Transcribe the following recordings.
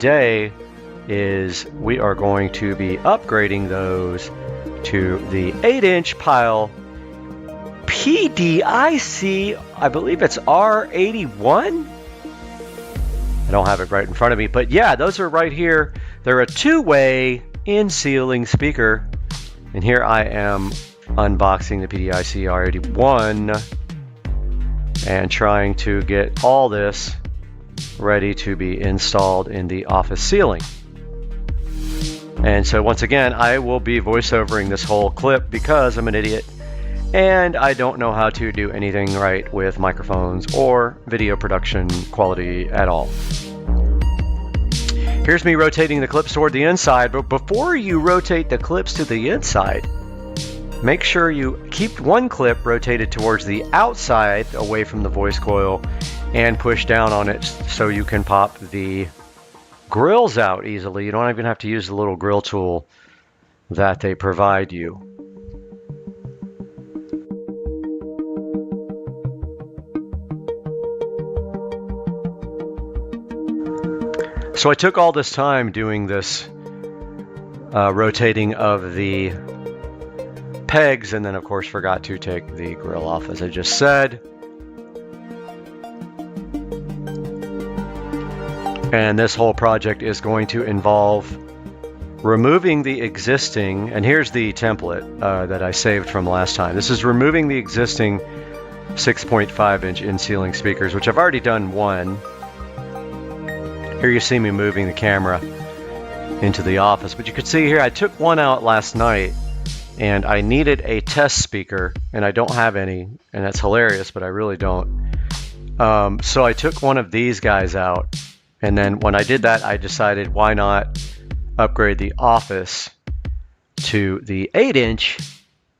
today is we are going to be upgrading those to the 8-inch pile PDIC, I believe it's R81. I don't have it right in front of me, but yeah, those are right here. They're a two-way in-ceiling speaker, and here I am unboxing the PDIC R81 and trying to get all this ready to be installed in the office ceiling. And so once again, I will be voiceovering this whole clip because I'm an idiot and I don't know how to do anything right with microphones or video production quality at all. Here's me rotating the clips toward the inside, but before you rotate the clips to the inside, make sure you keep one clip rotated towards the outside away from the voice coil and push down on it so you can pop the grills out easily. You don't even have to use the little grill tool that they provide you. So I took all this time doing this rotating of the pegs, and then of course forgot to take the grill off, as I just said. And this whole project is going to involve removing the existing, and here's the template that I saved from last time. This is removing the existing 6.5-inch in-ceiling speakers, which I've already done one. Here you see me moving the camera into the office, but you can see here I took one out last night and I needed a test speaker, and I don't have any, and that's hilarious, but I really don't. So I took one of these guys out, and then when I did that, I decided why not upgrade the office to the 8-inch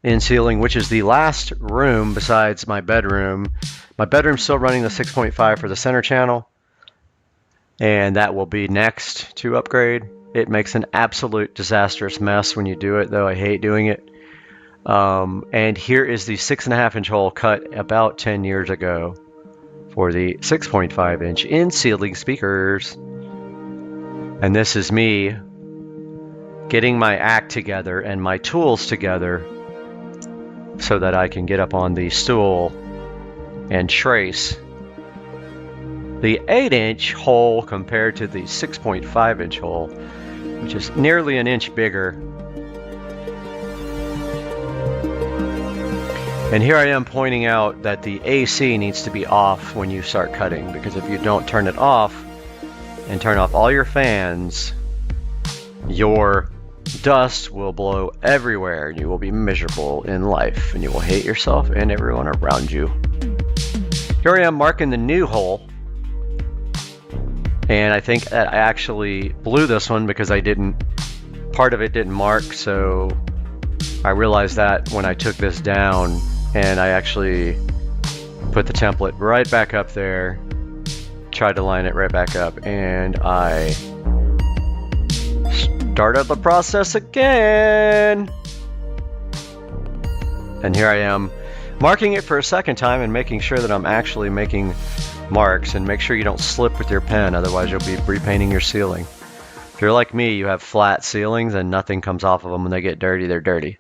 in-ceiling, which is the last room besides my bedroom. My bedroom's still running the 6.5 for the center channel, and that will be next to upgrade. It makes an absolute disastrous mess when you do it, though I hate doing it. And here is the 6.5-inch hole cut about 10 years ago for the 6.5-inch in-ceiling speakers. And this is me getting my act together and my tools together so that I can get up on the stool and trace the 8-inch hole compared to the 6.5-inch hole, which is nearly an inch bigger. And here I am pointing out that the AC needs to be off when you start cutting, because if you don't turn it off and turn off all your fans, your dust will blow everywhere and you will be miserable in life and you will hate yourself and everyone around you. Here I am marking the new hole, and I think that I actually blew this one because part of it didn't mark, so I realized that when I took this down, and I actually put the template right back up there, tried to line it right back up, and I started the process again. And here I am marking it for a second time and making sure that I'm actually making marks, and make sure you don't slip with your pen, otherwise you'll be repainting your ceiling. If you're like me, you have flat ceilings and nothing comes off of them. When they get dirty, they're dirty.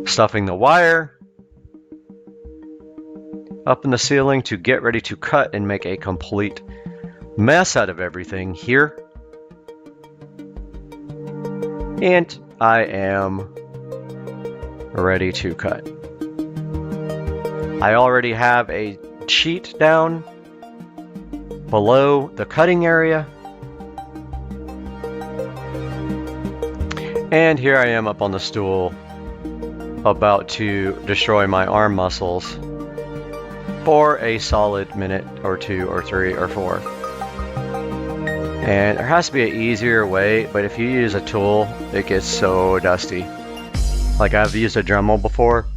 Stuffing the wire up in the ceiling to get ready to cut and make a complete mess out of everything here. And I am ready to cut. I already have a sheet down below the cutting area, and here I am up on the stool about to destroy my arm muscles for a solid minute or 2 or 3 or 4. And there has to be an easier way, but if you use a tool, it gets so dusty. Like, I've used a Dremel before.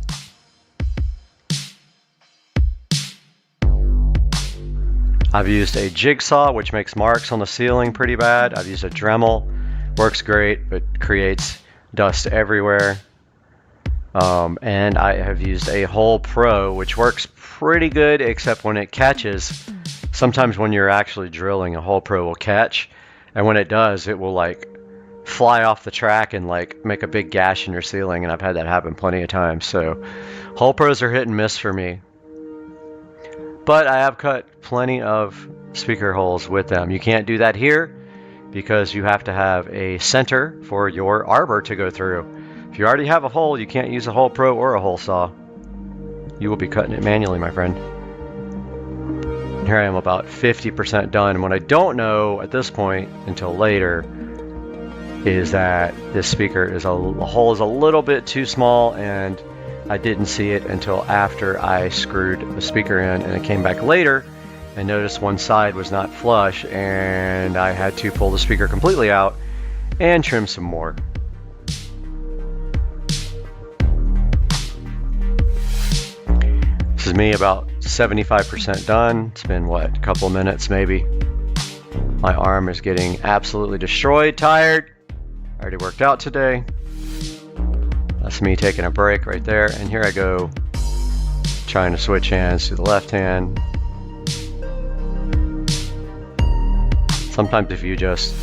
I've used a jigsaw, which makes marks on the ceiling pretty bad. I've used a Dremel, works great, but creates dust everywhere. And I have used a Hole Pro, which works pretty good, except when it catches sometimes when you're actually drilling, a hole pro will catch, and when it does, it will like fly off the track and like make a big gash in your ceiling, and I've had that happen plenty of times. So hole pros are hit and miss for me, but I have cut plenty of speaker holes with them. You can't do that here because you have to have a center for your arbor to go through. If you already have a hole, you can't use a hole pro or a hole saw. You will be cutting it manually, my friend. Here I am about 50% done. What I don't know at this point until later is that this speaker is the hole is a little bit too small, and I didn't see it until after I screwed the speaker in, and it came back later and noticed one side was not flush, and I had to pull the speaker completely out and trim some more. This is me about 75% done. It's been what, a couple of minutes maybe. My arm is getting absolutely destroyed, tired. I already worked out today. That's me taking a break right there. And here I go trying to switch hands to the left hand. Sometimes if you just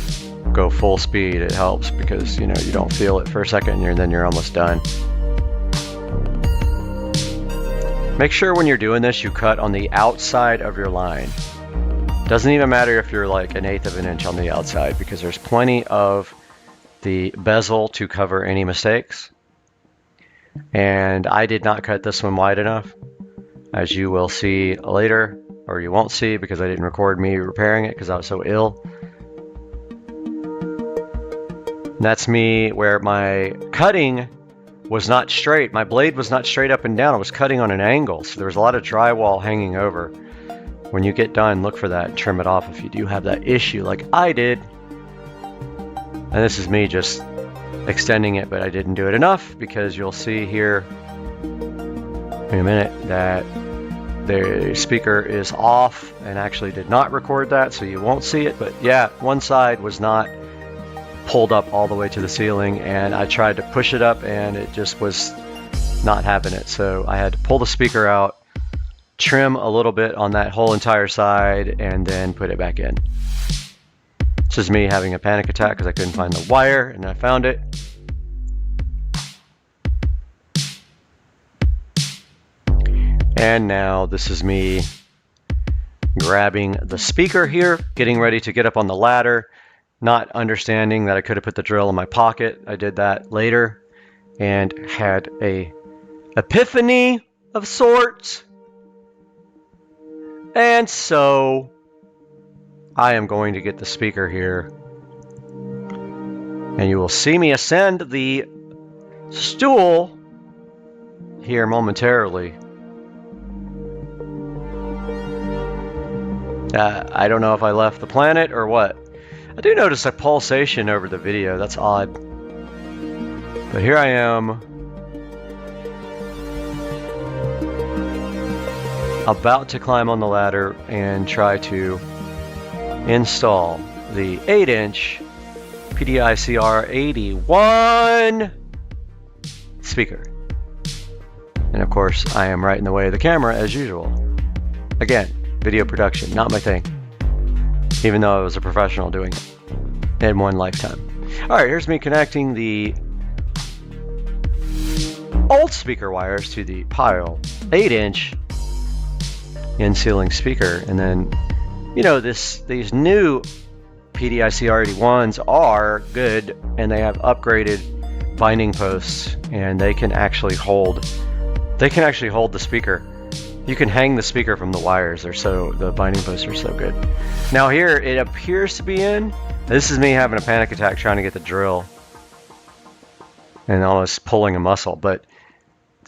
go full speed, it helps because you don't feel it for a second and then you're almost done. Make sure when you're doing this, you cut on the outside of your line. Doesn't even matter if you're like 1/8 of an inch on the outside, because there's plenty of the bezel to cover any mistakes. And I did not cut this one wide enough, as you will see later, or you won't see because I didn't record me repairing it because I was so ill. And that's me where my cutting was not straight. My blade was not straight up and down. I was cutting on an angle, so there was a lot of drywall hanging over. When you get done, look for that and trim it off if you do have that issue like I did. And this is me just extending it, but I didn't do it enough, because you'll see here in a minute that the speaker is off, and actually did not record that, so you won't see it. But yeah, one side was not pulled up all the way to the ceiling, and I tried to push it up and it just was not having it. So I had to pull the speaker out, trim a little bit on that whole entire side, and then put it back in. This is me having a panic attack because I couldn't find the wire, and I found it. And now this is me grabbing the speaker here, getting ready to get up on the ladder, not understanding that I could have put the drill in my pocket. I did that later and had a epiphany of sorts. And so I am going to get the speaker here, and you will see me ascend the stool here momentarily. I don't know if I left the planet or what. I do notice a pulsation over the video. That's odd. But here I am, about to climb on the ladder and try to install the 8-inch PDICR 81 speaker. And of course, I am right in the way of the camera as usual. Again, video production, not my thing. Even though I was a professional doing it in one lifetime. Alright, here's me connecting the old speaker wires to the pile 8-inch in-ceiling speaker. And then, these new PDICR 81s are good, and they have upgraded binding posts, and they can actually hold the speaker. You can hang the speaker from the wires. The binding posts are so good. Now here, it appears to be in. This is me having a panic attack trying to get the drill and almost pulling a muscle. But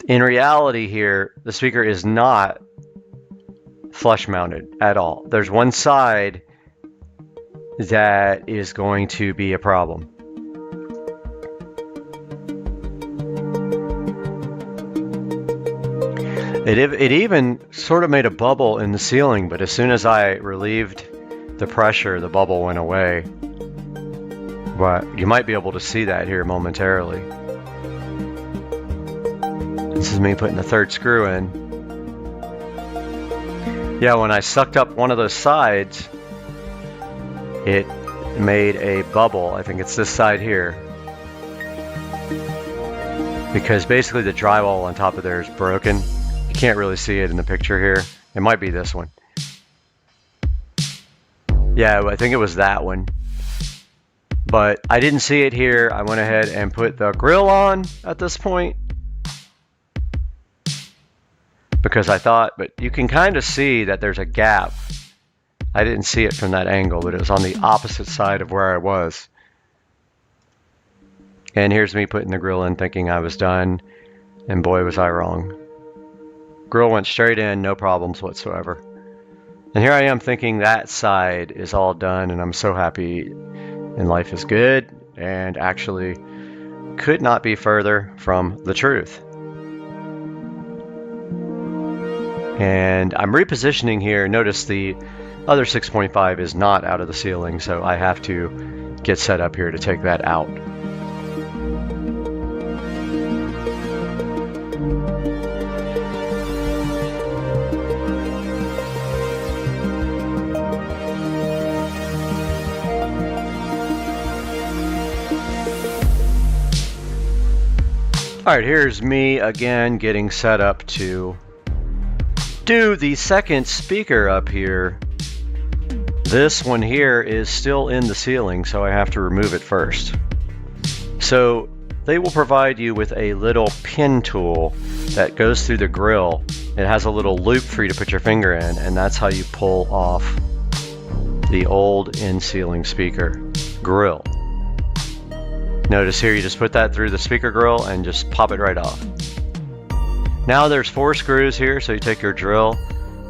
in reality here, the speaker is not flush mounted at all. There's one side that is going to be a problem. It even sort of made a bubble in the ceiling, but as soon as I relieved the pressure, the bubble went away. But you might be able to see that here momentarily. This is me putting the third screw in. Yeah, when I sucked up one of those sides, it made a bubble. I think it's this side here. Because basically the drywall on top of there is broken. You can't really see it in the picture here. It might be this one. Yeah, I think it was that one. But I didn't see it here. I went ahead and put the grill on at this point. Because I thought, but you can kind of see that there's a gap. I didn't see it from that angle, but it was on the opposite side of where I was. And here's me putting the grill in thinking I was done, and boy was I wrong. Grill went straight in, no problems whatsoever. And here I am thinking that side is all done, and I'm so happy and life is good, and actually could not be further from the truth. And I'm repositioning here. Notice the other 6.5 is not out of the ceiling, so I have to get set up here to take that out. All right, here's me again getting set up to do the second speaker up here. This one here is still in the ceiling, so I have to remove it first. So they will provide you with a little pin tool that goes through the grill. It has a little loop for you to put your finger in, and that's how you pull off the old in-ceiling speaker grill. Notice here you just put that through the speaker grill and just pop it right off. Now there's 4 screws here, so you take your drill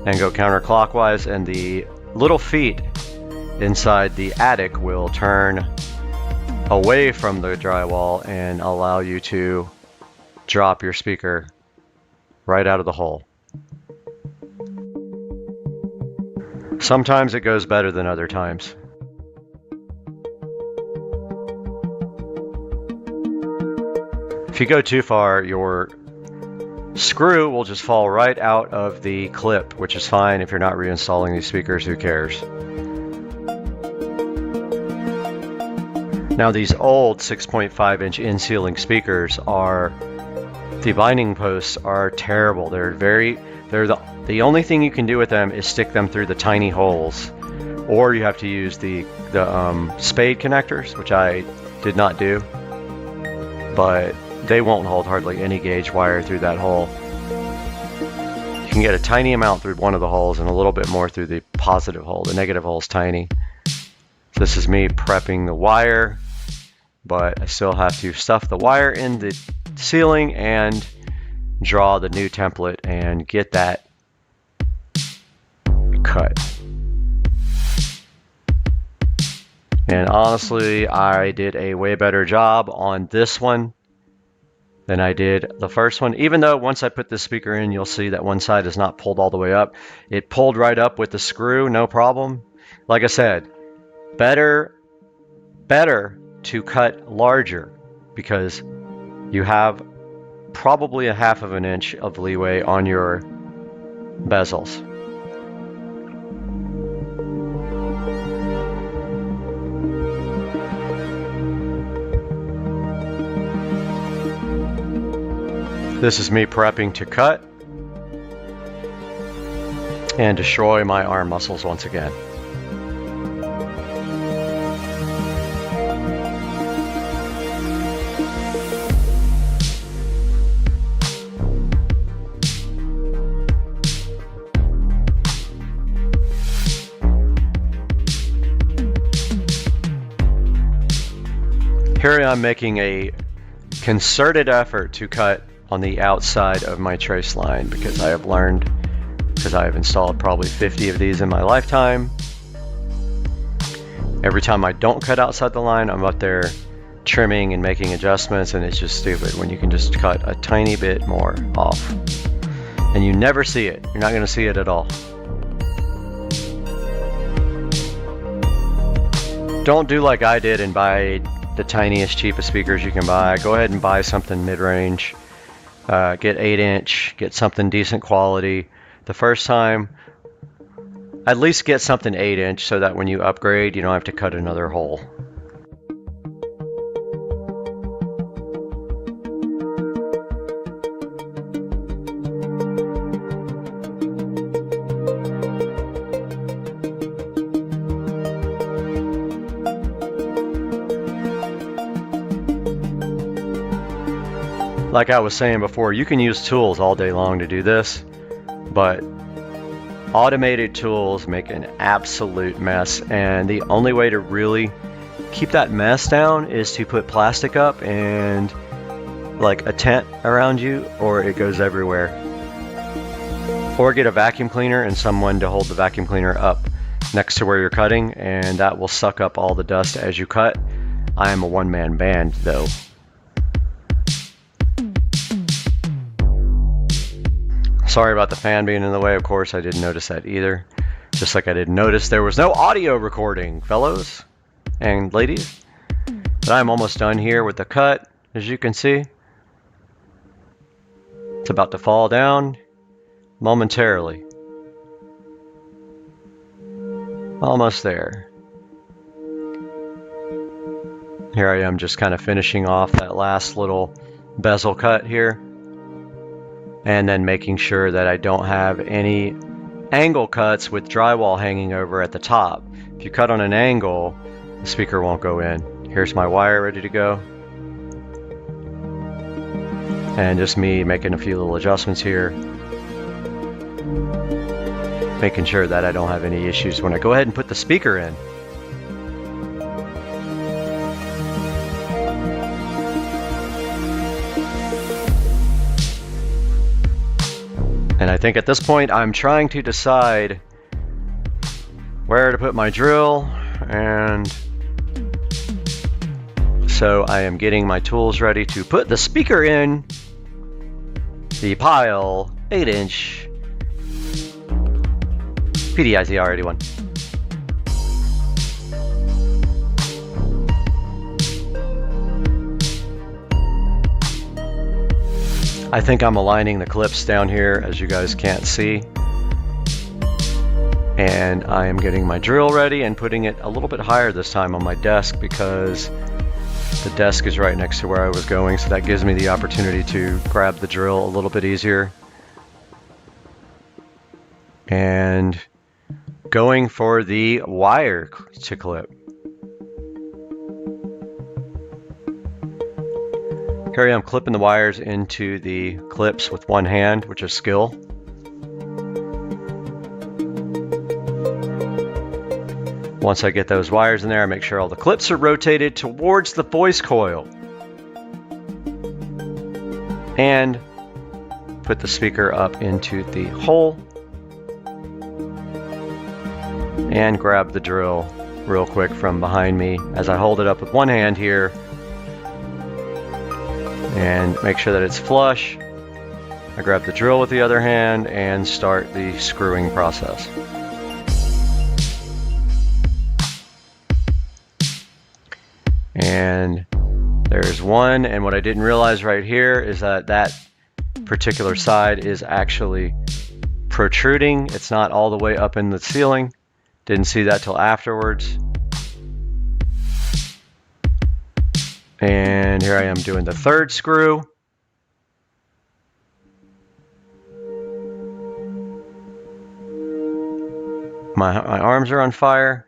and go counterclockwise, and the little feet inside the attic will turn away from the drywall and allow you to drop your speaker right out of the hole. Sometimes it goes better than other times. If you go too far, your screw will just fall right out of the clip, which is fine. If you're not reinstalling these speakers, who cares? Now these old 6.5-inch in-ceiling speakers are, the binding posts are terrible. They're the only thing you can do with them is stick them through the tiny holes, or you have to use the spade connectors, which I did not do, but they won't hold hardly any gauge wire through that hole. You can get a tiny amount through one of the holes and a little bit more through the positive hole. The negative hole is tiny. This is me prepping the wire, but I still have to stuff the wire in the ceiling and draw the new template and get that cut. And honestly, I did a way better job on this one than I did the first one. Even though once I put this speaker in, you'll see that one side is not pulled all the way up. It pulled right up with the screw, no problem. Like I said, better to cut larger, because you have probably 1/2 of an inch of leeway on your bezels. This is me prepping to cut and destroy my arm muscles once again. Here I'm making a concerted effort to cut on the outside of my trace line, because I have learned, because I have installed probably 50 of these in my lifetime, every time I don't cut outside the line, I'm up there trimming and making adjustments, and it's just stupid when you can just cut a tiny bit more off. And you never see it. You're not going to see it at all. Don't do like I did and buy the tiniest, cheapest speakers you can buy. Go ahead and buy something mid-range. Get 8-inch, get something decent quality. The first time, at least get something 8-inch so that when you upgrade, you don't have to cut another hole. Like I was saying before, you can use tools all day long to do this, but automated tools make an absolute mess, and the only way to really keep that mess down is to put plastic up and like a tent around you, or it goes everywhere. Or get a vacuum cleaner and someone to hold the vacuum cleaner up next to where you're cutting, and that will suck up all the dust as you cut. I am a one-man band though. Sorry about the fan being in the way, of course, I didn't notice that either. Just like I didn't notice there was no audio recording, fellows and ladies. But I'm almost done here with the cut, as you can see. It's about to fall down momentarily. Almost there. Here I am just kind of finishing off that last little bezel cut here. And then making sure that I don't have any angle cuts with drywall hanging over at the top. If you cut on an angle, the speaker won't go in. Here's my wire ready to go. And just me making a few little adjustments here. Making sure that I don't have any issues when I go ahead and put the speaker in. And I think at this point I'm trying to decide where to put my drill, and so I am getting my tools ready to put the speaker in the pile 8-inch PDI-ZR 81. I think I'm aligning the clips down here, as you guys can't see. And I am getting my drill ready and putting it a little bit higher this time on my desk, because the desk is right next to where I was going, so that gives me the opportunity to grab the drill a little bit easier. And going for the wire to clip. Here I am clipping the wires into the clips with one hand, which is skill. Once I get those wires in there, I make sure all the clips are rotated towards the voice coil. And put the speaker up into the hole. And grab the drill real quick from behind me as I hold it up with one hand here. And make sure that it's flush. I grab the drill with the other hand and start the screwing process. And there's one, and what I didn't realize right here is that that particular side is actually protruding. It's not all the way up in the ceiling. Didn't see that till afterwards. And here I am doing the third screw. My arms are on fire.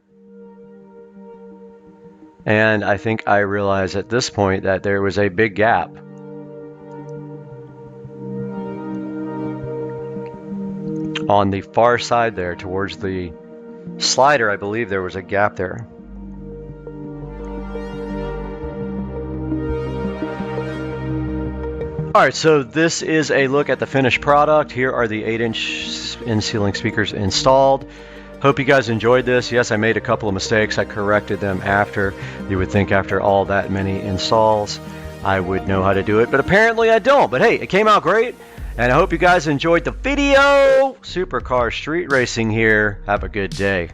And I think I realized at this point that there was a big gap. On the far side there, towards the slider, I believe there was a gap there. Alright, so this is a look at the finished product. Here are the 8-inch in-ceiling speakers installed. Hope you guys enjoyed this. Yes, I made a couple of mistakes. I corrected them after. You would think after all that many installs, I would know how to do it, but apparently I don't. But hey, it came out great, and I hope you guys enjoyed the video. Supercar street racing here. Have a good day.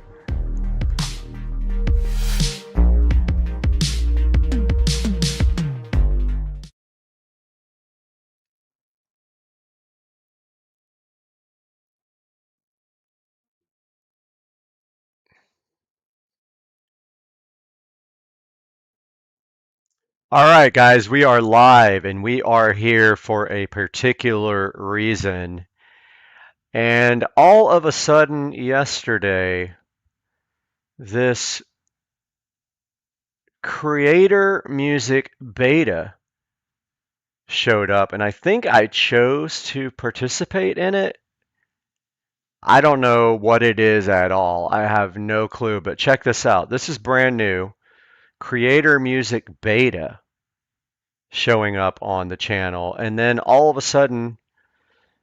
All right, guys, we are live and we are here for a particular reason. And all of a sudden, yesterday, this creator music beta showed up, and I think I chose to participate in it. I don't know what it is at all. I have no clue, but check this out. This is brand new creator music beta showing up on the channel. And then all of a sudden,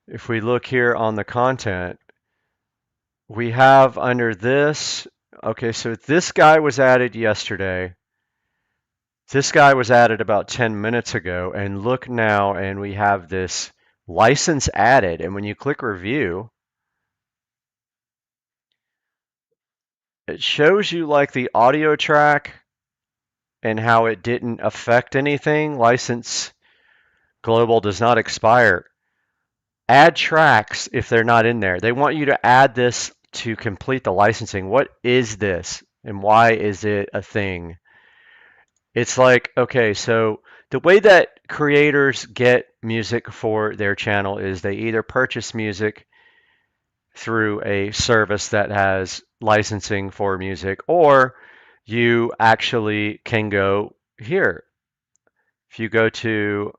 if we look here on the content, we have under this, okay, so this guy was added yesterday. This guy was added about 10 minutes ago, and look now, and we have this license added. And when you click review, it shows you like the audio track and how it didn't affect anything. License global does not expire. Add tracks if they're not in there. They want you to add this to complete the licensing. What is this and why is it a thing? It's like, okay, so the way that creators get music for their channel is they either purchase music through a service that has licensing for music, or you actually can go here. If you go to,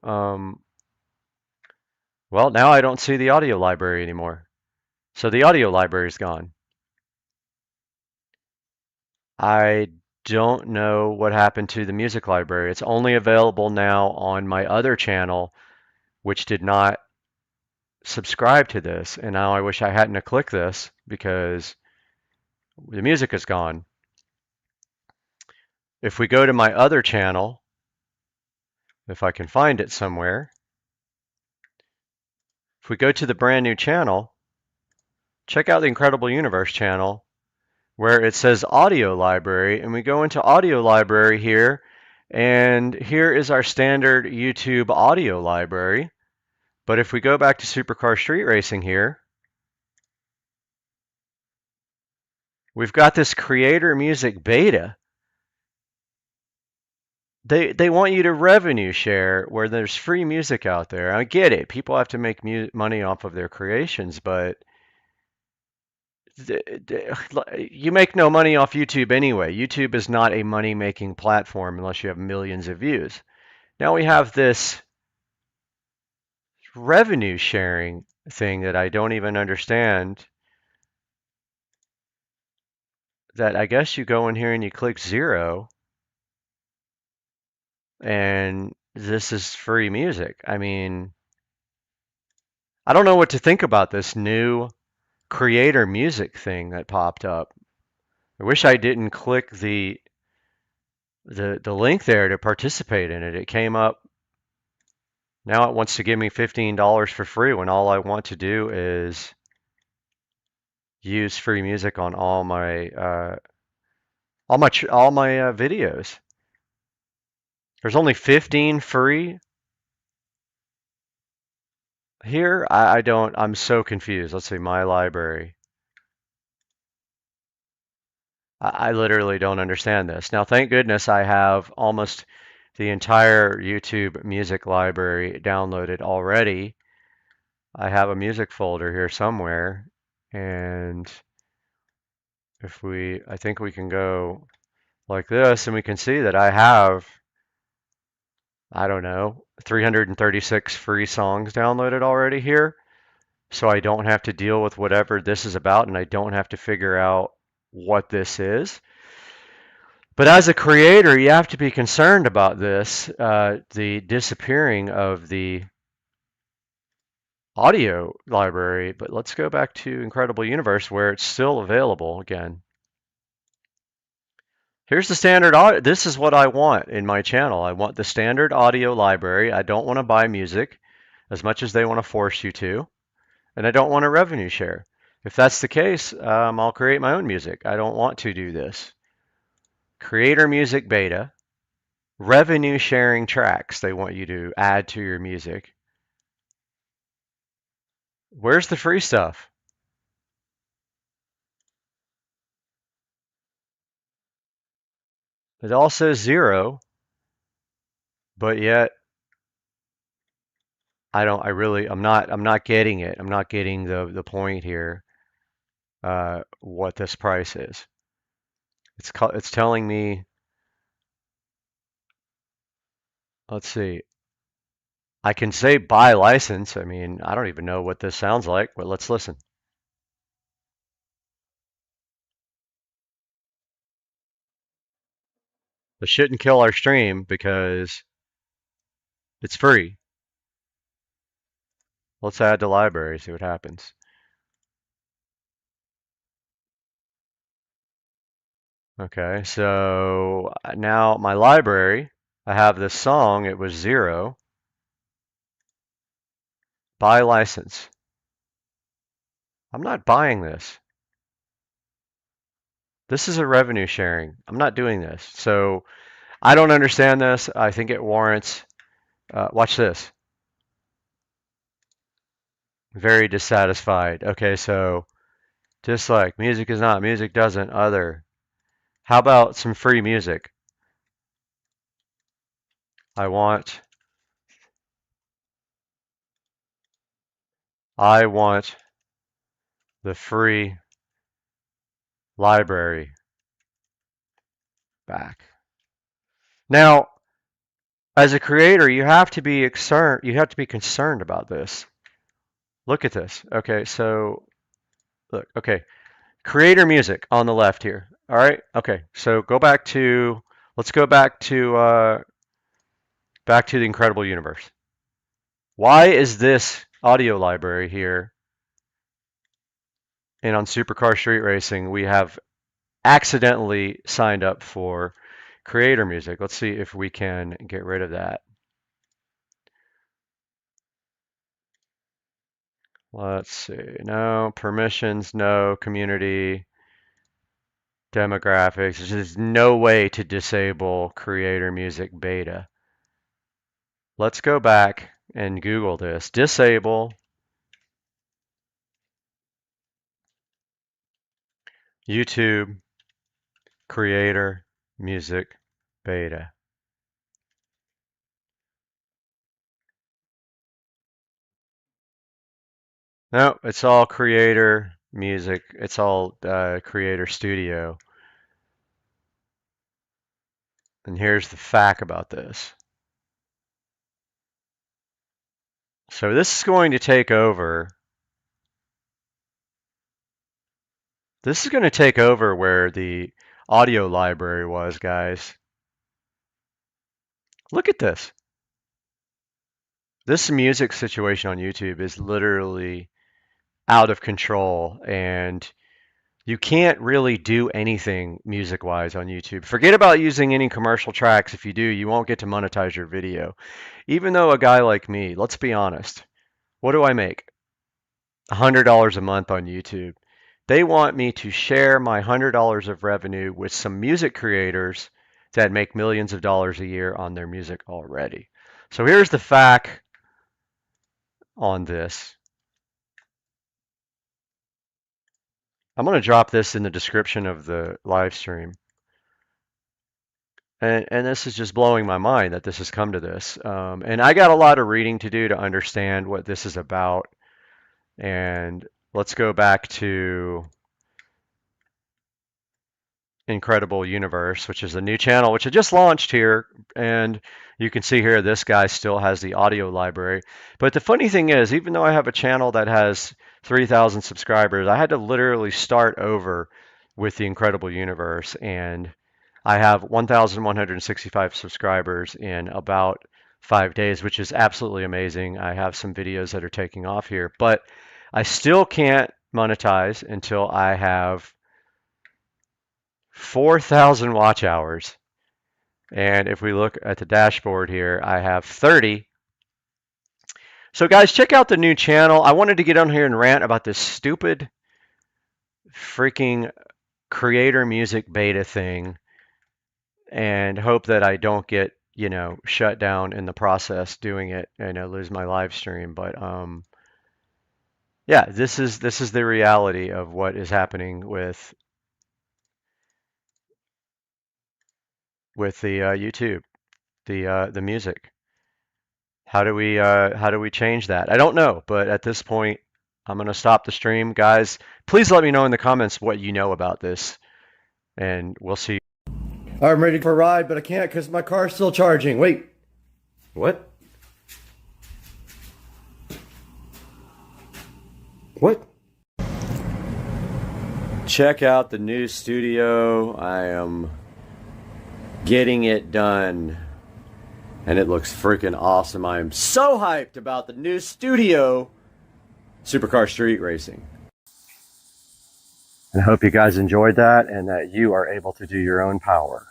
well, now I don't see the audio library anymore. So the audio library is gone. I don't know what happened to the music library. It's only available now on my other channel, which did not subscribe to this. And now I wish I hadn't have clicked this because the music is gone. If we go to my other channel, if I can find it somewhere, if we go to the brand new channel, check out the Incredible Universe channel where it says audio library, and we go into audio library here, and here is our standard YouTube audio library. But if we go back to Supercar Street Racing here, we've got this creator music beta. They want you to revenue share where there's free music out there. I get it. People have to make money off of their creations, but you make no money off YouTube anyway. YouTube is not a money-making platform unless you have millions of views. Now we have this revenue sharing thing that I don't even understand. That I guess you go in here and you click 0 and this is free music. I mean, I don't know what to think about this new creator music thing that popped up. I wish I didn't click the link there to participate in it. It came up. Now it wants to give me $15 for free when all I want to do is use free music on all my videos. There's only 15 free here. I don't. I'm so confused. Let's see my library. I literally don't understand this. Now, thank goodness I have almost the entire YouTube music library downloaded already. I have a music folder here somewhere, and I think we can go like this, and we can see that I have, I don't know, 336 free songs downloaded already here. So I don't have to deal with whatever this is about, and I don't have to figure out what this is. But as a creator, you have to be concerned about this, the disappearing of the audio library. But let's go back to Incredible Universe where it's still available again. Here's the standard audio. This is what I want in my channel. I want the standard audio library. I don't want to buy music as much as they want to force you to, and I don't want a revenue share. If that's the case, I'll create my own music. I don't want to do this. Creator music beta, revenue sharing tracks they want you to add to your music. Where's the free stuff? It all says 0. but yet I'm not getting it. I'm not getting the point here, what this price is. It's telling me, let's see, I can say buy license. I mean, I don't even know what this sounds like, but let's listen. This shouldn't kill our stream because it's free. Let's add to library, see what happens. Okay, so now my library, I have this song, it was 0. Buy license. I'm not buying this. This is a revenue sharing. I'm not doing this. So I don't understand this. I think it warrants, watch this. Very dissatisfied. Okay, so just like music is not, music doesn't, other. How about some free music? I want, I want the free library back. Now, as a creator, you have to be concerned about this. Look at this. Okay, so look, okay. Creator music on the left here. All right. Okay. So let's go back to the Incredible Universe. Why is this audio library here? And on Supercar Street Racing, we have accidentally signed up for creator music. Let's see if we can get rid of that. Let's see. No permissions, no community demographics. There's no way to disable creator music beta. Let's go back and Google this. Disable YouTube creator music beta. No, it's all creator music. It's all creator studio. And here's the fact about this. So this is going to take over. This is going to take over where the audio library was, guys. Look at this. This music situation on YouTube is literally out of control, and you can't really do anything music wise on YouTube. Forget about using any commercial tracks. If you do, you won't get to monetize your video. Even though a guy like me, let's be honest, what do I make? $100 a month on YouTube. They want me to share my $100 of revenue with some music creators that make millions of dollars a year on their music already. So here's the fact on this. I'm going to drop this in the description of the live stream. And this is just blowing my mind that this has come to this. And I got a lot of reading to do to understand what this is about. And let's go back to Incredible Universe, which is a new channel, which I just launched here. And you can see here, this guy still has the audio library. But the funny thing is, even though I have a channel that has 3,000 subscribers, I had to literally start over with the Incredible Universe. And I have 1,165 subscribers in about 5 days, which is absolutely amazing. I have some videos that are taking off here, but I still can't monetize until I have 4,000 watch hours. And if we look at the dashboard here, I have 30. So guys, check out the new channel. I wanted to get on here and rant about this stupid freaking creator music beta thing and hope that I don't get, shut down in the process doing it and I lose my live stream. But yeah, this is the reality of what is happening with the YouTube. the music. How do we change that? I don't know, but at this point, I'm gonna stop the stream, guys. Please let me know in the comments what you know about this, and we'll see. I'm ready for a ride, but I can't because my car's still charging. Wait, what? What? Check out the new studio. I am getting it done. And it looks freaking awesome. I am so hyped about the new studio, Supercar Street Racing. And I hope you guys enjoyed that and that you are able to do your own power.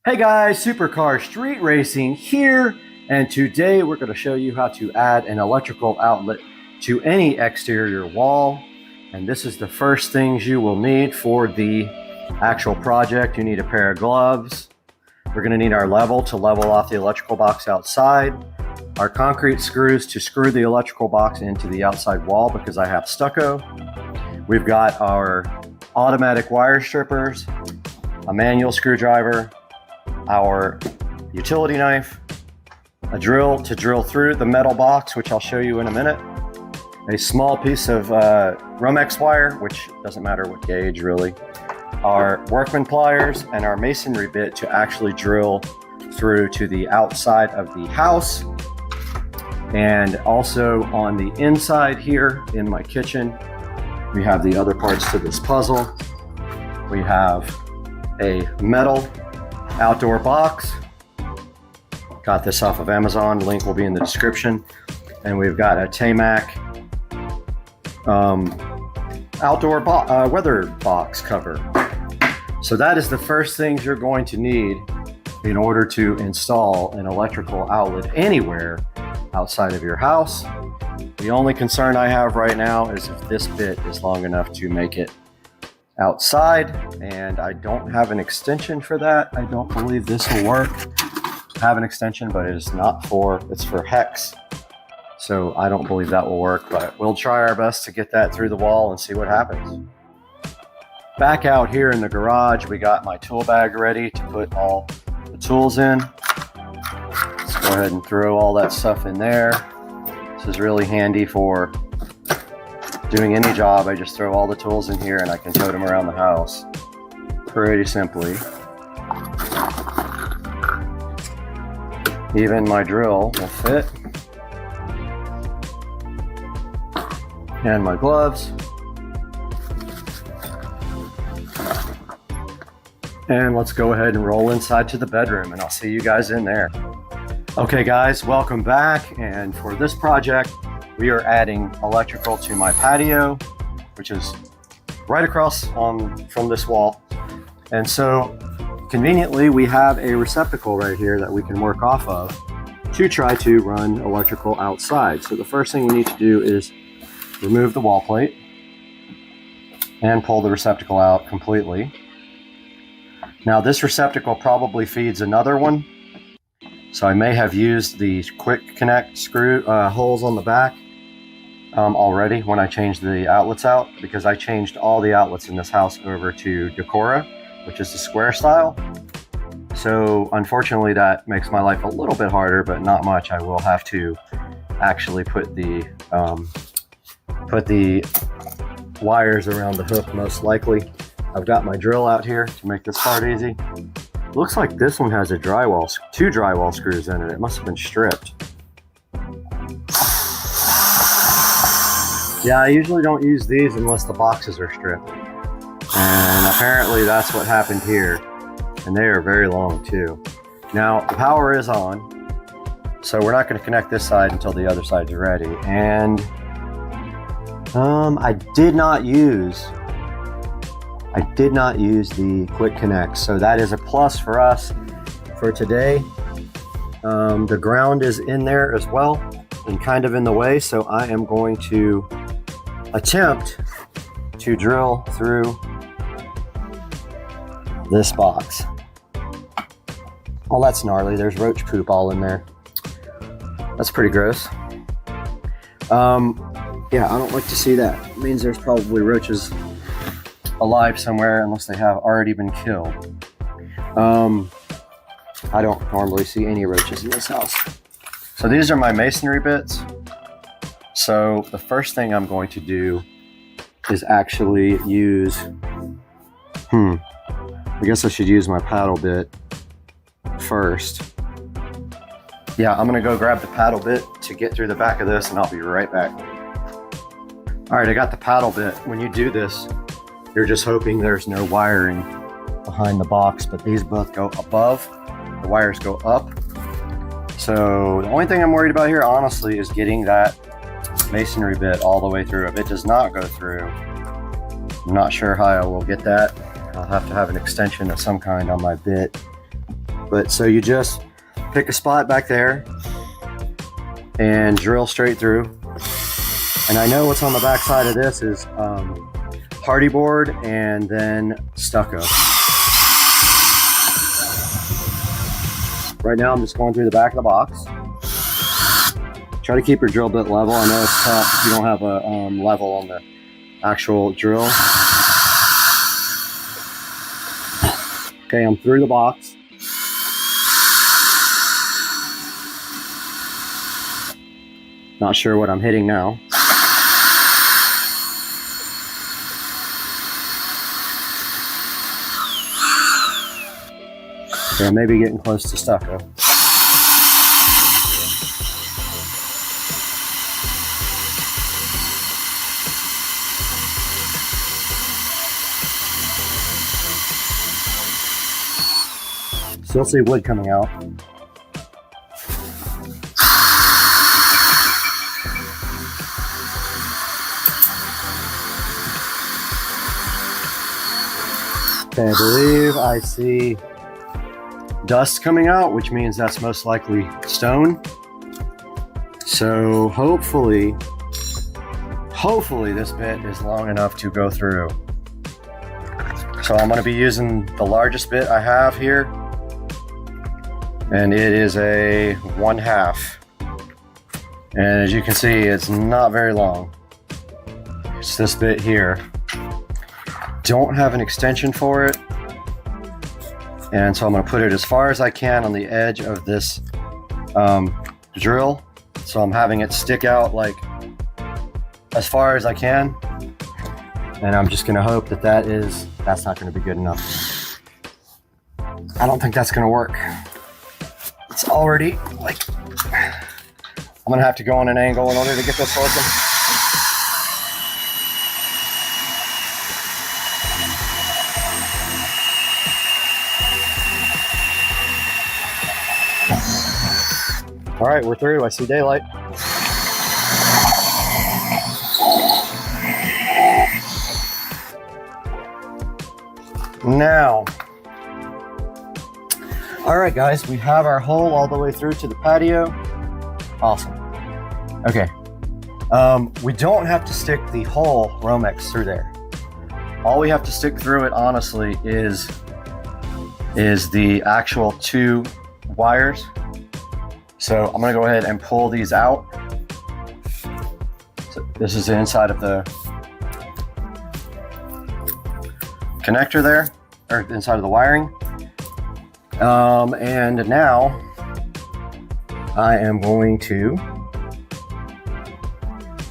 Hey guys, Supercar Street Racing here, and today we're going to show you how to add an electrical outlet to any exterior wall. And this is the first things you will need for the actual project. You need a pair of gloves. We're going to need our level to level off the electrical box outside, our concrete screws to screw the electrical box into the outside wall because I have stucco. We've got our automatic wire strippers, a manual screwdriver, our utility knife, a drill to drill through the metal box, which I'll show you in a minute, a small piece of Romex wire, which doesn't matter what gauge really, our workman pliers, and our masonry bit to actually drill through to the outside of the house. And also on the inside here in my kitchen, we have the other parts to this puzzle. We have a metal outdoor box. Got this off of Amazon. Link will be in the description. And we've got a Tamac outdoor weather box cover. So that is the first things you're going to need in order to install an electrical outlet anywhere outside of your house. The only concern I have right now is if this bit is long enough to make it outside, and I don't have an extension for that. I don't believe this will work. I have an extension, but it is not for, it's for hex. So I don't believe that will work, but we'll try our best to get that through the wall and see what happens. Back out here in the garage, we got my tool bag ready to put all the tools in. Let's go ahead and throw all that stuff in there. This is really handy for doing any job. I just throw all the tools in here and I can tote them around the house pretty simply. Even my drill will fit. And my gloves. And let's go ahead and roll inside to the bedroom and I'll see you guys in there. Okay guys, welcome back. And for this project, we are adding electrical to my patio, which is right across from this wall. And so conveniently, we have a receptacle right here that we can work off of to try to run electrical outside. So the first thing we need to do is remove the wall plate and pull the receptacle out completely. Now this receptacle probably feeds another one. So I may have used the quick connect screw holes on the back already when I changed the outlets out, because I changed all the outlets in this house over to Decora, which is the square style. So unfortunately that makes my life a little bit harder, but not much. I will have to actually put the wires around the hook most likely. I've got my drill out here to make this part easy. Looks like this one has a two drywall screws in it. It must have been stripped. Yeah, I usually don't use these unless the boxes are stripped. And apparently that's what happened here. And they are very long too. Now the power is on, so we're not going to connect this side until the other side's ready. And I did not use the quick connect, so that is a plus for us for today. The ground is in there as well and kind of in the way, so I am going to attempt to drill through this box. Well, that's gnarly. There's roach poop all in there. That's pretty gross. Yeah, I don't like to see that. It means there's probably roaches alive somewhere unless they have already been killed. I don't normally see any roaches in this house. So these are my masonry bits. So the first thing I'm going to do is actually use, I guess I should use my paddle bit first. Yeah, I'm gonna go grab the paddle bit to get through the back of this and I'll be right back. All right, I got the paddle bit. When you do this, you're just hoping there's no wiring behind the box, but these both go above, the wires go up. So the only thing I'm worried about here, honestly, is getting that masonry bit all the way through. If it does not go through, I'm not sure how I will get that. I'll have to have an extension of some kind on my bit. But so you just pick a spot back there and drill straight through. And I know what's on the back side of this is hardy board and then stucco. Right now I'm just going through the back of the box. Try to keep your drill bit level. I know it's tough if you don't have a level on the actual drill. Okay, I'm through the box. Not sure what I'm hitting now. Okay, I may be getting close to stucco. Still see wood coming out. Okay, I believe I see dust coming out, which means that's most likely stone. So hopefully this bit is long enough to go through. So I'm going to be using the largest bit I have here, and it is a 1/2. And as you can see, it's not very long. It's this bit here. Don't have an extension for it, and so I'm going to put it as far as I can on the edge of this drill. So I'm having it stick out like as far as I can, and I'm just going to hope that that's not going to be good enough. I don't think that's going to work. It's already like, I'm going to have to go on an angle in order to get this working. All right, we're through. I see daylight. Now, all right, guys, we have our hole all the way through to the patio. Awesome. Okay. We don't have to stick the whole Romex through there. All we have to stick through it, honestly, is the actual 2 wires. So I'm going to go ahead and pull these out. So this is the inside of the connector there, or inside of the wiring. And now I am going to,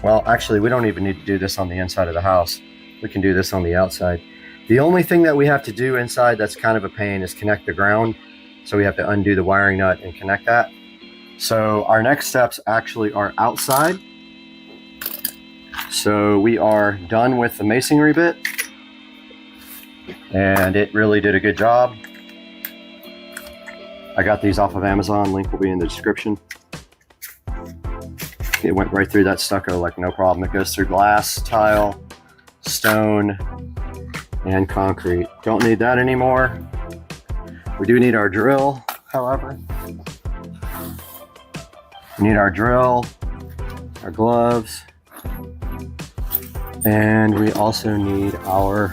well, actually, we don't even need to do this on the inside of the house. We can do this on the outside. The only thing that we have to do inside that's kind of a pain is connect the ground. So we have to undo the wiring nut and connect that. So our next steps actually are outside. So we are done with the masonry bit, and it really did a good job. I got these off of Amazon, link will be in the description. It went right through that stucco like no problem. It goes through glass, tile, stone, and concrete. Don't need that anymore. We do need our drill, however. We need our drill, our gloves, and we also need our,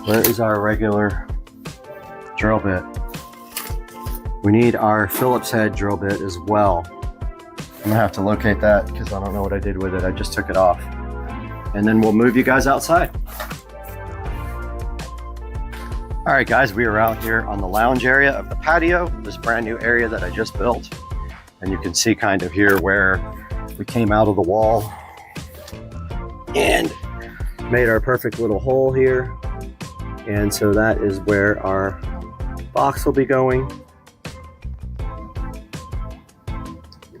where is our regular drill bit. We need our Phillips head drill bit as well. I'm gonna have to locate that because I don't know what I did with it. I just took it off. And then we'll move you guys outside. All right, guys, we are out here on the lounge area of the patio, this brand new area that I just built. And you can see kind of here where we came out of the wall and made our perfect little hole here. And so that is where our box will be going.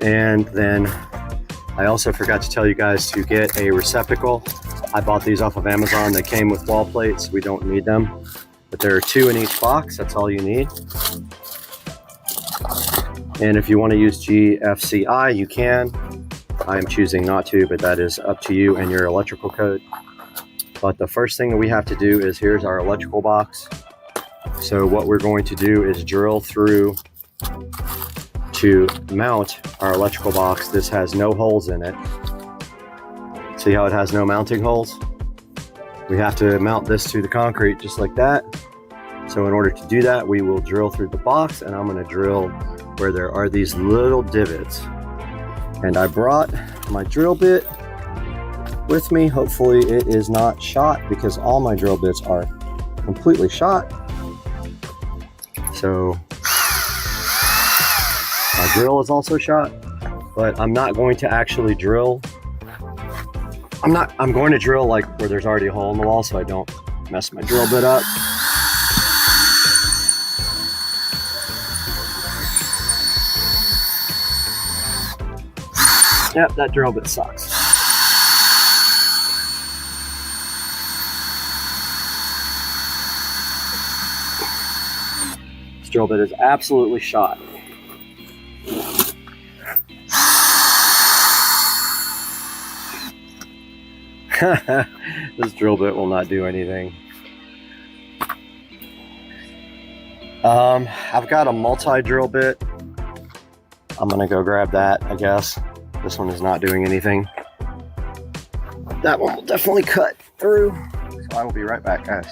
And then I also forgot to tell you guys to get a receptacle. I bought these off of Amazon. They came with wall plates. We don't need them, but there are 2 in each box. That's all you need. And if you want to use GFCI, you can. I am choosing not to, but that is up to you and your electrical code. But the first thing that we have to do is, here's our electrical box. So what we're going to do is drill through to mount our electrical box. This has no holes in it. See how it has no mounting holes? We have to mount this to the concrete just like that. So in order to do that, we will drill through the box, and I'm going to drill where there are these little divots. And I brought my drill bit with me. Hopefully it is not shot, because all my drill bits are completely shot. So my drill is also shot, but I'm not going to actually drill. I'm going to drill like where there's already a hole in the wall so I don't mess my drill bit up. Yep, that drill bit sucks. This drill bit is absolutely shot. This drill bit will not do anything. I've got a multi-drill bit. I'm gonna go grab that, I guess. This one is not doing anything. That one will definitely cut through. So I will be right back, guys.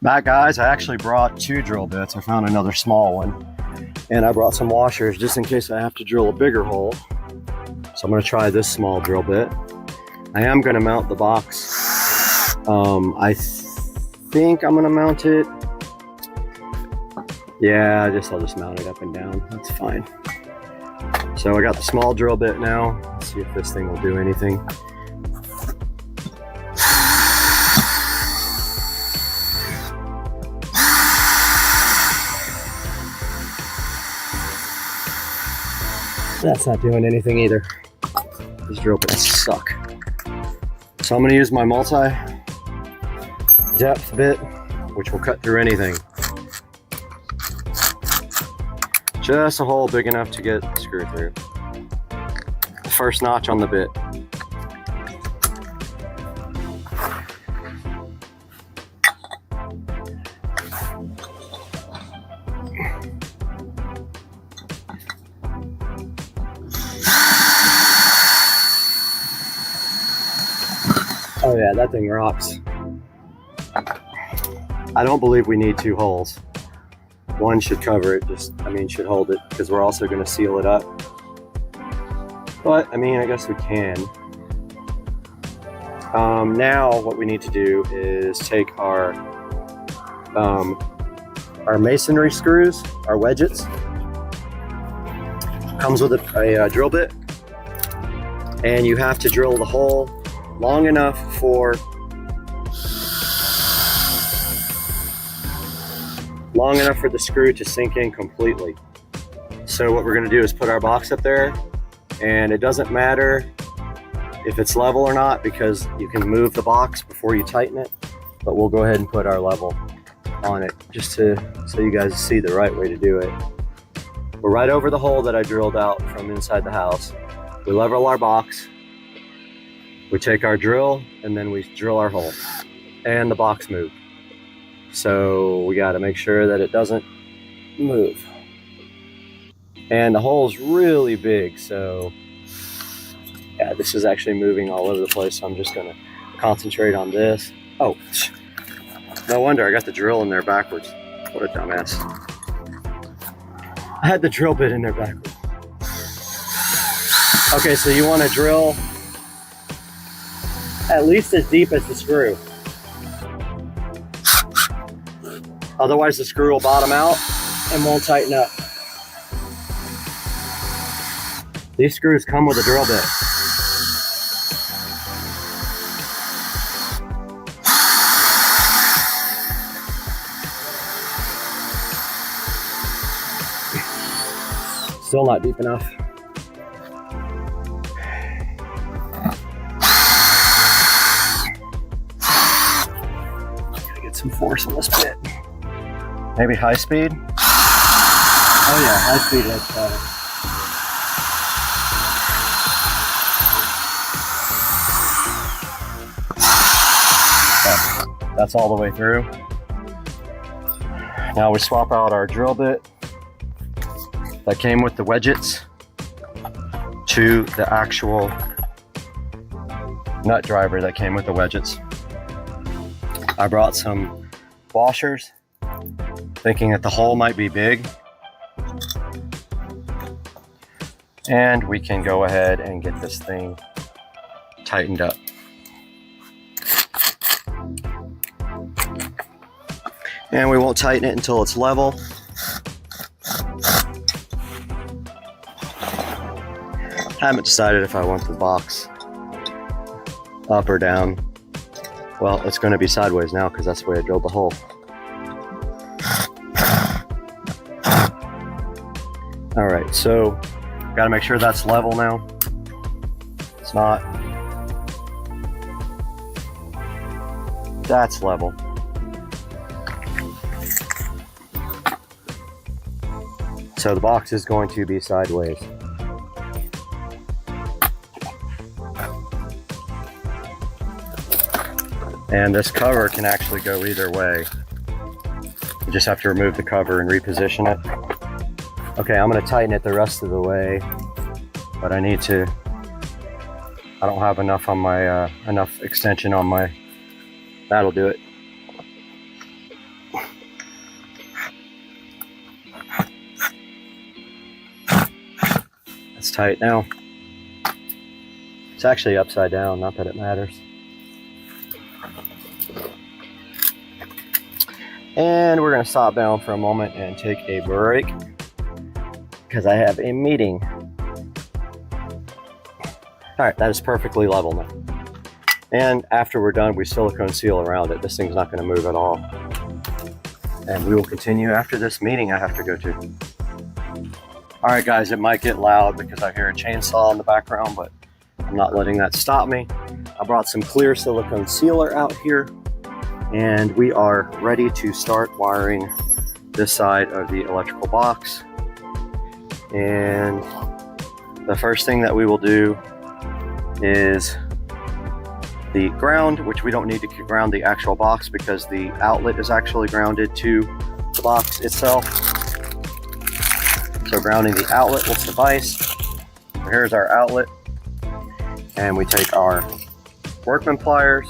Back, guys, I actually brought 2 drill bits. I found another small one. And I brought some washers just in case I have to drill a bigger hole. So I'm gonna try this small drill bit. I am gonna mount the box. I think I'm gonna mount it. Yeah, I'll just mount it up and down. That's fine. So I got the small drill bit now. Let's see if this thing will do anything. That's not doing anything either. These drill bits suck. So I'm going to use my multi-depth bit, which will cut through anything. Just a hole big enough to get screwed through. The first notch on the bit. Oh yeah, that thing rocks. I don't believe we need 2 holes. One should cover it, should hold it, because we're also going to seal it up. But, I guess we can. Now what we need to do is take our masonry screws, our wedgets. Comes with a drill bit. And you have to drill the hole long enough for the screw to sink in completely. So what we're going to do is put our box up there, and it doesn't matter if it's level or not, because you can move the box before you tighten it, but we'll go ahead and put our level on it just so you guys see the right way to do it. We're right over the hole that I drilled out from inside the house. We level our box, we take our drill, and then we drill our hole, and the box moved. So we got to make sure that it doesn't move. And the hole's really big, so yeah, this is actually moving all over the place. So I'm just going to concentrate on this. Oh, No wonder I got the drill in there backwards. What a dumbass. I had the drill bit in there backwards. Okay, so you want to drill at least as deep as the screw. Otherwise the screw will bottom out and won't tighten up. These screws come with a drill bit. Still not deep enough. Gotta get some force on this bit. Maybe high speed? Oh yeah, high speed looks better. Okay, that's all the way through. Now we swap out our drill bit that came with the wedgets to the actual nut driver that came with the wedgets. I brought some washers, thinking that the hole might be big. And we can go ahead and get this thing tightened up. And we won't tighten it until it's level. I haven't decided if I want the box up or down. Well, it's going to be sideways now because that's the way I drilled the hole. All right, so got to make sure that's level now. It's not. That's level. So the box is going to be sideways. And this cover can actually go either way. You just have to remove the cover and reposition it. Okay, I'm going to tighten it the rest of the way, but I need to. I don't have enough on my enough extension on my. That'll do it. It's tight now. It's actually upside down, not that it matters. And we're going to stop down for a moment and take a break because I have a meeting. All right, that is perfectly level now. And after we're done, we silicone seal around it. This thing's not going to move at all. And we will continue after this meeting I have to go to. All right, guys, it might get loud because I hear a chainsaw in the background, but I'm not letting that stop me. I brought some clear silicone sealer out here. And we are ready to start wiring this side of the electrical box. And the first thing that we will do is the ground, which we don't need to ground the actual box because the outlet is actually grounded to the box itself. So grounding the outlet will suffice. So here's our outlet. And we take our workman pliers,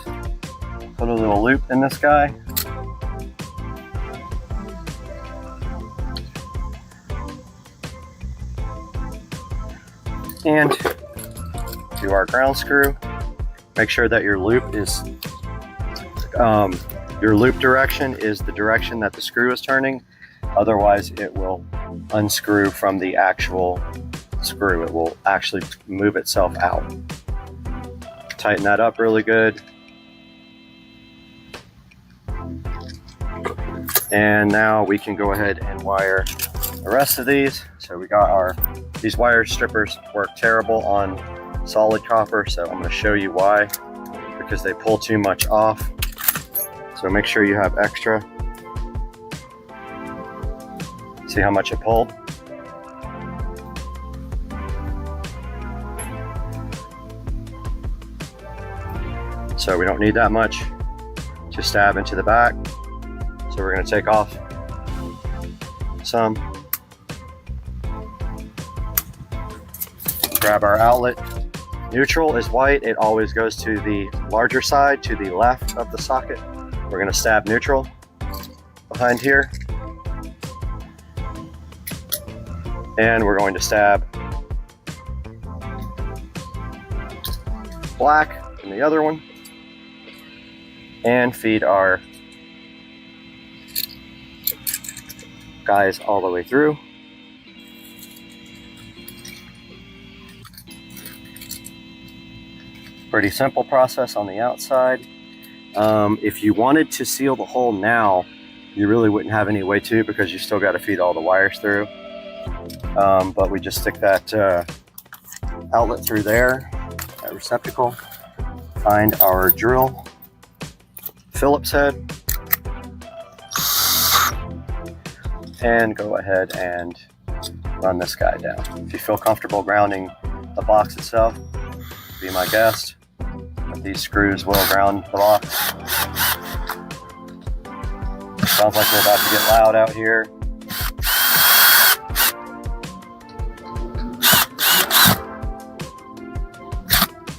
put a little loop in this guy. And do our ground screw. Make sure that your loop is, your loop direction is the direction that the screw is turning. Otherwise it will unscrew from the actual screw. It will actually move itself out. Tighten that up really good. And now we can go ahead and wire the rest of these. So we got these wire strippers work terrible on solid copper. So I'm going to show you why, because they pull too much off. So make sure you have extra. See how much it pulled? So we don't need that much to stab into the back. So we're going to take off some. Grab our outlet. Neutral is white. It always goes to the larger side, to the left of the socket. We're going to stab neutral behind here. And we're going to stab black in the other one. And feed our guys all the way through. Pretty simple process on the outside. If you wanted to seal the hole now, you really wouldn't have any way to, because you still got to feed all the wires through. But we just stick that outlet through there, that receptacle, find our drill Phillips head, and go ahead and run this guy down. If you feel comfortable grounding the box itself, be my guest. But these screws will ground the box. Sounds like we're about to get loud out here.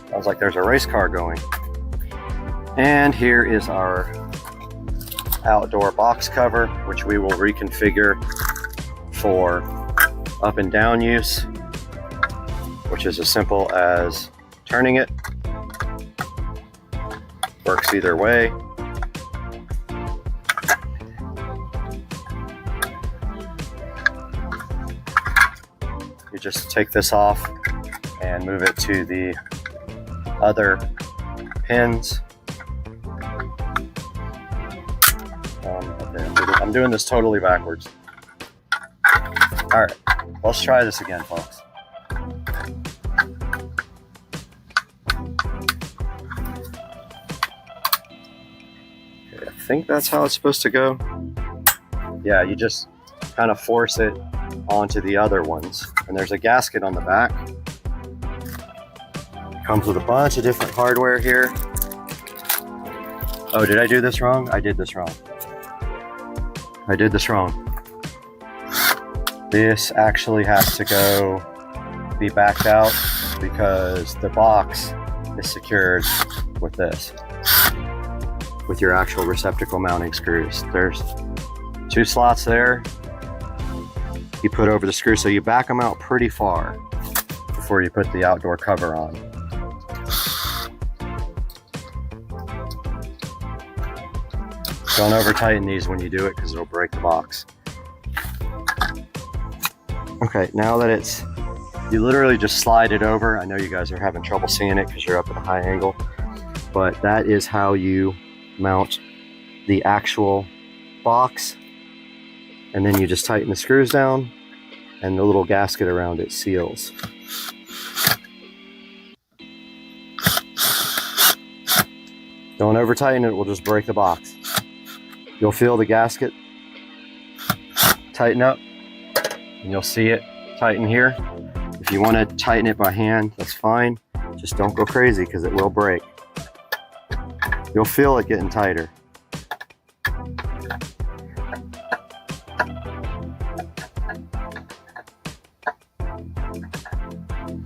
Sounds like there's a race car going. And here is our outdoor box cover, which we will reconfigure for up and down use, which is as simple as turning it. Works either way. You just take this off and move it to the other pins. I'm doing this totally backwards. All right, let's try this again, folks. Okay, I think that's how it's supposed to go. Yeah, you just kind of force it onto the other ones. And there's a gasket on the back. Comes with a bunch of different hardware here. Oh, did I do this wrong? I did this wrong. I did this wrong. This actually has to go be backed out because the box is secured with this, with your actual receptacle mounting screws. There's 2 slots there. You put over the screw, so you back them out pretty far before you put the outdoor cover on. Don't over tighten these when you do it because it'll break the box. Okay, now that it's, you literally just slide it over. I know you guys are having trouble seeing it because you're up at a high angle, but that is how you mount the actual box. And then you just tighten the screws down and the little gasket around it seals. Don't over tighten it, we'll just break the box. You'll feel the gasket tighten up and you'll see it tighten here. If you want to tighten it by hand, that's fine. Just don't go crazy because it will break. You'll feel it getting tighter.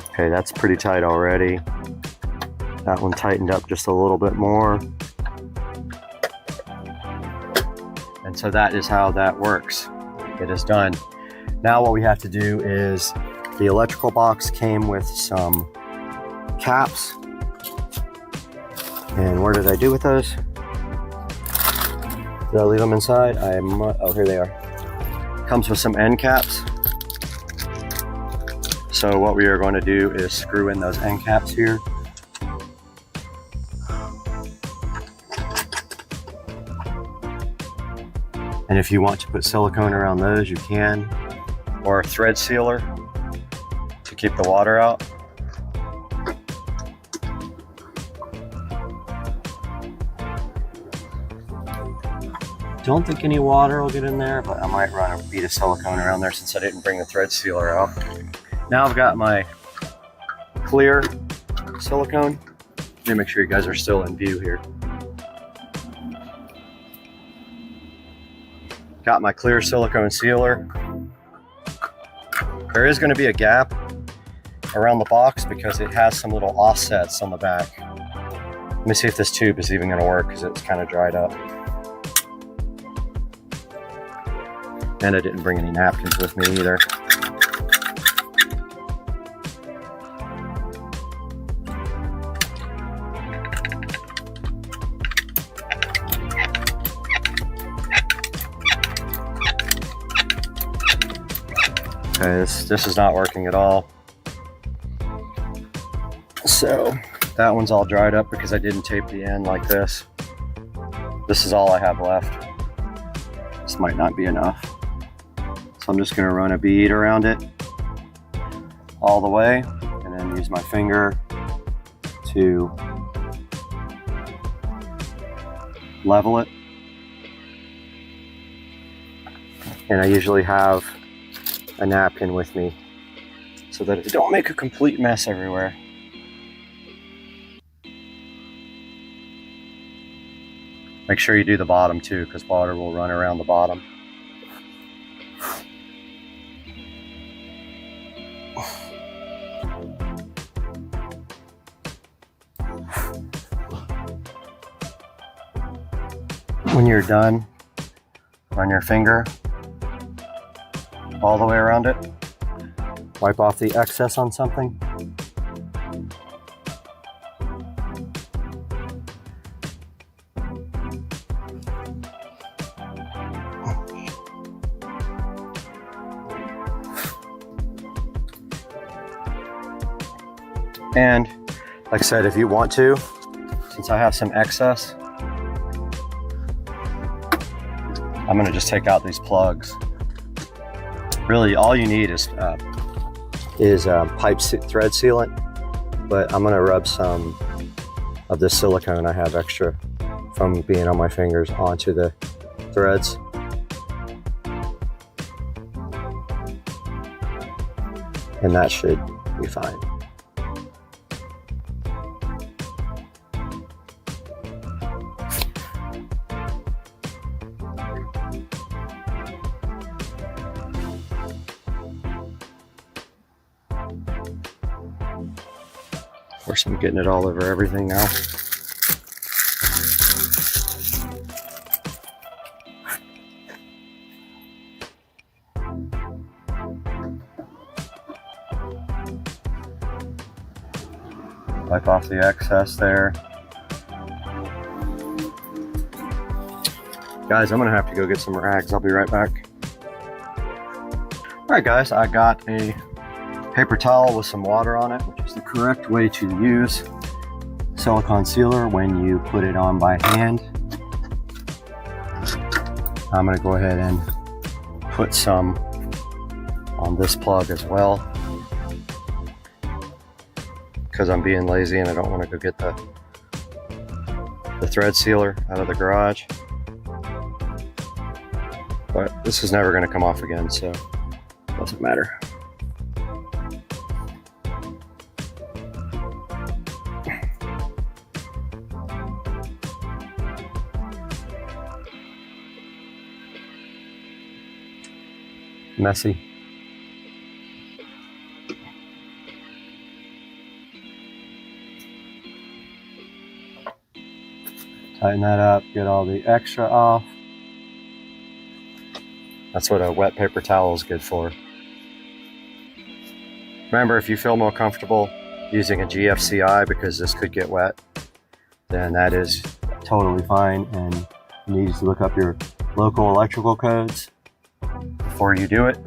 Okay, that's pretty tight already. That one tightened up just a little bit more. And so that is how that works. It is done. Now what we have to do is, the electrical box came with some caps. And where did I do with those? Did I leave them inside? Oh, here they are. Comes with some end caps. So what we are going to do is screw in those end caps here. And if you want to put silicone around those, you can, or a thread sealer to keep the water out. Don't think any water will get in there, but I might run a bead of silicone around there since I didn't bring the thread sealer out. Now I've got my clear silicone. Let me make sure you guys are still in view here. Got my clear silicone sealer. There is going to be a gap around the box because it has some little offsets on the back. Let me see if this tube is even going to work because it's kind of dried up. And I didn't bring any napkins with me either. Okay, this is not working at all. So that one's all dried up because I didn't tape the end like this. This is all I have left. This might not be enough. So I'm just gonna run a bead around it all the way and then use my finger to level it. And I usually have a napkin with me so that it don't make a complete mess everywhere. Make sure you do the bottom too, because water will run around the bottom. When you're done, run your finger all the way around it. Wipe off the excess on something. And like I said, if you want to, since I have some excess, I'm gonna just take out these plugs. Really, all you need is pipe thread sealant, but I'm gonna rub some of this silicone I have extra from being on my fingers onto the threads. And that should be fine. Of course, I'm getting it all over everything now. Wipe off the excess there. Guys, I'm gonna have to go get some rags. I'll be right back. All right, guys, I got a paper towel with some water on it, which is the correct way to use silicone sealer when you put it on by hand. I'm gonna go ahead and put some on this plug as well, because I'm being lazy and I don't want to go get the thread sealer out of the garage. But this is never going to come off again, so it doesn't matter. Messy. Tighten that up, get all the extra off. That's what a wet paper towel is good for. Remember, if you feel more comfortable using a GFCI because this could get wet, then that is totally fine, and you need to look up your local electrical codes before you do it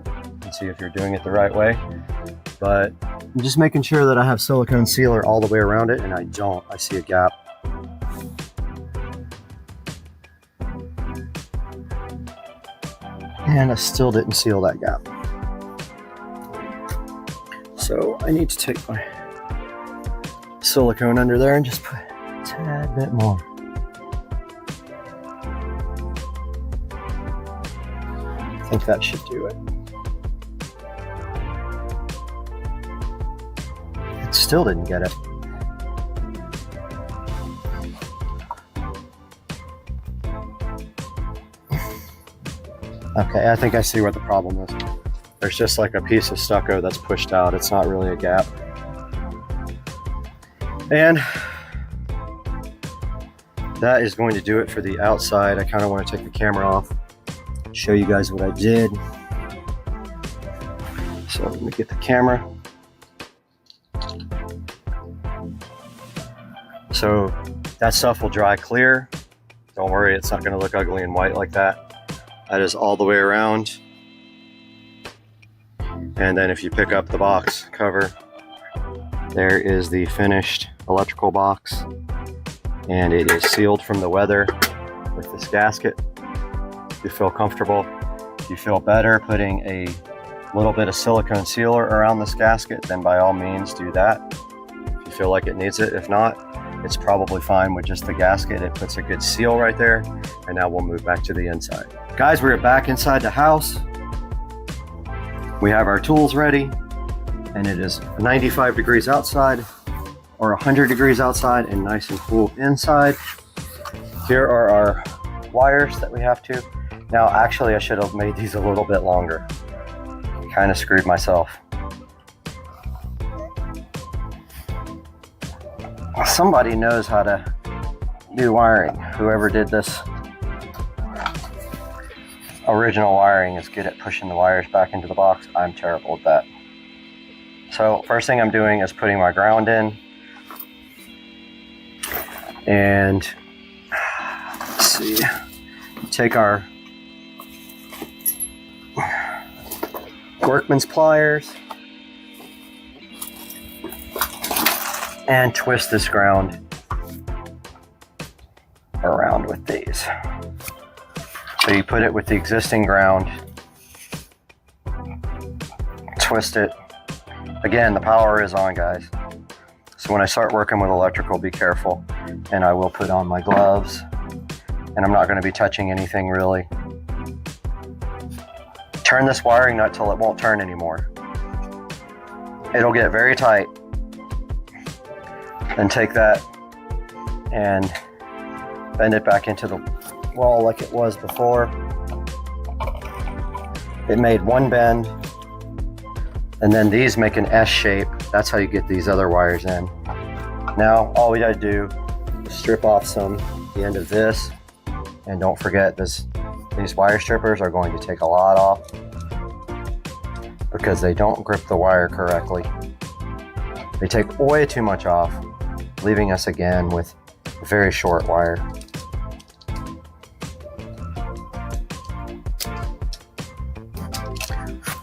and see if you're doing it the right way. But I'm just making sure that I have silicone sealer all the way around it, and I don't. I see a gap. And I still didn't seal that gap. So I need to take my silicone under there and just put a tad bit more. I think that should do it. It still didn't get it. Okay, I think I see what the problem is. There's just like a piece of stucco that's pushed out. It's not really a gap. And that is going to do it for the outside. I kind of want to take the camera off show you guys what I did. So let me get the camera. So that stuff will dry clear. Don't worry, it's not going to look ugly and white like that. That is all the way around. And then if you pick up the box cover, there is the finished electrical box. And it is sealed from the weather with this gasket. If you feel comfortable, if you feel better putting a little bit of silicone sealer around this gasket, then by all means do that. If you feel like it needs it. If not, it's probably fine with just the gasket. It puts a good seal right there. And now we'll move back to the inside. Guys, we're back inside the house. We have our tools ready, and it is 95 degrees outside or 100 degrees outside and nice and cool inside. Here are our wires that we have to. Now, actually, I should have made these a little bit longer. Kind of screwed myself. Somebody knows how to do wiring. Whoever did this original wiring is good at pushing the wires back into the box. I'm terrible at that. So first thing I'm doing is putting my ground in. And let's see, take our workman's pliers and twist this ground around with these. So you put it with the existing ground, twist it. Again, the power is on, guys. So when I start working with electrical, be careful. And I will put on my gloves. And I'm not going to be touching anything really. Turn this wiring nut till it won't turn anymore. It'll get very tight. Then take that and bend it back into the wall like it was before. It made one bend, and then these make an S shape. That's how you get these other wires in. Now all we gotta do is strip off the end of this, and don't forget these wire strippers are going to take a lot off because they don't grip the wire correctly. They take way too much off, leaving us again with a very short wire.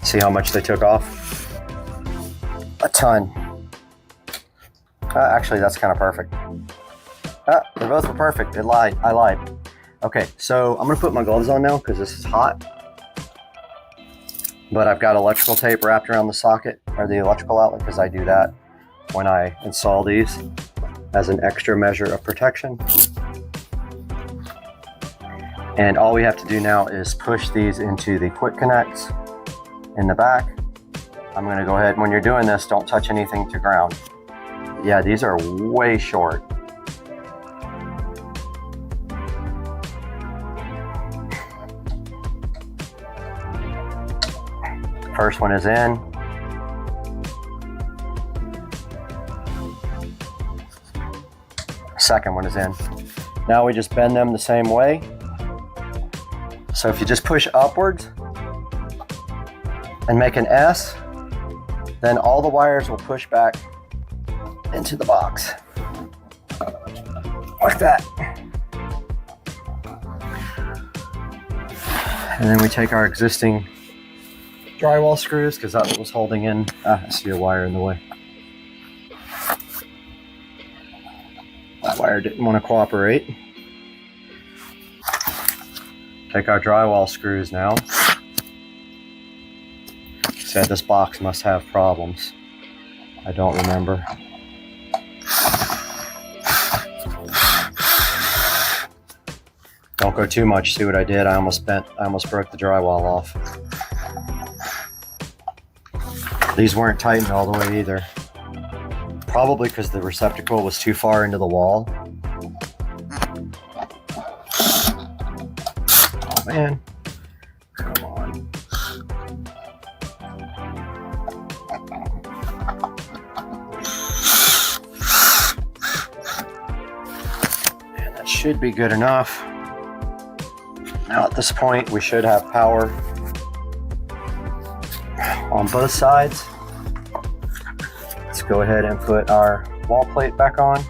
See how much they took off? A ton. Actually, that's kind of perfect. They both were perfect. I lied. Okay, so I'm gonna put my gloves on now because this is hot. But I've got electrical tape wrapped around the socket or the electrical outlet because I do that when I install these as an extra measure of protection. And all we have to do now is push these into the quick connects in the back. I'm going to go ahead, when you're doing this, don't touch anything to ground. Yeah, these are way short. First one is in. Second one is in. Now we just bend them the same way. So if you just push upwards and make an S, then all the wires will push back into the box. Like that. And then we take our existing drywall screws, because that was holding in, I see a wire in the way. That wire didn't want to cooperate. Take our drywall screws now. Said this box must have problems. I don't remember. Don't go too much. See what I did? I almost broke the drywall off. These weren't tightened all the way either. Probably because the receptacle was too far into the wall. Oh man. Come on. And that should be good enough. Now at this point, we should have power on both sides. Let's go ahead and put our wall plate back on.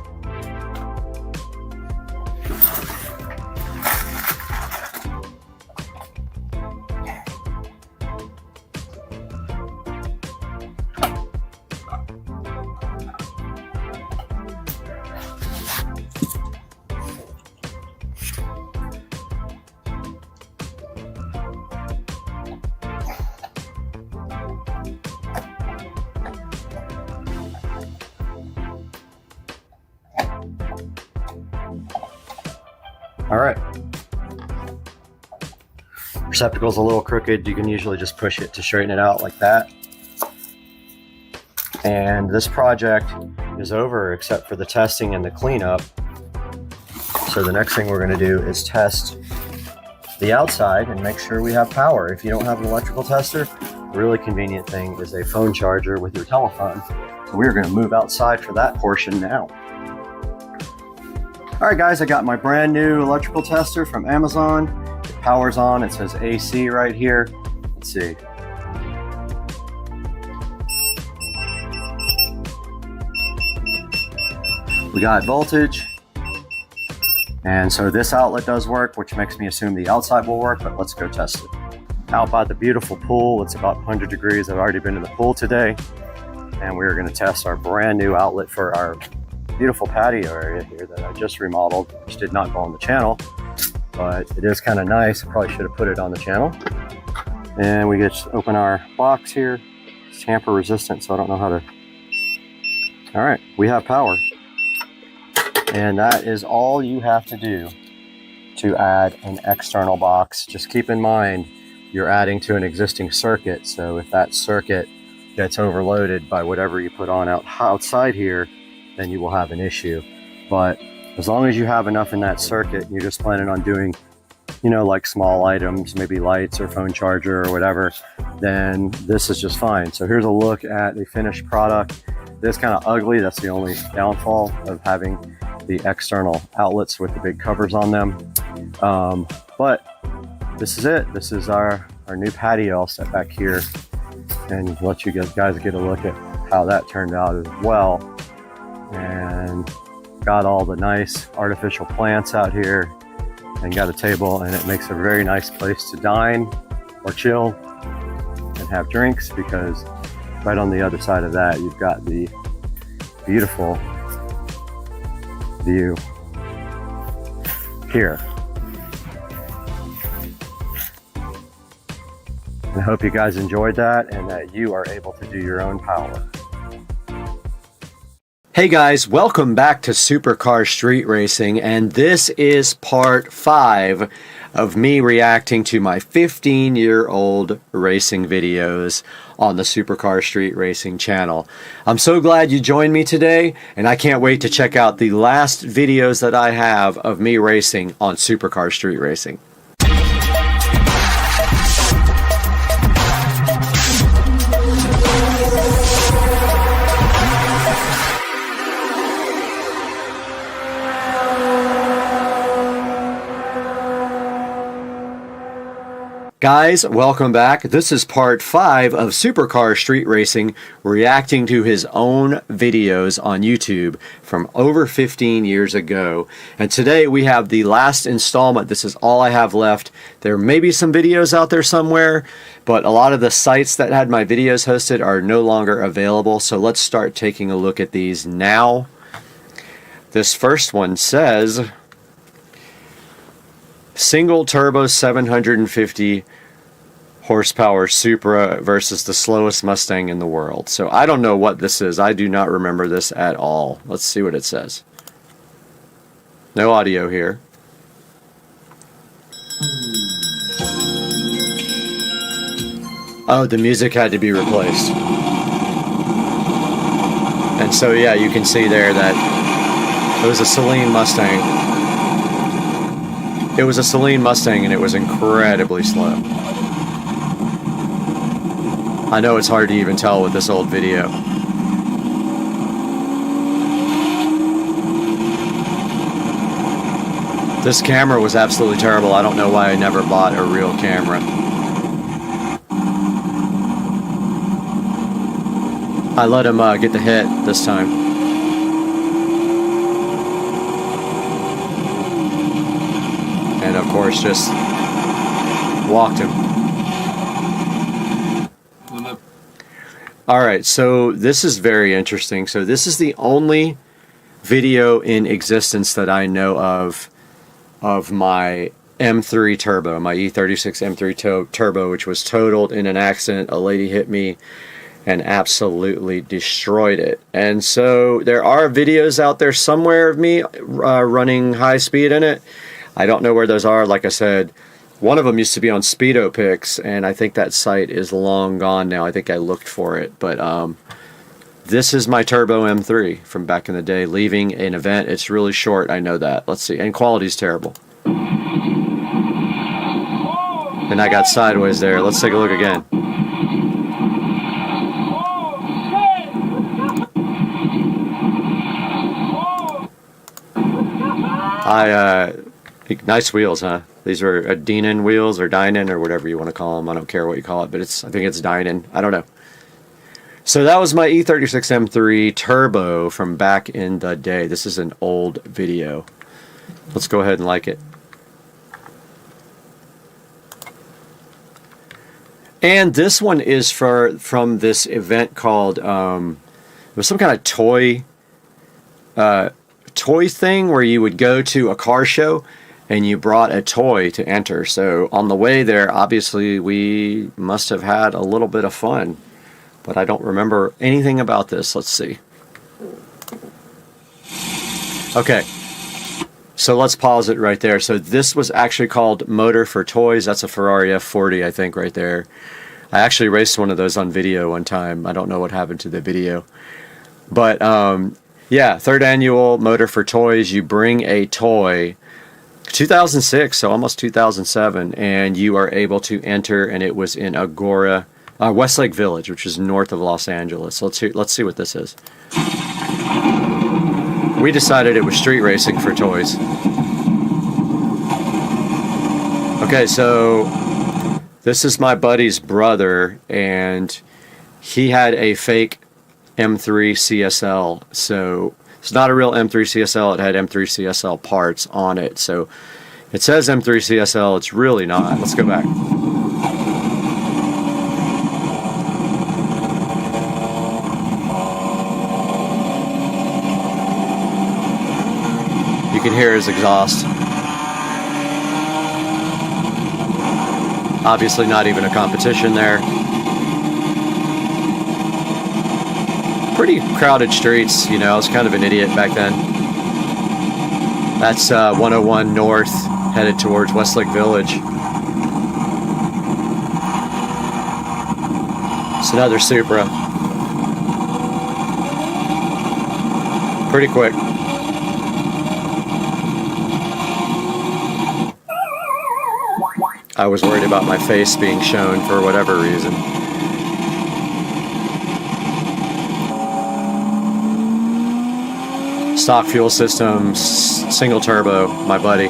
All right. Receptacle's a little crooked. You can usually just push it to straighten it out like that. And this project is over except for the testing and the cleanup. So the next thing we're going to do is test the outside and make sure we have power. If you don't have an electrical tester, a really convenient thing is a phone charger with your telephone. So we're going to move outside for that portion now. All right, guys, I got my brand new electrical tester from Amazon. It powers on. It says AC right here. Let's see. We got voltage. And so this outlet does work, which makes me assume the outside will work, but let's go test it. Out by the beautiful pool, it's about 100 degrees. I've already been in the pool today. And we're going to test our brand new outlet for our beautiful patio area here that I just remodeled, which did not go on the channel, but it is kind of nice. I probably should have put it on the channel. And we just open our box here. It's tamper resistant, so I don't know how to. All right, we have power. And that is all you have to do to add an external box. Just keep in mind, you're adding to an existing circuit. So if that circuit gets overloaded by whatever you put on outside here, then you will have an issue. But as long as you have enough in that circuit, you're just planning on doing, you know, like small items, maybe lights or phone charger or whatever, then this is just fine. So here's a look at the finished product. This kind of ugly. That's the only downfall of having the external outlets with the big covers on them. But this is it. This is our new patio. I'll step back here and let you guys get a look at how that turned out as well. And got all the nice artificial plants out here and got a table, and it makes a very nice place to dine or chill and have drinks, because right on the other side of that you've got the beautiful view here. I hope you guys enjoyed that and that you are able to do your own power. Hey guys, welcome back to Supercar Street Racing, and this is part 5 of me reacting to my 15-year-old racing videos on the Supercar Street Racing channel. I'm so glad you joined me today, and I can't wait to check out the last videos that I have of me racing on Supercar Street Racing. Guys, welcome back. This is part 5 of Supercar Street Racing reacting to his own videos on YouTube from over 15 years ago. And today we have the last installment. This is all I have left. There may be some videos out there somewhere, but a lot of the sites that had my videos hosted are no longer available. So let's start taking a look at these now. This first one says single turbo 750 horsepower Supra versus the slowest Mustang in the world. So I don't know what this is. I do not remember this at all. Let's see what it says. No audio here. Oh, the music had to be replaced. And so yeah, you can see there that it was a Saleen Mustang. It was a Saleen Mustang and it was incredibly slow. I know it's hard to even tell with this old video. This camera was absolutely terrible. I don't know why I never bought a real camera. I let him get the hit this time. And of course just walked him. Alright, so this is very interesting. So this is the only video in existence that I know of my M3 Turbo, my E36 M3 Turbo, which was totaled in an accident. A lady hit me and absolutely destroyed it. And so there are videos out there somewhere of me running high speed in it. I don't know where those are. Like I said, one of them used to be on Speedo Pics, and I think that site is long gone now. I think I looked for it, but this is my Turbo M3 from back in the day, leaving an event. It's really short, I know that. Let's see, and quality's terrible. And I got sideways there. Let's take a look again. Nice wheels, huh? These are Denon wheels, or Dynon, or whatever you want to call them. I don't care what you call it, but I think it's Dynon. I don't know. So that was my E36 M3 Turbo from back in the day. This is an old video. Let's go ahead and like it. And this one is from this event called, it was some kind of toy thing where you would go to a car show and you brought a toy to enter. So on the way there, obviously we must have had a little bit of fun, but I don't remember anything about this. Let's see. Okay, so let's pause it right there. So this was actually called Motor for Toys. That's a Ferrari F40, I think, right there. I actually raced one of those on video one time. I don't know what happened to the video, but yeah, third annual Motor for Toys. You bring a toy, 2006, so almost 2007, and you are able to enter, and it was in Agora, Westlake Village, which is north of Los Angeles. So let's see what this is. We decided it was street racing for toys. Okay, so this is my buddy's brother, and he had a fake M3 CSL. So it's not a real M3 CSL. It had M3 CSL parts on it. So it says M3 CSL. It's really not. Let's go back. You can hear his exhaust. Obviously not even a competition there. Pretty crowded streets, you know. I was kind of an idiot back then. That's 101 North, headed towards Westlake Village. It's another Supra. Pretty quick. I was worried about my face being shown for whatever reason. Stock fuel systems, single turbo, my buddy.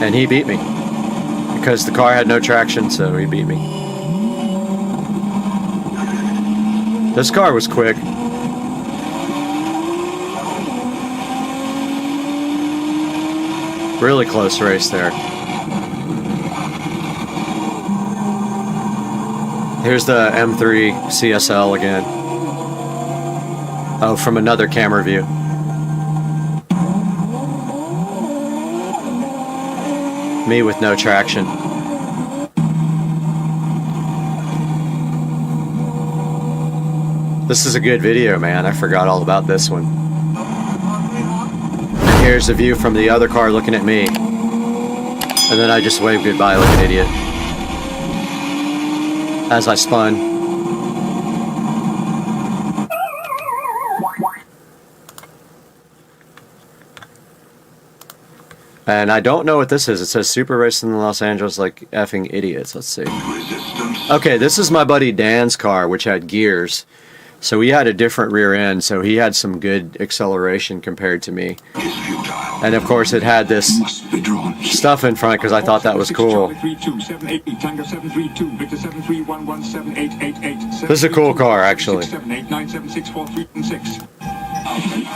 And he beat me. Because the car had no traction, so he beat me. This car was quick. Really close race there. Here's the M3 CSL again. Oh, from another camera view. Me with no traction. This is a good video, man. I forgot all about this one. And here's a view from the other car looking at me. And then I just waved goodbye like an idiot as I spun. And I don't know what this is. It says Super Racing in Los Angeles like effing idiots. Let's see. Okay, this is my buddy Dan's car, which had gears. So he had a different rear end, so he had some good acceleration compared to me. And of course it had this stuff in front because I thought that was cool. This is a cool car, actually.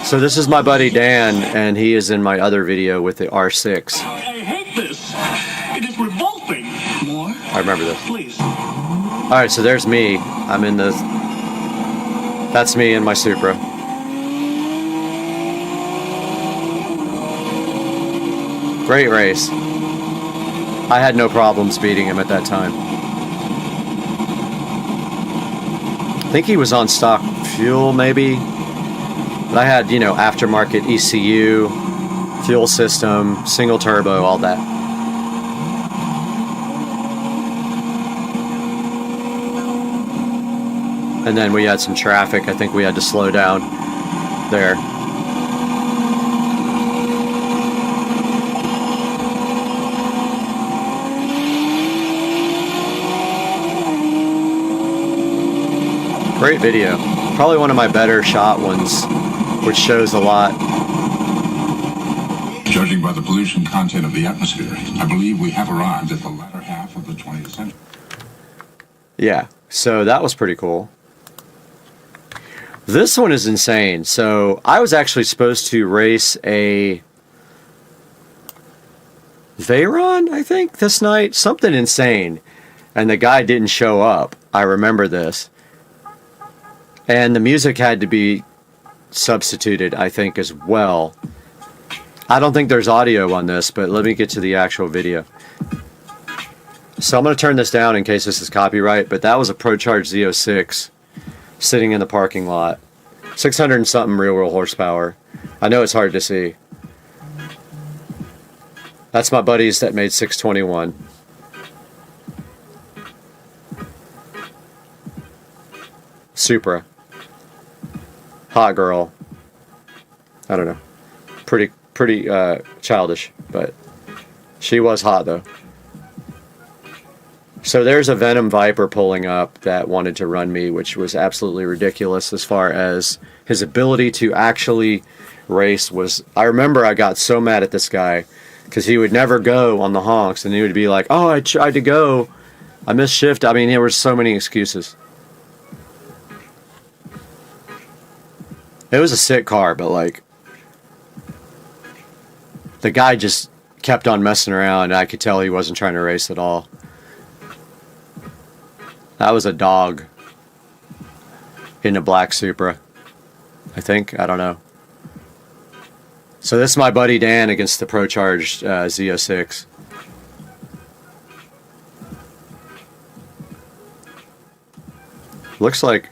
So this is my buddy Dan, and he is in my other video with the R6. I hate this. It is revolting. More? I remember this. Please. Alright, so there's me. I'm in the... That's me in my Supra. Great race. I had no problems beating him at that time. I think he was on stock fuel, maybe. But I had, you know, aftermarket ECU, fuel system, single turbo, all that. And then we had some traffic. I think we had to slow down there. Great video. Probably one of my better shot ones, which shows a lot. Judging by the pollution content of the atmosphere, I believe we have arrived at the latter half of the 20th century. Yeah, so that was pretty cool. This one is insane. So I was actually supposed to race a Veyron, I think, this night. Something insane. And the guy didn't show up. I remember this. And the music had to be substituted, I think, as well. I don't think there's audio on this, but let me get to the actual video. So I'm going to turn this down in case this is copyright, but that was a ProCharge Z06 sitting in the parking lot. 600 and something real world horsepower. I know it's hard to see. That's my buddies that made 621. Supra. Hot girl. I don't know. Pretty childish, but she was hot though. So there's a Venom Viper pulling up that wanted to run me, which was absolutely ridiculous as far as his ability to actually race was. I remember I got so mad at this guy because he would never go on the honks, and he would be like, oh, I tried to go, I missed shift. I mean, there were so many excuses. It was a sick car, but like the guy just kept on messing around, and I could tell he wasn't trying to race at all. That was a dog in a black Supra, I think. I don't know. So this is my buddy Dan against the ProCharge Z06. Looks like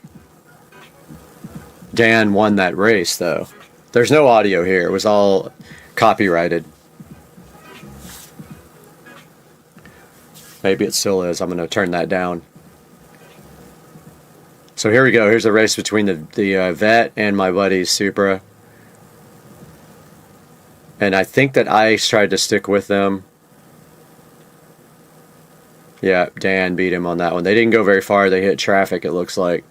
Dan won that race, though. There's no audio here. It was all copyrighted. Maybe it still is. I'm going to turn that down. So here we go. Here's a race between the Vet and my buddy's Supra. And I think that I tried to stick with them. Yeah, Dan beat him on that one. They didn't go very far. They hit traffic, it looks like.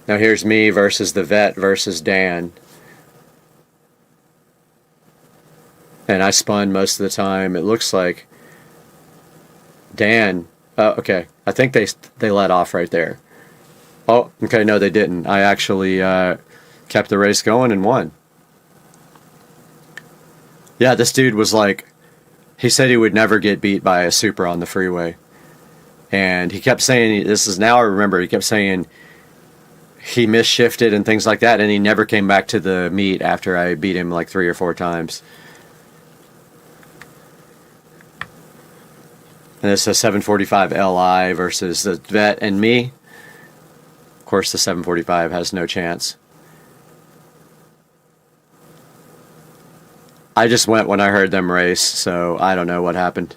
Now here's me versus the Vet versus Dan. And I spun most of the time. It looks like Dan... Oh, okay. I think they let off right there. Oh, okay, no, they didn't. I actually kept the race going and won. Yeah, this dude was like... He said he would never get beat by a Supra on the freeway. And he kept saying... This is now I remember. He kept saying he misshifted and things like that, and he never came back to the meet after I beat him like 3 or 4 times. And this is a 745 Li versus the Vet and me. Of course, the 745 has no chance. I just went when I heard them race, so I don't know what happened.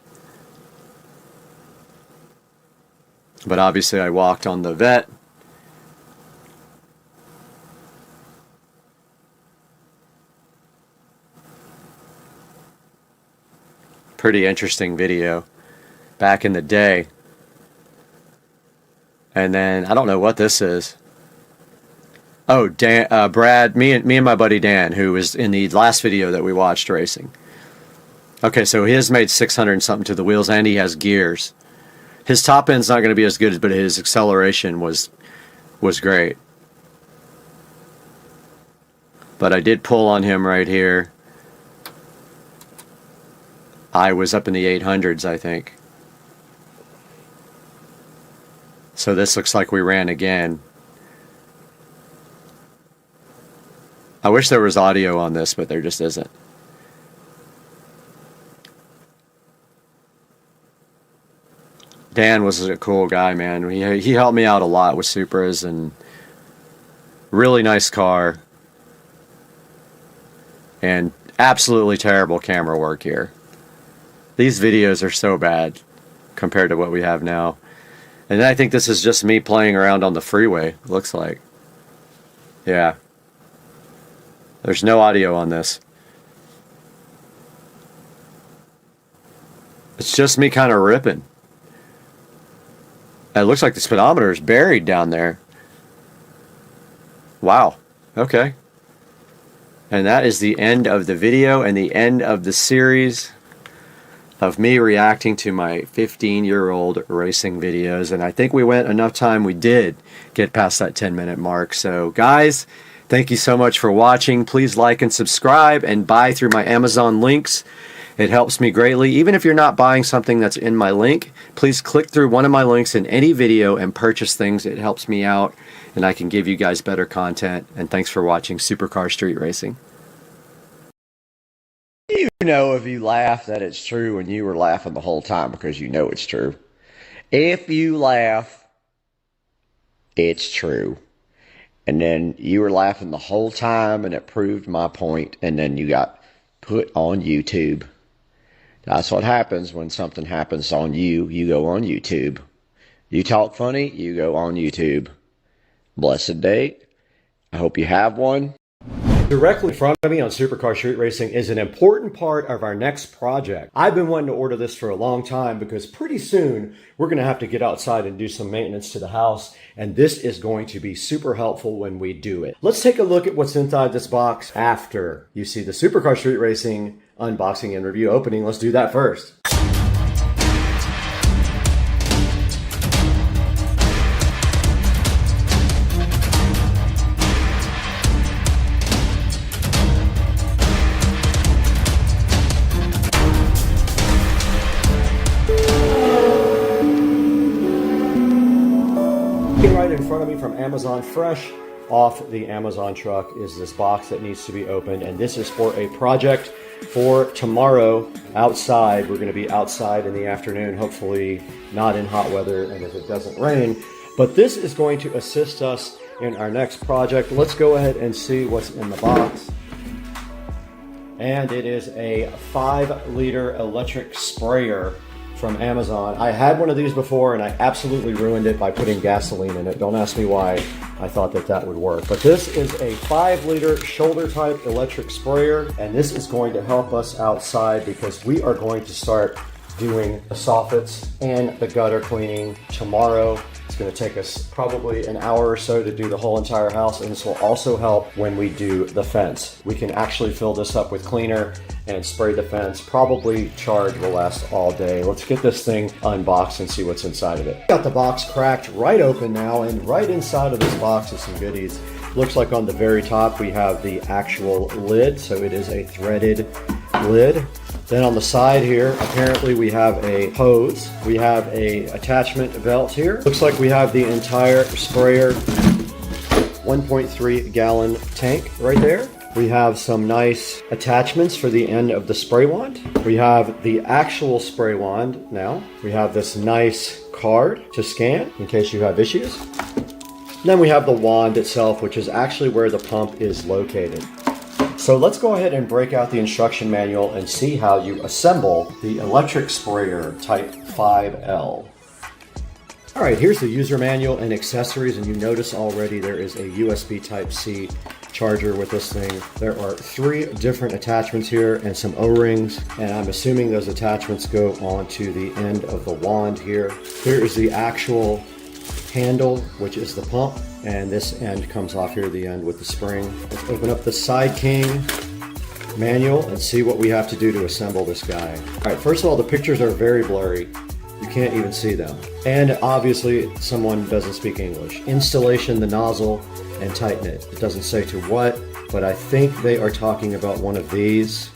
But obviously I walked on the Vet. Pretty interesting video back in the day. And then I don't know what this is. Oh, Dan, Brad, me and my buddy Dan, who was in the last video that we watched racing. Okay, so his made 600 and something to the wheels, and he has gears. His top end's not going to be as good, but his acceleration was great. But I did pull on him right here. I was up in the 800s, I think. So this looks like we ran again. I wish there was audio on this, but there just isn't. Dan was a cool guy, man. He helped me out a lot with Supras, and really nice car. And absolutely terrible camera work here. These videos are so bad compared to what we have now. And I think this is just me playing around on the freeway, it looks like. Yeah. There's no audio on this. It's just me kind of ripping. It looks like the speedometer is buried down there. Wow. Okay. And that is the end of the video and the end of the series of me reacting to my 15-year-old racing videos. And I think we went enough time. We did get past that 10-minute mark. So guys, thank you so much for watching. Please like and subscribe and buy through my Amazon links. It helps me greatly. Even if you're not buying something that's in my link, please click through one of my links in any video and purchase things. It helps me out, and I can give you guys better content. And thanks for watching Supercar Street Racing. You know, if you laugh, that it's true, and you were laughing the whole time because you know it's true. If you laugh, it's true. And then you were laughing the whole time, and it proved my point, and then you got put on YouTube. That's what happens when something happens on you. You go on YouTube. You talk funny, you go on YouTube. Blessed day. I hope you have one. Directly in front of me on Supercar Street Racing is an important part of our next project. I've been wanting to order this for a long time because pretty soon we're going to have to get outside and do some maintenance to the house, and this is going to be super helpful when we do it. Let's take a look at what's inside this box after you see the Supercar Street Racing unboxing and review opening. Let's do that first. Right in front of me from Amazon, fresh off the Amazon truck, is this box that needs to be opened, and this is for a project for tomorrow outside. We're going to be outside in the afternoon, hopefully not in hot weather, and if it doesn't rain, but this is going to assist us in our next project. Let's go ahead and see what's in the box. And it is a 5-liter electric sprayer from Amazon. I had one of these before and I absolutely ruined it by putting gasoline in it. Don't ask me why I thought that that would work. But this is a 5-liter shoulder type electric sprayer, and this is going to help us outside because we are going to start doing the soffits and the gutter cleaning tomorrow. It's going to take us probably an hour or so to do the whole entire house, and this will also help when we do the fence. We can actually fill this up with cleaner and spray the fence. Probably charge will last all day. Let's get this thing unboxed and see what's inside of it. Got the box cracked right open now, and right inside of this box is some goodies. Looks like on the very top we have the actual lid, so it is a threaded lid. Then on the side here, apparently we have a hose. We have a attachment belt here. Looks like we have the entire sprayer 1.3 gallon tank right there. We have some nice attachments for the end of the spray wand. We have the actual spray wand now. We have this nice card to scan in case you have issues. Then we have the wand itself, which is actually where the pump is located. So let's go ahead and break out the instruction manual and see how you assemble the electric sprayer Type 5L. All right, here's the user manual and accessories, and you notice already there is a USB Type-C charger with this thing. There are 3 different attachments here and some O-rings, and I'm assuming those attachments go onto the end of the wand here. Here is the actual handle, which is the pump, and this end comes off here, the end with the spring. Let's open up the Side King manual and see what we have to do to assemble this guy. All right, first of all, the pictures are very blurry. You can't even see them. And obviously someone doesn't speak English. Installation the nozzle and tighten it. It doesn't say to what, but I think they are talking about one of these.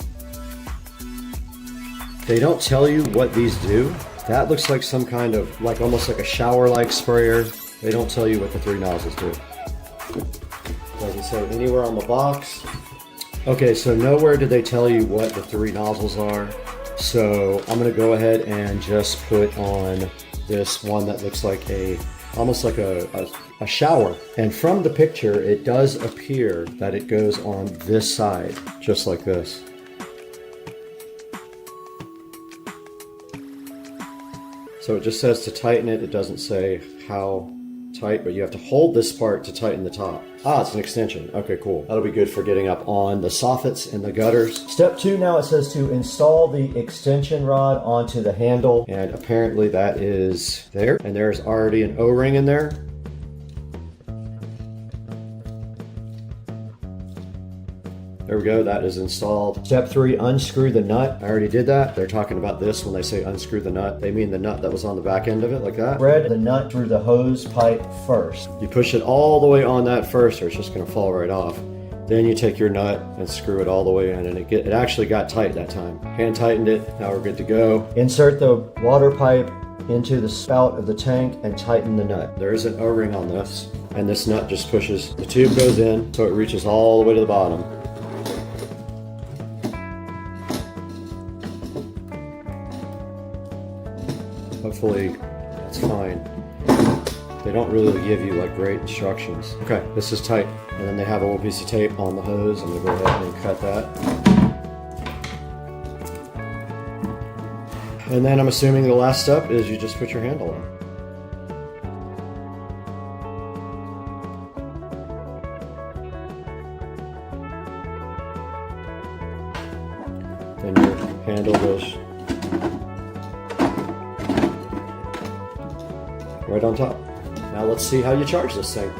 They don't tell you what these do. That looks like some kind of, like almost like a shower-like sprayer. They don't tell you what the 3 nozzles do. Doesn't say anywhere on the box. Okay, so nowhere did they tell you what the 3 nozzles are. So I'm gonna go ahead and just put on this one that looks like almost like a shower. And from the picture, it does appear that it goes on this side, just like this. So it just says to tighten it. It doesn't say how tight, but you have to hold this part to tighten the top. Ah, it's an extension. Okay, cool. That'll be good for getting up on the soffits and the gutters. Step 2, now it says to install the extension rod onto the handle, and apparently that is there. And there's already an O-ring in there. There we go, that is installed. Step 3, unscrew the nut. I already did that. They're talking about this when they say unscrew the nut. They mean the nut that was on the back end of it, like that. Thread the nut through the hose pipe first. You push it all the way on that first, or it's just gonna fall right off. Then you take your nut and screw it all the way in, and it actually got tight that time. Hand tightened it, now we're good to go. Insert the water pipe into the spout of the tank and tighten the nut. There is an O-ring on this, and this nut just pushes. The tube goes in, so it reaches all the way to the bottom. Hopefully that's fine. They don't really give you like great instructions. Okay, this is tight. And then they have a little piece of tape on the hose. I'm gonna go ahead and cut that. And then I'm assuming the last step is you just put your handle on. Then your handle goes right on top. Now let's see how you charge this thing.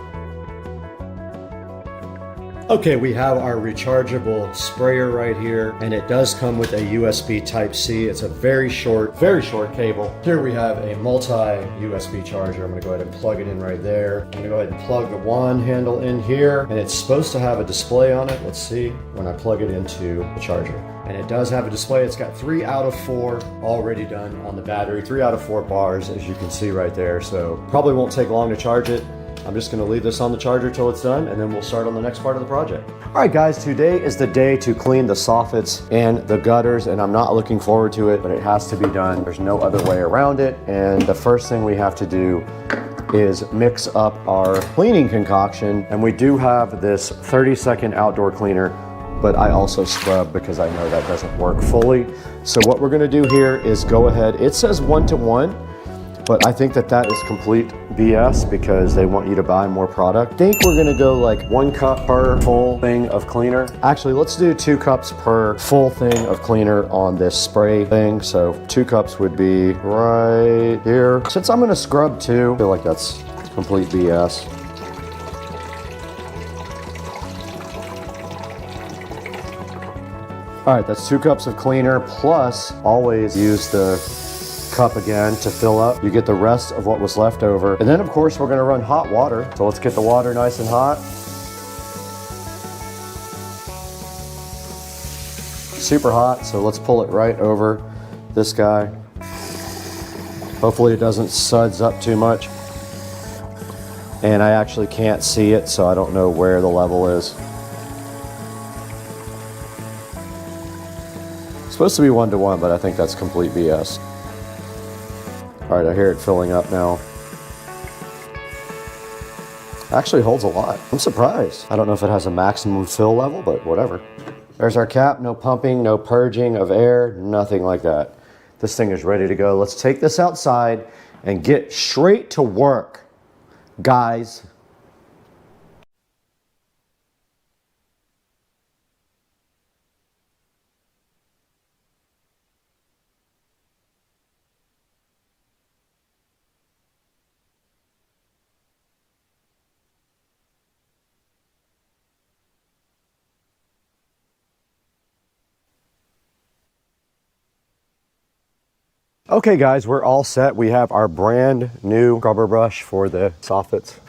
Okay, we have our rechargeable sprayer right here, and it does come with a USB Type-C. It's a very short cable. Here we have a multi-USB charger. I'm gonna go ahead and plug it in right there. I'm gonna go ahead and plug the wand handle in here, and it's supposed to have a display on it. Let's see when I plug it into the charger. And it does have a display. It's got 3 out of 4 already done on the battery. 3 out of 4 bars, as you can see right there. So probably won't take long to charge it. I'm just gonna leave this on the charger till it's done, and then we'll start on the next part of the project. All right, guys, today is the day to clean the soffits and the gutters, and I'm not looking forward to it, but it has to be done. There's no other way around it. And the first thing we have to do is mix up our cleaning concoction. And we do have this 30-second outdoor cleaner, but I also scrub because I know that doesn't work fully. So what we're gonna do here is go ahead. It says 1-to-1, but I think that is complete BS because they want you to buy more product. I think we're gonna go like 1 cup per full thing of cleaner. Actually, let's do 2 cups per full thing of cleaner on this spray thing. So 2 cups would be right here. Since I'm gonna scrub too, I feel like that's complete BS. All right, that's 2 cups of cleaner, plus always use the cup again to fill up. You get the rest of what was left over. And then of course we're gonna run hot water. So let's get the water nice and hot. Super hot, so let's pull it right over this guy. Hopefully it doesn't suds up too much. And I actually can't see it, so I don't know where the level is. It's supposed to be 1-to-1, but I think that's complete BS. All right, I hear it filling up now. Actually holds a lot. I'm surprised. I don't know if it has a maximum fill level, but whatever. There's our cap, no pumping, no purging of air, nothing like that. This thing is ready to go. Let's take this outside and get straight to work, guys. Okay guys, we're all set. We have our brand new scrubber brush for the soffits.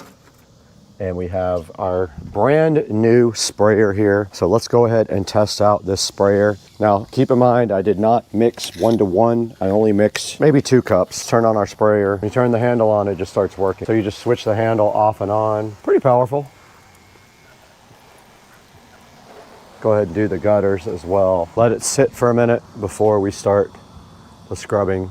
And we have our brand new sprayer here. So let's go ahead and test out this sprayer. Now, keep in mind, I did not mix 1-to-1. I only mixed maybe 2 cups. Turn on our sprayer. When you turn the handle on, it just starts working. So you just switch the handle off and on. Pretty powerful. Go ahead and do the gutters as well. Let it sit for a minute before we start the scrubbing.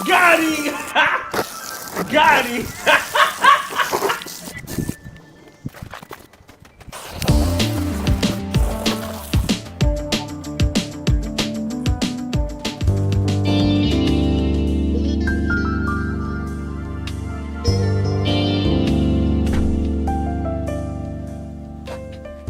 Got him! Got him!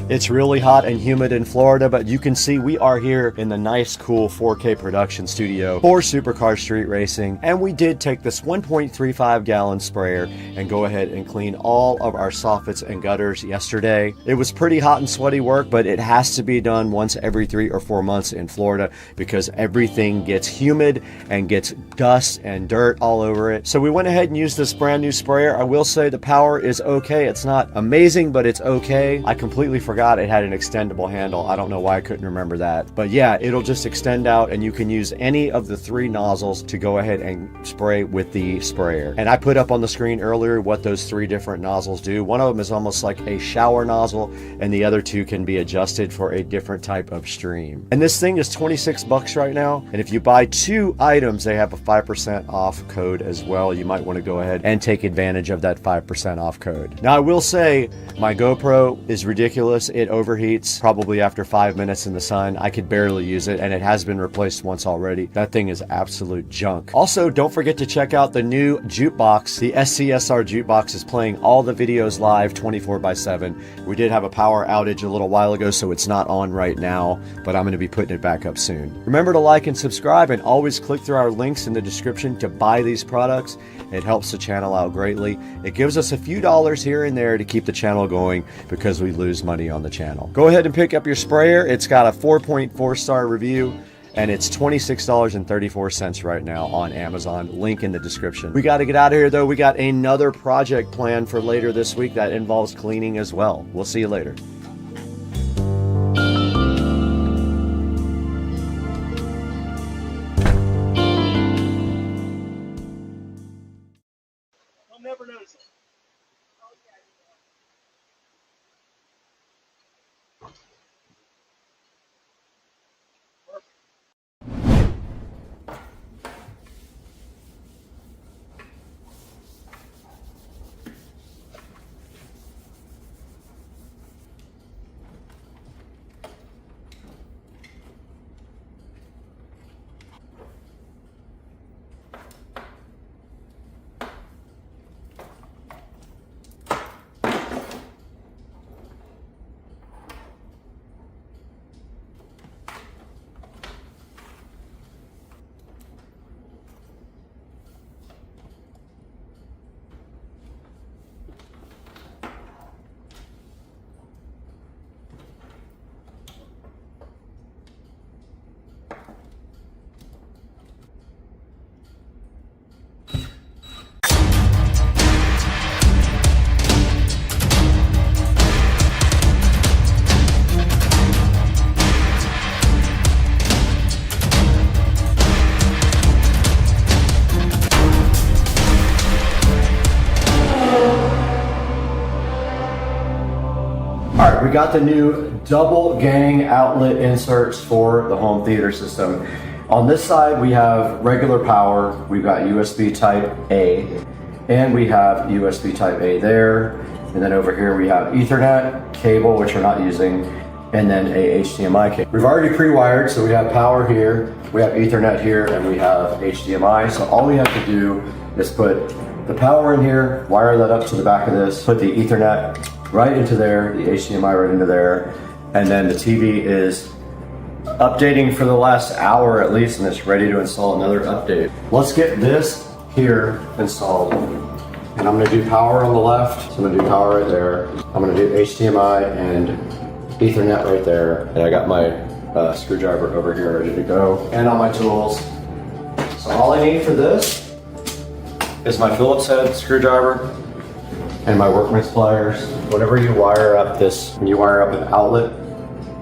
It's really hot and humid in Florida, but you can see we are here in the nice, cool 4K production studio for Supercar Street Racing. And we did take this 1.35 gallon sprayer and go ahead and clean all of our soffits and gutters yesterday. It was pretty hot and sweaty work, but it has to be done once every 3 or 4 months in Florida because everything gets humid and gets dust and dirt all over it. So we went ahead and used this brand new sprayer. I will say the power is okay. It's not amazing, but it's okay. I completely forgot it had an extendable handle. I don't know why I couldn't remember that. But yeah, it'll just extend out and you can use any of the 3 nozzles to go ahead and spray with the sprayer. And I put up on the screen earlier what those 3 different nozzles do. One of them is almost like a shower nozzle and the other 2 can be adjusted for a different type of stream. And this thing is 26 bucks right now. And if you buy 2 items, they have a 5% off code as well. You might want to go ahead and take advantage of that 5% off code. Now I will say my GoPro is ridiculous. It overheats probably after 5 minutes in the sun. I could barely use it and it has been replaced once already. That thing is absolute junk. Also, don't forget to check out the new jukebox. The SCSR jukebox is playing all the videos live 24/7. We did have a power outage a little while ago, so it's not on right now, but I'm going to be putting it back up soon. Remember to like and subscribe and always click through our links in the description to buy these products. It helps the channel out greatly. It gives us a few dollars here and there to keep the channel going because we lose money on the channel. Go ahead and pick up your sprayer. It's got a 4.4 star review and it's $26.34 right now on Amazon. Link in the description. We got to get out of here though. We got another project planned for later this week that involves cleaning as well. We'll see you later. I'll never notice it. we got the new double gang outlet inserts for the home theater system. On this side, we have regular power. We've got USB type A, and we have USB type A there. And then over here, we have Ethernet cable, which we're not using, and then a HDMI cable. We've already pre-wired, so we have power here, we have Ethernet here, and we have HDMI. So all we have to do is put the power in here, wire that up to the back of this, put the Ethernet right into there, the HDMI right into there, and then the TV is updating for the last hour at least, and it's ready to install another update. Let's get this here installed. And I'm gonna do power on the left, so I'm gonna do power right there. I'm gonna do HDMI and Ethernet right there. And I got my screwdriver over here ready to go, and all my tools. So all I need for this is my Phillips head screwdriver and my workman's pliers. Whenever you wire up this, when you wire up an outlet,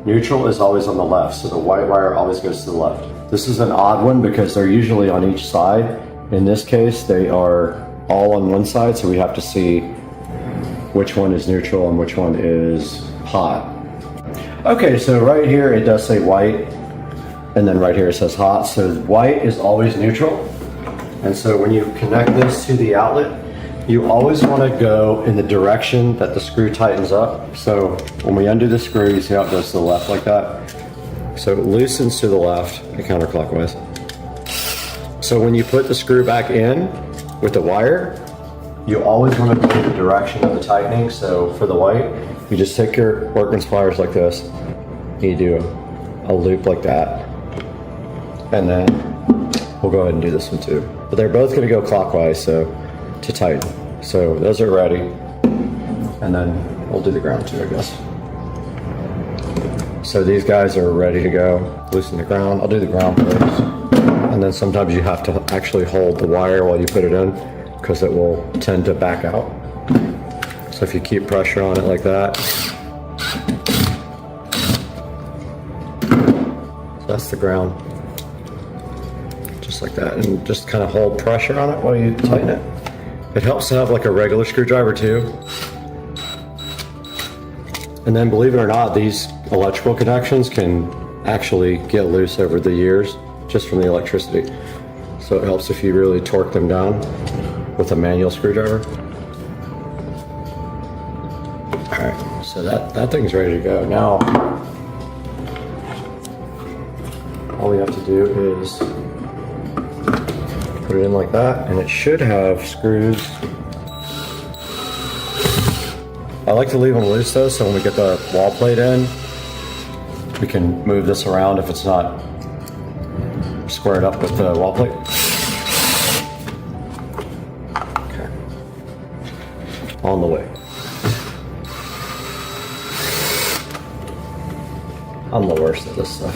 neutral is always on the left, so the white wire always goes to the left. This is an odd one because they're usually on each side. In this case, they are all on one side, so we have to see which one is neutral and which one is hot. Okay, so right here it does say white, and then right here it says hot. So white is always neutral, and so when you connect this to the outlet, you always want to go in the direction that the screw tightens up. So when we undo the screw, you see how it goes to the left like that? So it loosens to the left, counterclockwise. So when you put the screw back in with the wire, you always want to go in the direction of the tightening. So for the white, you just take your workman's pliers like this, and you do a loop like that. And then we'll go ahead and do this one too. But they're both going to go clockwise, so to tighten. So those are ready. And then we'll do the ground too, I guess. So these guys are ready to go. Loosen the ground. I'll do the ground first. And then sometimes you have to actually hold the wire while you put it in, because it will tend to back out. So if you keep pressure on it like that, that's the ground. Just like that, and just kind of hold pressure on it while you tighten it. It helps to have like a regular screwdriver too. And then believe it or not, these electrical connections can actually get loose over the years just from the electricity. So it helps if you really torque them down with a manual screwdriver. All right, so that thing's ready to go. Now, all we have to do is put it in like that, and it should have screws. I like to leave them loose though, so when we get the wall plate in, we can move this around if it's not squared up with the wall plate. Okay. On the way. I'm the worst at this stuff.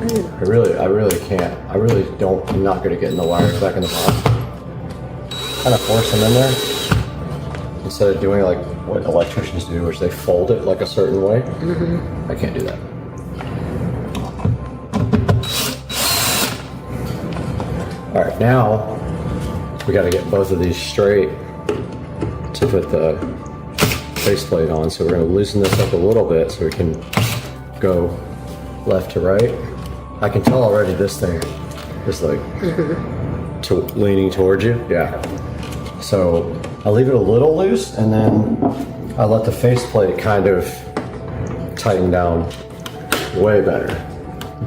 I really can't. I'm not good at getting the wires back in the box. Kind of force them in there instead of doing like what electricians do, which they fold it like a certain way. I can't do that. All right, now we got to get both of these straight to put the faceplate on. So we're going to loosen this up a little bit so we can go left to right. I can tell already this thing is like leaning towards you. Yeah. So I leave it a little loose, and then I let the faceplate kind of tighten down way better.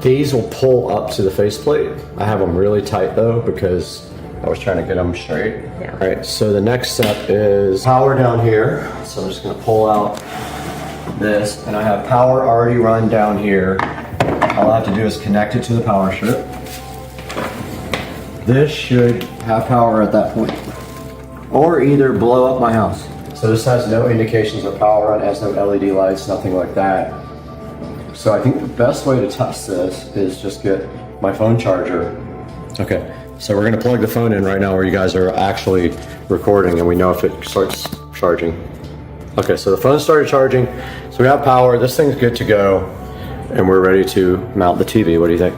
These will pull up to the faceplate. I have them really tight though because I was trying to get them straight. Yeah. All right, so the next step is power down here. So I'm just gonna pull out this, and I have power already run down here. All I have to do is connect it to the power strip. This should have power at that point, or either blow up my house. So this has no indications of power on, it has no LED lights, nothing like that. So I think the best way to test this is just get my phone charger. Okay, so we're gonna plug the phone in right now where you guys are actually recording, and we know if it starts charging. Okay, so the phone started charging, so we have power, this thing's good to go, and we're ready to mount the TV. What do you think?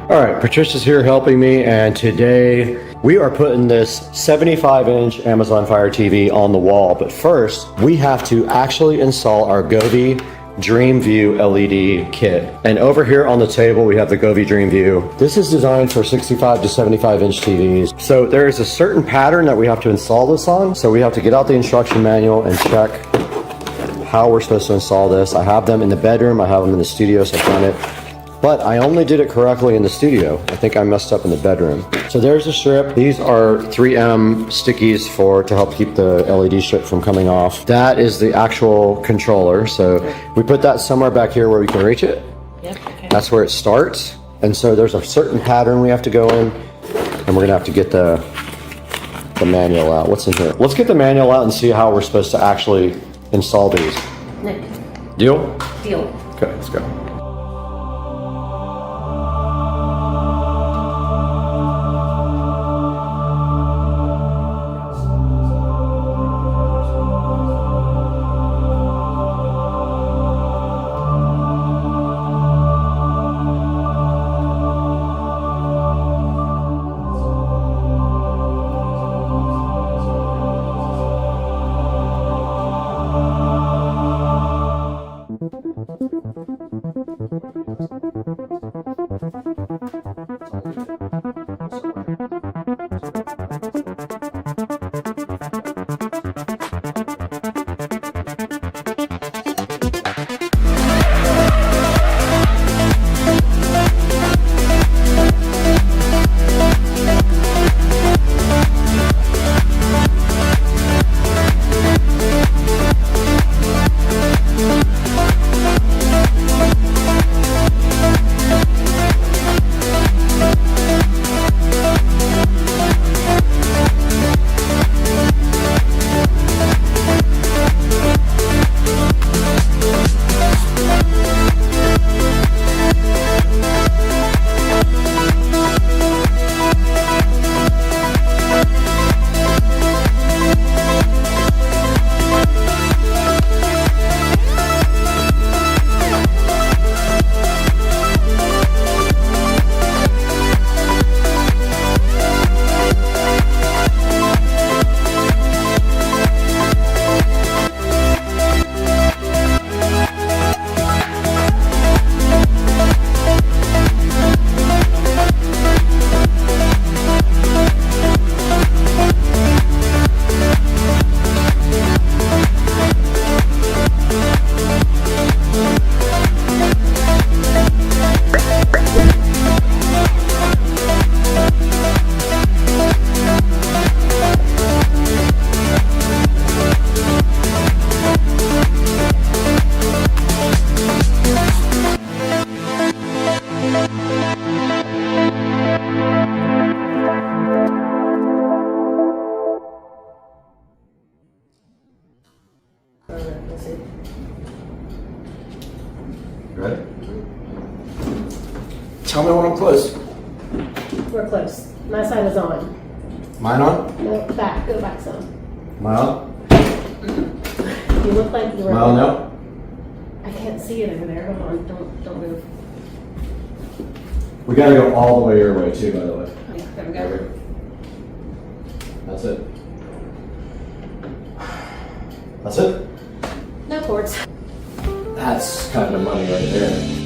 All right, Patricia's here helping me, and today We are putting this 75-inch Amazon Fire TV on the wall, but first we have to actually install our Govee DreamView LED kit. And over here on the table we have the Govee DreamView. This is designed for 65 to 75-inch TVs. So there is a certain pattern that we have to install this on. So we have to get out the instruction manual and check how we're supposed to install this. I have them in the bedroom, I have them in the studio, so I've done it. But I only did it correctly in the studio. I think I messed up in the bedroom. So there's the strip. These are 3M stickies to help keep the LED strip from coming off. That is the actual controller. So we put that somewhere back here where we can reach it. Yep, okay. That's where it starts. And so there's a certain pattern we have to go in, and we're gonna have to get the manual out. What's in here? Let's get the manual out and see how we're supposed to actually install these. Nick, Deal? deal. Okay, let's go. Ready? Tell me when I'm close. We're close. My side is on. Mine on? No, back. Go back some. Mine on? You look like you were. Mine on now? I can't see it over there. Hold on. Don't move. We gotta go all the way your way too, by the way. There we go. That's it. That's it? No cords. That's kind of money right there.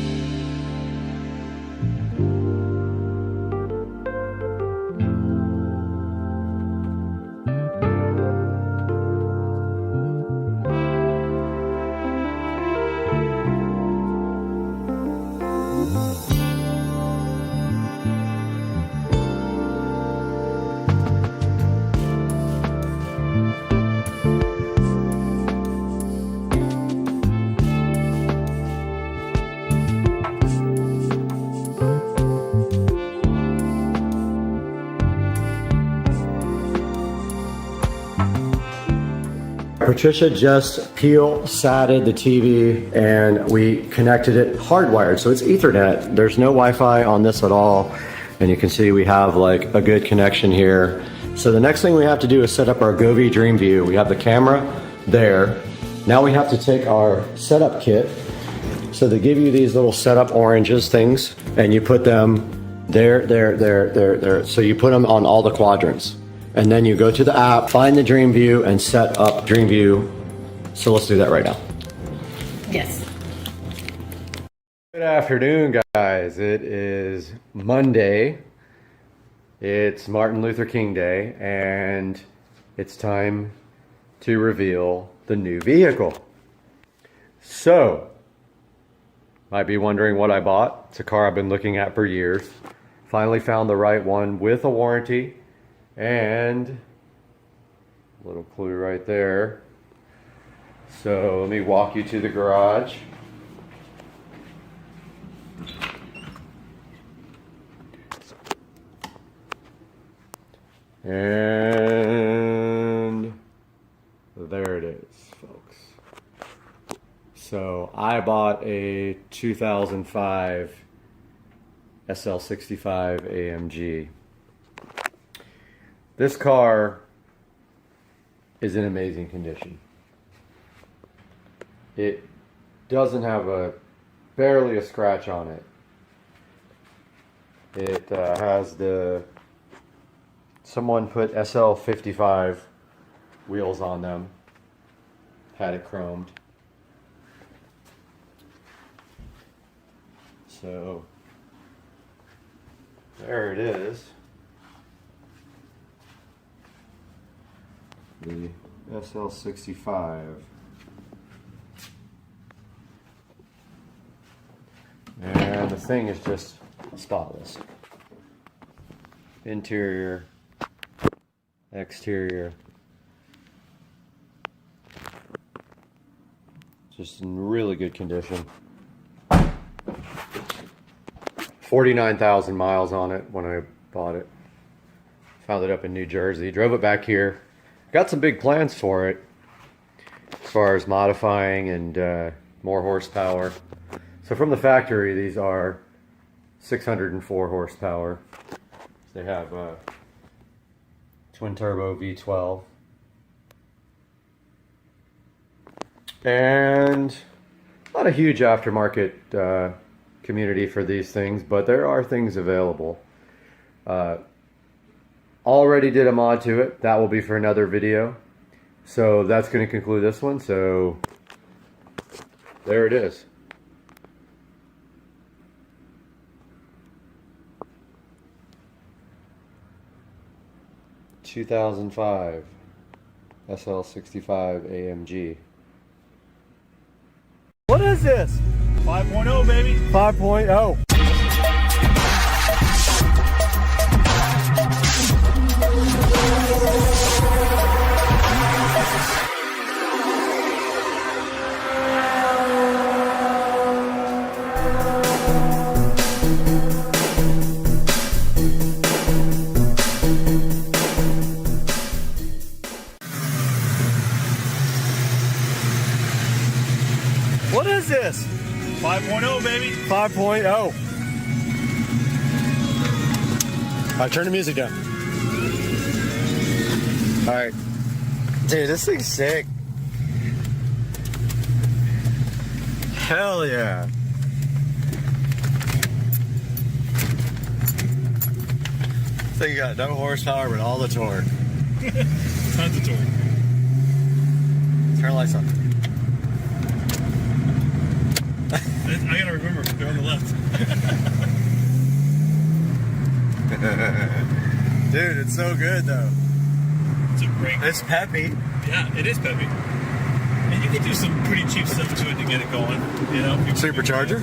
Patricia just satted the TV and we connected it hardwired, so it's Ethernet. There's no Wi-Fi on this at all, and you can see we have like a good connection here. So the next thing we have to do is set up our Govee DreamView. We have the camera there. Now we have to take our setup kit. So they give you these little setup oranges things, and you put them There. So you put them on all the quadrants. And then you go to the app, find the dream view, and set up dream view. So let's do that right now. Yes. Good afternoon, guys. It is Monday. It's Martin Luther King Day, and it's time to reveal the new vehicle. So, might be wondering what I bought. It's a car I've been looking at for years. Finally found the right one with a warranty, and a little clue right there. So let me walk you to the garage. And there it is, folks. So I bought a 2005 SL65 AMG. This car is in amazing condition. It doesn't have barely a scratch on it. It has someone put SL55 wheels on them, had it chromed. So there it is. The SL65. And the thing is just spotless. Interior, exterior. Just in really good condition. 49,000 miles on it when I bought it. Found it up in New Jersey. Drove it back here. Got some big plans for it as far as modifying and more horsepower. So from the factory, these are 604 horsepower. They have a twin turbo V12. And not a huge aftermarket community for these things, but there are things available. Already did a mod to it. That will be for another video. So that's going to conclude this one. So there it is. (2005) SL65 AMG. What is this? 5.0, baby. 5.0. What is this? 5.0, baby. 5.0. All right, turn the music down. All right. Dude, this thing's sick. Hell yeah. This thing got no horsepower, but all the torque. Tons of torque. Turn the lights on. I gotta remember, they're on the left. Dude, it's so good though. It's a great car. It's peppy. Yeah, it is peppy. And you can do some pretty cheap stuff to it to get it going. You know, Supercharger?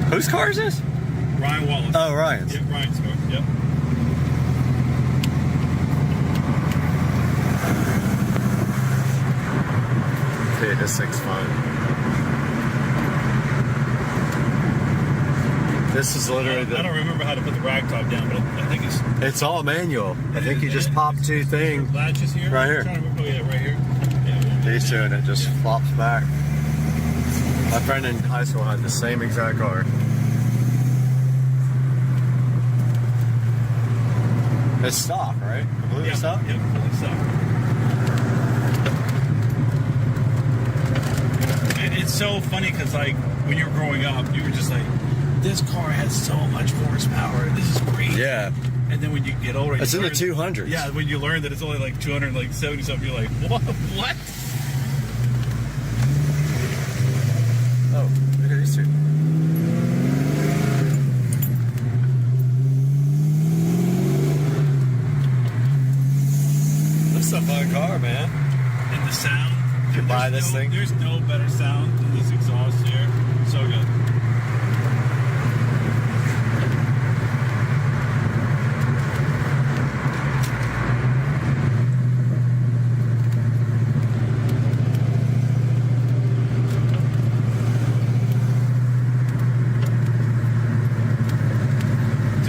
Whose car is this? Ryan Wallace. Oh, Ryan's. Yep, Ryan's car. Yep. Dude, this thing's fun. This is literally I don't remember how to put the rag top down, but I think it's all manual. I think you just pop two things. latches here. Right here. I'm trying to remember. Oh yeah, right here. Yeah. These two, and it just flops back. My friend in high school had the same exact car. It's stock, right? Completely Yep, stock? Yep, completely stock. It's so funny because like when you were growing up, you were just like, this car has so much horsepower. This is great. Yeah. And then when you get older, It's in the 200s. Yeah, when you learn that it's only like 270 something, you're like, what? Oh, look at these two. This is a fun car, man. And the sound. You buy this thing? There's no better sound than this exhaust here. So good.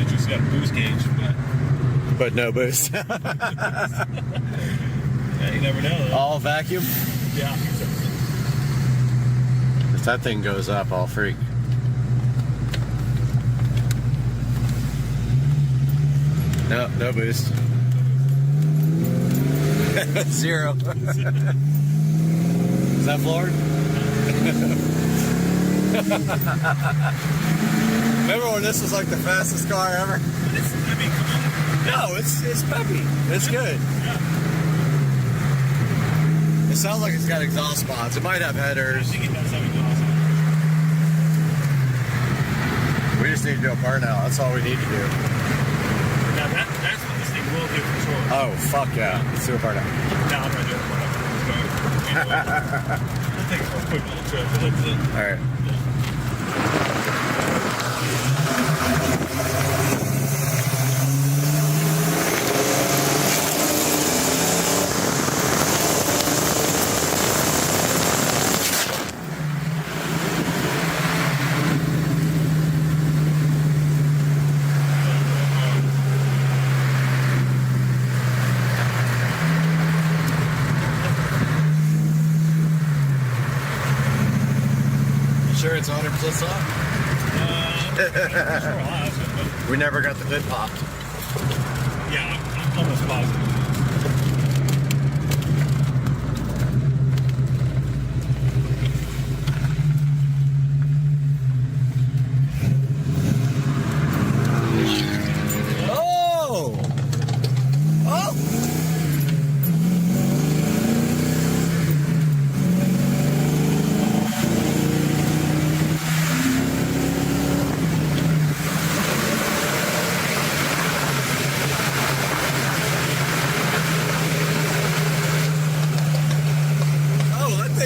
It's got a boost gauge, But no boost. yeah, you never know. Though. All vacuum? Yeah. If that thing goes up, I'll freak. No, no boost. Zero. Is that floored? Remember when this was like the fastest car ever? I mean, come on. No, it's peppy. It's good. Yeah. It sounds like it's got exhaust pods. It might have I headers. think it does have exhaust. We just need to do a burnout. That's all we need to do. Now that's what this thing will do for sure. Oh, fuck yeah. Let's do a burnout. Now I'm gonna do it. Anyway, we'll take a quick little trip. But that's it. All right. Sure it's 100% soft? We never got the hood popped. Yeah, I'm almost positive. Oh! Oh!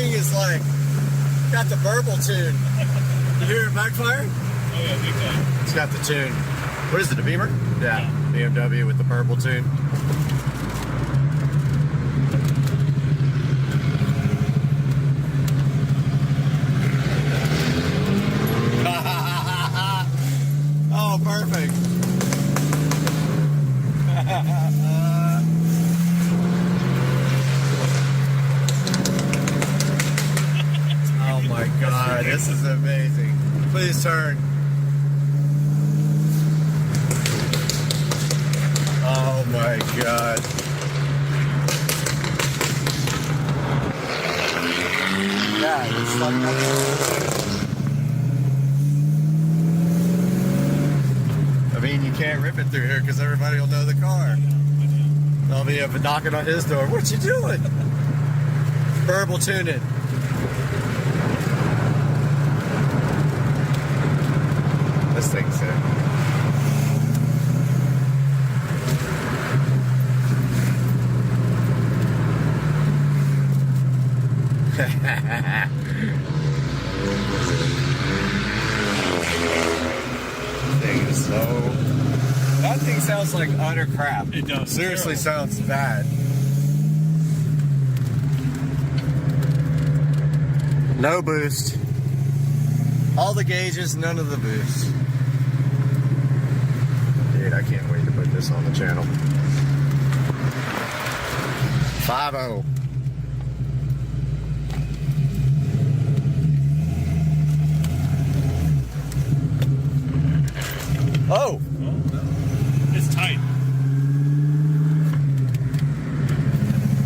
Is like got the burble tune. You hear it backfire? Oh yeah, big time. It's got the tune. What is it, a Beamer? Yeah, BMW with the burble tune. Oh, perfect. Oh my God, this is amazing. Please turn. Oh my God. Yeah, it's like I mean, you can't rip it through here because everybody will know the car. They'll be up knocking on his door. What you doing? Burble tuning. This thing's sick. Thing is so. That thing sounds like utter crap. It does. Seriously, sounds bad. No boost. All the gauges, none of the boost. Dude, I can't wait to put this on the channel. 5-0. Oh! It's tight.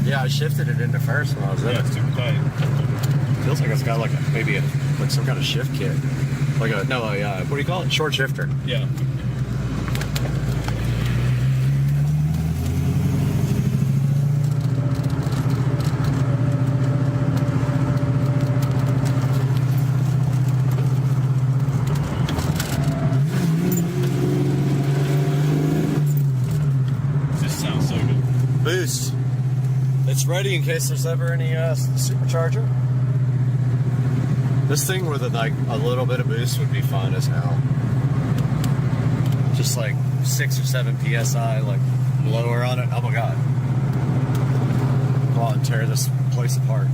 Yeah, I shifted it into first when I was in Yeah, it. it's super tight. Feels like it's got like maybe a like some kind of shift kit. Like what do you call it? Short shifter. Yeah. This sounds so good. Boost. It's ready in case there's ever any supercharger. This thing with a little bit of boost would be fun as hell. Just like 6 or 7 psi, like lower on it. Oh my god! Go on, tear this place apart.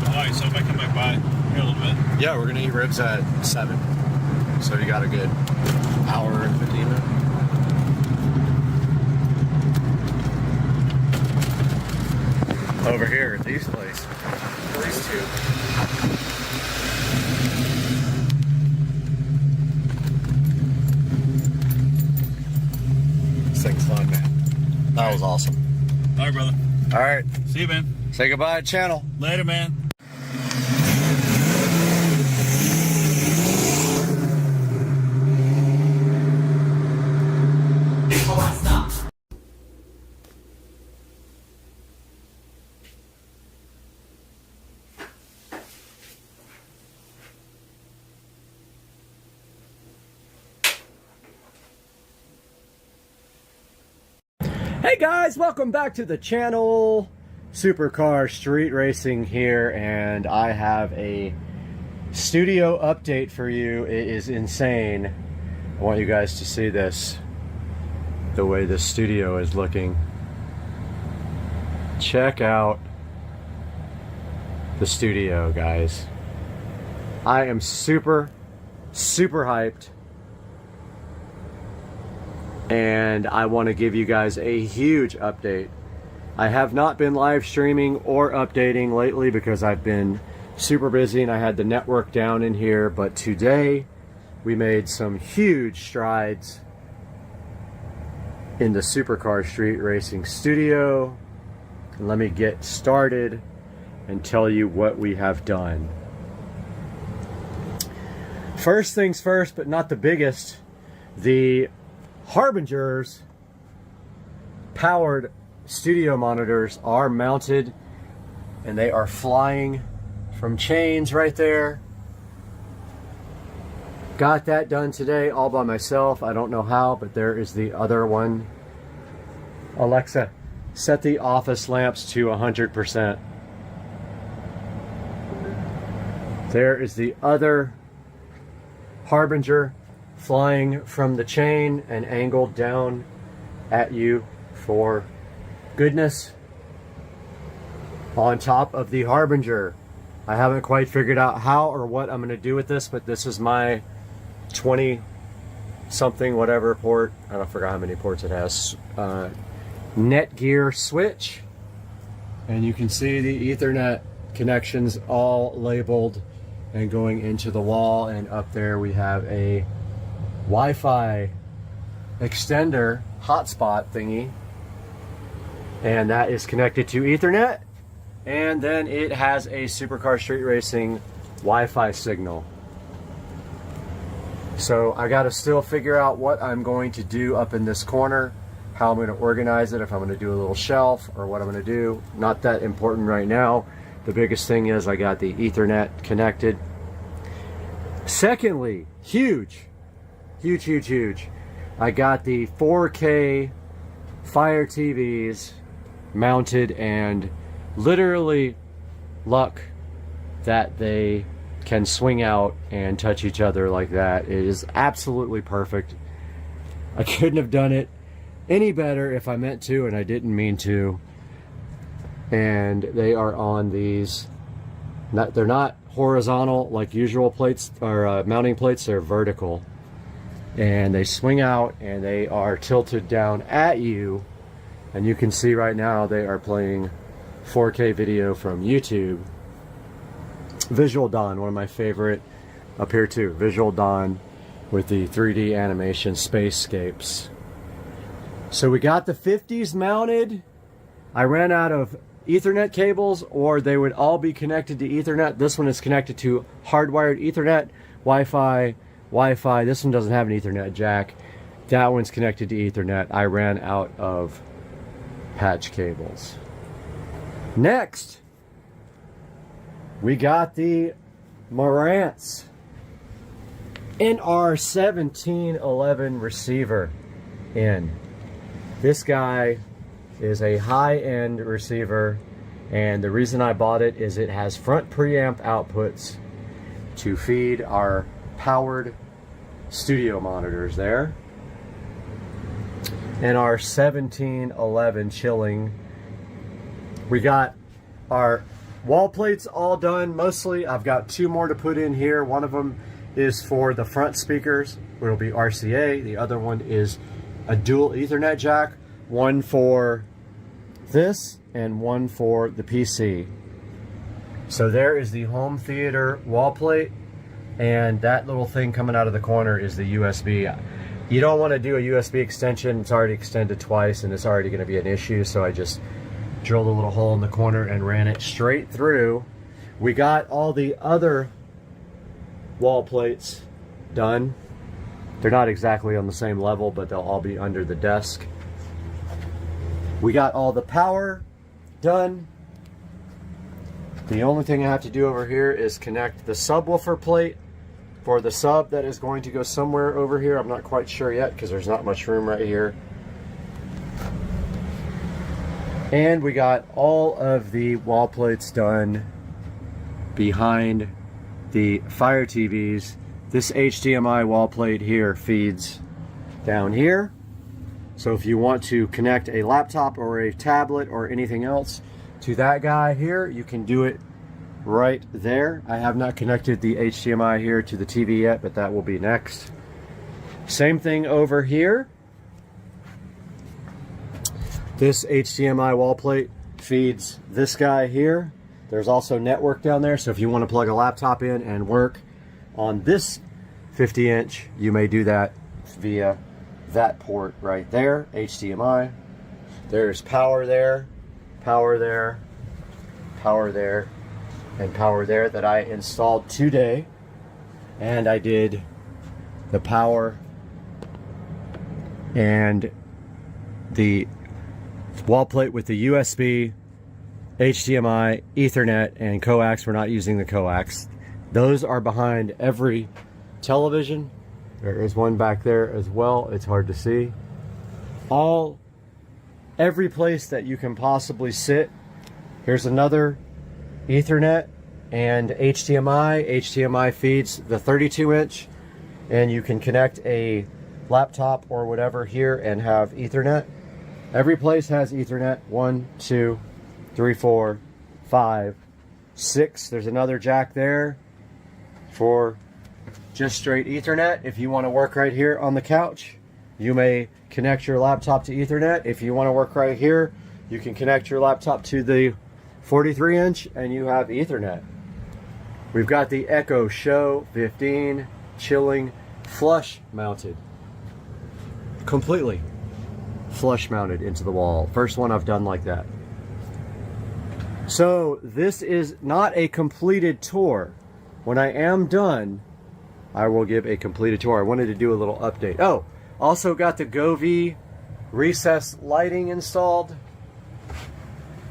Alright, so if I come back by here a little bit. Yeah, we're gonna eat ribs at 7. So you got a good hour and 15 minutes. Over here at these places. These two. This thing's fun, man. That was awesome. Alright, brother. Alright. See you, man. Say goodbye, channel. Later, man. Hey guys, welcome back to the channel. Supercar Street Racing here, and I have a studio update for you. It is insane. I want you guys to see this, the way this studio is looking. Check out the studio, guys. I am super hyped. And I want to give you guys a huge update. I have not been live streaming or updating lately because I've been super busy and I had the network down in here, but today we made some huge strides in the Supercar Street Racing studio. And let me get started and tell you what we have done. First things first, but not the biggest, the Harbinger's powered studio monitors are mounted and they are flying from chains right there. Got that done today all by myself. I don't know how, but there is the other one. Alexa, set the office lamps to 100%. There is the other Harbinger flying from the chain and angled down at you for goodness. On top of the Harbinger. I haven't quite figured out how or what I'm going to do with this, but this is my 20 something whatever port. I don't forget how many ports it has. Netgear switch. And you can see the Ethernet connections all labeled and going into the wall, and up there we have a Wi-Fi extender hotspot thingy, and that is connected to Ethernet, and then it has a Supercar Street Racing Wi-Fi signal. So I got to still figure out what I'm going to do up in this corner, how I'm going to organize it, if I'm going to do a little shelf or what I'm going to do. Not that important right now. The biggest thing is I got the Ethernet connected. Secondly, huge. I got the 4K Fire TVs mounted, and literally luck that they can swing out and touch each other like that. It is absolutely perfect. I couldn't have done it any better if I meant to, and I didn't mean to. And they are on these, they're not horizontal like usual plates or mounting plates, they're vertical. And they swing out and they are tilted down at you. And you can see right now they are playing 4K video from YouTube. Visual Dawn, one of my favorite up here too. Visual Dawn with the 3D animation spacescapes. So we got the 50s mounted. I ran out of Ethernet cables, or they would all be connected to Ethernet. This one is connected to hardwired Ethernet, Wi-Fi. This one doesn't have an Ethernet jack. That one's connected to Ethernet. I ran out of patch cables. Next, we got the Marantz NR1711 receiver in. This guy is a high-end receiver, and the reason I bought it is it has front preamp outputs to feed our powered studio monitors there, and our 1711 chilling. We got our wall plates all done mostly. I've got 2 more to put in here. One of them is for the front speakers, which will be RCA. The other one is a dual Ethernet jack, one for this and one for the PC. So there is the home theater wall plate, and that little thing coming out of the corner is the USB. You don't want to do a USB extension. It's already extended twice and it's already going to be an issue, so I just drilled a little hole in the corner and ran it straight through. We got all the other wall plates done. They're not exactly on the same level, but they'll all be under the desk. We got all the power done. The only thing I have to do over here is connect the subwoofer plate for the sub that is going to go somewhere over here. I'm not quite sure yet because there's not much room right here. And we got all of the wall plates done behind the Fire TVs. This HDMI wall plate here feeds down here. So if you want to connect a laptop or a tablet or anything else to that guy here, you can do it right there. I have not connected the HDMI here to the TV yet, but that will be next. Same thing over here. This HDMI wall plate feeds this guy here. There's also network down there, so if you want to plug a laptop in and work on this 50-inch, you may do that via that port right there, HDMI. There's power there, power there, power there, and power there that I installed today. And I did the power and the wall plate with the USB, HDMI, Ethernet, and coax. We're not using the coax. Those are behind every television. There is one back there as well. It's hard to see. Every place that you can possibly sit. Here's another Ethernet and HDMI. HDMI feeds the 32-inch, and you can connect a laptop or whatever here and have Ethernet. Every place has Ethernet. 1, 2, 3, 4, 5, 6. There's another jack there for just straight Ethernet. If you want to work right here on the couch, you may connect your laptop to Ethernet. If you want to work right here, you can connect your laptop to the 43-inch and you have Ethernet. We've got the Echo Show 15 chilling flush mounted. Completely flush mounted into the wall. First one I've done like that. So this is not a completed tour. When I am done, I will give a completed tour. I wanted to do a little update. Oh, also got the Govee recessed lighting installed.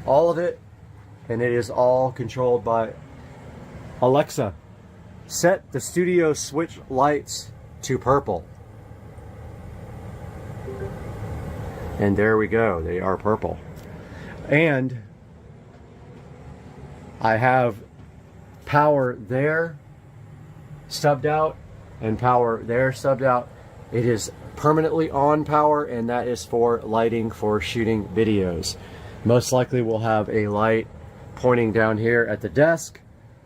All of it. And it is all controlled by Alexa. Set the studio switch lights to purple. And there we go. They are purple. And I have power there stubbed out and power there stubbed out. It is permanently on power, and that is for lighting for shooting videos. Most likely we'll have a light pointing down here at the desk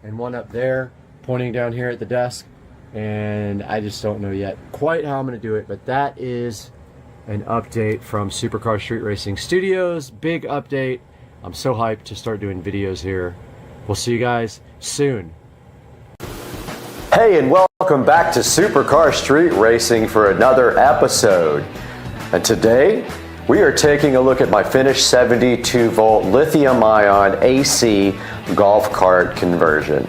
and one up there pointing down here at the desk, and I just don't know yet quite how I'm going to do it, but that is an update from Supercar Street Racing Studios. Big update. I'm so hyped to start doing videos here. We'll see you guys soon. Hey, and welcome. welcome back to Supercar Street Racing for another episode. And today, we are taking a look at my finished 72-volt lithium-ion AC golf cart conversion.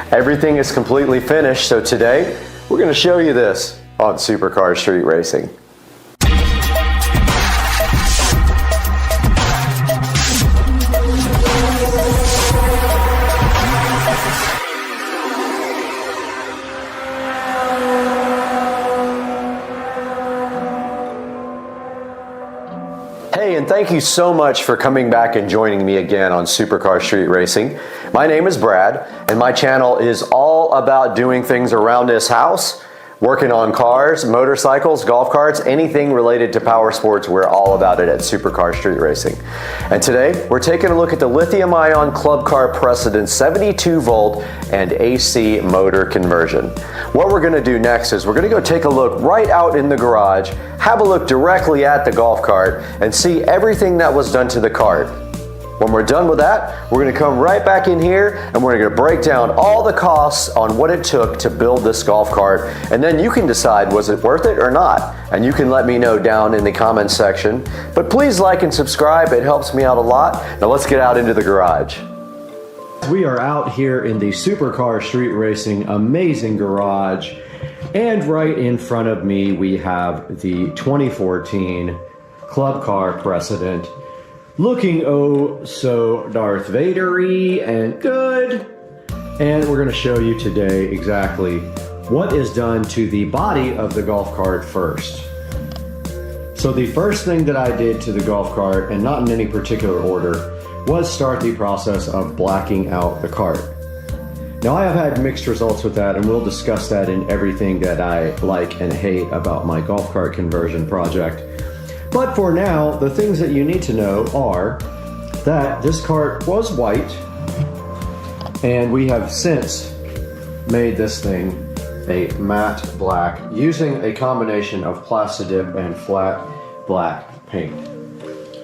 Everything is completely finished, so today, we're going to show you this on Supercar Street Racing. Hey, and thank you so much for coming back and joining me again on Supercar Street Racing. My name is Brad, and my channel is all about doing things around this house, working on cars, motorcycles, golf carts, anything related to power sports. We're all about it at Supercar Street Racing. And today, we're taking a look at the lithium-ion club car precedent 72-volt and AC motor conversion. What we're going to do next is we're going to go take a look right out in the garage, have a look directly at the golf cart, and see everything that was done to the cart. When we're done with that, we're going to come right back in here and we're going to break down all the costs on what it took to build this golf cart, and then you can decide, was it worth it or not? And you can let me know down in the comments section. But please like and subscribe, it helps me out a lot. Now let's get out into the garage. We are out here in the Supercar Street Racing amazing garage, and right in front of me we have the 2014 club car precedent, looking oh so Darth Vader-y and good. And we're going to show you today exactly what is done to the body of the golf cart first. So the first thing that I did to the golf cart, and not in any particular order, was start the process of blacking out the cart. Now I have had mixed results with that, and we'll discuss that in everything that I like and hate about my golf cart conversion project. But for now, the things that you need to know are that this cart was white, and we have since made this thing a matte black using a combination of Plastidip and flat black paint.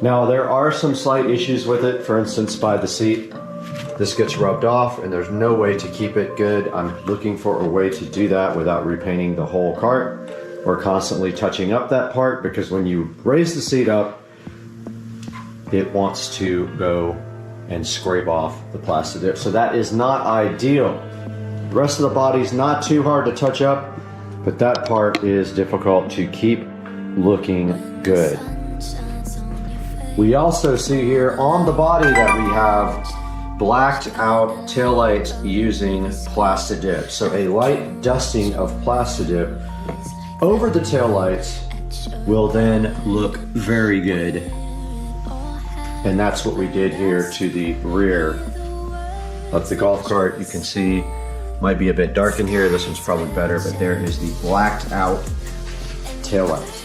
Now there are some slight issues with it. For instance, by the seat, this gets rubbed off and there's no way to keep it good. I'm looking for a way to do that without repainting the whole cart or constantly touching up that part, because when you raise the seat up, it wants to go and scrape off the Plastidip. So that is not ideal. The rest of the body's not too hard to touch up, but that part is difficult to keep looking good. We also see here on the body that we have blacked out taillights using Plastidip. So a light dusting of Plastidip over the taillights will then look very good. And that's what we did here to the rear of the golf cart. You can see, might be a bit dark in here. This one's probably better, but there is the blacked out taillights.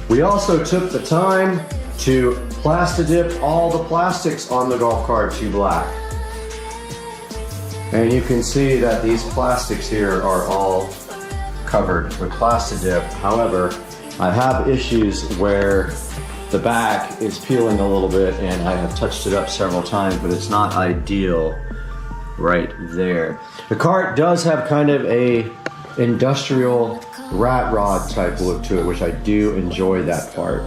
We also took the time to Plastidip all the plastics on the golf cart to black. And you can see that these plastics here are all covered with Plastidip. However, I have issues where the back is peeling a little bit, and I have touched it up several times, but it's not ideal right there. The cart does have kind of a industrial rat rod type look to it, which I do enjoy that part.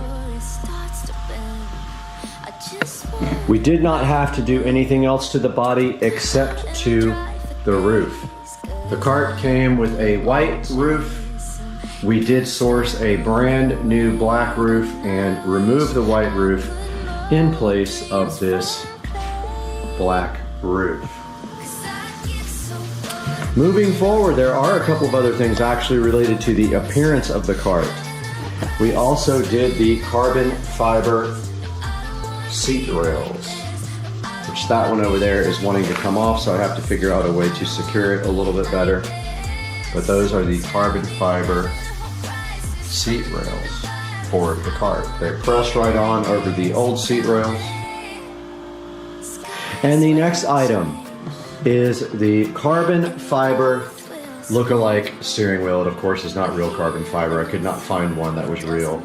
We did not have to do anything else to the body except to the roof. The cart came with a white roof. We did source a brand new black roof and remove the white roof in place of this black roof. Moving forward, there are a couple of other things actually related to the appearance of the cart. We also did the carbon fiber seat rails, which that one over there is wanting to come off, so I have to figure out a way to secure it a little bit better. But those are the carbon fiber seat rails for the cart. They're pressed right on over the old seat rails. And the next item is the carbon fiber look-alike steering wheel. It of course is not real carbon fiber. I could not find one that was real.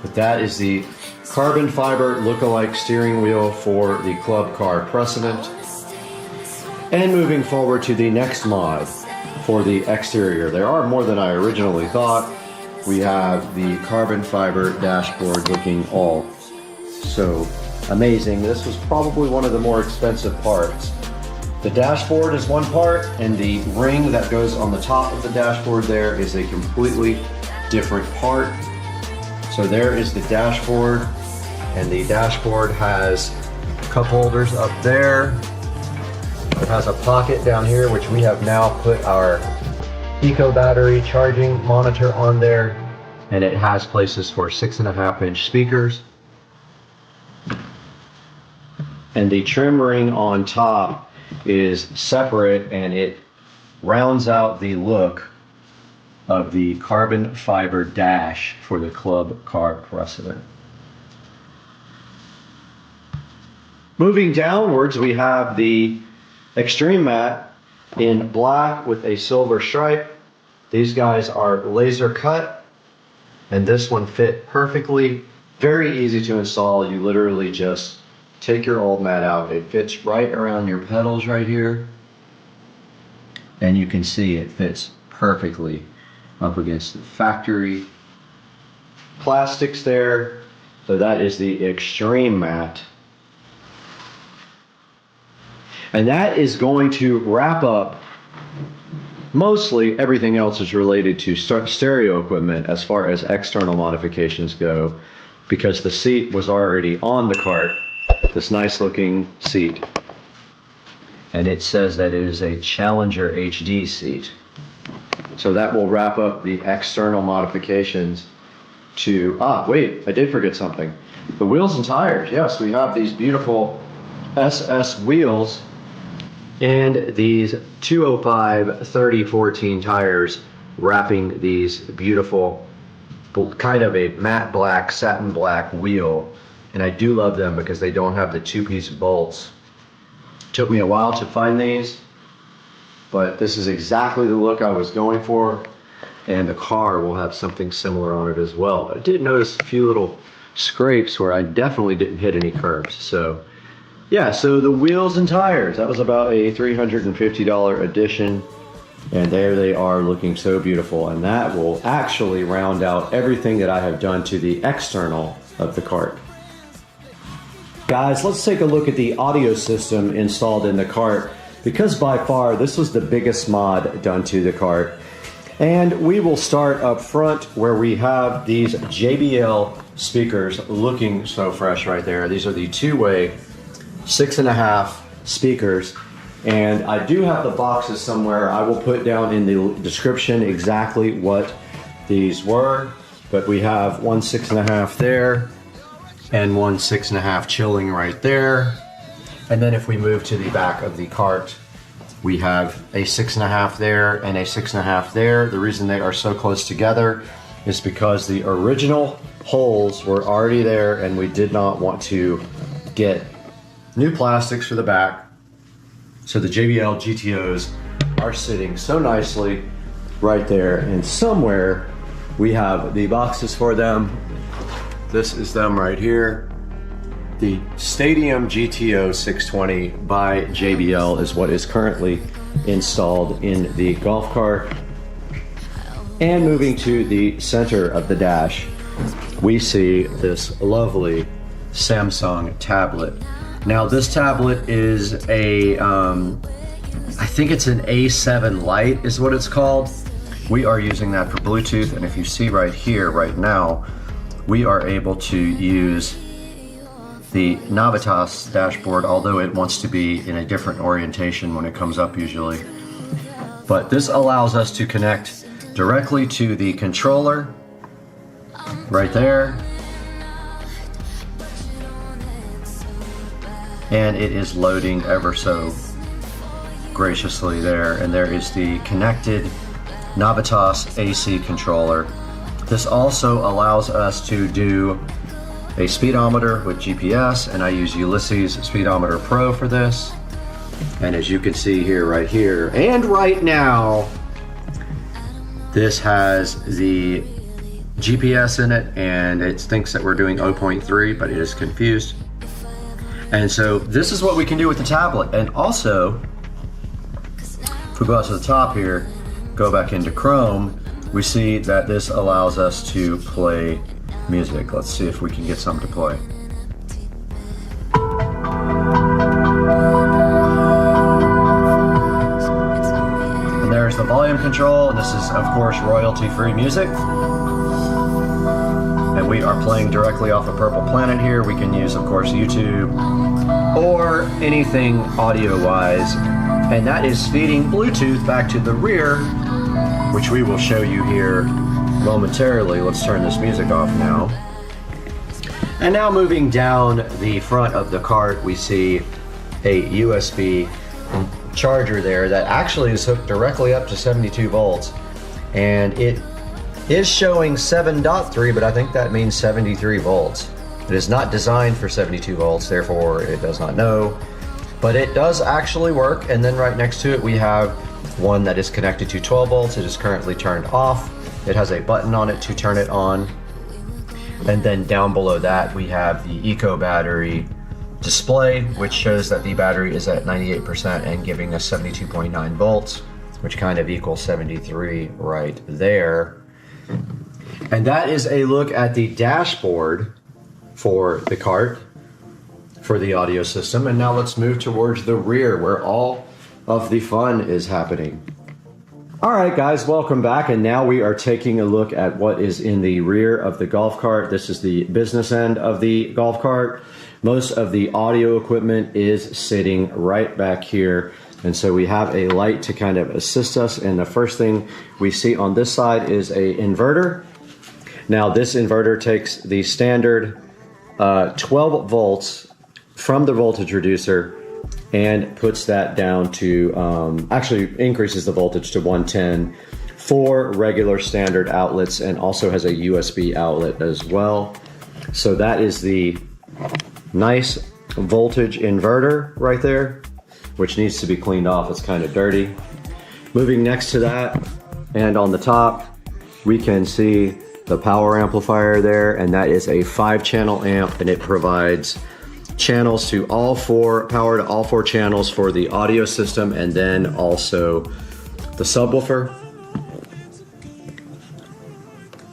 But that is the carbon fiber look-alike steering wheel for the club car precedent. And moving forward to the next mod for the exterior. There are more than I originally thought. We have the carbon fiber dashboard looking all so amazing. This was probably one of the more expensive parts. The dashboard is one part, and the ring that goes on the top of the dashboard there is a completely different part. So there is the dashboard, and the dashboard has cup holders up there. It has a pocket down here, which we have now put our Eco battery charging monitor on there, and it has places for 6.5-inch speakers. And the trim ring on top is separate, and it rounds out the look of the carbon fiber dash for the Club Car Precedent. Moving downwards, we have the Extreme Matte in black with a silver stripe. These guys are laser cut, and this one fit perfectly. Very easy to install. You literally just take your old mat out. It fits right around your pedals right here, and you can see it fits perfectly up against the factory plastics there. So that is the Extreme Matte. And that is going to wrap up mostly everything else is related to stereo equipment as far as external modifications go, because the seat was already on the cart, this nice looking seat. And it says that it is a Challenger HD seat. So that will wrap up the external modifications to, wait, I did forget something. The wheels and tires. Yes, we have these beautiful SS wheels and these 205 3014 tires wrapping these beautiful kind of a matte black, satin black wheel. And I do love them because they don't have the two-piece bolts. Took me a while to find these, but this is exactly the look I was going for, and the car will have something similar on it as well. I did notice a few little scrapes where I definitely didn't hit any curbs. So yeah, so the wheels and tires, that was about a $350 addition, and there they are looking so beautiful, and that will actually round out everything that I have done to the external of the cart. Guys, let's take a look at the audio system installed in the cart, because by far this was the biggest mod done to the cart. And we will start up front where we have these JBL speakers looking so fresh right there. These are the two-way 6.5 speakers, and I do have the boxes somewhere. I will put down in the description exactly what these were, but we have one 6.5 there and one 6.5 chilling right there. And then if we move to the back of the cart, we have a 6.5 there and a 6.5 there. The reason they are so close together is because the original holes were already there, and we did not want to get new plastics for the back. So the JBL GTOs are sitting so nicely right there, and somewhere we have the boxes for them. This is them right here. The Stadium GTO 620 by JBL is what is currently installed in the golf cart. And moving to the center of the dash, we see this lovely Samsung tablet. Now this tablet is a, I think it's an A7 Lite is what it's called. We are using that for Bluetooth, and if you see right here, right now, we are able to use the Navitas dashboard, although it wants to be in a different orientation when it comes up usually. But this allows us to connect directly to the controller right there. And it is loading ever so graciously there. And there is the connected Navitas AC controller. This also allows us to do a speedometer with GPS, and I use Ulysses Speedometer Pro for this. And as you can see here, right here, and right now, this has the GPS in it, and it thinks that we're doing 0.3, but it is confused. And so this is what we can do with the tablet. And also, if we go out to the top here, go back into Chrome, we see that this allows us to play music. Let's see if we can get something to play. And there's the volume control, and this is of course royalty-free music. And we are playing directly off of Purple Planet here. We can use of course YouTube or anything audio-wise. And that is feeding Bluetooth back to the rear, which we will show you here momentarily. Let's turn this music off now. And now moving down the front of the cart, we see a USB charger there that actually is hooked directly up to 72 volts. And it is showing 7.3, but I think that means 73 volts. It is not designed for 72 volts, therefore it does not know. But it does actually work. And then right next to it, we have one that is connected to 12 volts. It is currently turned off. It has a button on it to turn it on. And then down below that, we have the Eco battery display, which shows that the battery is at 98% and giving us 72.9 volts, which kind of equals 73 right there. And that is a look at the dashboard for the cart, for the audio system. And now let's move towards the rear where all of the fun is happening. All right, guys, welcome back. And now we are taking a look at what is in the rear of the golf cart. This is the business end of the golf cart. Most of the audio equipment is sitting right back here. And so we have a light to kind of assist us. And the first thing we see on this side is a inverter. Now this inverter takes the standard 12 volts from the voltage reducer and puts that down to, actually increases the voltage to 110 for regular standard outlets, and also has a USB outlet as well. So that is the nice voltage inverter right there, which needs to be cleaned off. It's kind of dirty. Moving next to that, and on the top, we can see the power amplifier there, and that is a 5-channel amp, and it provides channels to all four, power to all 4 channels for the audio system, and then also the subwoofer.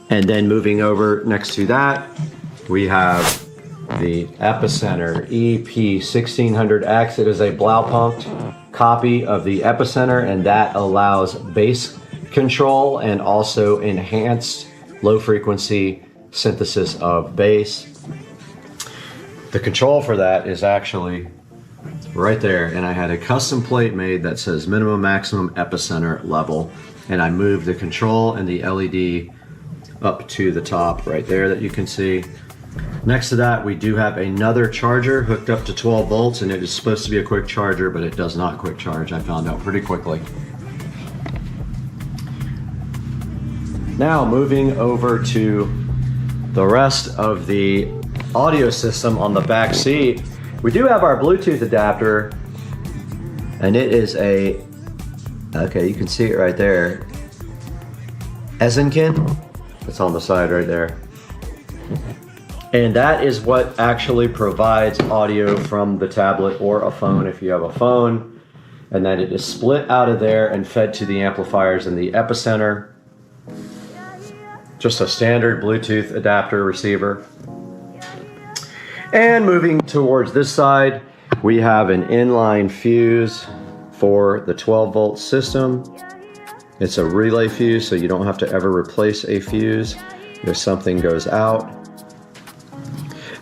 And then moving over next to that, we have the Epicenter EP1600X. It is a Blaupunkt copy of the Epicenter, and that allows bass control and also enhanced low frequency synthesis of bass. The control for that is actually right there, and I had a custom plate made that says minimum maximum Epicenter level, and I moved the control and the LED up to the top right there that you can see. Next to that, we do have another charger hooked up to 12 volts, and it is supposed to be a quick charger, but it does not quick charge. I found out pretty quickly. Now moving over to the rest of the audio system on the back seat, we do have our Bluetooth adapter, and it is a, okay, you can see it right there, Esenkin. It's on the side right there. And that is what actually provides audio from the tablet or a phone if you have a phone. And then it is split out of there and fed to the amplifiers in the Epicenter. Just a standard Bluetooth adapter receiver. And moving towards this side, we have an inline fuse for the 12 volt system. It's a relay fuse, so you don't have to ever replace a fuse if something goes out.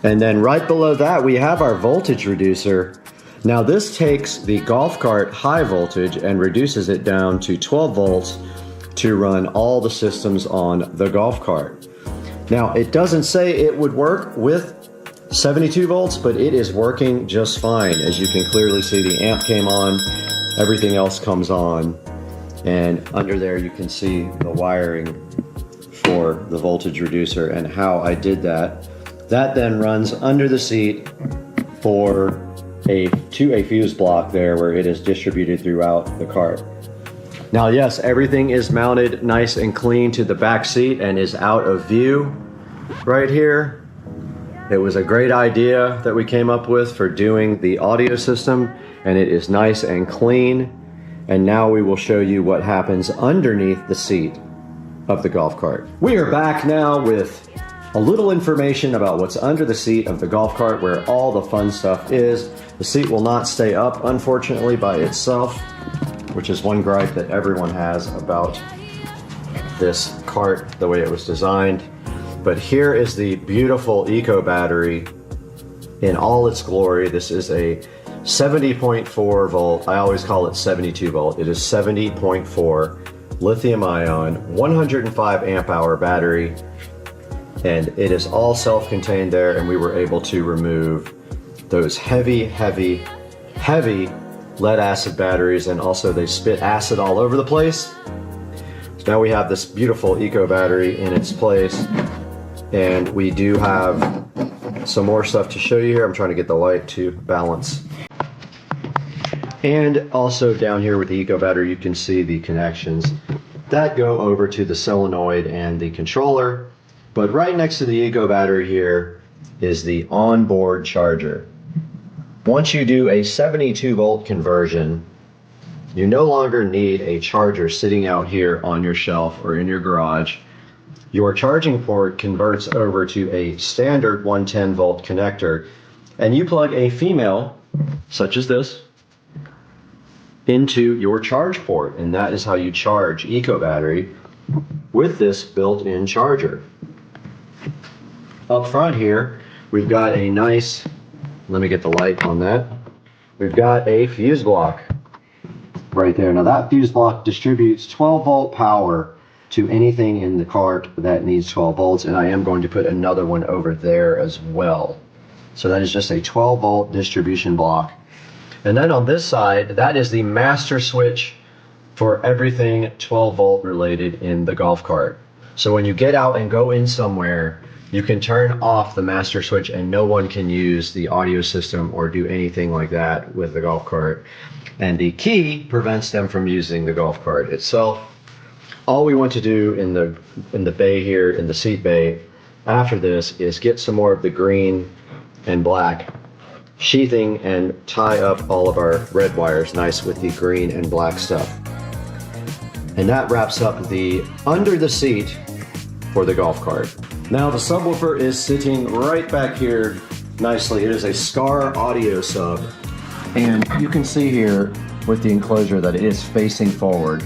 And then right below that, we have our voltage reducer. Now this takes the golf cart high voltage and reduces it down to 12 volts to run all the systems on the golf cart. Now it doesn't say it would work with 72 volts, but it is working just fine. As you can clearly see, the amp came on, everything else comes on. And under there you can see the wiring for the voltage reducer and how I did that. That then runs under the seat to a fuse block there where it is distributed throughout the cart. Now yes, everything is mounted nice and clean to the back seat and is out of view right here. It was a great idea that we came up with for doing the audio system, and it is nice and clean. And now we will show you what happens underneath the seat of the golf cart. We are back now with a little information about what's under the seat of the golf cart, where all the fun stuff is. The seat will not stay up, unfortunately, by itself, which is one gripe that everyone has about this cart, the way it was designed. But here is the beautiful eco battery in all its glory. This is a 70.4 volt, I always call it 72 volt. It is 70.4 lithium ion, 105 amp hour battery, and it is all self-contained there, and we were able to remove those heavy lead acid batteries, and also they spit acid all over the place. So now we have this beautiful eco battery in its place, and we do have some more stuff to show you here. I'm trying to get the light to balance. And also down here with the eco battery, you can see the connections that go over to the solenoid and the controller. But right next to the eco battery here is the onboard charger. Once you do a 72 volt conversion, you no longer need a charger sitting out here on your shelf or in your garage. Your charging port converts over to a standard 110 volt connector, and you plug a female, such as this, into your charge port, and that is how you charge eco battery with this built-in charger. Up front here, we've got a nice, let me get the light on that. We've got a fuse block right there. Now that fuse block distributes 12 volt power to anything in the cart that needs 12 volts, and I am going to put another one over there as well. So that is just a 12 volt distribution block. And then on this side, that is the master switch for everything 12 volt related in the golf cart. So when you get out and go in somewhere, you can turn off the master switch and no one can use the audio system or do anything like that with the golf cart. And the key prevents them from using the golf cart itself. All we want to do in the bay here, in the seat bay, after this is get some more of the green and black sheathing and tie up all of our red wires nice with the green and black stuff. And that wraps up the under the seat for the golf cart. Now the subwoofer is sitting right back here nicely. It is a SCSR audio sub, and you can see here with the enclosure that it is facing forward.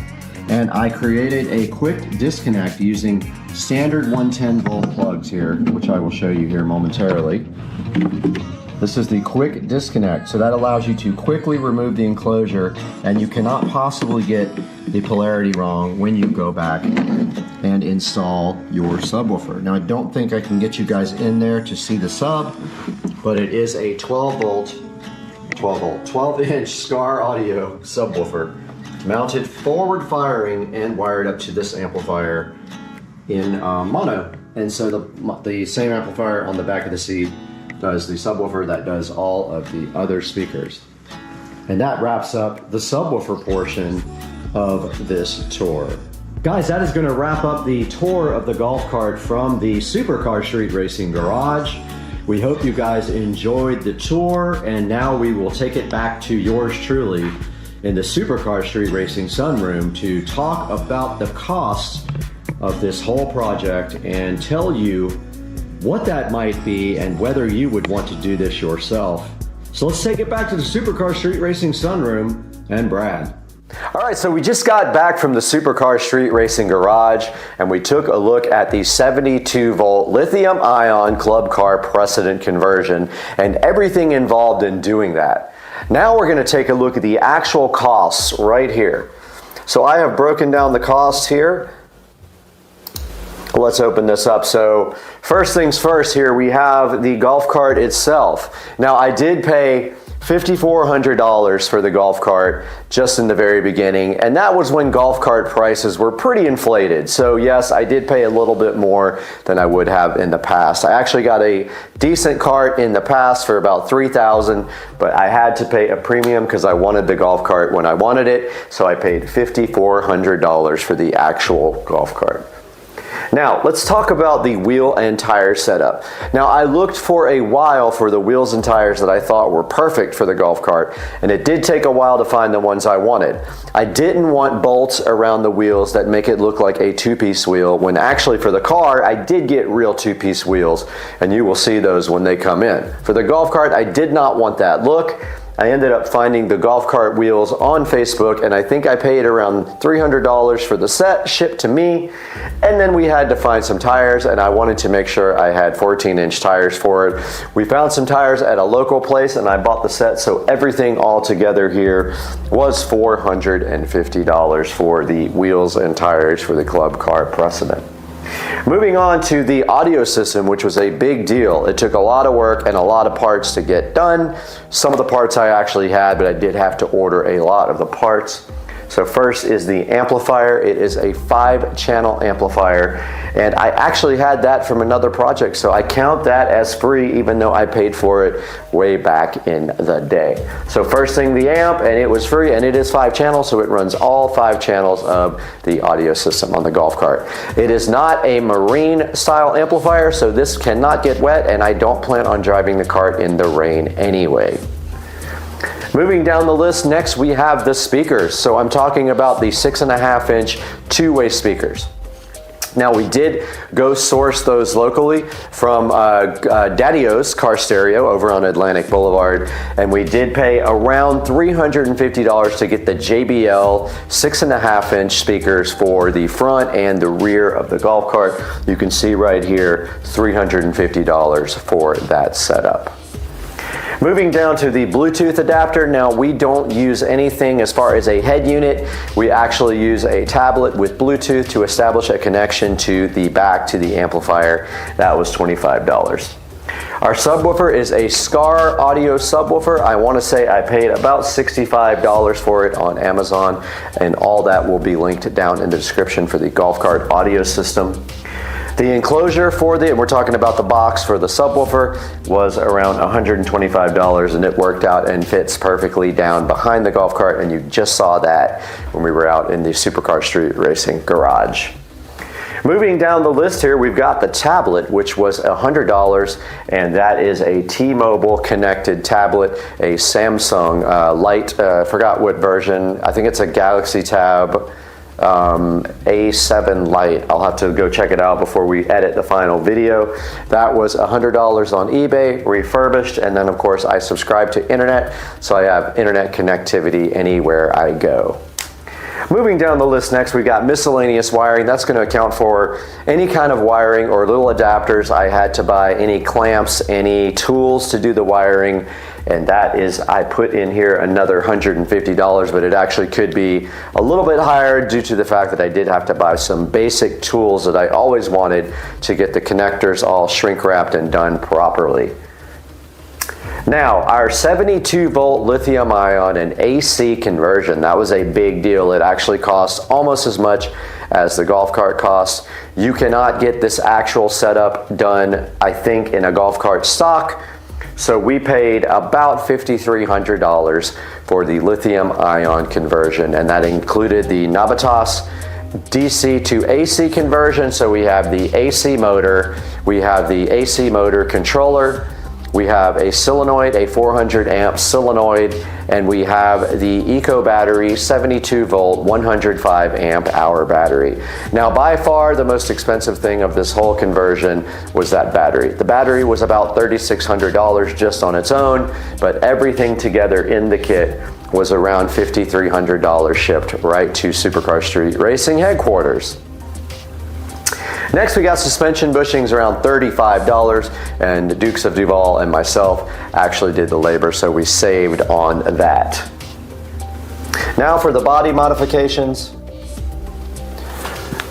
And I created a quick disconnect using standard 110 volt plugs here, which I will show you here momentarily. This is the quick disconnect, so that allows you to quickly remove the enclosure, and you cannot possibly get the polarity wrong when you go back and install your subwoofer. Now I don't think I can get you guys in there to see the sub, but it is a 12 inch SCSR audio subwoofer, mounted forward firing and wired up to this amplifier in mono. And so the same amplifier on the back of the seat does the subwoofer that does all of the other speakers. And that wraps up the subwoofer portion of this tour. Guys, that is going to wrap up the tour of the golf cart from the Supercar Street Racing Garage. We hope you guys enjoyed the tour, and now we will take it back to yours truly in the Supercar Street Racing sunroom to talk about the cost of this whole project and tell you what that might be and whether you would want to do this yourself. So let's take it back to the Supercar Street Racing sunroom and Brad. All right, so we just got back from the Supercar Street Racing Garage, and we took a look at the 72 volt lithium ion club car precedent conversion and everything involved in doing that. Now we're going to take a look at the actual costs right here. So I have broken down the costs here. Let's open this up. So first things first, here we have the golf cart itself. Now I did pay $5,400 for the golf cart just in the very beginning, and that was when golf cart prices were pretty inflated. So yes, I did pay a little bit more than I would have in the past. I actually got a decent cart in the past for about $3,000, but I had to pay a premium because I wanted the golf cart when I wanted it, so I paid $5,400 for the actual golf cart. Now, let's talk about the wheel and tire setup. Now, I looked for a while for the wheels and tires that I thought were perfect for the golf cart, and it did take a while to find the ones I wanted. I didn't want bolts around the wheels that make it look like a two-piece wheel, when actually for the car, I did get real two-piece wheels, and you will see those when they come in. For the golf cart, I did not want that look. I ended up finding the golf cart wheels on Facebook, and I think I paid around $300 for the set shipped to me. And then we had to find some tires, and I wanted to make sure I had 14-inch tires for it. We found some tires at a local place, and I bought the set, so everything all together here was $450 for the wheels and tires for the Club Car Precedent. Moving on to the audio system, which was a big deal. It took a lot of work and a lot of parts to get done. Some of the parts I actually had, but I did have to order a lot of the parts. So first is the amplifier. It is a 5-channel amplifier, and I actually had that from another project, so I count that as free even though I paid for it way back in the day. So first thing, the amp, and it was free, and it is 5 channels, so it runs all 5 channels of the audio system on the golf cart. It is not a marine style amplifier, so this cannot get wet, and I don't plan on driving the cart in the rain anyway. Moving down the list, next we have the speakers. So I'm talking about the 6.5-inch two-way speakers. Now, we did go source those locally from Daddy-O's Car Stereo over on Atlantic Boulevard, and we did pay around $350 to get the JBL 6.5-inch speakers for the front and the rear of the golf cart. You can see right here, $350 for that setup. Moving down to the Bluetooth adapter. Now, we don't use anything as far as a head unit. We actually use a tablet with Bluetooth to establish a connection to the back to the amplifier. That was $25. Our subwoofer is a Scar audio subwoofer. I want to say I paid about $65 for it on Amazon, and all that will be linked down in the description for the golf cart audio system. The enclosure for and we're talking about the box for the subwoofer, was around $125, and it worked out and fits perfectly down behind the golf cart, and you just saw that when we were out in the Supercar Street Racing garage. Moving down the list here, we've got the tablet, which was $100, and that is a T-Mobile connected tablet, a Samsung Lite, forgot what version, I think it's a Galaxy Tab A7 Lite. I'll have to go check it out before we edit the final video. That was $100 on eBay, refurbished, and then of course I subscribe to internet, so I have internet connectivity anywhere I go. Moving down the list next, we got miscellaneous wiring. That's going to account for any kind of wiring or little adapters. I had to buy any clamps, any tools to do the wiring, and that is, I put in here another $150, but it actually could be a little bit higher due to the fact that I did have to buy some basic tools that I always wanted to get the connectors all shrink wrapped and done properly. Now, our 72-volt lithium-ion and AC conversion, that was a big deal. It actually costs almost as much as the golf cart costs. You cannot get this actual setup done, I think, in a golf cart stock. So we paid about $5,300 for the lithium-ion conversion, and that included the Navitas DC to AC conversion. So we have the AC motor, we have the AC motor controller, we have a solenoid, a 400 amp solenoid, and we have the Eco battery, 72 volt, 105 amp hour battery. Now, by far the most expensive thing of this whole conversion was that battery. The battery was about $3,600 just on its own, but everything together in the kit was around $5,300 shipped right to Supercar Street Racing headquarters. Next, we got suspension bushings around $35, and Dukes of Duval and myself actually did the labor, so we saved on that. Now for the body modifications.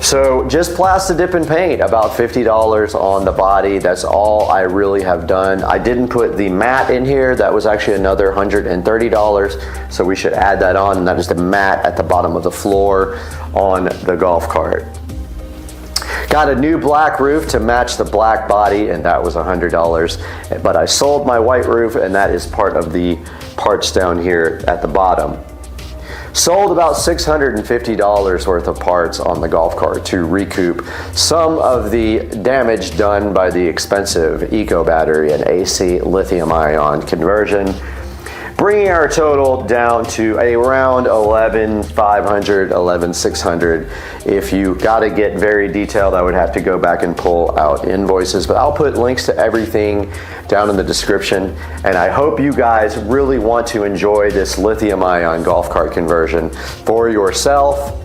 So just Plastidip and paint, about $50 on the body. That's all I really have done. I didn't put the mat in here. That was actually another $130, so we should add that on, and that is the mat at the bottom of the floor on the golf cart. Got a new black roof to match the black body, and that was $100, but I sold my white roof, and that is part of the parts down here at the bottom. Sold about $650 worth of parts on the golf cart to recoup some of the damage done by the expensive eco battery and AC lithium ion conversion, bringing our total down to around $11,500, $11,600. If you gotta get very detailed, I would have to go back and pull out invoices, but I'll put links to everything down in the description. And I hope you guys really want to enjoy this lithium ion golf cart conversion for yourself.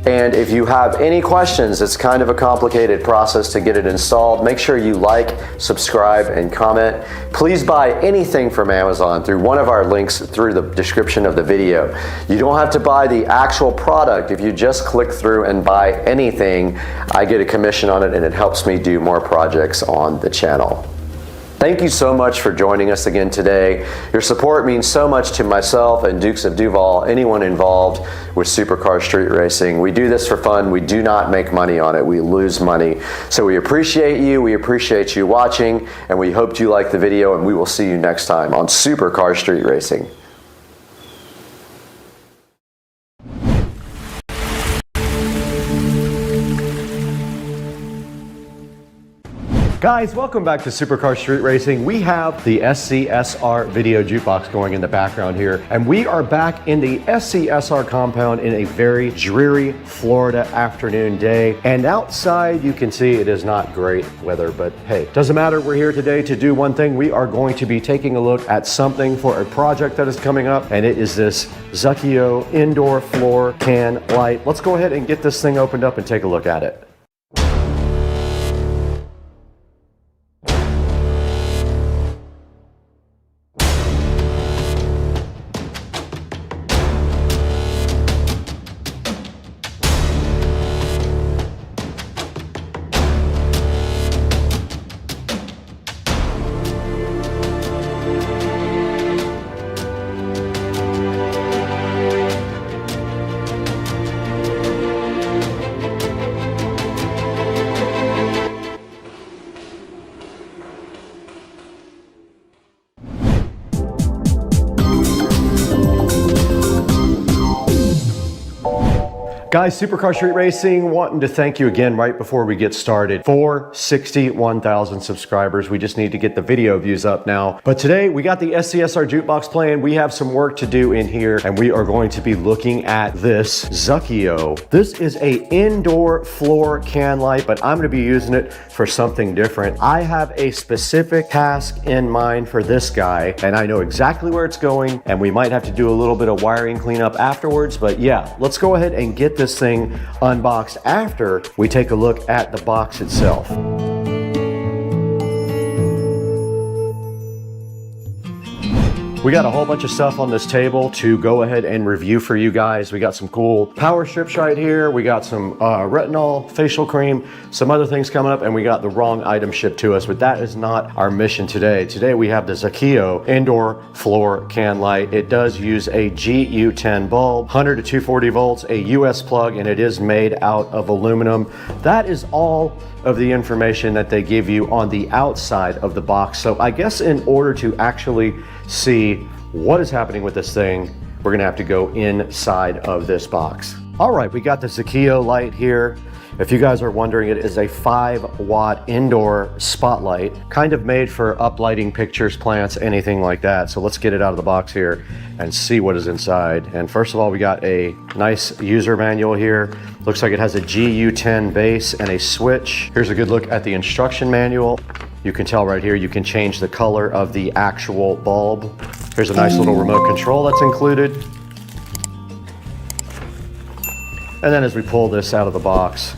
And if you have any questions, it's kind of a complicated process to get it installed. Make sure you like, subscribe, and comment. Please buy anything from Amazon through one of our links through the description of the video. You don't have to buy the actual product. If you just click through and buy anything, I get a commission on it and it helps me do more projects on the channel. Thank you so much for joining us again today. Your support means so much to myself and Dukes of Duval, anyone involved with supercar street racing. We do this for fun. We do not make money on it. We lose money. So we appreciate you. We appreciate you watching, and we hope you like the video, and we will see you next time on Supercar Street Racing. Guys, welcome back to Supercar Street Racing. We have the SCSR video jukebox going in the background here, and we are back in the SCSR compound in a very dreary Florida afternoon day. And outside, you can see it is not great weather, but hey, doesn't matter. We're here today to do one thing. We are going to be taking a look at something for a project that is coming up, and it is this Zucchio indoor floor can light. Let's go ahead and get this thing opened up and take a look at it. Guys, Supercar Street Racing wanting to thank you again right before we get started for 61,000 subscribers. We just need to get the video views up now. But today we got the SCSR jukebox playing. We have some work to do in here, and we are going to be looking at this Zucchio. This is a indoor floor can light, but I'm going to be using it for something different. I have a specific task in mind for this guy, and I know exactly where it's going, and we might have to do a little bit of wiring cleanup afterwards. But yeah, let's go ahead and get this thing unboxed after we take a look at the box itself. We got a whole bunch of stuff on this table to go ahead and review for you guys. We got some cool power strips right here. We got some retinol facial cream, some other things coming up, and we got the wrong item shipped to us, but that is not our mission today. Today we have the Zucchio indoor floor can light. It does use a GU10 bulb, 100 to 240 volts, a US plug, and it is made out of aluminum. That is all of the information that they give you on the outside of the box. So I guess in order to actually see what is happening with this thing, we're gonna have to go inside of this box. All right, we got the Zucchio light here. If you guys are wondering, it is a 5-watt indoor spotlight, kind of made for uplighting pictures, plants, anything like that. So let's get it out of the box here and see what is inside. And first of all, we got a nice user manual here. Looks like it has a GU10 base and a switch. Here's a good look at the instruction manual. You can tell right here, you can change the color of the actual bulb. Here's a nice little remote control that's included. And then as we pull this out of the box,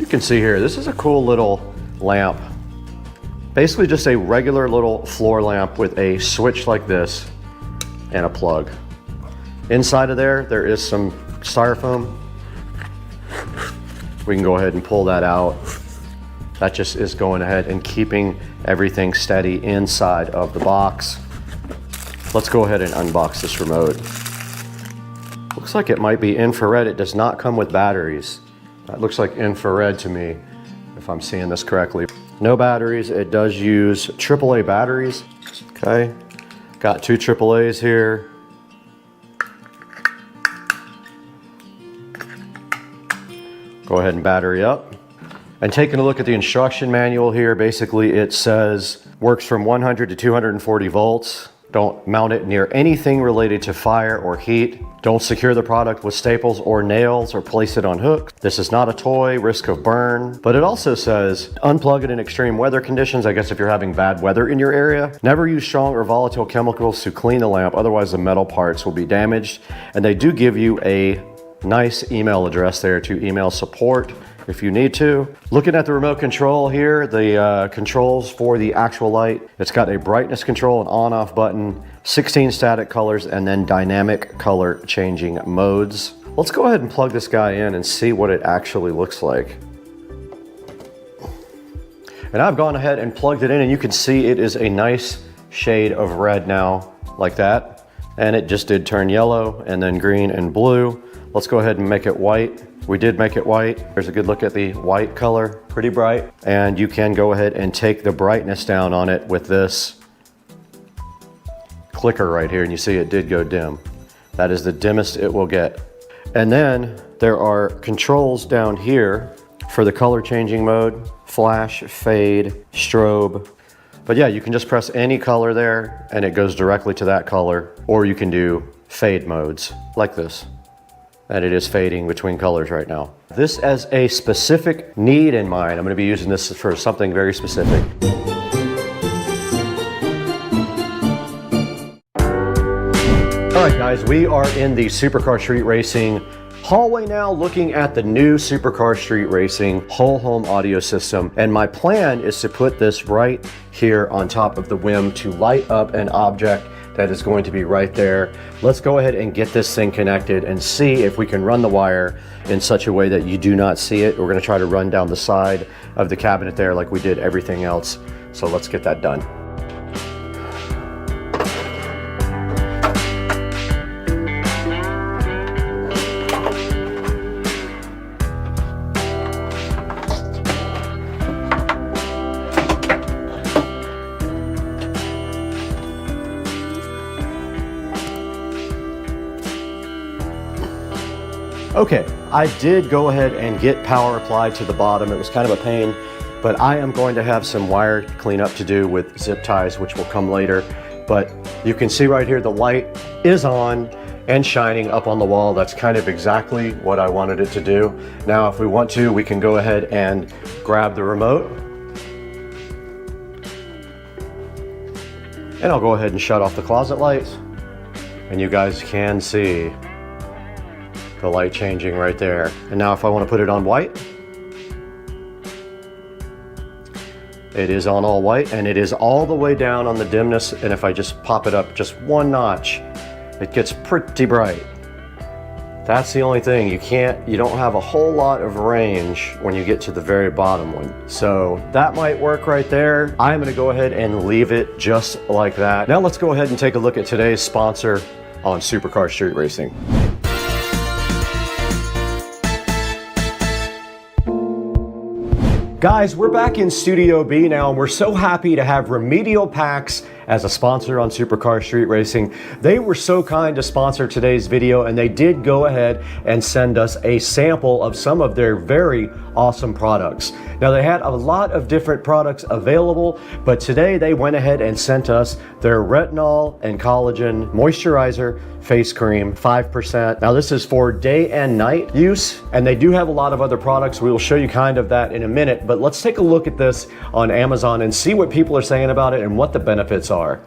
you can see here, this is a cool little lamp. Basically just a regular little floor lamp with a switch like this and a plug. Inside of there is some styrofoam. We can go ahead and pull that out. That just is going ahead and keeping everything steady inside of the box. Let's go ahead and unbox this remote. Looks like it might be infrared. It does not come with batteries. That looks like infrared to me, if I'm seeing this correctly. No batteries. It does use AAA batteries. Okay, got two AAAs here. Go ahead and battery up. And taking a look at the instruction manual here, basically it says works from 100 to 240 volts. Don't mount it near anything related to fire or heat. Don't secure the product with staples or nails or place it on hooks. This is not a toy, risk of burn. But it also says unplug it in extreme weather conditions. I guess if you're having bad weather in your area. Never use strong or volatile chemicals to clean the lamp, otherwise the metal parts will be damaged. And they do give you a nice email address there to email support if you need to. Looking at the remote control here, the controls for the actual light, it's got a brightness control, an on-off button, 16 static colors, and then dynamic color changing modes. Let's go ahead and plug this guy in and see what it actually looks like. And I've gone ahead and plugged it in, and you can see it is a nice shade of red now, like that. And it just did turn yellow, and then green and blue. Let's go ahead and make it white. We did make it white. There's a good look at the white color, pretty bright. And you can go ahead and take the brightness down on it with this clicker right here, and you see it did go dim. That is the dimmest it will get. And then there are controls down here for the color changing mode, flash, fade, strobe. But yeah, you can just press any color there and it goes directly to that color, or you can do fade modes like this. And it is fading between colors right now. This as a specific need in mind. I'm going to be using this for something very specific. All right, guys, we are in the Supercar Street Racing hallway now, looking at the new Supercar Street Racing whole home audio system. And my plan is to put this right here on top of the WIM to light up an object that is going to be right there. Let's go ahead and get this thing connected and see if we can run the wire in such a way that you do not see it. We're gonna try to run down the side of the cabinet there like we did everything else. So let's get that done. Okay, I did go ahead and get power applied to the bottom. It was kind of a pain, but I am going to have some wire cleanup to do with zip ties, which will come later. But you can see right here, the light is on and shining up on the wall. That's kind of exactly what I wanted it to do. Now, if we want to, we can go ahead and grab the remote. And I'll go ahead and shut off the closet lights. And you guys can see the light changing right there. And now if I want to put it on white, it is on all white, and it is all the way down on the dimness. And if I just pop it up just one notch, it gets pretty bright. That's the only thing. You don't have a whole lot of range when you get to the very bottom one. So that might work right there. I'm going to go ahead and leave it just like that. Now let's go ahead and take a look at today's sponsor on Supercar Street Racing. Guys, we're back in Studio B now, and we're so happy to have Remedial Packs as a sponsor on Supercar Street Racing. They were so kind to sponsor today's video, and they did go ahead and send us a sample of some of their very awesome products. Now, they had a lot of different products available, but today they went ahead and sent us their retinol and collagen moisturizer face cream, 5%. Now, this is for day and night use, and they do have a lot of other products. We will show you kind of that in a minute, but let's take a look at this on Amazon and see what people are saying about it and what the benefits are.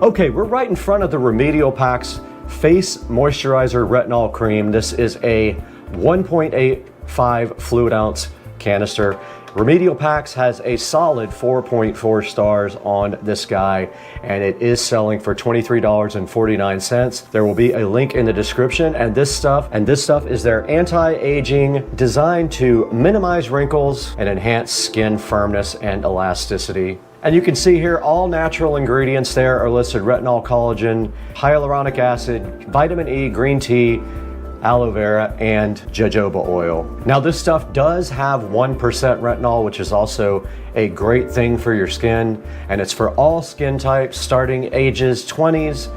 Okay, we're right in front of the Remedial Packs Face Moisturizer Retinol Cream. This is a 1.85 fluid ounce canister. Remedial Packs has a solid 4.4 stars on this guy, and it is selling for $23.49. There will be a link in the description, and this stuff is their anti-aging, designed to minimize wrinkles and enhance skin firmness and elasticity. And you can see here all natural ingredients there are listed: retinol, collagen, hyaluronic acid, vitamin E, green tea, aloe vera, and jojoba oil. Now, this stuff does have 1% retinol, which is also a great thing for your skin, and it's for all skin types starting ages 20s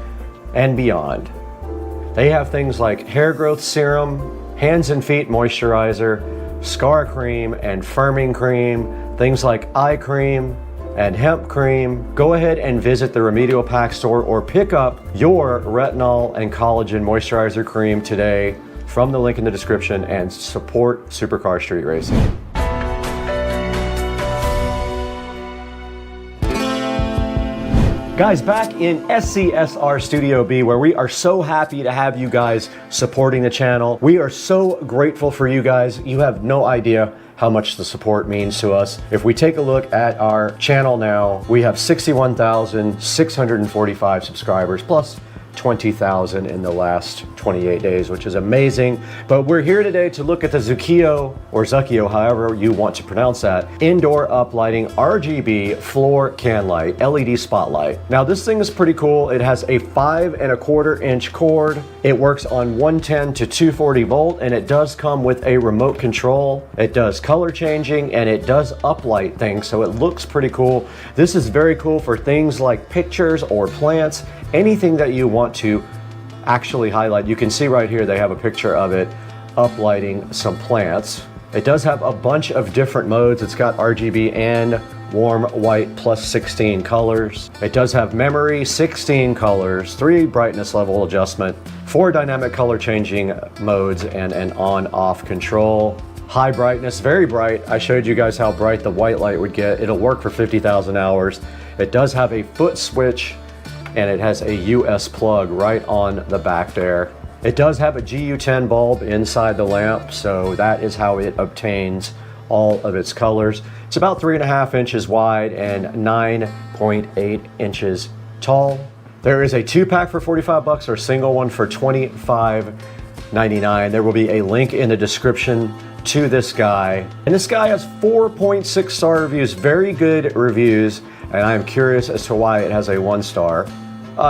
and beyond. They have things like hair growth serum, hands and feet moisturizer, scar cream and firming cream, things like eye cream and hemp cream. Go ahead and visit the Remedial Pack store or pick up your retinol and collagen moisturizer cream today from the link in the description and support Supercar Street Racing. Guys, back in SCSR Studio B, where we are so happy to have you guys supporting the channel. We are so grateful for you guys. You have no idea how much the support means to us. If we take a look at our channel now, we have 61,645 subscribers, plus 20,000 in the last 28 days, which is amazing. But we're here today to look at the Zucchio, or Zucchio, however you want to pronounce that, indoor uplighting RGB floor can light LED spotlight. Now this thing is pretty cool. It has a 5¼ inch cord. It works on 110 to 240 volt, and it does come with a remote control. It does color changing, and it does uplight things, so it looks pretty cool. This is very cool for things like pictures or plants, anything that you want to actually highlight. You can see right here they have a picture of it uplighting some plants. It does have a bunch of different modes. It's got RGB and warm white plus 16 colors. It does have memory, 16 colors, 3 brightness level adjustment, 4 dynamic color changing modes, and an on-off control. High brightness, very bright. I showed you guys how bright the white light would get. It'll work for 50,000 hours. It does have a foot switch, and it has a US plug right on the back there. It does have a GU10 bulb inside the lamp, so that is how it obtains all of its colors. It's about 3.5 inches wide and 9.8 inches tall. There is a 2-pack for 45 bucks or a single one for $25.99. There will be a link in the description to this guy. And this guy has 4.6 star reviews, very good reviews, and I am curious as to why it has a 1 star.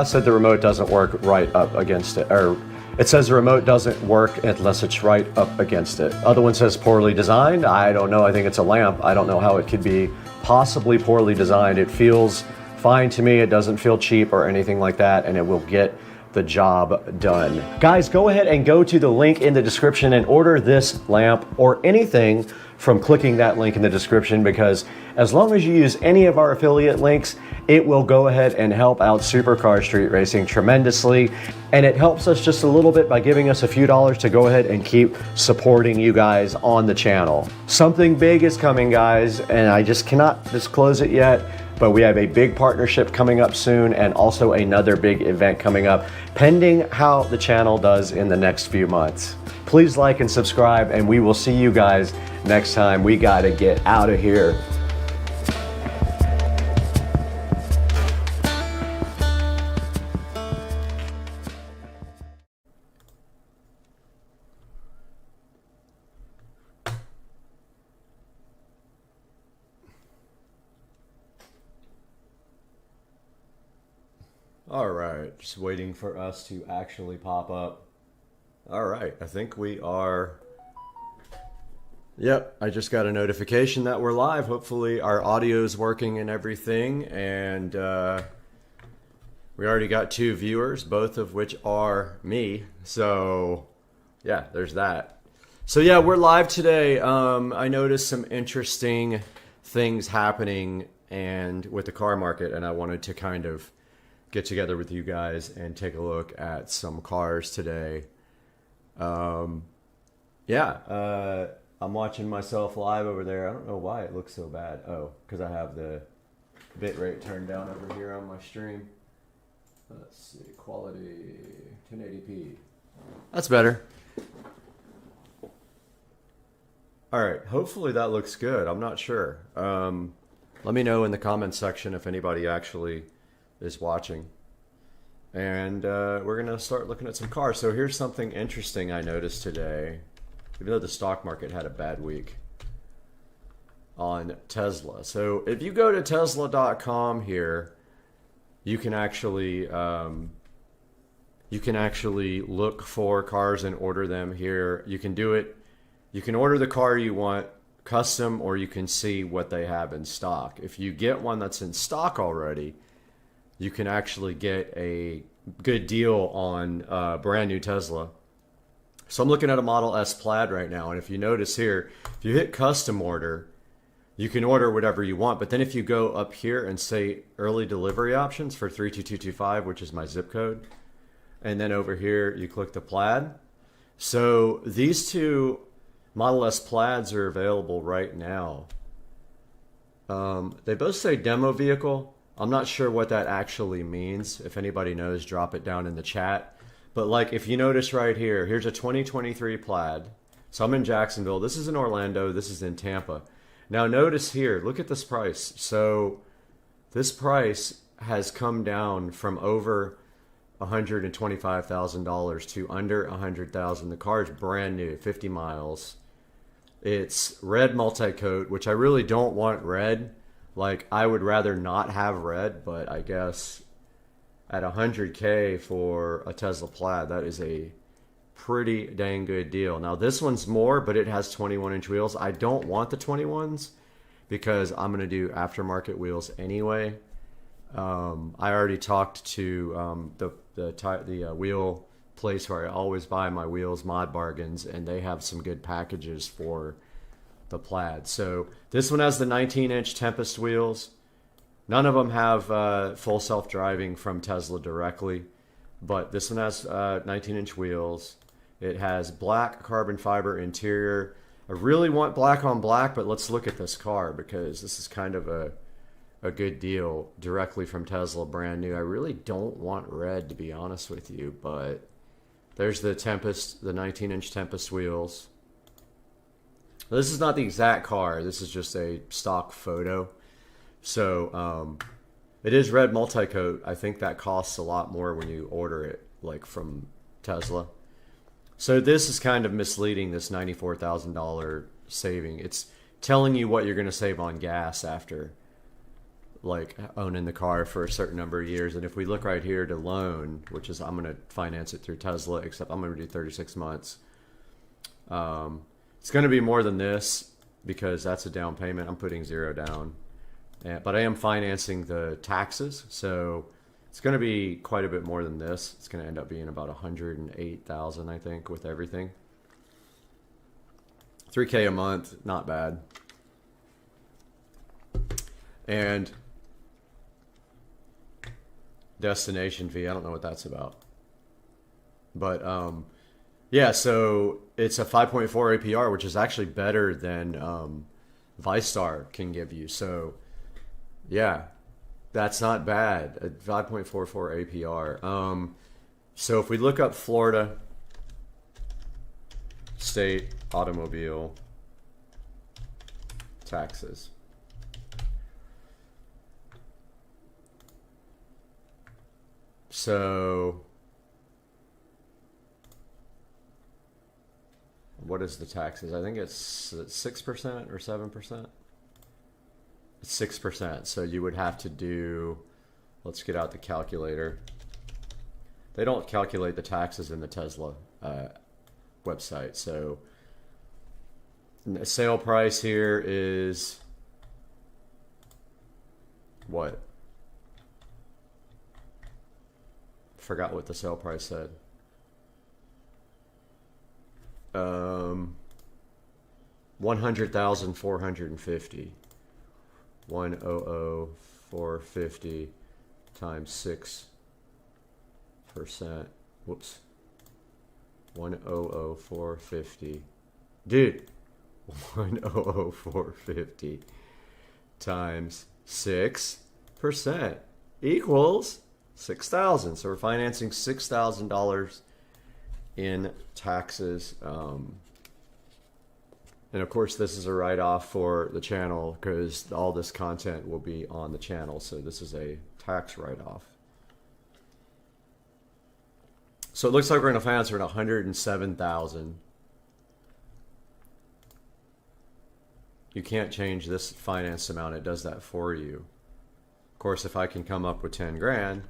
Said the remote doesn't work right up against it, or it says the remote doesn't work unless it's right up against it. Other one says poorly designed. I don't know. I think it's a lamp. I don't know how it could be possibly poorly designed. It feels fine to me. It doesn't feel cheap or anything like that, and it will get the job done. Guys, go ahead and go to the link in the description and order this lamp or anything from clicking that link in the description, because as long as you use any of our affiliate links, it will go ahead and help out Supercar Street Racing tremendously. And it helps us just a little bit by giving us a few dollars to go ahead and keep supporting you guys on the channel. Something big is coming, guys, and I just cannot disclose it yet, but we have a big partnership coming up soon, and also another big event coming up, pending how the channel does in the next few months. Please like and subscribe, and we will see you guys next time. We gotta get out of here. All right, just waiting for us to actually pop up. All right, I think we are. Yep, I just got a notification that we're live. Hopefully our audio is working and everything. And we already got 2 viewers, both of which are me. So yeah, there's that. So yeah, we're live today. I noticed some interesting things happening and with the car market, and I wanted to kind of get together with you guys and take a look at some cars today. I'm watching myself live over there. I don't know why it looks so bad. Oh, because I have the bitrate turned down over here on my stream. Let's see, quality 1080p. That's better. All right, hopefully that looks good. I'm not sure. Let me know in the comments section if anybody actually is watching. And we're gonna start looking at some cars. So here's something interesting I noticed today. Even though the stock market had a bad week on Tesla. So if you go to Tesla.com here, you can actually look for cars and order them here. You can do it. You can order the car you want custom, or you can see what they have in stock. If you get one that's in stock already, you can actually get a good deal on a brand new Tesla. So I'm looking at a Model S Plaid right now, and if you notice here, if you hit custom order, you can order whatever you want. But then if you go up here and say early delivery options for 32225, which is my zip code, and then over here you click the Plaid. So these two Model S Plaids are available right now. They both say demo vehicle. I'm not sure what that actually means. If anybody knows, drop it down in the chat. But like if you notice right here, here's a 2023 Plaid. So I'm in Jacksonville. This is in Orlando. This is in Tampa. Now notice here, look at this price. So this price has come down from over $125,000 to under $100,000. The car is brand new, 50 miles. It's red multi-coat, which I really don't want red. Like, I would rather not have red, but I guess at $100K for a Tesla Plaid, that is a pretty dang good deal. Now, this one's more, but it has 21-inch wheels. I don't want the 21s because I'm going to do aftermarket wheels anyway. I already talked to the wheel place where I always buy my wheels, Mod Bargains, and they have some good packages for the Plaid. So this one has the 19-inch Tempest wheels. None of them have full self-driving from Tesla directly, but this one has 19-inch wheels. It has black carbon fiber interior. I really want black on black, but let's look at this car because this is kind of a good deal directly from Tesla, brand new. I really don't want red, to be honest with you, but there's the Tempest, the 19-inch Tempest wheels. This is not the exact car. This is just a stock photo. So it is red multi-coat. I think that costs a lot more when you order it, like from Tesla. So this is kind of misleading, this $94,000 saving. It's telling you what you're going to save on gas after like owning the car for a certain number of years. And if we look right here to loan, which is I'm going to finance it through Tesla, except I'm going to do 36 months. It's going to be more than this because that's a down payment. I'm putting 0 down. But I am financing the taxes, so it's going to be quite a bit more than this. It's going to end up being about $108,000, I think, with everything. $3K a month, not bad. And destination fee, I don't know what that's about. But yeah, so it's a 5.4 APR, which is actually better than ViStar can give you. So yeah, that's not bad. A 5.44 APR. So if we look up Florida state automobile taxes. So what is the taxes? I think it's 6% or 7%. 6%. So you would have to do, let's get out the calculator. They don't calculate the taxes in the Tesla website. So the sale price here is what? Forgot what the sale price said. 100,450. 100,450 times 6%. Whoops. 100,450. Dude. 100,450 times 6% equals 6,000. So we're financing $6,000 in taxes. And of course, this is a write-off for the channel because all this content will be on the channel. So this is a tax write-off. So it looks like we're going to finance for $107,000. You can't change this finance amount. It does that for you. Of course, if I can come up with 10 grand,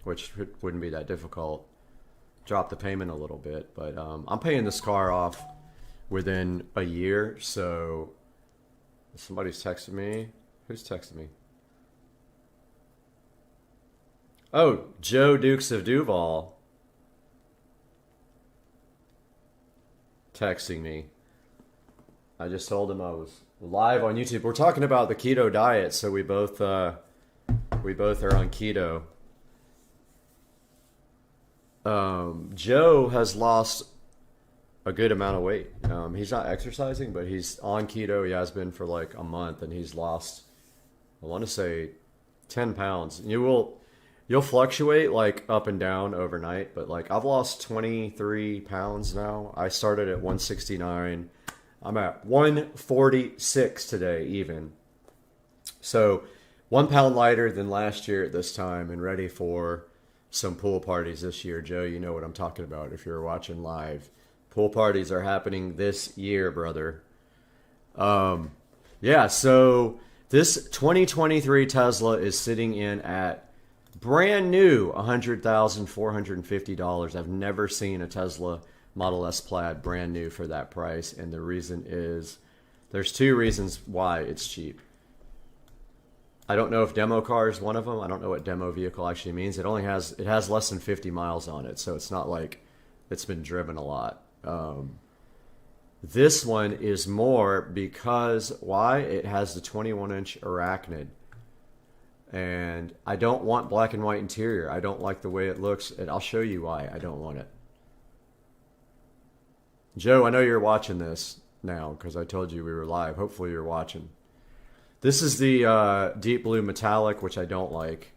which wouldn't be that difficult, drop the payment a little bit. But I'm paying this car off within a year. So somebody's texted me. Who's texted me? Oh, Joe Dukes of Duval. texting me. I just told him I was live on YouTube. We're talking about the keto diet, so we both are on keto. Joe has lost a good amount of weight. He's not exercising, but he's on keto. He has been for like a month, and he's lost, I want to say, 10 pounds. You'll fluctuate like up and down overnight, but like I've lost 23 pounds now. I started at 169. I'm at 146 today even. So 1 pound lighter than last year at this time, and ready for some pool parties this year. Joe, you know what I'm talking about if you're watching live. Pool parties are happening this year, brother. Yeah, so this 2023 Tesla is sitting in at brand new $100,450. I've never seen a Tesla Model S Plaid brand new for that price, and the reason is there's two reasons why it's cheap. I don't know if demo car is one of them. I don't know what demo vehicle actually means. It has less than 50 miles on it, so it's not like it's been driven a lot. This one is more because why? It has the 21-inch Arachnid. And I don't want black and white interior. I don't like the way it looks, and I'll show you why I don't want it. Joe, I know you're watching this now because I told you we were live. Hopefully you're watching. This is the deep blue metallic, which I don't like.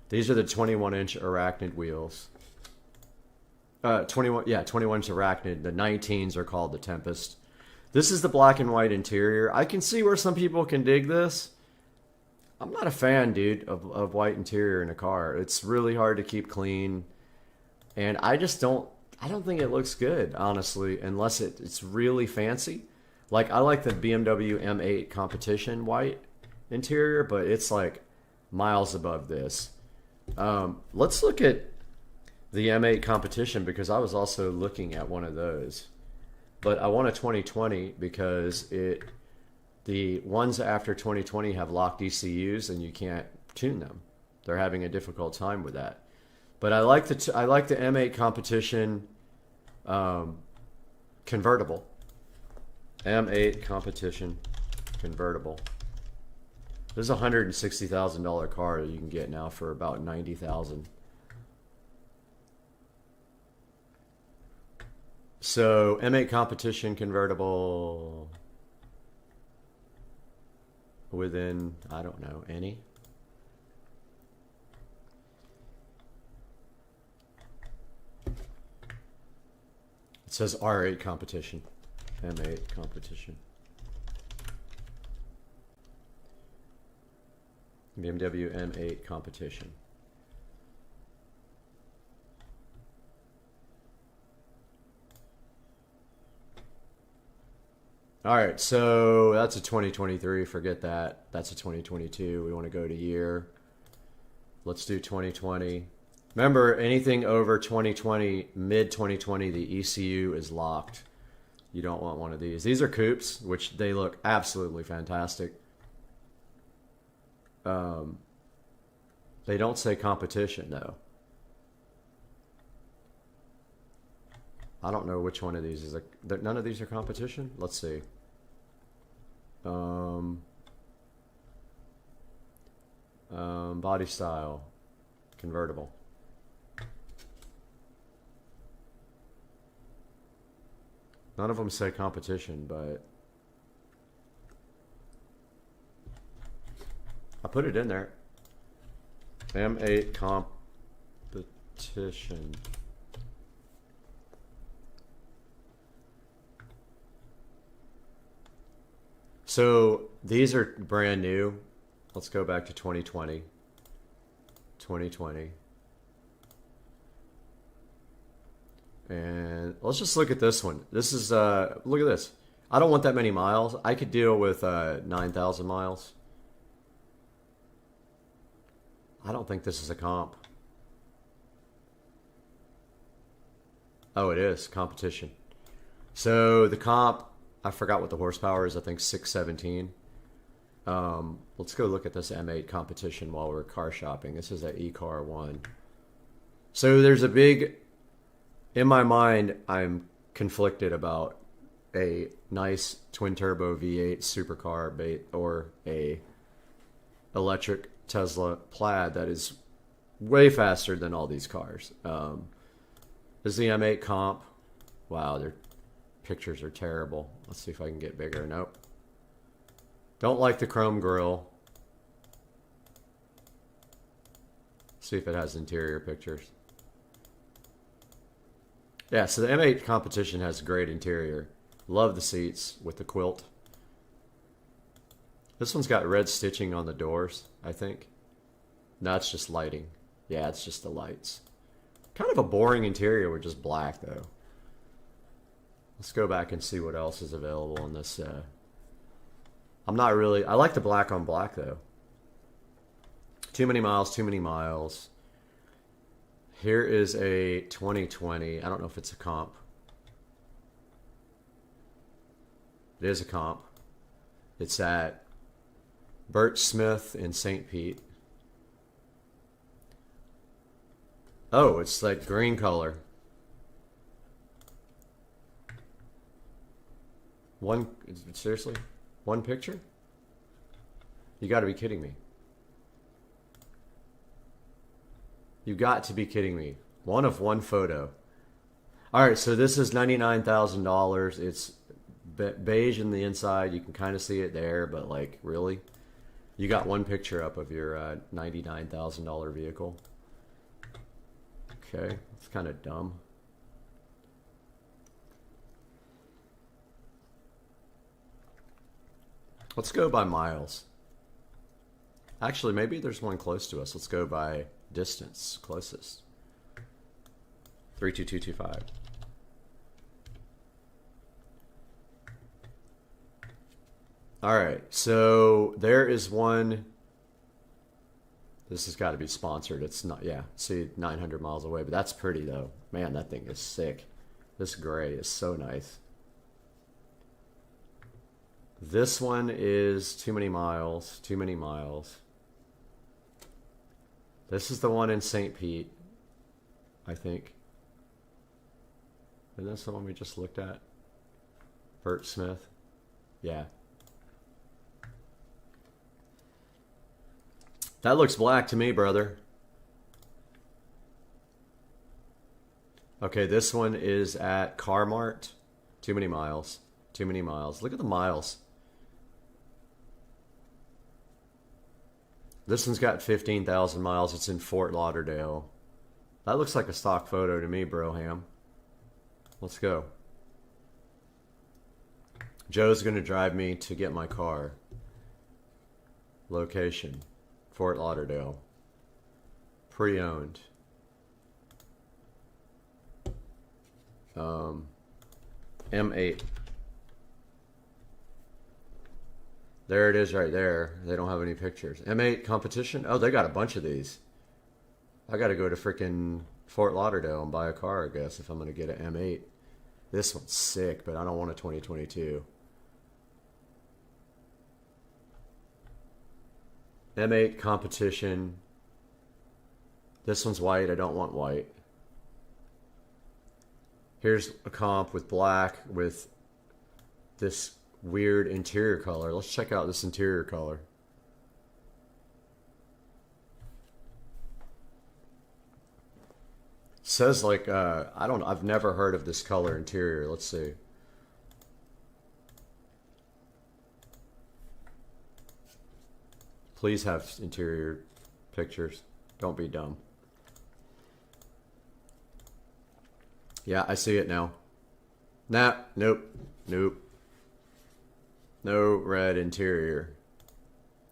These are the 21-inch Arachnid wheels. 21-inch Arachnid. The 19s are called the Tempest. This is the black and white interior. I can see where some people can dig this. I'm not a fan, dude, of white interior in a car. It's really hard to keep clean. And I don't think it looks good, honestly, unless it's really fancy. Like, I like the BMW M8 Competition white interior, but it's like miles above this. Let's look at the M8 Competition because I was also looking at one of those. But I want a 2020 because the ones after 2020 have locked ECUs and you can't tune them. They're having a difficult time with that. But I like the M8 Competition convertible. M8 Competition convertible. This is a $160,000 car that you can get now for about $90,000. So M8 Competition convertible within, I don't know, any. It says R8 Competition. M8 Competition. BMW M8 Competition. All right, so that's a 2023. Forget that. That's a 2022. We want to go to year. Let's do 2020. Remember, anything over 2020, mid 2020, the ECU is locked. You don't want one of these. These are coupes, which they look absolutely fantastic. They don't say competition, though. I don't know which one of these is none of these are competition. Let's see. Body style, convertible. None of them say competition, but I put it in there. M8 competition. So these are brand new. Let's go back to 2020. 2020. And let's just look at this one. This is, look at this. I don't want that many miles. I could deal with 9,000 miles. I don't think this is a comp. Oh, it is. Competition. So the comp, I forgot what the horsepower is. I think 617. Let's go look at this M8 Competition while we're car shopping. This is an eCar 1. So there's a big... In my mind, I'm conflicted about a nice twin turbo V8 supercar or a electric Tesla Plaid that is way faster than all these cars. This is the M8 comp. Wow, their pictures are terrible. Let's see if I can get bigger. Nope. Don't like the chrome grille. See if it has interior pictures. Yeah, so the M8 competition has great interior. Love the seats with the quilt. This one's got red stitching on the doors, I think. No, it's just lighting. Yeah, it's just the lights. Kind of a boring interior with just black, though. Let's go back and see what else is available on this. I'm not really... I like the black on black, though. Too many miles, too many miles. Here is a 2020. I don't know if it's a comp. It is a comp. It's at Burt Smith in St. Pete. Oh, it's like green color. Seriously? One picture? You gotta be kidding me. You got to be kidding me. One of one photo. Alright, so this is $99,000. It's beige in the inside. You can kind of see it there, but like, really? You got one picture up of your $99,000 vehicle. Okay, it's kind of dumb. Let's go by miles. Actually, maybe there's one close to us. Let's go by distance closest. 32225. All right, so there is one. This has got to be sponsored. It's not, yeah, see, 900 miles away, but that's pretty though. Man, that thing is sick. This gray is so nice. This one is too many miles, too many miles. This is the one in St. Pete, I think. Isn't this the one we just looked at? Burt Smith? Yeah. That looks black to me, brother. Okay, this one is at Carmart. Too many miles. Too many miles. Look at the miles. This one's got 15,000 miles. It's in Fort Lauderdale. That looks like a stock photo to me, Broham. Let's go. Joe's going to drive me to get my car. Location. Fort Lauderdale. Pre-owned. M8. There it is right there. They don't have any pictures. M8 competition? Oh, they got a bunch of these. I got to go to freaking Fort Lauderdale and buy a car, I guess, if I'm going to get an M8. This one's sick, but I don't want a 2022. M8 competition. This one's white. I don't want white. Here's a comp with black with this weird interior color. Let's check out this interior color. Says like I've never heard of this color interior. Let's see. Please have interior pictures. Don't be dumb. Yeah, I see it now. Nah, nope, nope. No red interior.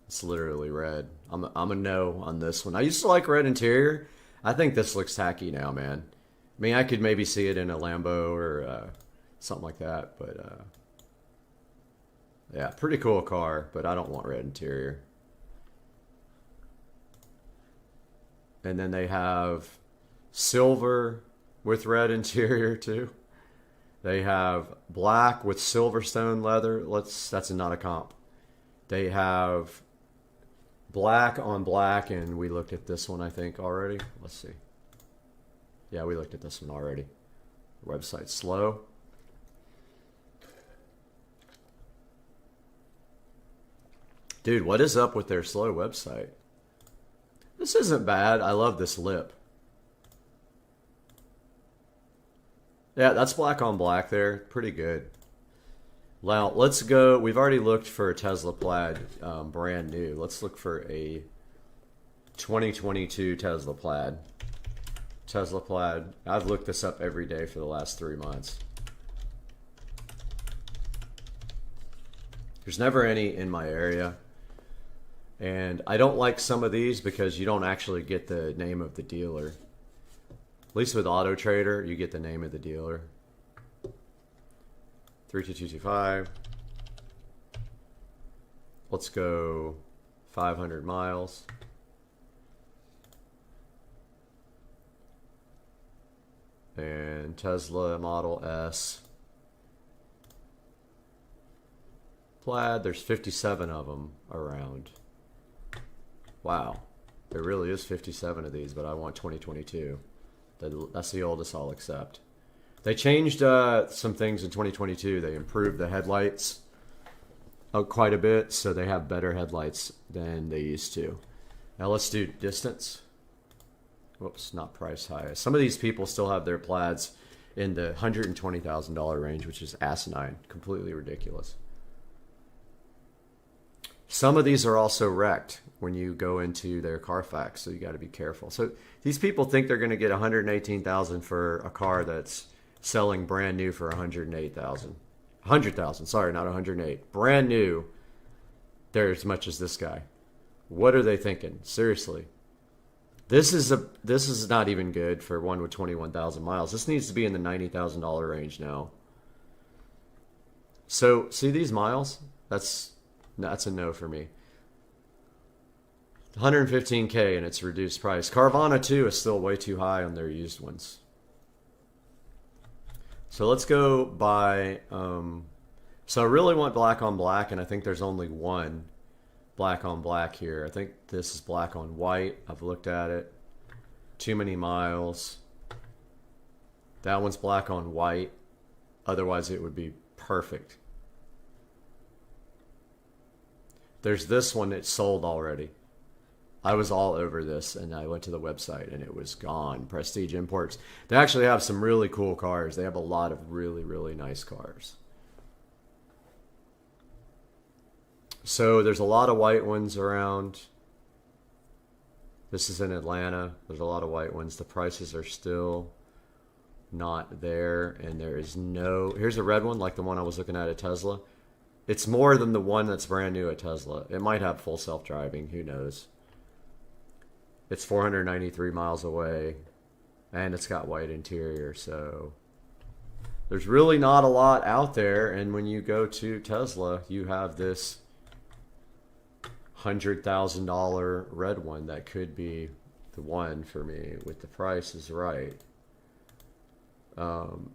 It's literally red. I'm a no on this one. I used to like red interior. I think this looks tacky now, man. I mean, I could maybe see it in a Lambo or something like that, but yeah, pretty cool car, but I don't want red interior. And then they have silver with red interior too. They have black with Silverstone leather. That's not a comp. They have black on black, and we looked at this one, I think, already. Let's see. Yeah, we looked at this one already. Website's slow. Dude, what is up with their slow website? This isn't bad. I love this lip. Yeah, that's black on black there. Pretty good. Now, let's go. We've already looked for a Tesla Plaid brand new. Let's look for a 2022 Tesla Plaid. Tesla Plaid. I've looked this up every day for the last 3 months. There's never any in my area. And I don't like some of these because you don't actually get the name of the dealer. At least with Auto Trader, you get the name of the dealer. 32225. Let's go 500 miles. And Tesla Model S. Plaid, there's 57 of them around. Wow. There really is 57 of these, but I want 2022. That's the oldest I'll accept. They changed some things in 2022. They improved the headlights quite a bit, so they have better headlights than they used to. Now let's do distance. Whoops, not price high. Some of these people still have their Plaids in the $120,000 range, which is asinine, completely ridiculous. Some of these are also wrecked when you go into their Carfax, so you got to be careful. So these people think they're going to get $118,000 for a car that's selling brand new for $108,000. $100,000, sorry, not $108,000. Brand new. They're as much as this guy. What are they thinking? Seriously. This is not even good for one with 21,000 miles. This needs to be in the $90,000 range now. So see these miles? That's a no for me. 115K and it's reduced price. Carvana too is still way too high on their used ones. So let's go by. So I really want black on black, and I think there's only one black on black here. I think this is black on white. I've looked at it. Too many miles. That one's black on white. Otherwise it would be perfect. There's this one that's sold already. I was all over this, and I went to the website, and it was gone. Prestige Imports. They actually have some really cool cars. They have a lot of really, really nice cars. So there's a lot of white ones around. This is in Atlanta. There's a lot of white ones. The prices are still not there, and there is no... Here's a red one, like the one I was looking at Tesla. It's more than the one that's brand new at Tesla. It might have full self-driving. Who knows? It's 493 miles away, and it's got white interior, so there's really not a lot out there. And when you go to Tesla, you have this $100,000 red one that could be the one for me with the price is right.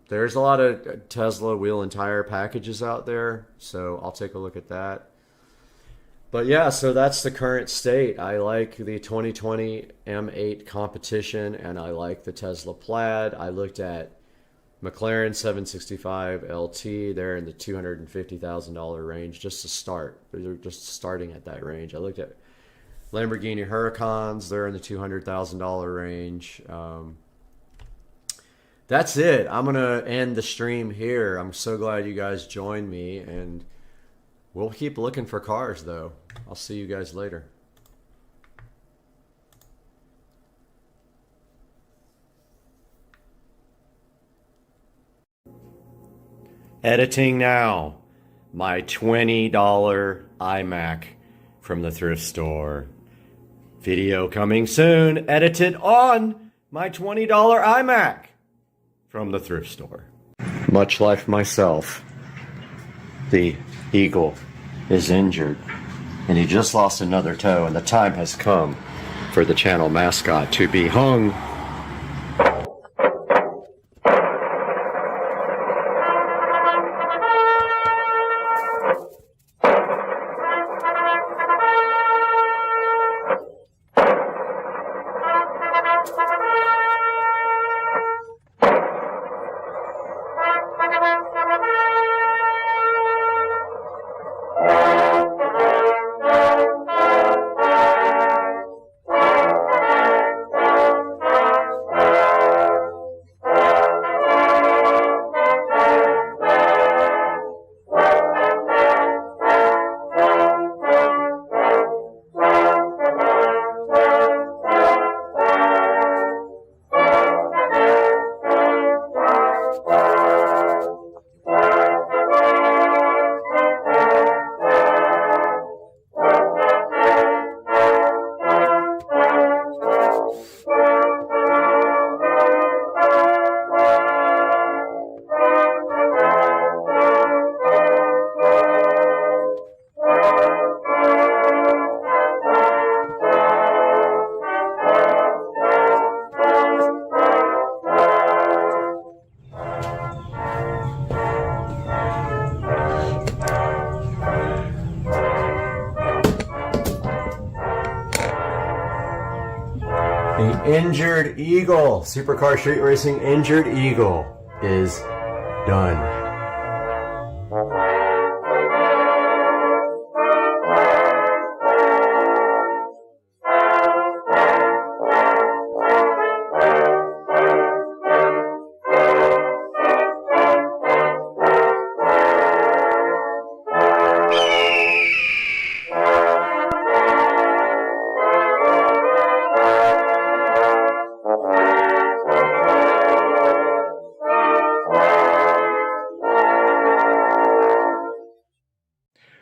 There's a lot of Tesla wheel and tire packages out there, so I'll take a look at that. But yeah, so that's the current state. I like the 2020 M8 competition, and I like the Tesla Plaid. I looked at McLaren 765 LT. They're in the $250,000 range just to start. They're just starting at that range. I looked at Lamborghini Huracans. They're in the $200,000 range. That's it. I'm going to end the stream here. I'm so glad you guys joined me, and we'll keep looking for cars, though. I'll see you guys later. Editing now. My $20 iMac from the thrift store. Video coming soon. Edited on my $20 iMac from the thrift store. Much like myself, the eagle is injured, and he just lost another toe, and the time has come for the channel mascot to be hung. The Injured Eagle, Supercar Street Racing Injured Eagle is done.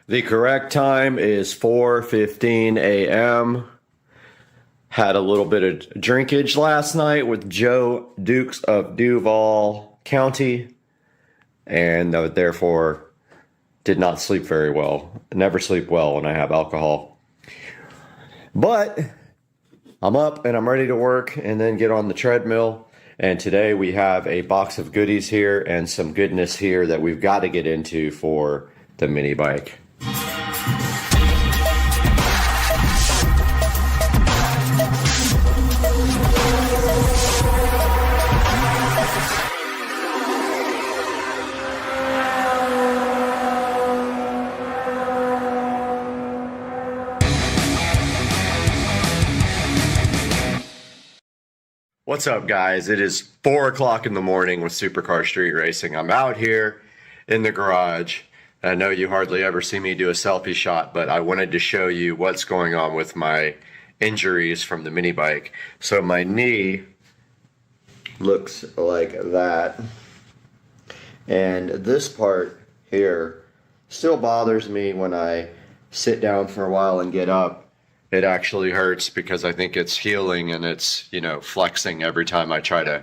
The correct time is 4:15 a.m. Had a little bit of drinkage last night with Joe Dukes of Duval County, and therefore did not sleep very well. Never sleep well when I have alcohol. But I'm up and I'm ready to work and then get on the treadmill. And today we have a box of goodies here and some goodness here that we've got to get into for the mini bike. What's up, guys? It is 4 o'clock in the morning with Supercar Street Racing. I'm out here in the garage. I know you hardly ever see me do a selfie shot, but I wanted to show you what's going on with my injuries from the mini bike. So my knee looks like that. And this part here still bothers me when I sit down for a while and get up. It actually hurts because I think it's healing and it's, you know, flexing every time I try to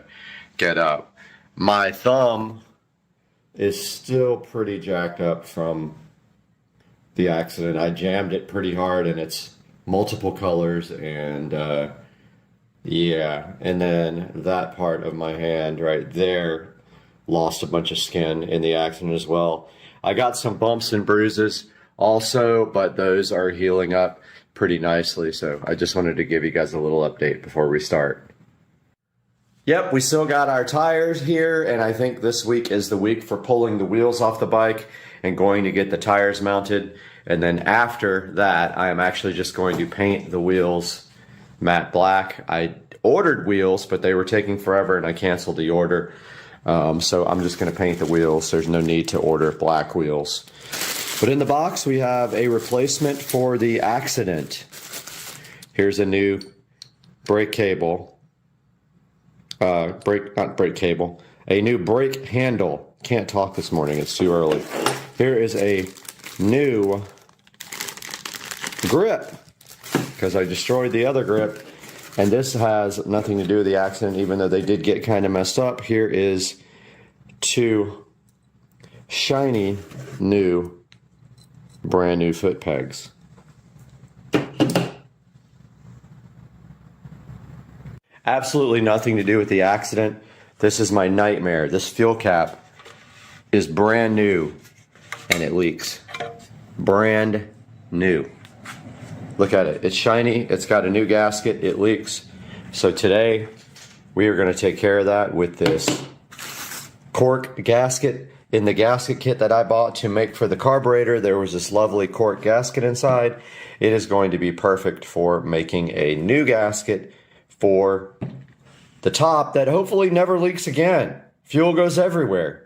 get up. My thumb is still pretty jacked up from the accident. I jammed it pretty hard and it's multiple colors and yeah. And then that part of my hand right there lost a bunch of skin in the accident as well. I got some bumps and bruises also, but those are healing up pretty nicely. So I just wanted to give you guys a little update before we start. Yep, we still got our tires here, and I think this week is the week for pulling the wheels off the bike and going to get the tires mounted. And then after that, I am actually just going to paint the wheels matte black. I ordered wheels, but they were taking forever and I canceled the order. So I'm just going to paint the wheels. There's no need to order black wheels. But in the box, we have a replacement for the accident. Here's a new brake cable. Not brake cable. A new brake handle. Can't talk this morning. It's too early. Here is a new grip because I destroyed the other grip. And this has nothing to do with the accident, even though they did get kind of messed up. Here is 2 shiny new brand new foot pegs. Absolutely nothing to do with the accident. This is my nightmare. This fuel cap is brand new and it leaks. Brand new. Look at it. It's shiny. It's got a new gasket. It leaks. So today we are going to take care of that with this cork gasket. In the gasket kit that I bought to make for the carburetor, there was this lovely cork gasket inside. It is going to be perfect for making a new gasket for the top that hopefully never leaks again. Fuel goes everywhere.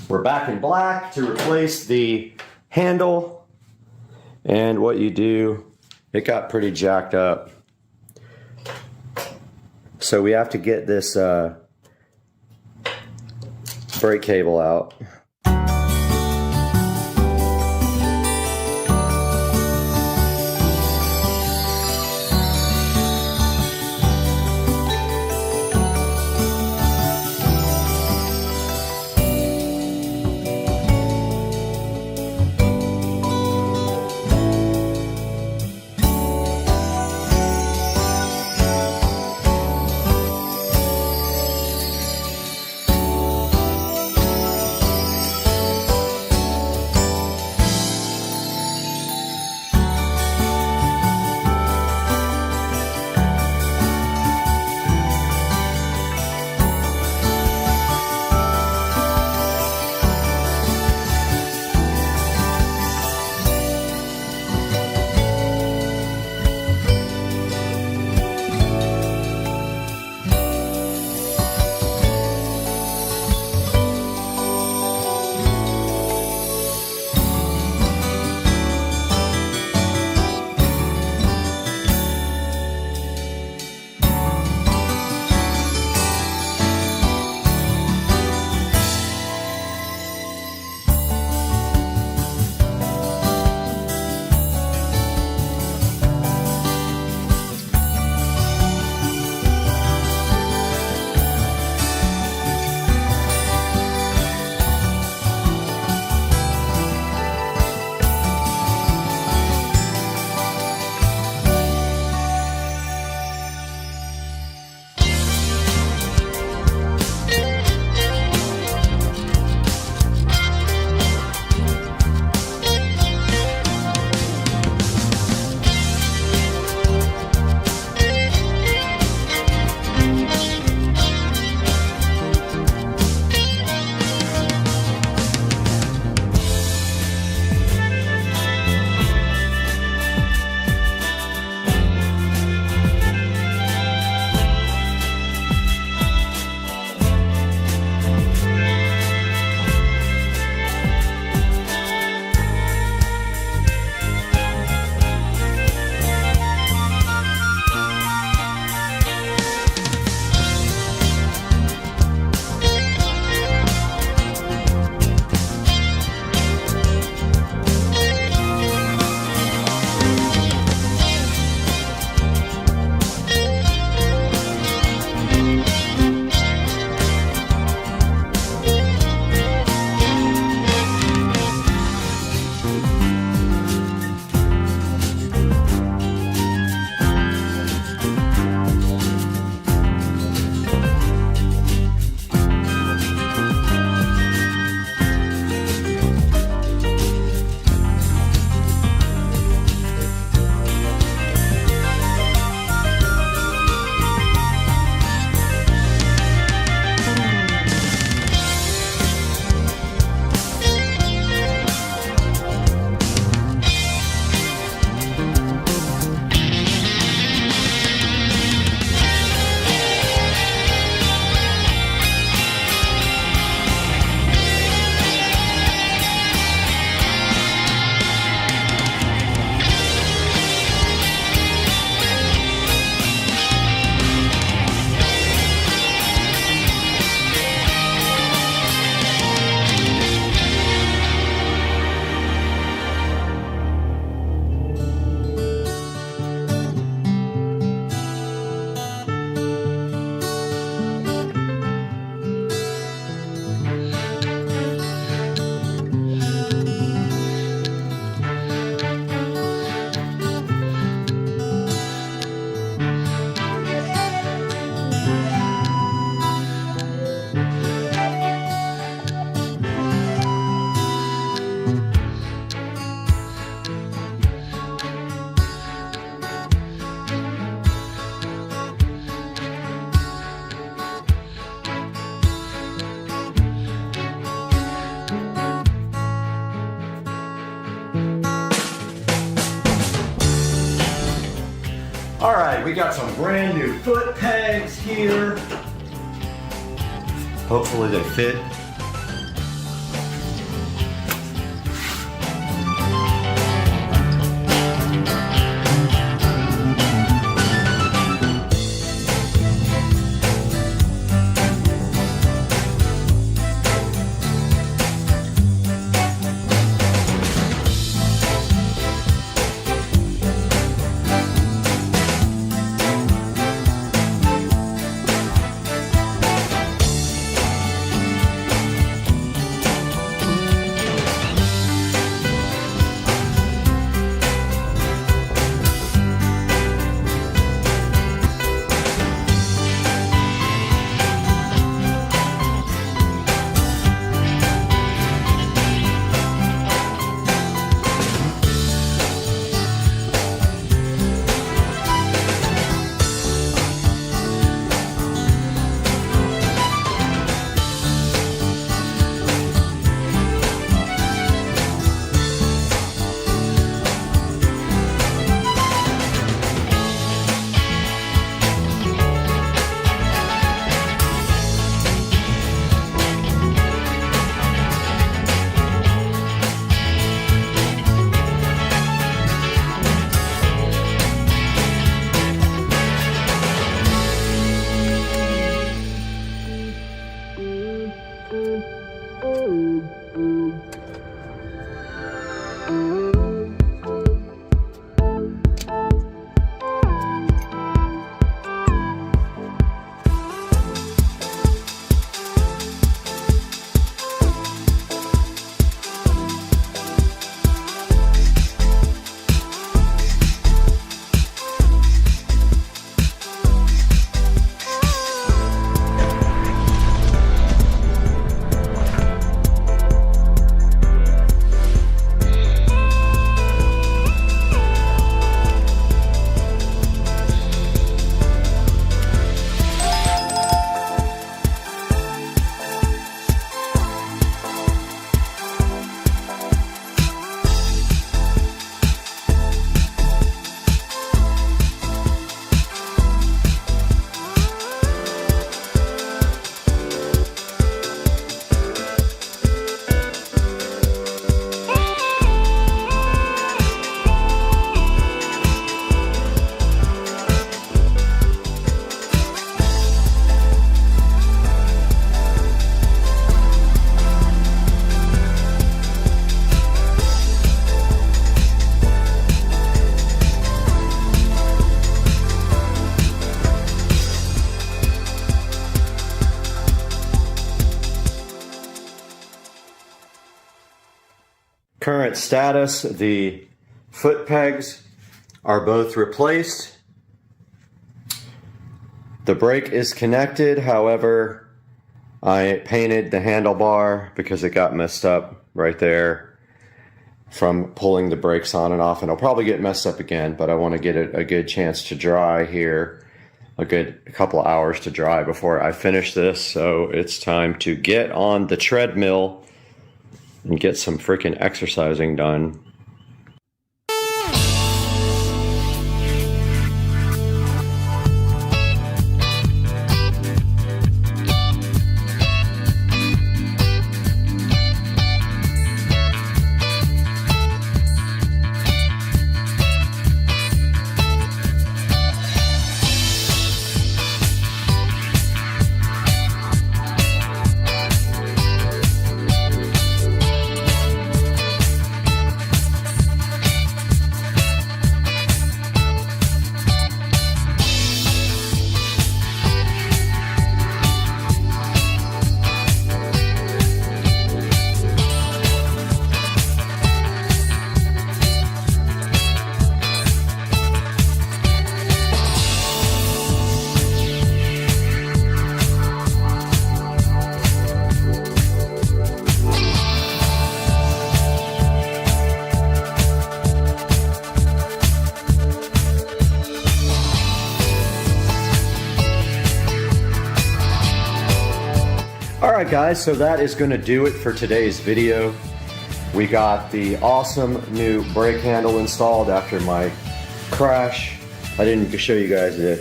We're back in black to replace the handle. And what you do, it got pretty jacked up. So we have to get this brake cable out. All right, we got some brand new foot pegs here. Hopefully they fit. Current status, the foot pegs are both replaced. The brake is connected, however, I painted the handlebar because it got messed up right there from pulling the brakes on and off, and it'll probably get messed up again, but I want to get it a good chance to dry here, a couple of hours to dry before I finish this. So it's time to get on the treadmill and get some freaking exercising done. Alright guys, so that is going to do it for today's video. We got the awesome new brake handle installed after my crash. I didn't show you guys the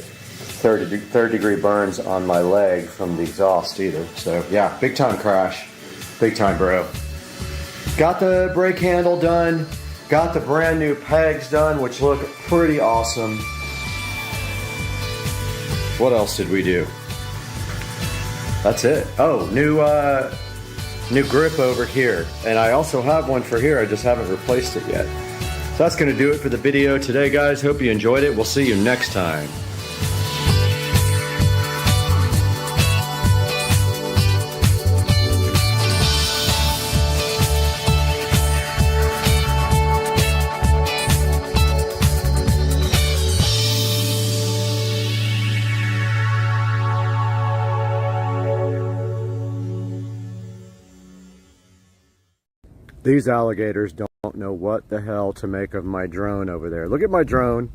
third degree burns on my leg from the exhaust either. So yeah, big time crash. Big time, bro. Got the brake handle done. Got the brand new pegs done, which look pretty awesome. What else did we do? That's it. Oh, new grip over here. And I also have one for here. I just haven't replaced it yet. So that's going to do it for the video today, guys. Hope you enjoyed it. We'll see you next time. These alligators don't know what the hell to make of my drone over there. Look at my drone.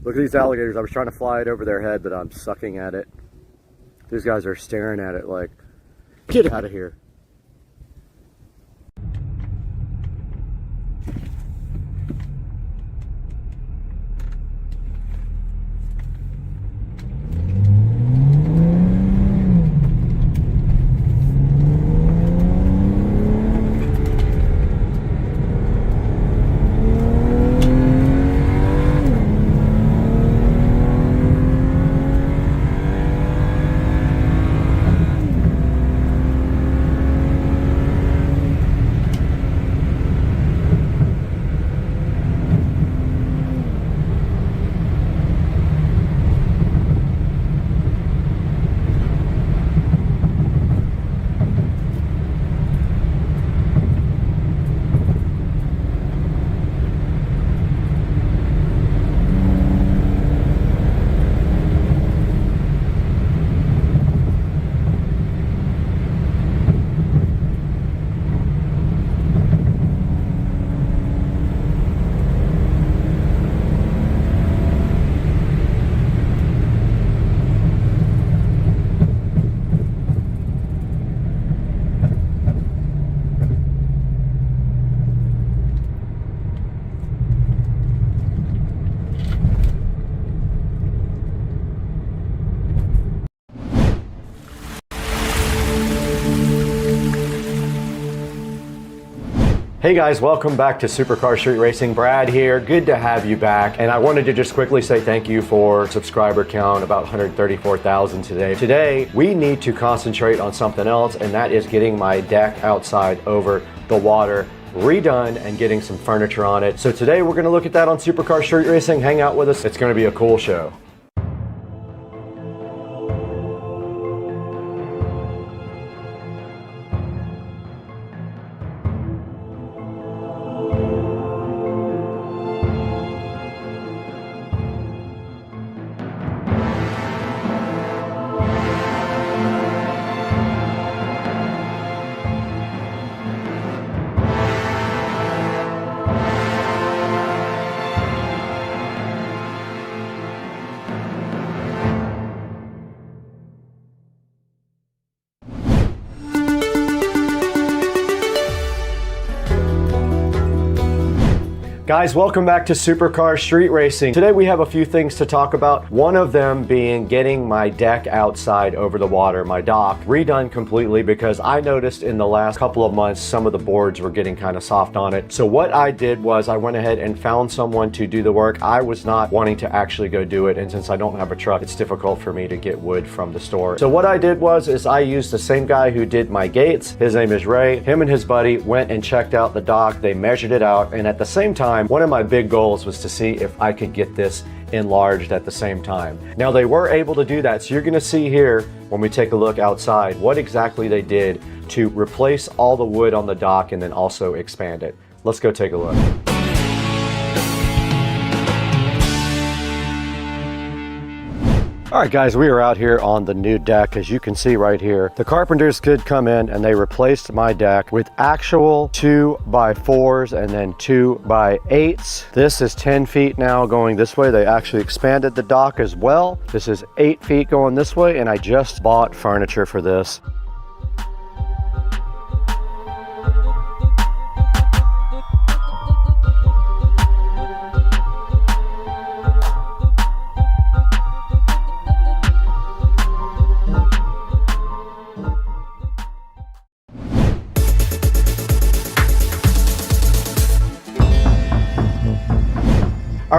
Look at these alligators. I was trying to fly it over their head, but I'm sucking at it. These guys are staring at it like, get out of here. Hey guys, welcome back to Supercar Street Racing. Brad here, good to have you back. And I wanted to just quickly say thank you for subscriber count, about 134,000 today. Today, we need to concentrate on something else, and that is getting my deck outside over the water redone and getting some furniture on it. So today we're gonna look at that on Supercar Street Racing. Hang out with us, it's gonna be a cool show. Guys, welcome back to Supercar Street Racing. Today we have a few things to talk about. One of them being getting my deck outside over the water, my dock, redone completely because I noticed in the last couple of months some of the boards were getting kind of soft on it. So what I did was I went ahead and found someone to do the work. I was not wanting to actually go do it, and since I don't have a truck, it's difficult for me to get wood from the store. So what I did was I used the same guy who did my gates. His name is Ray. Him and his buddy went and checked out the dock. They measured it out, and at the same time, one of my big goals was to see if I could get this enlarged at the same time. Now they were able to do that, so you're gonna see here when we take a look outside what exactly they did to replace all the wood on the dock and then also expand it. Let's go take a look. All right guys, we are out here on the new deck. As you can see right here, the carpenters could come in and they replaced my deck with actual 2x4s and then 2x8s. This is 10 feet now going this way. They actually expanded the dock as well. This is 8 feet going this way, and I just bought furniture for this.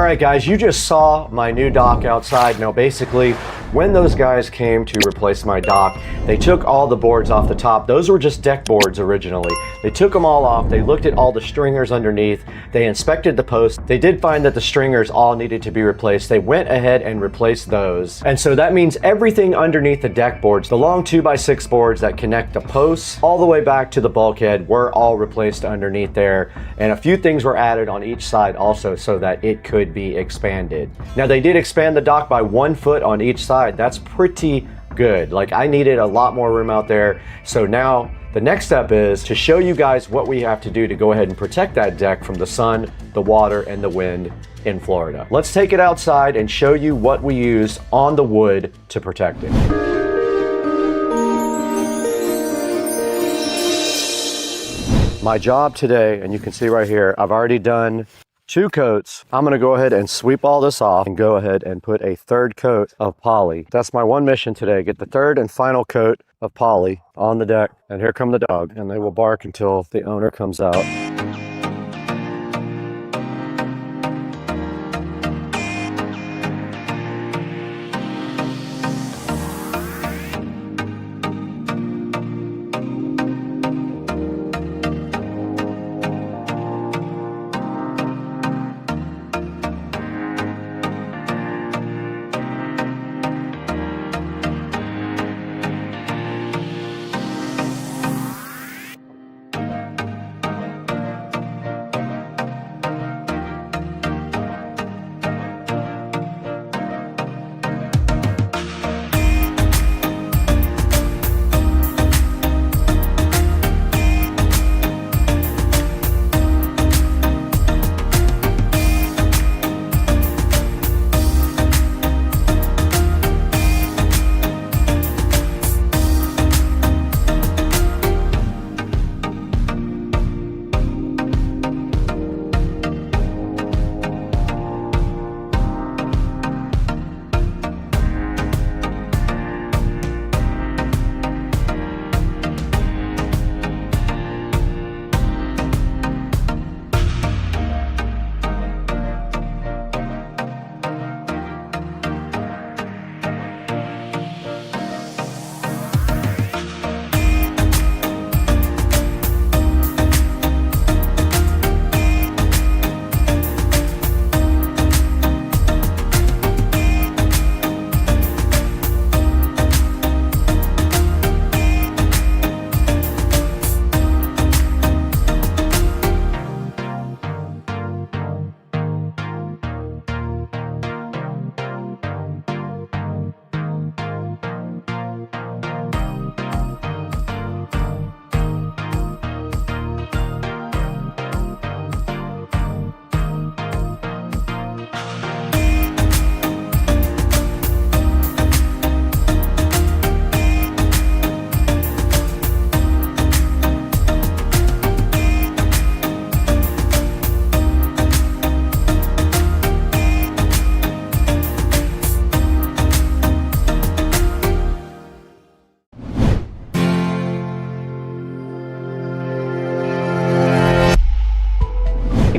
right, guys, you just saw my new dock outside. Now, basically, when those guys came to replace my dock, they took all the boards off the top. Those were just deck boards originally. They took them all off. They looked at all the stringers underneath. They inspected the posts. They did find that the stringers all needed to be replaced. They went ahead and replaced those. And so that means everything underneath the deck boards, the long 2x6 boards that connect the posts all the way back to the bulkhead, were all replaced underneath there. And a few things were added on each side also so that it could be expanded. Now, they did expand the dock by 1 foot on each side. That's pretty good. Like, I needed a lot more room out there. So now the next step is to show you guys what we have to do to go ahead and protect that deck from the sun, the water, and the wind in Florida. Let's take it outside and show you what we used on the wood to protect it. My job today, and you can see right here, I've already done 2 coats. I'm gonna go ahead and sweep all this off and go ahead and put a 3rd coat of poly. That's my one mission today, get the 3rd and final coat of poly on the deck. And here come the dog, and they will bark until the owner comes out.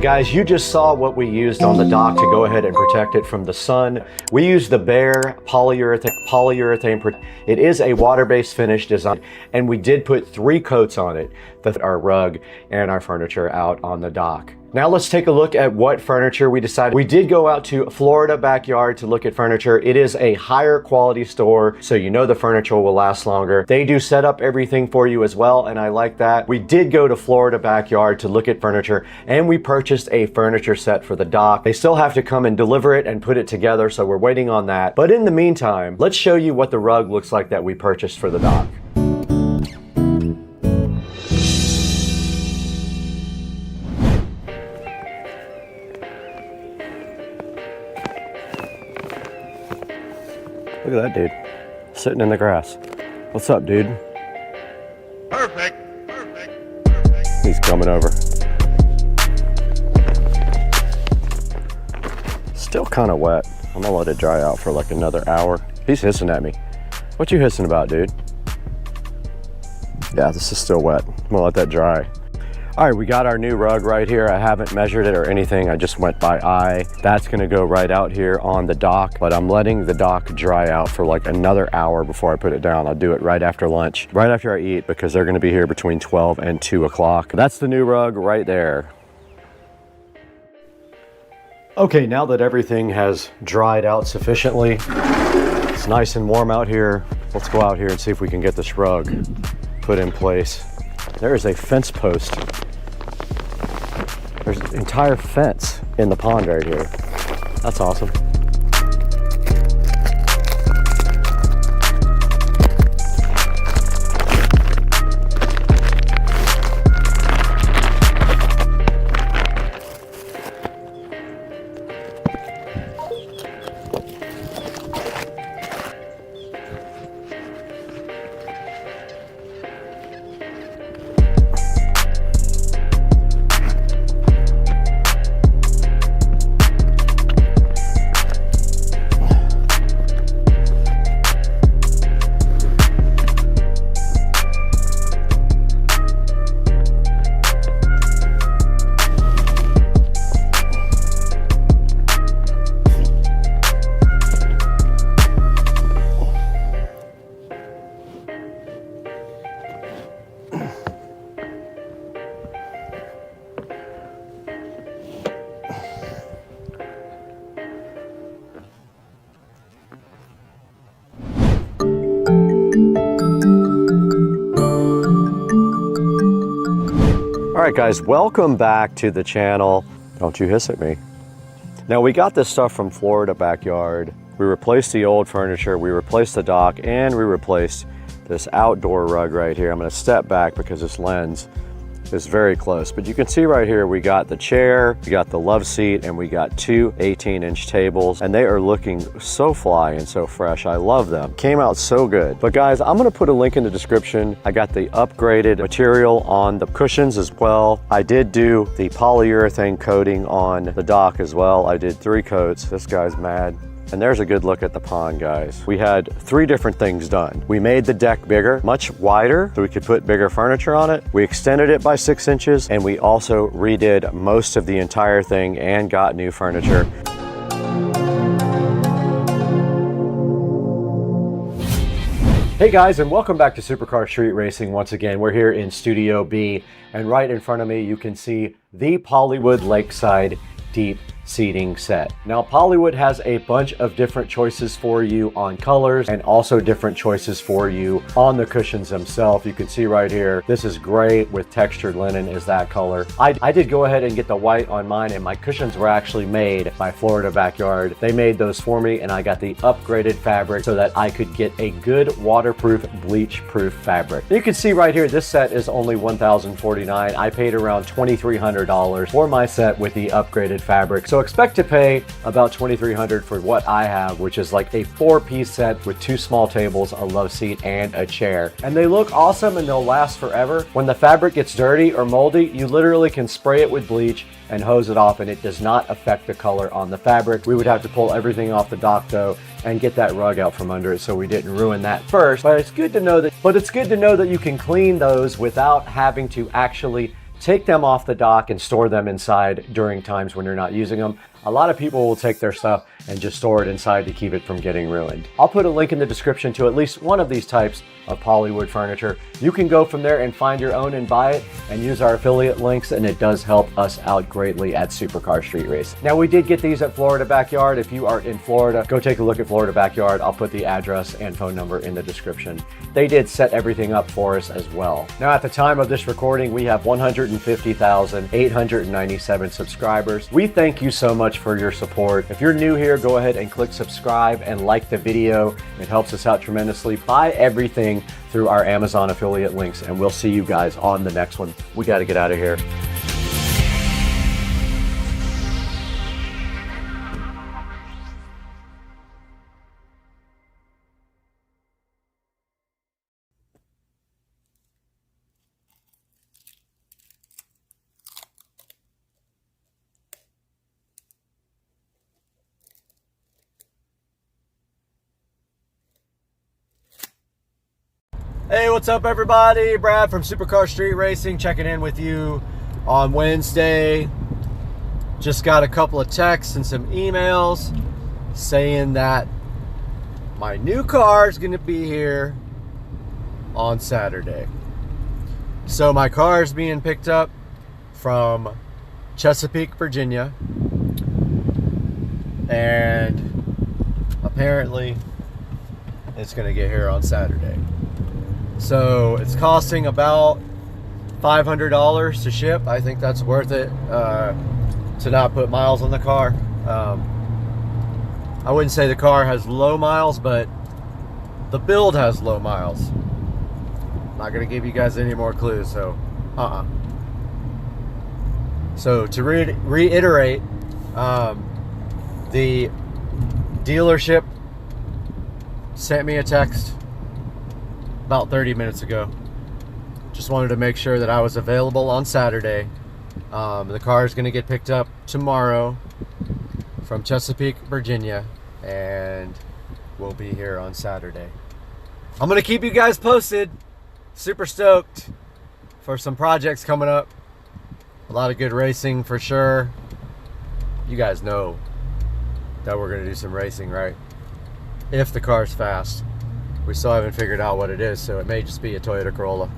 Guys, you just saw what we used on the dock to go ahead and protect it from the sun. We used the Bare polyurethane. It is a water-based finish design, and we did put 3 coats on it, our rug and our furniture out on the dock. Now let's take a look at what furniture we decided. We did go out to Florida Backyard to look at furniture. It is a higher quality store, so you know the furniture will last longer. They do set up everything for you as well, and I like that. We did go to Florida Backyard to look at furniture, and we purchased a furniture set for the dock. They still have to come and deliver it and put it together, so we're waiting on that. But in the meantime, let's show you what the rug looks like that we purchased for the dock. Look at that dude, sitting in the grass. What's up, dude? Perfect. He's coming over. Still kind of wet. I'm gonna let it dry out for like another hour. He's hissing at me. What you hissing about, dude? Yeah, this is still wet. I'm gonna let that dry. All right, we got our new rug right here. I haven't measured it or anything. I just went by eye. That's gonna go right out here on the dock, but I'm letting the dock dry out for like another hour before I put it down. I'll do it right after lunch, right after I eat, because they're gonna be here between 12 and 2 o'clock. That's the new rug right there. Okay, now that everything has dried out sufficiently, it's nice and warm out here. Let's go out here and see if we can get this rug put in place. There is a fence post. There's an entire fence in the pond right here. That's awesome. All right, guys, welcome back to the channel. Don't you hiss at me. Now, we got this stuff from Florida Backyard. We replaced the old furniture, we replaced the dock, and we replaced this outdoor rug right here. I'm gonna step back because this lens is very close, but you can see right here, we got the chair, we got the love seat, and we got two 18-inch tables, and they are looking so fly and so fresh. I love them. Came out so good. But guys, I'm gonna put a link in the description. I got the upgraded material on the cushions as well. I did do the polyurethane coating on the dock as well. I did 3 coats. This guy's mad. And there's a good look at the pond, guys. We had 3 different things done. We made the deck bigger, much wider, so we could put bigger furniture on it. We extended it by 6 inches, and we also redid most of the entire thing and got new furniture. Hey guys, and welcome back to Supercar Street Racing once again. We're here in Studio B, and right in front of me you can see the Pollywood Lakeside Deep seating set. Now, Pollywood has a bunch of different choices for you on colors and also different choices for you on the cushions themselves. You can see right here, this is gray with textured linen is that color. I did go ahead and get the white on mine, and my cushions were actually made by Florida Backyard. They made those for me, and I got the upgraded fabric so that I could get a good waterproof, bleach-proof fabric. You can see right here, this set is only $1,049. I paid around $2,300 for my set with the upgraded fabric. So expect to pay about $2,300 for what I have, which is like a 4-piece set with 2 small tables, a love seat, and a chair. And they look awesome and they'll last forever. When the fabric gets dirty or moldy, you literally can spray it with bleach and hose it off, and it does not affect the color on the fabric. We would have to pull everything off the dock though and get that rug out from under it so we didn't ruin that first. But it's good to know that you can clean those without having to actually take them off the dock and store them inside during times when you're not using them. A lot of people will take their stuff and just store it inside to keep it from getting ruined. I'll put a link in the description to at least one of these types of Pollywood furniture. You can go from there and find your own and buy it and use our affiliate links, and it does help us out greatly at Supercar Street Race. Now, we did get these at Florida Backyard. If you are in Florida, go take a look at Florida Backyard. I'll put the address and phone number in the description. They did set everything up for us as well. Now, at the time of this recording, we have 150,897 subscribers. We thank you so much for your support. If you're new here, go ahead and click subscribe and like the video. It helps us out tremendously. Buy everything through our Amazon affiliate links, and we'll see you guys on the next one. We got to get out of here. Hey, what's up everybody? Brad from Supercar Street Racing checking in with you on Wednesday. Just got a couple of texts and some emails saying that my new car is going to be here on Saturday. So my car is being picked up from Chesapeake, Virginia, and apparently it's going to get here on Saturday. So it's costing about $500 to ship. I think that's worth it to not put miles on the car. I wouldn't say the car has low miles, but the build has low miles. I'm not going to give you guys any more clues, so So to reiterate, the dealership sent me a text about 30 minutes ago. Just wanted to make sure that I was available on Saturday. The car is going to get picked up tomorrow from Chesapeake, Virginia, and we'll be here on Saturday. I'm going to keep you guys posted. Super stoked for some projects coming up. A lot of good racing for sure. You guys know that we're going to do some racing, right? If the car's fast. We still haven't figured out what it is, so it may just be a Toyota Corolla.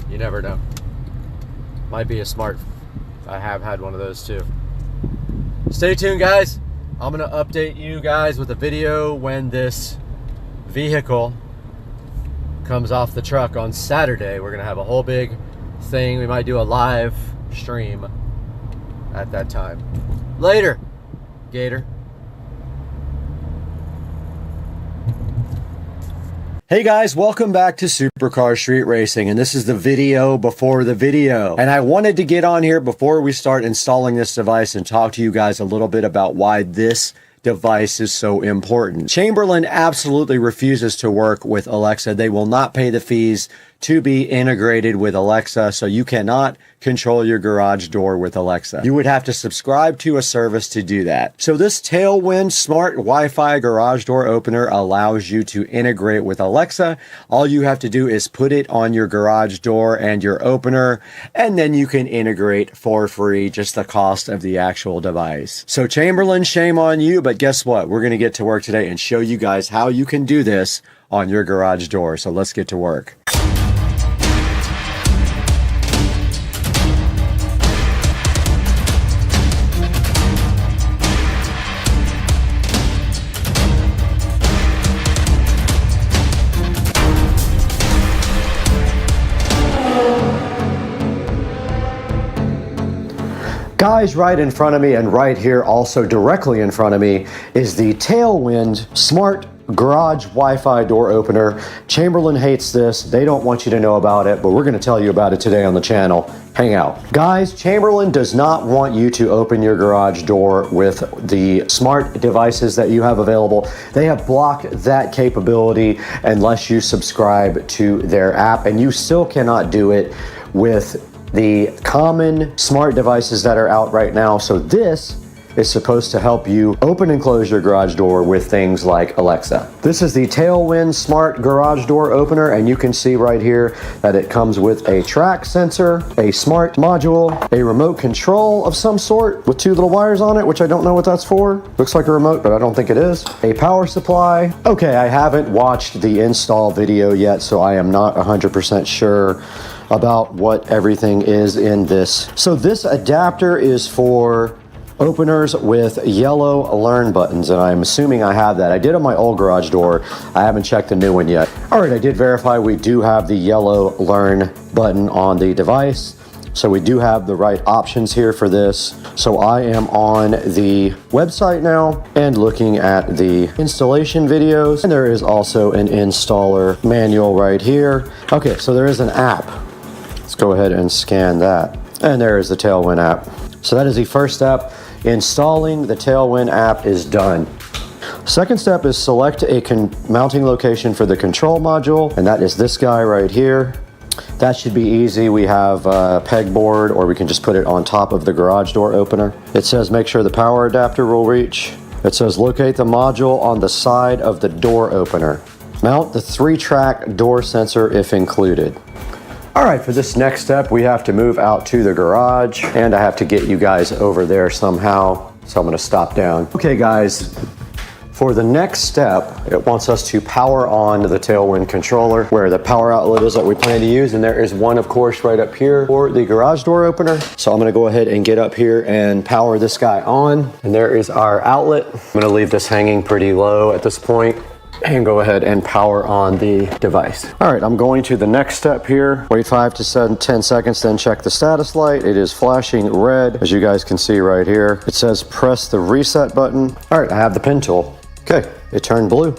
You never know. Might be a Smart. I have had one of those too. Stay tuned, guys. I'm going to update you guys with a video when this vehicle comes off the truck on Saturday. We're going to have a whole big thing. We might do a live stream at that time. Later, Gator. Hey guys, welcome back to Supercar Street Racing, and this is the video before the video. And I wanted to get on here before we start installing this device and talk to you guys a little bit about why this device is so important. Chamberlain absolutely refuses to work with Alexa. They will not pay the fees to be integrated with Alexa, so you cannot control your garage door with Alexa. You would have to subscribe to a service to do that. So this Tailwind smart Wi-Fi garage door opener allows you to integrate with Alexa. All you have to do is put it on your garage door and your opener, and then you can integrate for free, just the cost of the actual device. So Chamberlain, shame on you, but guess what? We're gonna get to work today and show you guys how you can do this on your garage door. So let's get to work. Guys, right in front of me and right here also directly in front of me is the Tailwind Smart Garage Wi-Fi Door Opener. Chamberlain hates this. They don't want you to know about it, but we're going to tell you about it today on the channel. Hang out. Guys, Chamberlain does not want you to open your garage door with the smart devices that you have available. They have blocked that capability unless you subscribe to their app, and you still cannot do it with the common smart devices that are out right now. So this is supposed to help you open and close your garage door with things like Alexa. This is the Tailwind Smart Garage Door Opener, and you can see right here that it comes with a track sensor, a smart module, a remote control of some sort with 2 little wires on it, which I don't know what that's for. Looks like a remote, but I don't think it is. A power supply. Okay, I haven't watched the install video yet, so I am not 100% sure about what everything is in this. So this adapter is for openers with yellow learn buttons, and I'm assuming I have that. I did on my old garage door. I haven't checked the new one yet. All right, I did verify we do have the yellow learn button on the device. So we do have the right options here for this. So I am on the website now and looking at the installation videos. And there is also an installer manual right here. Okay, so there is an app. Let's go ahead and scan that. And there is the Tailwind app. So that is the first step. Installing the Tailwind app is done. Second step is select a mounting location for the control module, and that is this guy right here. That should be easy. We have a pegboard, or we can just put it on top of the garage door opener. It says make sure the power adapter will reach. It says locate the module on the side of the door opener. Mount the 3-track door sensor if included. All right, for this next step, we have to move out to the garage, and I have to get you guys over there somehow. So I'm gonna stop down. Okay guys, for the next step, it wants us to power on the Tailwind controller where the power outlet is that we plan to use. And there is one, of course, right up here for the garage door opener. So I'm gonna go ahead and get up here and power this guy on. And there is our outlet. I'm gonna leave this hanging pretty low at this point and go ahead and power on the device. All right, I'm going to the next step here. Wait 5 to 10 seconds, then check the status light. It is flashing red, as you guys can see right here. It says press the reset button. All right, I have the pin tool. Okay, it turned blue.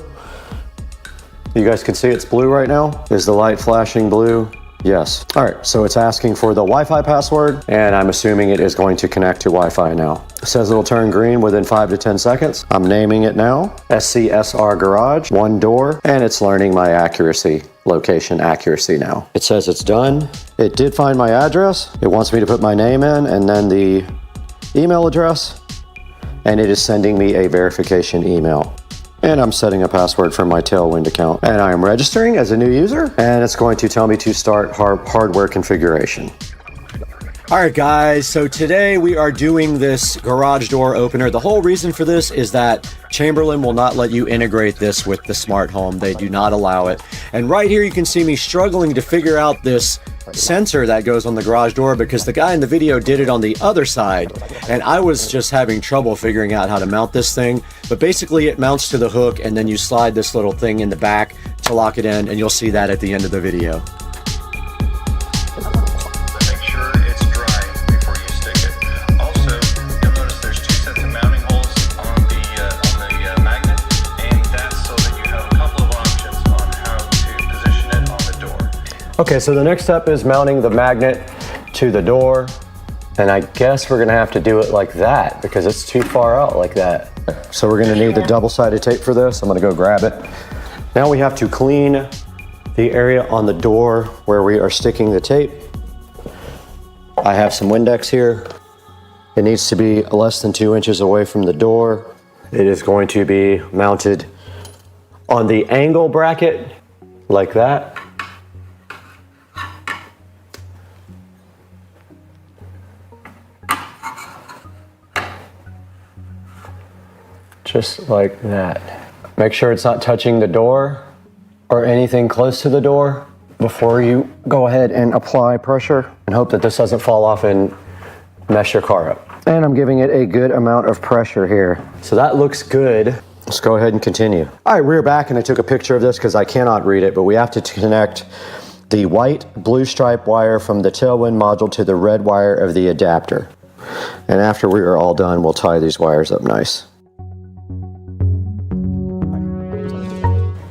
You guys can see it's blue right now. Is the light flashing blue? Yes. All right, so it's asking for the Wi-Fi password, and I'm assuming it is going to connect to Wi-Fi now. It says it'll turn green within 5 to 10 seconds. I'm naming it now, SCSR Garage, 1 door, and it's learning my accuracy, location accuracy now. It says it's done. It did find my address. It wants me to put my name in and then the email address, and it is sending me a verification email. And I'm setting a password for my Tailwind account. And I am registering as a new user, and it's going to tell me to start hardware configuration. All right, guys, so today we are doing this garage door opener. The whole reason for this is that Chamberlain will not let you integrate this with the smart home. They do not allow it. And right here, you can see me struggling to figure out this sensor that goes on the garage door because the guy in the video did it on the other side, and I was just having trouble figuring out how to mount this thing. But basically it mounts to the hook, and then you slide this little thing in the back to lock it in, and you'll see that at the end of the video. Make sure it's dry before you stick it. Also, you'll notice there's 2 sets of mounting holes on the magnet, and that's so that you have a couple of options on how to position it on the door. Okay, so the next step is mounting the magnet to the door. And I guess we're gonna have to do it like that because it's too far out like that. So we're gonna need the double-sided tape for this. I'm gonna go grab it. Now we have to clean the area on the door where we are sticking the tape. I have some Windex here. It needs to be less than 2 inches away from the door. It is going to be mounted on the angle bracket like that. Just like that. Make sure it's not touching the door or anything close to the door before you go ahead and apply pressure, and hope that this doesn't fall off and mess your car up. And I'm giving it a good amount of pressure here. So that looks good. Let's go ahead and continue. All right, we're back, and I took a picture of this because I cannot read it, but we have to connect the white blue stripe wire from the Tailwind module to the red wire of the adapter. And after we are all done, we'll tie these wires up nice.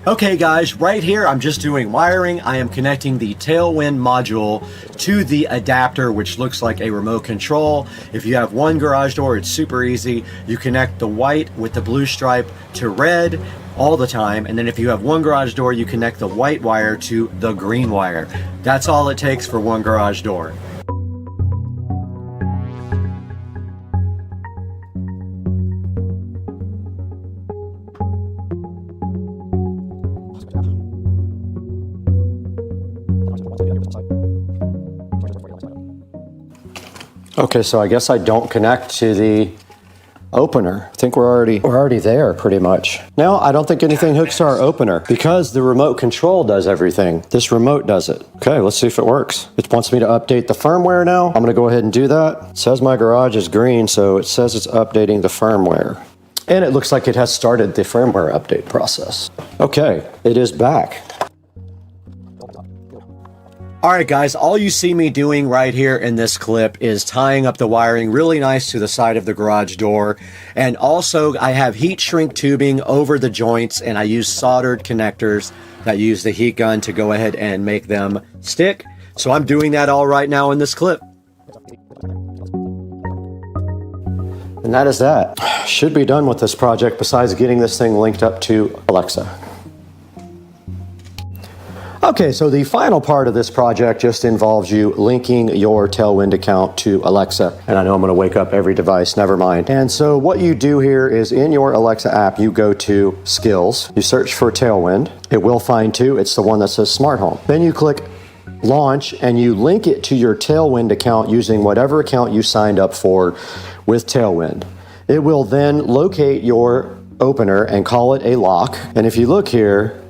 Okay guys, right here I'm just doing wiring. I am connecting the Tailwind module to the adapter, which looks like a remote control. If you have one garage door, it's super easy. You connect the white with the blue stripe to red all the time, and then if you have one garage door, you connect the white wire to the green wire. That's all it takes for one garage door. Okay, so I guess I don't connect to the opener. I think we're already there pretty much. Now, I don't think anything hooks to our opener because the remote control does everything. This remote does it. Okay, let's see if it works. It wants me to update the firmware now. I'm gonna go ahead and do that. It says my garage is green, so it says it's updating the firmware. And it looks like it has started the firmware update process. Okay, it is back. All right, guys, all you see me doing right here in this clip is tying up the wiring really nice to the side of the garage door. And also, I have heat shrink tubing over the joints, and I use soldered connectors that use the heat gun to go ahead and make them stick. So I'm doing that all right now in this clip. And that is that. Should be done with this project besides getting this thing linked up to Alexa. Okay, so the final part of this project just involves you linking your Tailwind account to Alexa. And I know I'm gonna wake up every device, never mind. And so what you do here is in your Alexa app, you go to Skills, you search for Tailwind. It will find two, it's the one that says Smart Home. Then you click launch and you link it to your Tailwind account using whatever account you signed up for with Tailwind. It will then locate your opener and call it a lock. And if you look here,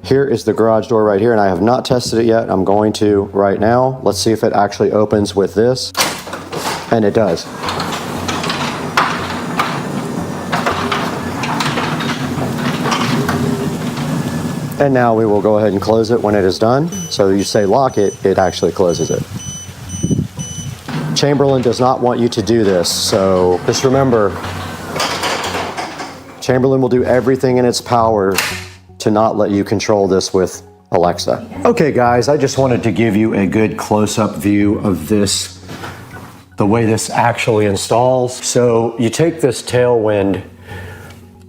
here is the garage door right here, and I have not tested it yet. I'm going to right now. Let's see if it actually opens with this. And it does. And now we will go ahead and close it when it is done. So you say lock it, it actually closes it. Chamberlain does not want you to do this, so just remember, Chamberlain will do everything in its power to not let you control this with Alexa. Okay guys, I just wanted to give you a good close-up view of this, the way this actually installs. So you take this Tailwind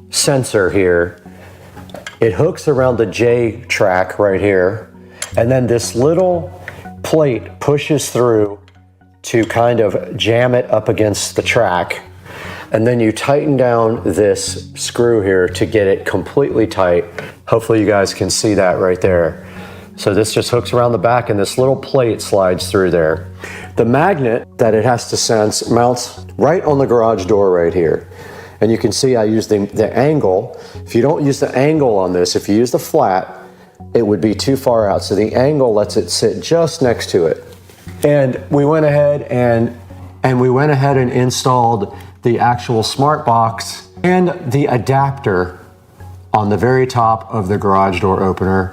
sensor here, it hooks around the J track right here, and then this little plate pushes through to kind of jam it up against the track. And then you tighten down this screw here to get it completely tight. Hopefully you guys can see that right there. So this just hooks around the back and this little plate slides through there. The magnet that it has to sense mounts right on the garage door right here. And you can see I use the angle. If you don't use the angle on this, if you use the flat, it would be too far out. So the angle lets it sit just next to it. And we went ahead and installed the actual smart box and the adapter on the very top of the garage door opener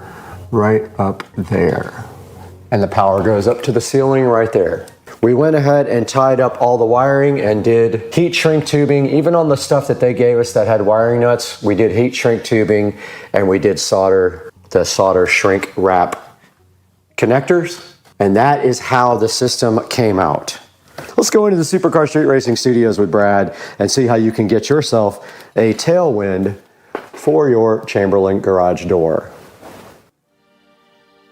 right up there. And the power goes up to the ceiling right there. We went ahead and tied up all the wiring and did heat shrink tubing. Even on the stuff that they gave us that had wiring nuts, we did heat shrink tubing and we did the solder shrink wrap connectors. And that is how the system came out. Let's go into the Supercar Street Racing Studios with Brad and see how you can get yourself a Tailwind for your Chamberlain garage door.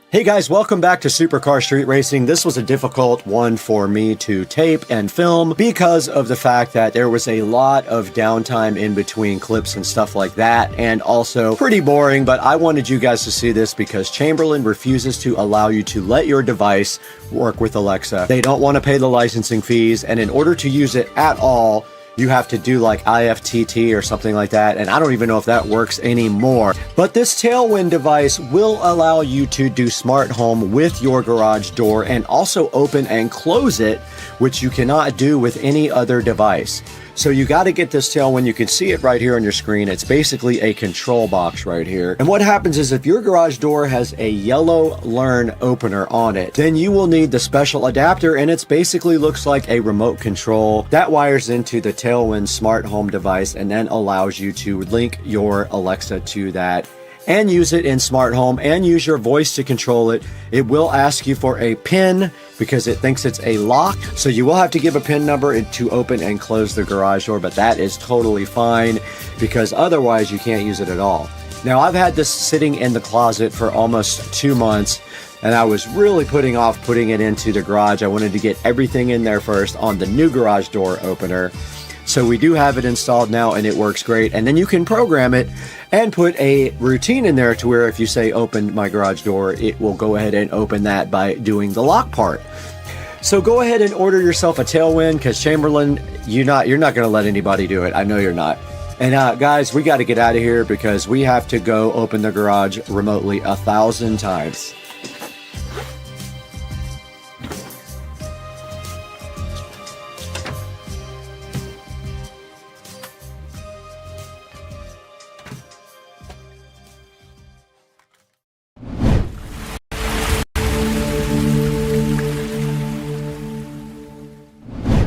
Hey guys, welcome back to Supercar Street Racing. This was a difficult one for me to tape and film because of the fact that there was a lot of downtime in between clips and stuff like that, and also pretty boring, but I wanted you guys to see this because Chamberlain refuses to allow you to let your device work with Alexa. They don't want to pay the licensing fees, and in order to use it at all, you have to do like IFTT or something like that, and I don't even know if that works anymore. But this Tailwind device will allow you to do smart home with your garage door and also open and close it, which you cannot do with any other device. So you got to get this Tailwind. You can see it right here on your screen. It's basically a control box right here. And what happens is if your garage door has a yellow Learn opener on it, then you will need the special adapter, and it basically looks like a remote control that wires into the Tailwind smart home device and then allows you to link your Alexa to that and use it in smart home and use your voice to control it. It will ask you for a PIN because it thinks it's a lock. So you will have to give a PIN number to open and close the garage door, but that is totally fine because otherwise you can't use it at all. Now I've had this sitting in the closet for almost 2 months and I was really putting off putting it into the garage. I wanted to get everything in there first on the new garage door opener. So we do have it installed now and it works great. And then you can program it and put a routine in there to where if you say open my garage door, it will go ahead and open that by doing the lock part. So go ahead and order yourself a Tailwind because Chamberlain, you're not going to let anybody do it. I know you're not. And guys, we got to get out of here because we have to go open the garage remotely 1,000 times.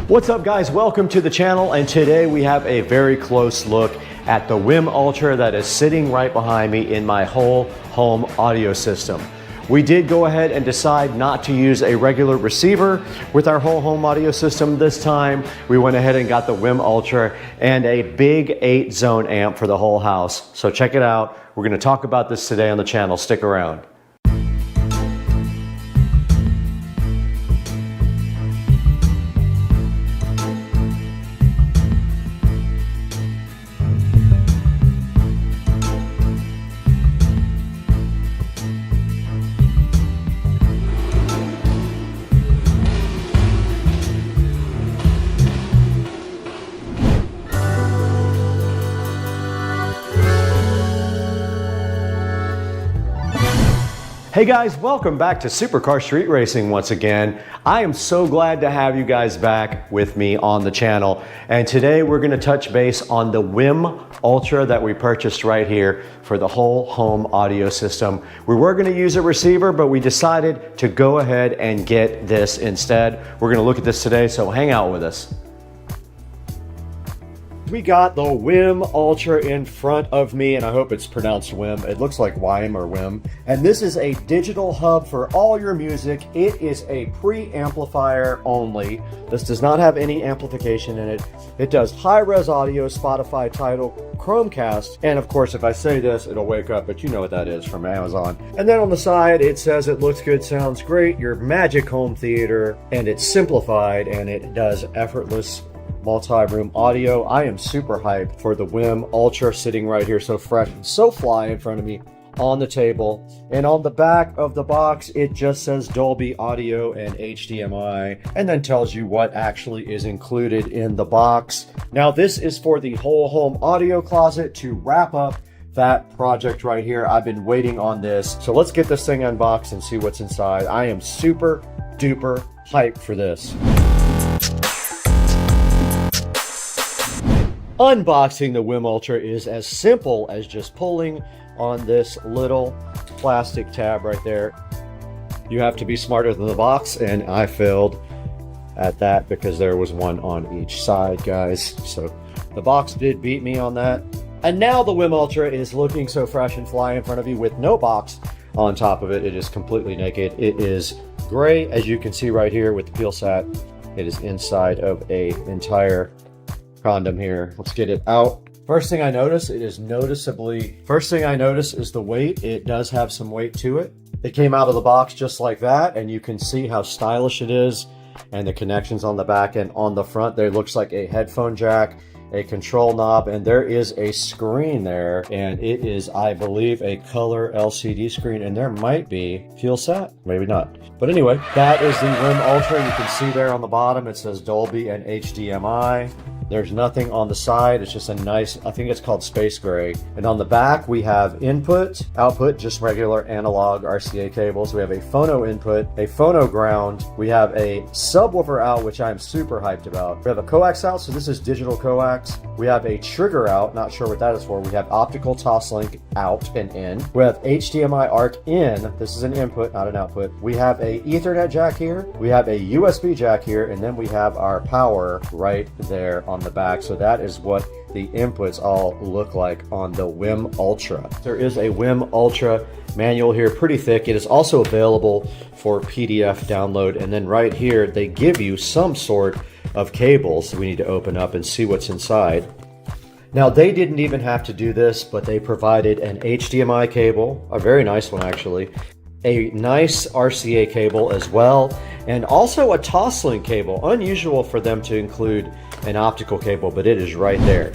What's up guys, welcome to the channel, and today we have a very close look at the WIM Ultra that is sitting right behind me in my whole home audio system. We did go ahead and decide not to use a regular receiver with our whole home audio system this time. We went ahead and got the WIM Ultra and a big 8-zone amp for the whole house. So check it out. We're going to talk about this today on the channel. Stick around. Hey guys, welcome back to Supercar Street Racing once again. I am so glad to have you guys back with me on the channel. And today we're going to touch base on the WIM Ultra that we purchased right here for the whole home audio system. We were going to use a receiver, but we decided to go ahead and get this instead. We're going to look at this today, so hang out with us. We got the WIM Ultra in front of me, and I hope it's pronounced WIM. It looks like WIM or WIM. And this is a digital hub for all your music. It is a preamplifier only. This does not have any amplification in it. It does high-res audio, Spotify, Tidal, Chromecast, and of course, if I say this, it'll wake up, but you know what that is from Amazon. And then on the side, it says it looks good, sounds great, your magic home theater, and it's simplified, and it does effortless multi-room audio. I am super hyped for the WIM Ultra sitting right here, so fresh and so fly in front of me on the table. And on the back of the box, it just says Dolby Audio and HDMI, and then tells you what actually is included in the box. Now, this is for the whole home audio closet to wrap up that project right here. I've been waiting on this. So let's get this thing unboxed and see what's inside. I am super duper hyped for this. Unboxing the WIM Ultra is as simple as just pulling on this little plastic tab right there. You have to be smarter than the box, and I failed at that because there was one on each side, guys. So the box did beat me on that. And now the WIM Ultra is looking so fresh and fly in front of you with no box on top of it. It is completely naked. It is gray, as you can see right here with the peel sat. It is inside of a entire condom here. Let's get it out. First thing I notice is the weight. It does have some weight to it. It came out of the box just like that, and you can see how stylish it is, and the connections on the back and on the front there looks like a headphone jack, a control knob, and there is a screen there, and it is, I believe, a color LCD screen, and there might be fuel sat, maybe not. But anyway, that is the WIM Ultra. You can see there on the bottom it says Dolby and HDMI. There's nothing on the side. It's just a nice, I think it's called space gray. And on the back, we have input, output, just regular analog RCA cables. We have a phono input, a phono ground. We have a subwoofer out, which I'm super hyped about. We have a coax out, so this is digital coax. We have a trigger out, not sure what that is for. We have optical toslink out and in. We have HDMI ARC in. This is an input, not an output. We have a Ethernet jack here. We have a USB jack here, and then we have our power right there on the back. So that is what the inputs all look like on the WIM Ultra. There is a WIM Ultra manual here, pretty thick. It is also available for PDF download, and then right here they give you some sort of cables we need to open up and see what's inside. Now, they didn't even have to do this, but they provided an HDMI cable, a very nice one actually, a nice RCA cable as well, and also a toslink cable. Unusual for them to include an optical cable, but it is right there.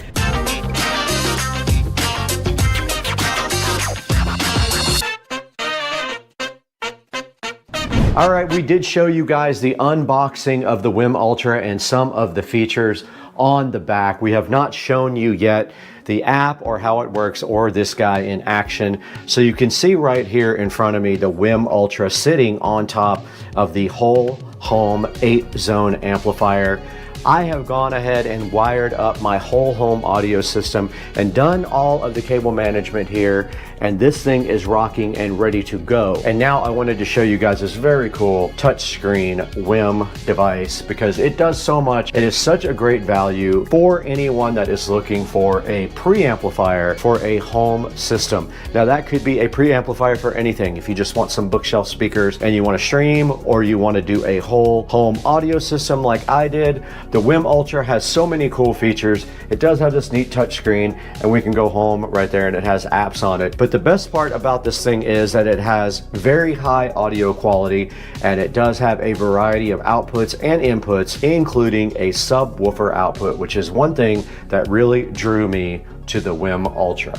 All right, we did show you guys the unboxing of the WIM Ultra and some of the features on the back. We have not shown you yet the app or how it works or this guy in action. So you can see right here in front of me the WIM Ultra sitting on top of the whole home 8-zone amplifier. I have gone ahead and wired up my whole home audio system and done all of the cable management here, and this thing is rocking and ready to go. And now I wanted to show you guys this very cool touchscreen WIM device because it does so much. It is such a great value for anyone that is looking for a preamplifier for a home system. Now that could be a preamplifier for anything. If you just want some bookshelf speakers and you want to stream, or you want to do a whole home audio system like I did, the WIM Ultra has so many cool features. It does have this neat touchscreen, and we can go home right there, and it has apps on it. But the best part about this thing is that it has very high audio quality, and it does have a variety of outputs and inputs, including a subwoofer output, which is one thing that really drew me to the WIM Ultra.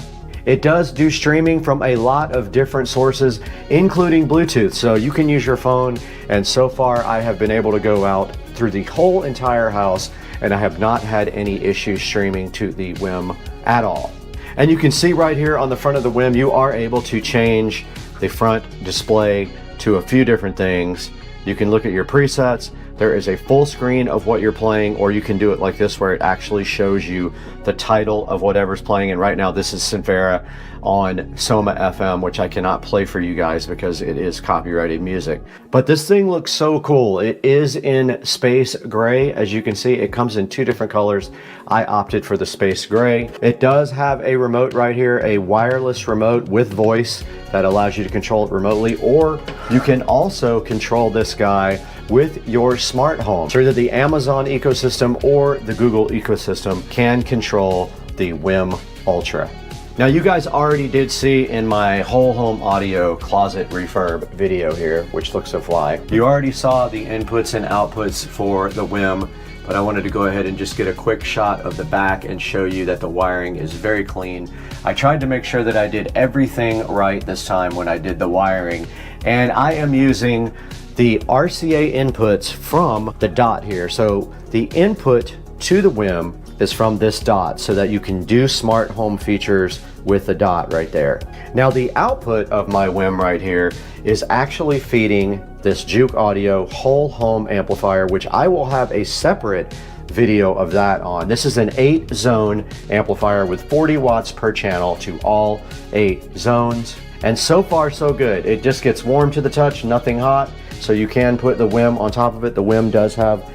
It does do streaming from a lot of different sources, including Bluetooth, so you can use your phone, and so far I have been able to go out through the whole entire house, and I have not had any issues streaming to the WIM at all. And you can see right here on the front of the WIM, you are able to change the front display to a few different things. You can look at your presets. There is a full screen of what you're playing, or you can do it like this where it actually shows you the title of whatever's playing. And right now this is Sinfera on Soma FM, which I cannot play for you guys because it is copyrighted music. But this thing looks so cool. It is in space gray. As you can see, it comes in two different colors. I opted for the space gray. It does have a remote right here, a wireless remote with voice that allows you to control it remotely, or you can also control this guy with your smart home. So either the Amazon ecosystem or the Google ecosystem can control the WIM Ultra. Now you guys already did see in my whole home audio closet refurb video here, which looks so fly. You already saw the inputs and outputs for the WIM, but I wanted to go ahead and just get a quick shot of the back and show you that the wiring is very clean. I tried to make sure that I did everything right this time when I did the wiring, and I am using the RCA inputs from the dot here. So the input to the WIM is from this dot so that you can do smart home features with the dot right there. Now the output of my WIM right here is actually feeding this Juke Audio whole home amplifier, which I will have a separate video of that on. This is an 8-zone amplifier with 40 watts per channel to all 8 zones. And so far so good. It just gets warm to the touch, nothing hot. So you can put the WIM on top of it. The WIM does have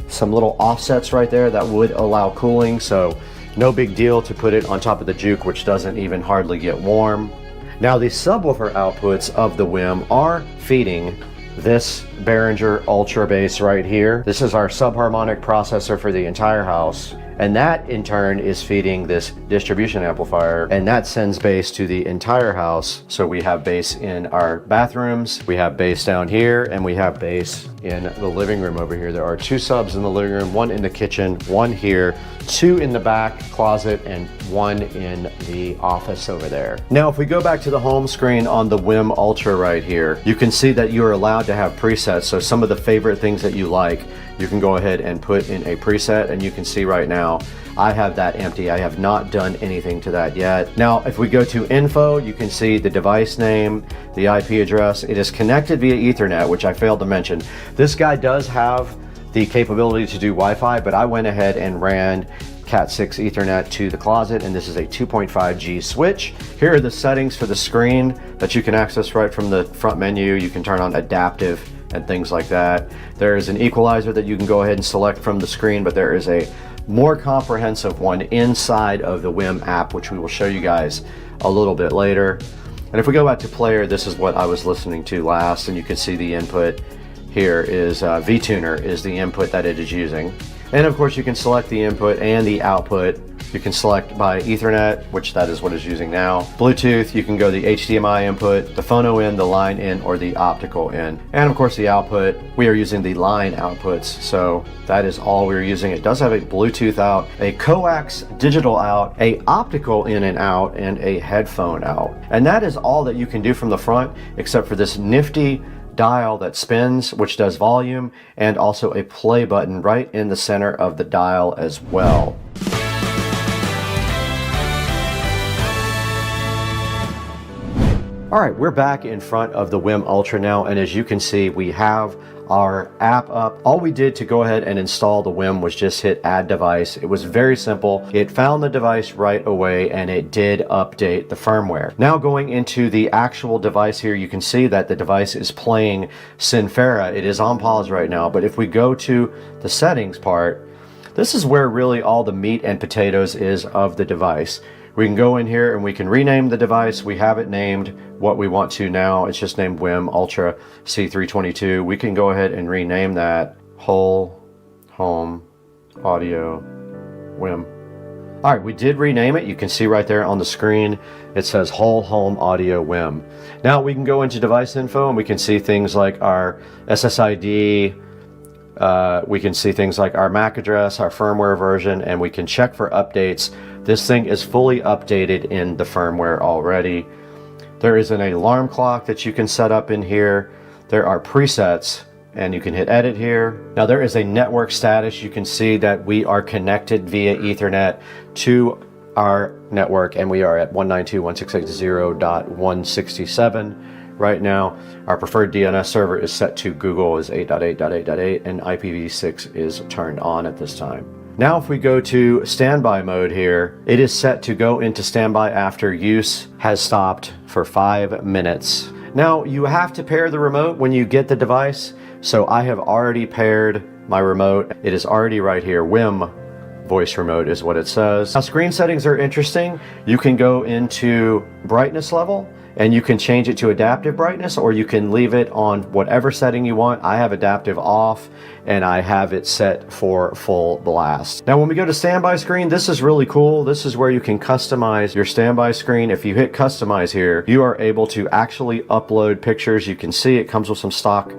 some little offsets right there that would allow cooling, so no big deal to put it on top of the Juke, which doesn't even hardly get warm. Now the subwoofer outputs of the WIM are feeding this Behringer Ultra Bass right here. This is our subharmonic processor for the entire house, and that in turn is feeding this distribution amplifier, and that sends bass to the entire house. So we have bass in our bathrooms, we have bass down here, and we have bass in the living room over here. There are 2 subs in the living room, 1 in the kitchen, 1 here, 2 in the back closet, and 1 in the office over there. Now if we go back to the home screen on the WIM Ultra right here, you can see that you're allowed to have presets. So some of the favorite things that you like, you can go ahead and put in a preset, and you can see right now I have that empty. I have not done anything to that yet. Now if we go to info, you can see the device name, the IP address. It is connected via Ethernet, which I failed to mention. This guy does have the capability to do Wi-Fi, but I went ahead and ran Cat 6 Ethernet to the closet, and this is a 2.5G switch. Here are the settings for the screen that you can access right from the front menu. You can turn on adaptive and things like that. There is an equalizer that you can go ahead and select from the screen, but there is a more comprehensive one inside of the WIM app, which we will show you guys a little bit later. And if we go back to player, this is what I was listening to last, and you can see the input here is VTuner is the input that it is using. And of course you can select the input and the output. You can select by Ethernet, which that is what it's using now. Bluetooth, you can go the HDMI input, the phono in, the line in, or the optical in. And of course the output, we are using the line outputs. So that is all we're using. It does have a Bluetooth out, a coax digital out, a optical in and out, and a headphone out. And that is all that you can do from the front, except for this nifty dial that spins, which does volume, and also a play button right in the center of the dial as well. All right, we're back in front of the WIM Ultra now, and as you can see, we have our app up. All we did to go ahead and install the WIM was just hit add device. It was very simple. It found the device right away, and it did update the firmware. Now going into the actual device here, you can see that the device is playing Sinfera. It is on pause right now, but if we go to the settings part, this is where really all the meat and potatoes is of the device. We can go in here and we can rename the device. We have it named what we want to now. It's just named WIM Ultra C322. We can go ahead and rename that Whole Home Audio WIM. All right, we did rename it. You can see right there on the screen, it says Whole Home Audio WIM. Now we can go into device info and we can see things like our SSID, we can see things like our MAC address, our firmware version, and we can check for updates. This thing is fully updated in the firmware already. There is an alarm clock that you can set up in here. There are presets, and you can hit edit here. Now there is a network status. You can see that we are connected via Ethernet to our network, and we are at 192.168.0.167. Right now, our preferred DNS server is set to Google is 8.8.8.8 and IPv6 is turned on at this time. Now if we go to standby mode here, it is set to go into standby after use has stopped for 5 minutes. Now you have to pair the remote when you get the device, so I have already paired my remote. It is already right here. WIM voice remote is what it says. Now screen settings are interesting. You can go into brightness level and you can change it to adaptive brightness, or you can leave it on whatever setting you want. I have adaptive off and I have it set for full blast. Now when we go to standby screen, this is really cool. This is where you can customize your standby screen. If you hit customize here, you are able to actually upload pictures. You can see it comes with some stock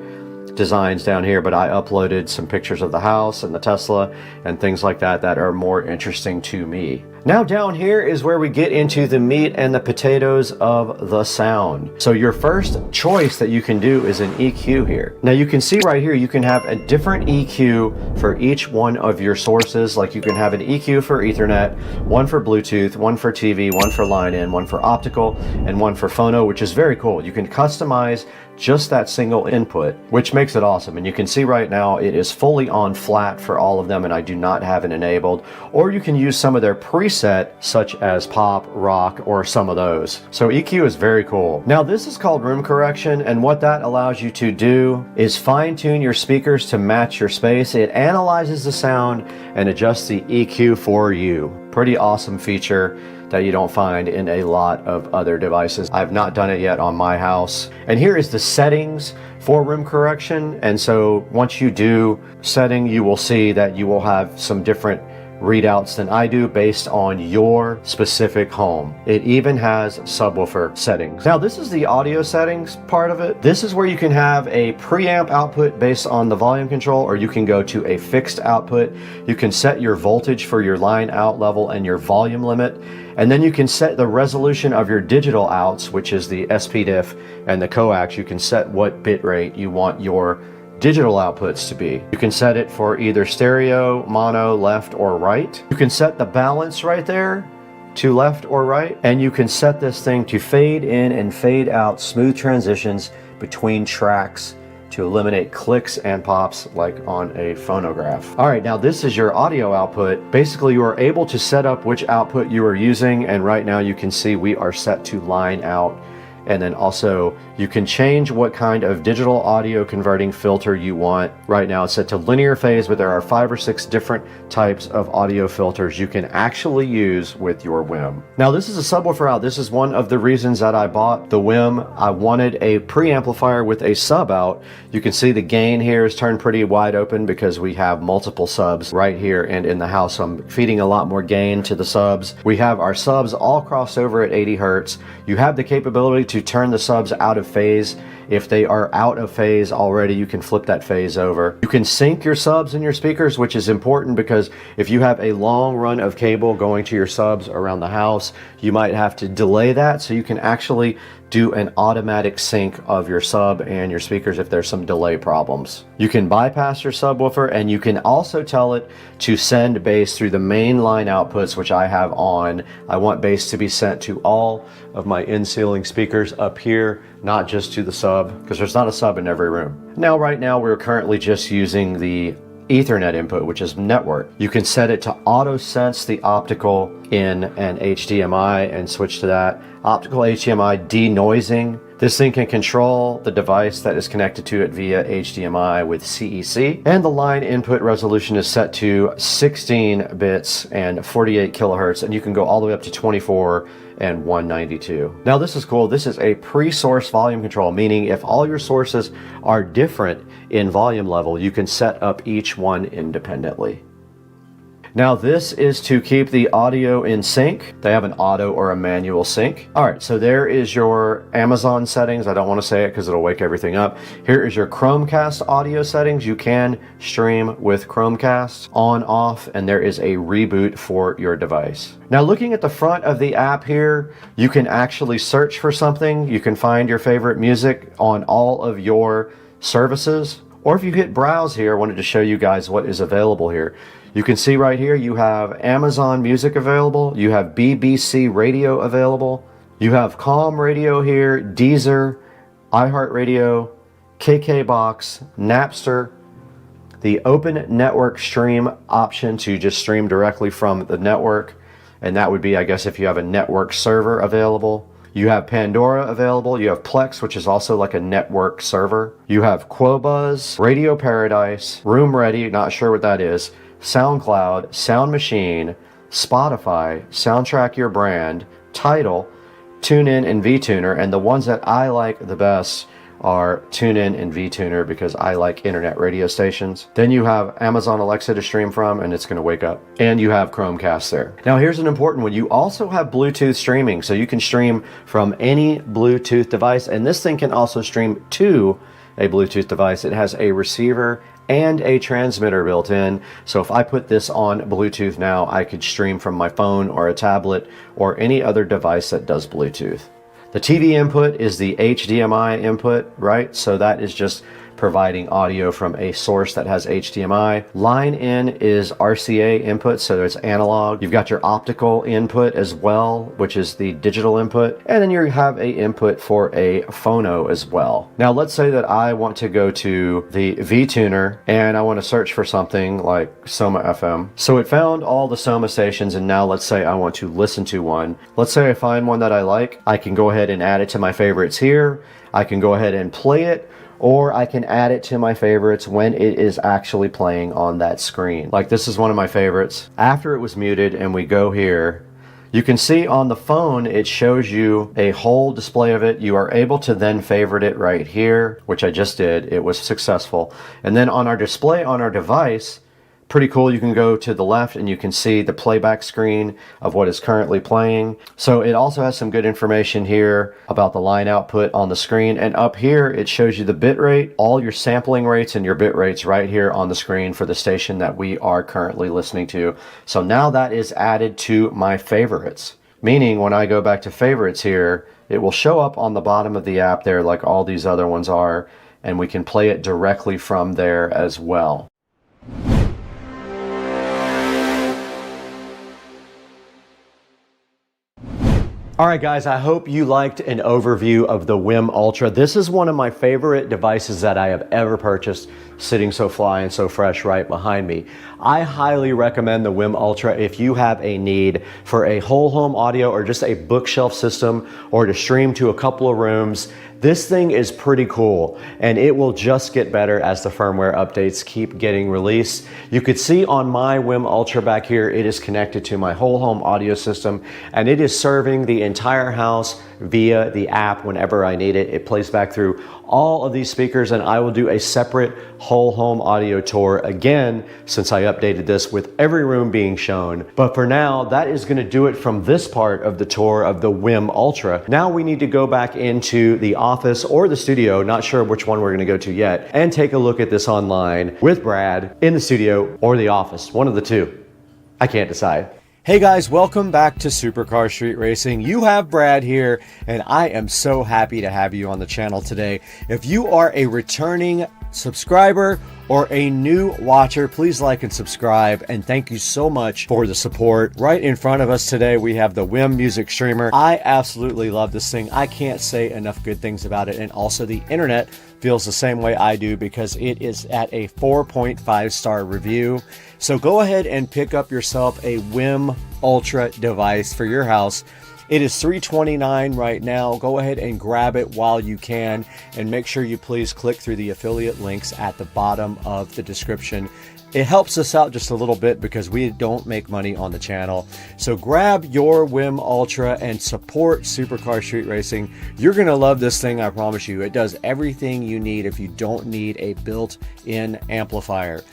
designs down here, but I uploaded some pictures of the house and the Tesla and things like that that are more interesting to me. Now down here is where we get into the meat and the potatoes of the sound. So your first choice that you can do is an EQ here. Now you can see right here, you can have a different EQ for each one of your sources. Like you can have an EQ for Ethernet, one for Bluetooth, one for TV, one for line in, one for optical, and one for phono, which is very cool. You can customize just that single input, which makes it awesome. And you can see right now it is fully on flat for all of them, and I do not have it enabled. Or you can use some of their preset, such as pop, rock, or some of those. So EQ is very cool. Now this is called room correction, and what that allows you to do is fine tune your speakers to match your space. It analyzes the sound and adjusts the EQ for you. Pretty awesome feature that you don't find in a lot of other devices. I've not done it yet on my house. And here is the settings for room correction. And so once you do setting, you will see that you will have some different readouts than I do based on your specific home. It even has subwoofer settings. Now this is the audio settings part of it. This is where you can have a preamp output based on the volume control, or you can go to a fixed output. You can set your voltage for your line out level and your volume limit. And then you can set the resolution of your digital outs, which is the SPDIF and the coax. You can set what bit rate you want your digital outputs to be. You can set it for either stereo, mono, left, or right. You can set the balance right there to left or right. And you can set this thing to fade in and fade out smooth transitions between tracks to eliminate clicks and pops like on a phonograph. All right, now this is your audio output. Basically, you are able to set up which output you are using, and right now you can see we are set to line out. And then also you can change what kind of digital audio converting filter you want. Right now it's set to linear phase, but there are 5 or 6 different types of audio filters you can actually use with your WIM. Now this is a subwoofer out. This is one of the reasons that I bought the WIM. I wanted a preamplifier with a sub out. You can see the gain here is turned pretty wide open because we have multiple subs right here and in the house. So I'm feeding a lot more gain to the subs. We have our subs all crossed over at 80 Hertz. You have the capability to turn the subs out of phase. If they are out of phase already, you can flip that phase over. You can sync your subs and your speakers, which is important because if you have a long run of cable going to your subs around the house, you might have to delay that, so you can actually do an automatic sync of your sub and your speakers if there's some delay problems. You can bypass your subwoofer, and you can also tell it to send bass through the main line outputs, which I have on. I want bass to be sent to all of my in-ceiling speakers up here, not just to the sub, because there's not a sub in every room. Now, right now, we're currently just using the Ethernet input, which is network. You can set it to auto sense the optical in an HDMI and switch to that. Optical HDMI denoising. This thing can control the device that is connected to it via HDMI with CEC. And the line input resolution is set to 16 bits and 48 kilohertz, and you can go all the way up to 24 and 192. Now this is cool. This is a pre-source volume control, meaning if all your sources are different in volume level, you can set up each one independently. Now this is to keep the audio in sync. They have an auto or a manual sync. All right, so there is your Amazon settings. I don't want to say it because it'll wake everything up. Here is your Chromecast audio settings. You can stream with Chromecast on, off, and there is a reboot for your device. Now looking at the front of the app here, you can actually search for something. You can find your favorite music on all of your services. Or if you hit browse here, I wanted to show you guys what is available here. You can see right here you have Amazon Music available, you have BBC Radio available, you have Calm Radio here, Deezer, iHeartRadio, KKBox, Napster, the Open Network Stream option to just stream directly from the network. And that would be, I guess, if you have a network server available. You have Pandora available. You have Plex, which is also like a network server. You have Qobuz, Radio Paradise, Room Ready, not sure what that is, SoundCloud, Sound Machine, Spotify, Soundtrack Your Brand, Tidal, TuneIn, and VTuner. And the ones that I like the best are TuneIn and VTuner because I like internet radio stations. Then you have Amazon Alexa to stream from, and it's going to wake up. And you have Chromecast there. Now here's an important one. You also have Bluetooth streaming, so you can stream from any Bluetooth device, and this thing can also stream to a Bluetooth device. It has a receiver and a transmitter built in. So if I put this on Bluetooth now, I could stream from my phone or a tablet or any other device that does Bluetooth. The TV input is the HDMI input, right? So that is just providing audio from a source that has HDMI. Line in is RCA input, so it's analog. You've got your optical input as well, which is the digital input. And then you have a input for a phono as well. Now let's say that I want to go to the VTuner and I want to search for something like Soma FM. So it found all the Soma stations, and now let's say I want to listen to one. Let's say I find one that I like. I can go ahead and add it to my favorites here. I can go ahead and play it, or I can add it to my favorites when it is actually playing on that screen. Like this is one of my favorites. After it was muted and we go here, you can see on the phone, it shows you a whole display of it. You are able to then favorite it right here, which I just did. It was successful. And then on our display on our device, pretty cool. You can go to the left and you can see the playback screen of what is currently playing. So it also has some good information here about the line output on the screen. And up here, it shows you the bit rate, all your sampling rates and your bit rates right here on the screen for the station that we are currently listening to. So now that is added to my favorites, meaning when I go back to favorites here, it will show up on the bottom of the app there like all these other ones are, and we can play it directly from there as well. All right, guys, I hope you liked an overview of the Wim Ultra. This is one of my favorite devices that I have ever purchased, sitting so fly and so fresh right behind me. I highly recommend the Wim Ultra if you have a need for a whole home audio or just a bookshelf system or to stream to a couple of rooms. This thing is pretty cool, and it will just get better as the firmware updates keep getting released. You could see on my Wim Ultra back here, it is connected to my whole home audio system, and it is serving the entire house via the app whenever I need it. It plays back through all of these speakers, and I will do a separate whole home audio tour again since I updated this with every room being shown. But for now, that is going to do it from this part of the tour of the Wim Ultra. Now we need to go back into the office or the studio, not sure which one we're going to go to yet, and take a look at this online with Brad in the studio or the office, one of the two. I can't decide. Hey guys, welcome back to Supercar Street Racing. You have Brad here, and I am so happy to have you on the channel today. If you are a returning subscriber or a new watcher, please like and subscribe, and thank you so much for the support. Right in front of us today, we have the Wim music streamer. I absolutely love this thing. I can't say enough good things about it, and also the internet feels the same way I do because it is at a 4.5 star review. So go ahead and pick up yourself a Wim Ultra device for your house. It is $329 right now. Go ahead and grab it while you can, and make sure you please click through the affiliate links at the bottom of the description. It helps us out just a little bit because we don't make money on the channel. So grab your Wim Ultra and support Supercar Street Racing. You're going to love this thing, I promise you. It does everything you need if you don't need a built-in amplifier.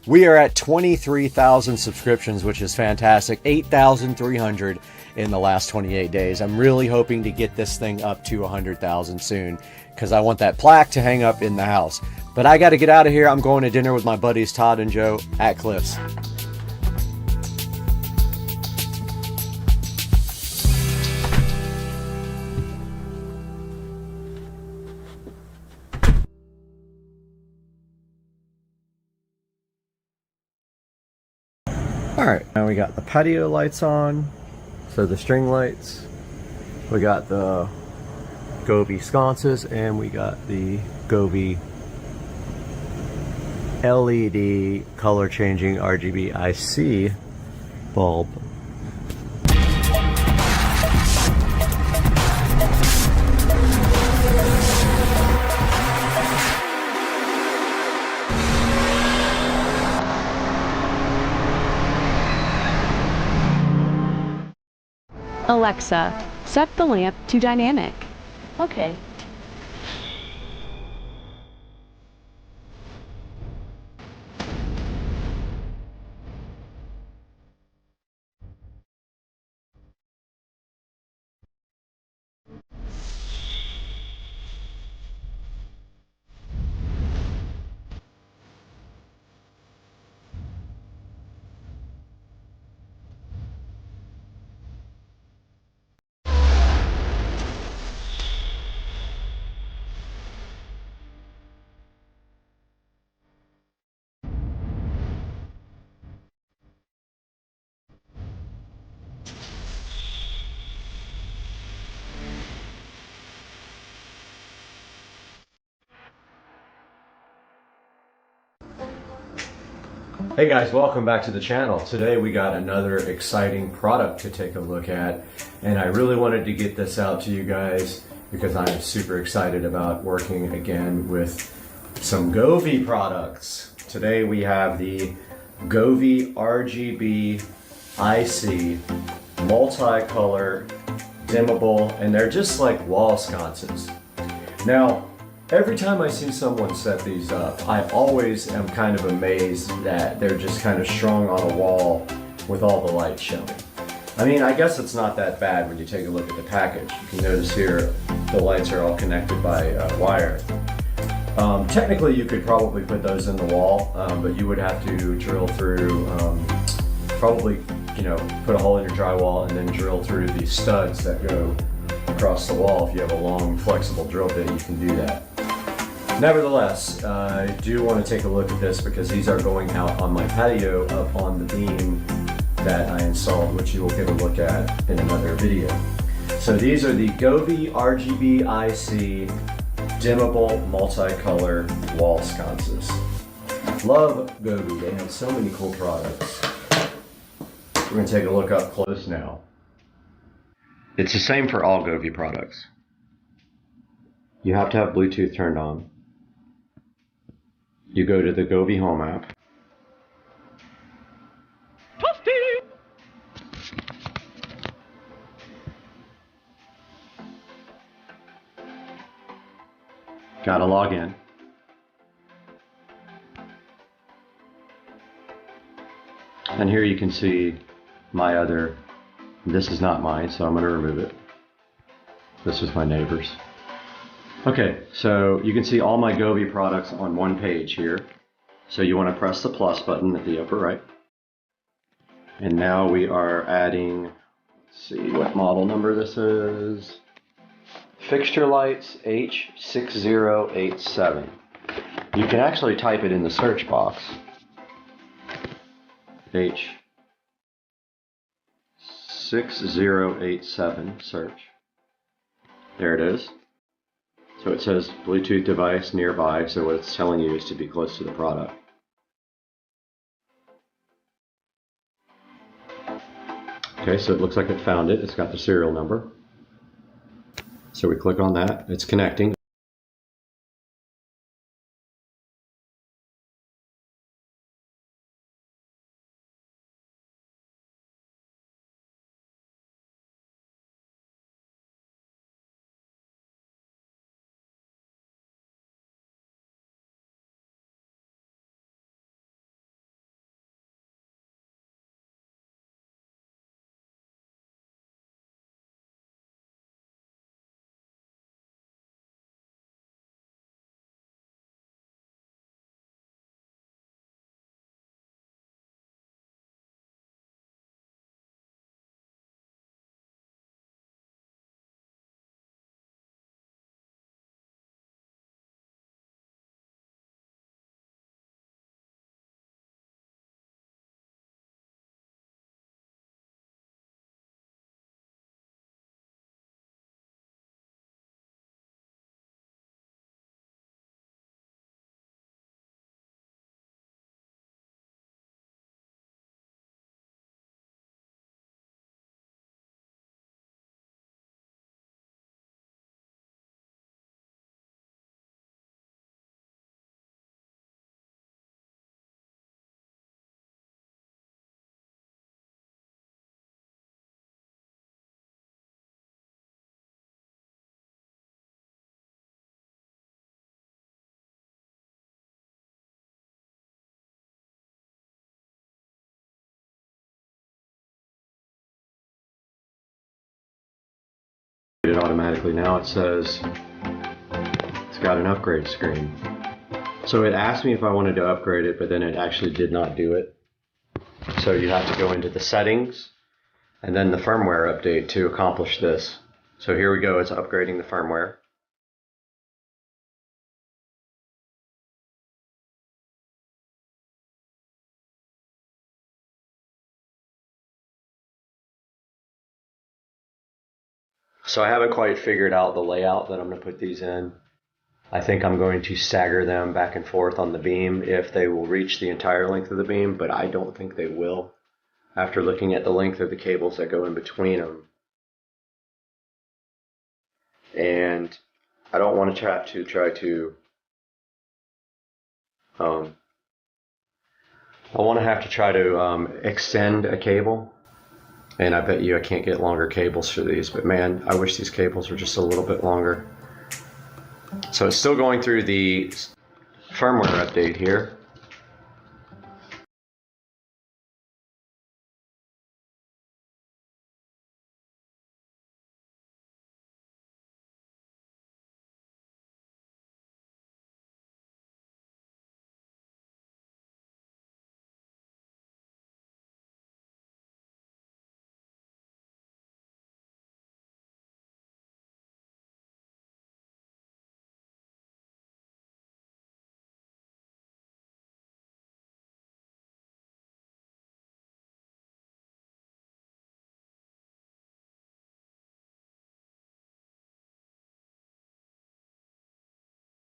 We are at 23,000 subscriptions, which is fantastic. 8,300 in the last 28 days. I'm really hoping to get this thing up to 100,000 soon because I want that plaque to hang up in the house. But I got to get out of here. I'm going to dinner with my buddies Todd and Joe at Cliffs. All right, now we got the patio lights on, so the string lights. We got the Govee sconces, and we got the Govee LED color changing RGB IC bulb. Alexa, set the lamp to dynamic. Okay. Hey guys, welcome back to the channel. Today we got another exciting product to take a look at, and I really wanted to get this out to you guys because I'm super excited about working again with some Govee products. Today we have the Govee RGB IC multicolor dimmable, and they're just like wall sconces. Now, every time I see someone set these up, I always am kind of amazed that they're just kind of strung on a wall with all the lights showing. I mean, I guess it's not that bad when you take a look at the package. You can notice here the lights are all connected by wire. Technically, you could probably put those in the wall, but you would have to drill through, probably, you know, put a hole in your drywall and then drill through the studs that go across the wall. If you have a long, flexible drill bit, you can do that. Nevertheless, I do want to take a look at this because these are going out on my patio up on the beam that I installed, which you will get a look at in another video. So these are the Govee RGB IC dimmable multicolor wall sconces. Love Govee, they have so many cool products. We're going to take a look up close now. It's the same for all Govee products. You have to have Bluetooth turned on. You go to the Govee Home app. Gotta log in. And here you can see my other, this is not mine, so I'm going to remove it. This is my neighbor's. Okay, so you can see all my Govee products on one page here. So you want to press the plus button at the upper right. And now we are adding, let's see what model number this is. Fixture lights H6087. You can actually type it in the search box. H6087 search. There it is. So it says Bluetooth device nearby, so what it's telling you is to be close to the product. Okay, so it looks like it found it. It's got the serial number. So we click on that. It's connecting. it automatically. Now it says it's got an upgrade screen. So it asked me if I wanted to upgrade it, but then it actually did not do it. So you have to go into the settings and then the firmware update to accomplish this. So here we go, it's upgrading the firmware. So I haven't quite figured out the layout that I'm going to put these in. I think I'm going to stagger them back and forth on the beam if they will reach the entire length of the beam, but I don't think they will after looking at the length of the cables that go in between them. And I don't want to try to I want to have to try to extend a cable, and I bet you I can't get longer cables for these, but man, I wish these cables were just a little bit longer. So it's still going through the firmware update here.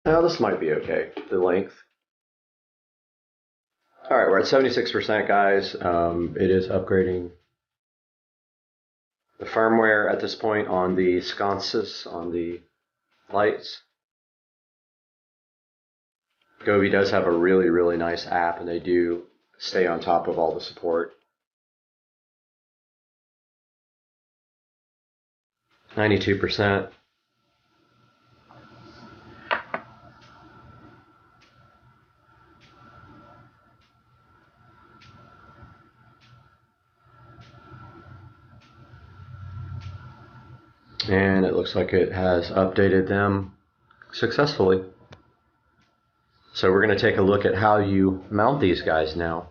Now this might be okay, the length. Alright, we're at 76% guys. It is upgrading the firmware at this point on the sconces, on the lights. Gobi does have a really nice app, and they do stay on top of all the support. 92%. And it looks like it has updated them successfully. So we're going to take a look at how you mount these guys now.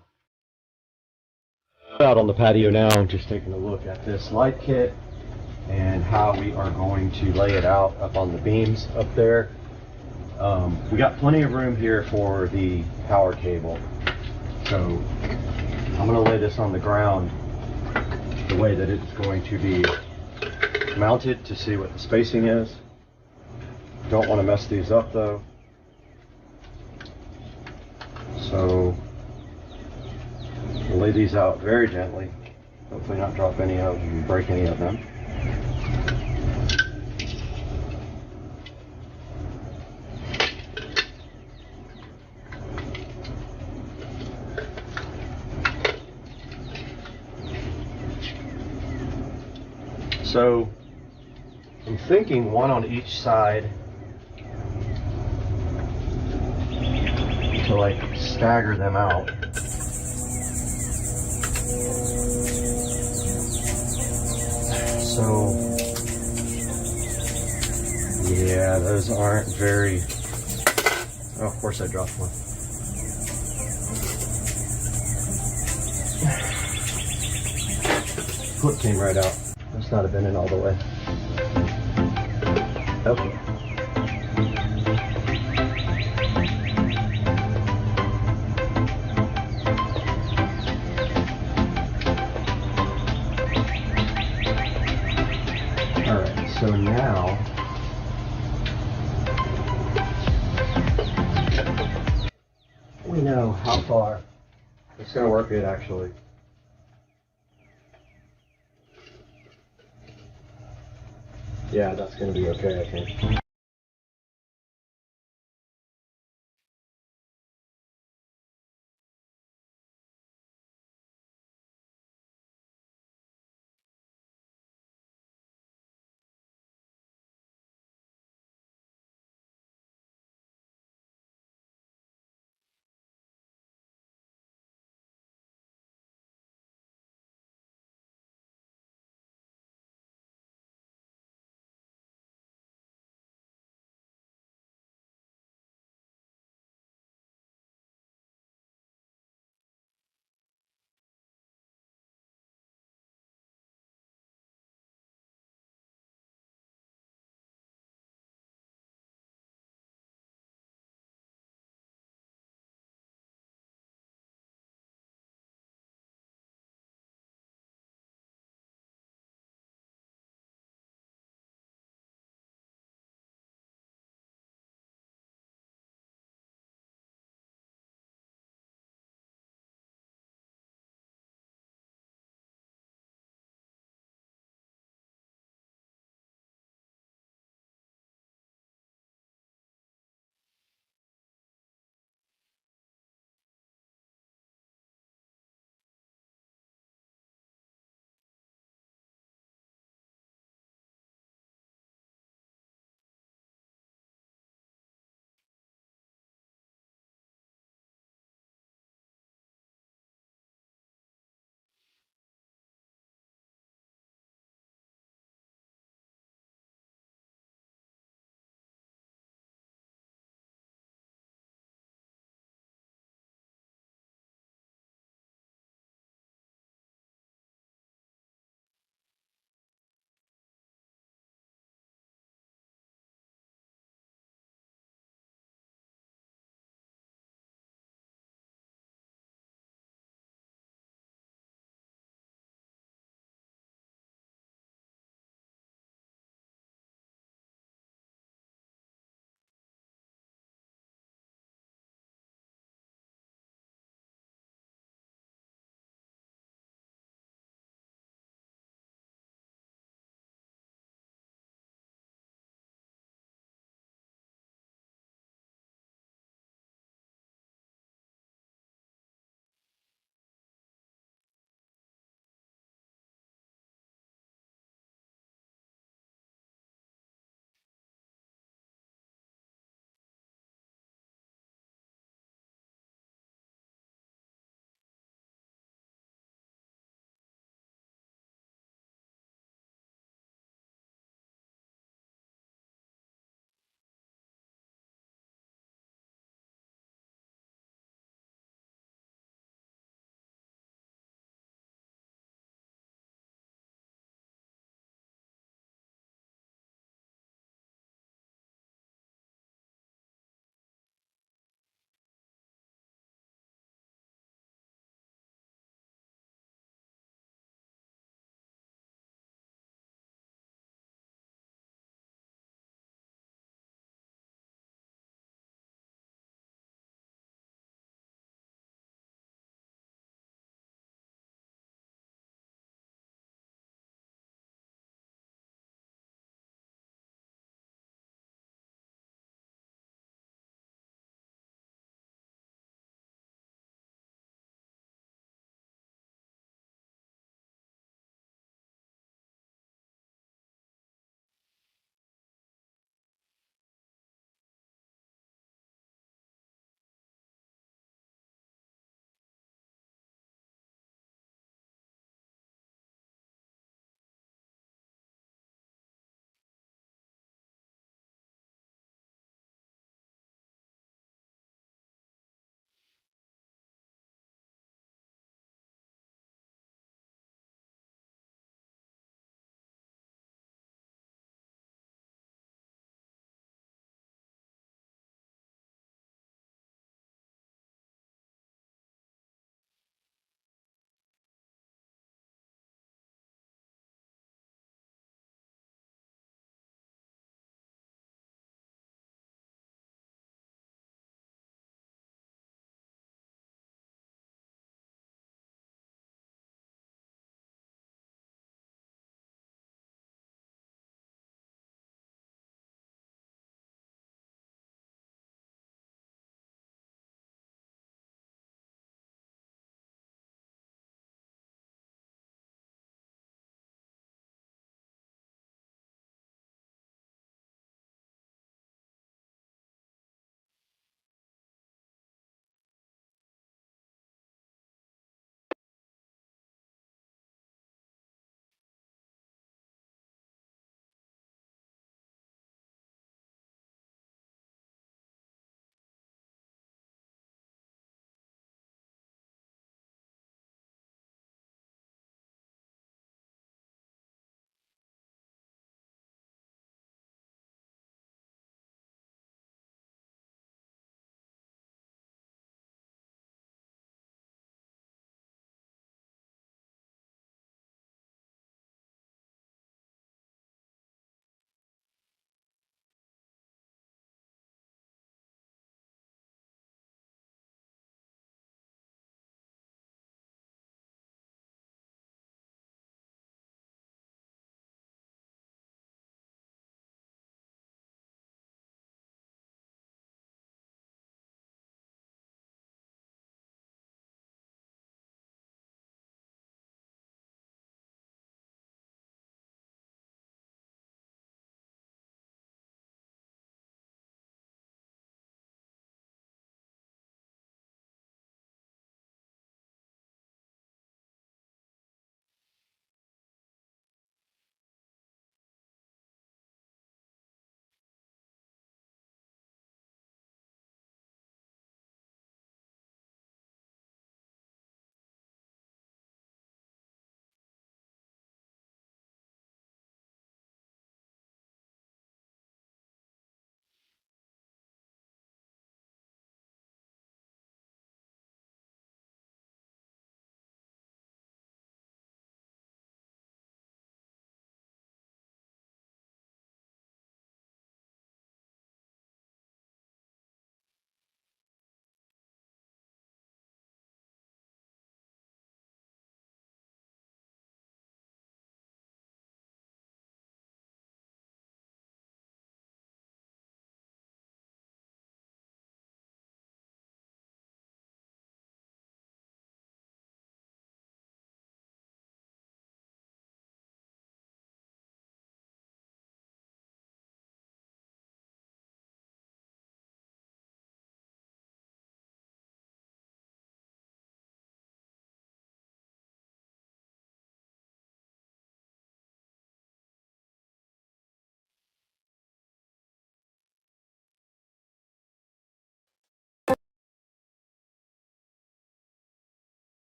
Out on the patio now, just taking a look at this light kit and how we are going to lay it out up on the beams up there. We got plenty of room here for the power cable. So I'm going to lay this on the ground the way that it's going to be mounted to see what the spacing is. Don't want to mess these up though. So we'll lay these out very gently. Hopefully not drop any of them, break any of them. So I'm thinking one on each side to like stagger them out. So yeah, those aren't very, oh, of course I dropped one. Clip came right out. Must not have been in all the way. Okay. Alright, so now we know how far it's going to work good actually. Yeah, that's going to be okay, I think.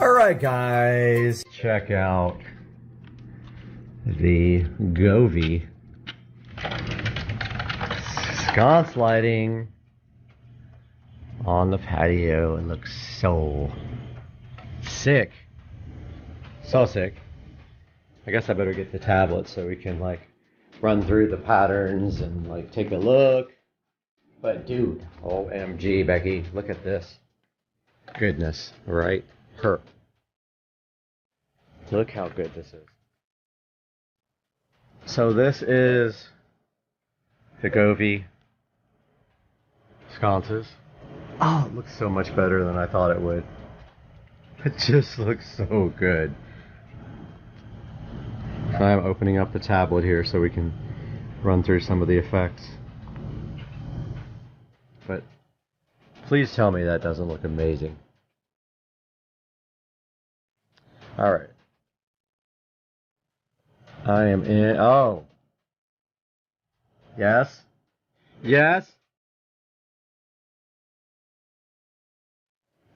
All right, guys, check out the Govee sconce lighting on the patio. It looks so sick. So sick. I guess I better get the tablet so we can like run through the patterns and like take a look. But dude, OMG, Becky, look at this. Goodness, right? Her. Look how good this is. So this is the Govee sconces. Oh, it looks so much better than I thought it would. It just looks so good. I'm opening up the tablet here so we can run through some of the effects. But please tell me that doesn't look amazing. Alright. I am in. Oh. Yes. Yes.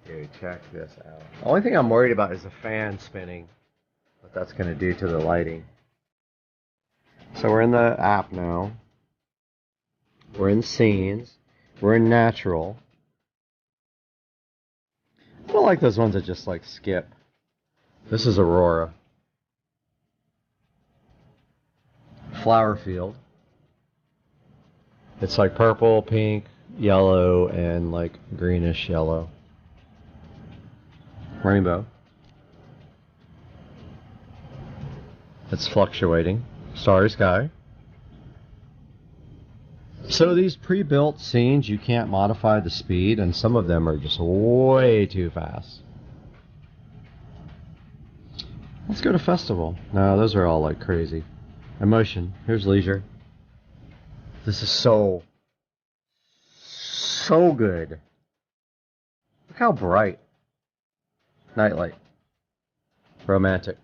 Dude, check this out. The only thing I'm worried about is the fan spinning. What that's going to do to the lighting. So we're in the app now. We're in scenes. We're in natural. I don't like those ones that just like skip. This is Aurora. Flower field. It's like purple, pink, yellow, and like greenish yellow. Rainbow. It's fluctuating. Starry sky. So these pre-built scenes, you can't modify the speed, and some of them are just way too fast. Let's go to festival. No, those are all like crazy. Emotion. Here's leisure. This is so good. Look how bright. Nightlight. Romantic.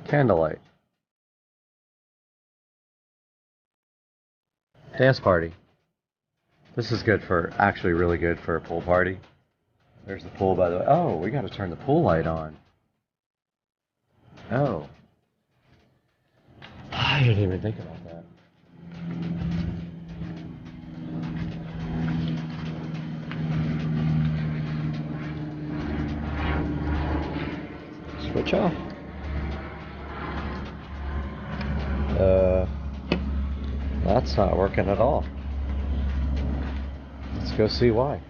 Candlelight. Dance party. This is good for, actually really good for a pool party. There's the pool, by the way. Oh, we got to turn the pool light on. Oh. I didn't even think about that. Switch off. That's not working at all. Let's go see why.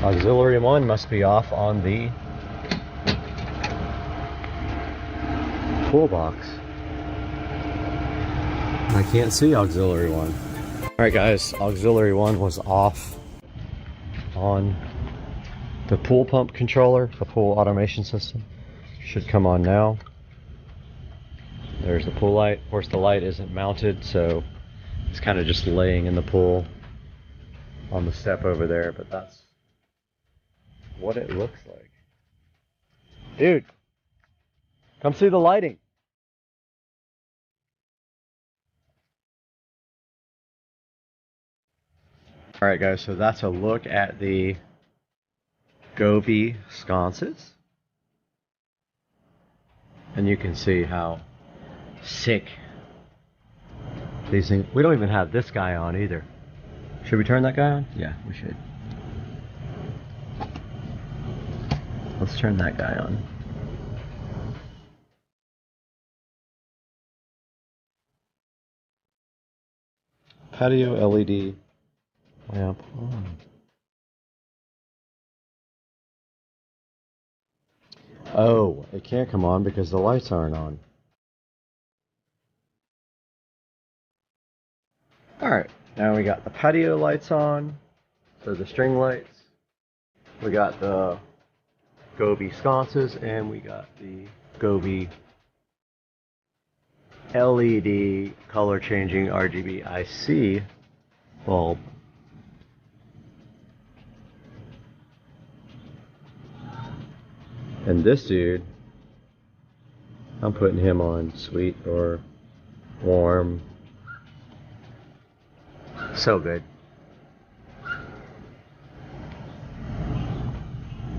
Auxiliary 1 must be off on the pool box. I can't see auxiliary 1. Alright guys, auxiliary 1 was off on the pool pump controller, the pool automation system. Should come on now. There's the pool light. Of course the light isn't mounted, so it's kind of just laying in the pool on the step over there, but that's what it looks like. Dude, come see the lighting. Alright guys, so that's a look at the Govee sconces. And you can see how sick these things. We don't even have this guy on either. Should we turn that guy on? Yeah, we should. Let's turn that guy on. Patio LED lamp on. Oh, it can't come on because the lights aren't on. Alright, now we got the patio lights on, so the string lights. We got the Govee sconces, and we got the Govee LED color changing RGB IC bulb. And this dude, I'm putting him on sweet or warm. So good.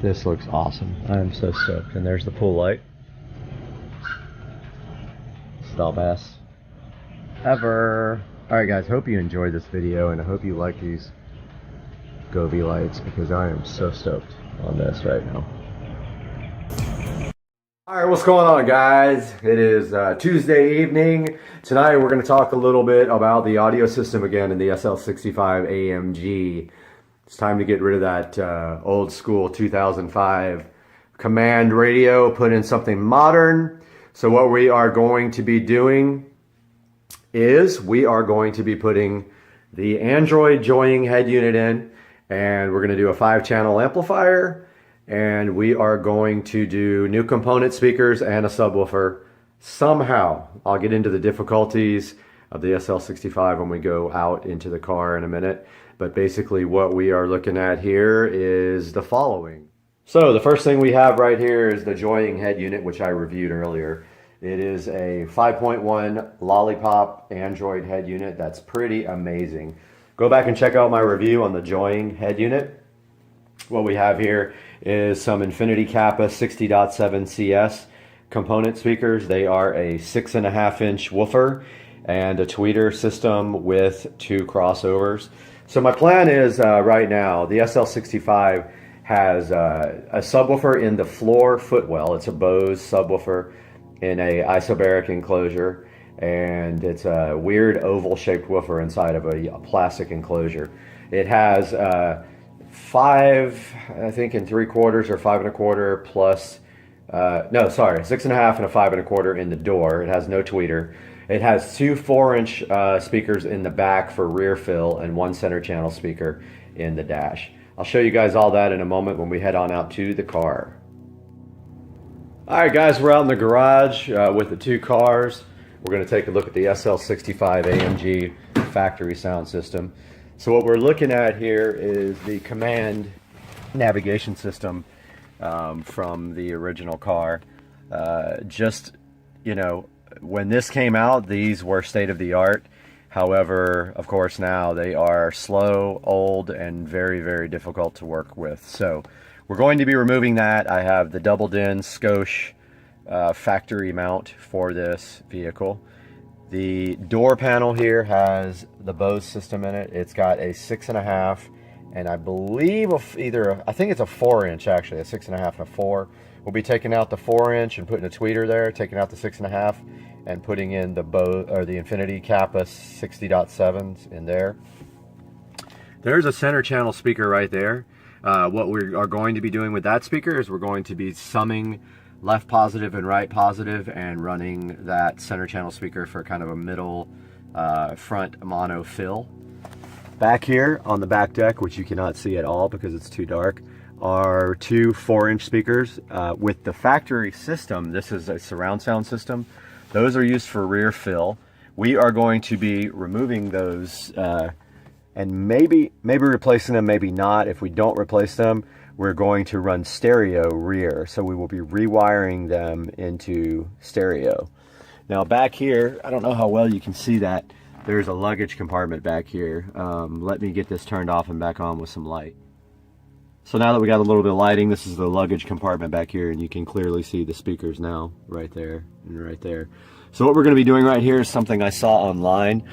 This looks awesome. I am so stoked. And there's the pool light. It's the best ever. Alright guys, hope you enjoyed this video and I hope you like these Govee lights because I am so stoked on this right now. Alright, what's going on guys? It is Tuesday evening. Tonight we're going to talk a little bit about the audio system again in the SL65 AMG. It's time to get rid of that old school 2005 command radio, put in something modern. So what we are going to be doing is we are going to be putting the Android joining head unit in, and we're going to do a 5-channel amplifier. And we are going to do new component speakers and a subwoofer somehow. I'll get into the difficulties of the SL65 when we go out into the car in a minute. But basically what we are looking at here is the following. So the first thing we have right here is the joining head unit, which I reviewed earlier. It is a 5.1 Lollipop Android head unit. That's pretty amazing. Go back and check out my review on the joining head unit. What we have here is some Infinity Kappa 60.7 CS component speakers. They are a 6.5-inch woofer and a tweeter system with 2 crossovers. So my plan is right now, the SL65 has a subwoofer in the floor footwell. It's a Bose subwoofer in a isobaric enclosure, and it's a weird oval-shaped woofer inside of a plastic enclosure. It has 5, I think, and 3/4 or 5 1/4 plus, no, sorry, 6.5 and a 5 1/4 in the door. It has no tweeter. It has 2 4-inch speakers in the back for rear fill and 1 center channel speaker in the dash. I'll show you guys all that in a moment when we head on out to the car. Alright guys, we're out in the garage with the 2 cars. We're going to take a look at the SL65 AMG factory sound system. So what we're looking at here is the command navigation system from the original car. Just, you know, when this came out, these were state-of-the-art. However, of course, now they are slow, old, and very, very difficult to work with. So we're going to be removing that. I have the double-din Scosche factory mount for this vehicle. The door panel here has the Bose system in it. It's got a 6.5 and I believe I think it's a 4-inch actually, a 6.5 and a 4. We'll be taking out the 4-inch and putting a tweeter there, taking out the 6.5 and putting in the Bose or the Infinity Kappa 60.7s in there. There's a center channel speaker right there. What we are going to be doing with that speaker is we're going to be summing left positive and right positive and running that center channel speaker for kind of a middle front mono fill. Back here on the back deck, which you cannot see at all because it's too dark, are 2 4-inch speakers. With the factory system, this is a surround sound system. Those are used for rear fill. We are going to be removing those and maybe replacing them, maybe not. If we don't replace them, we're going to run stereo rear. So we will be rewiring them into stereo. Now back here, I don't know how well you can see that. There's a luggage compartment back here. Let me get this turned off and back on with some light. So now that we got a little bit of lighting, this is the luggage compartment back here, and you can clearly see the speakers now, right there and right there. So what we're going to be doing right here is something I saw online.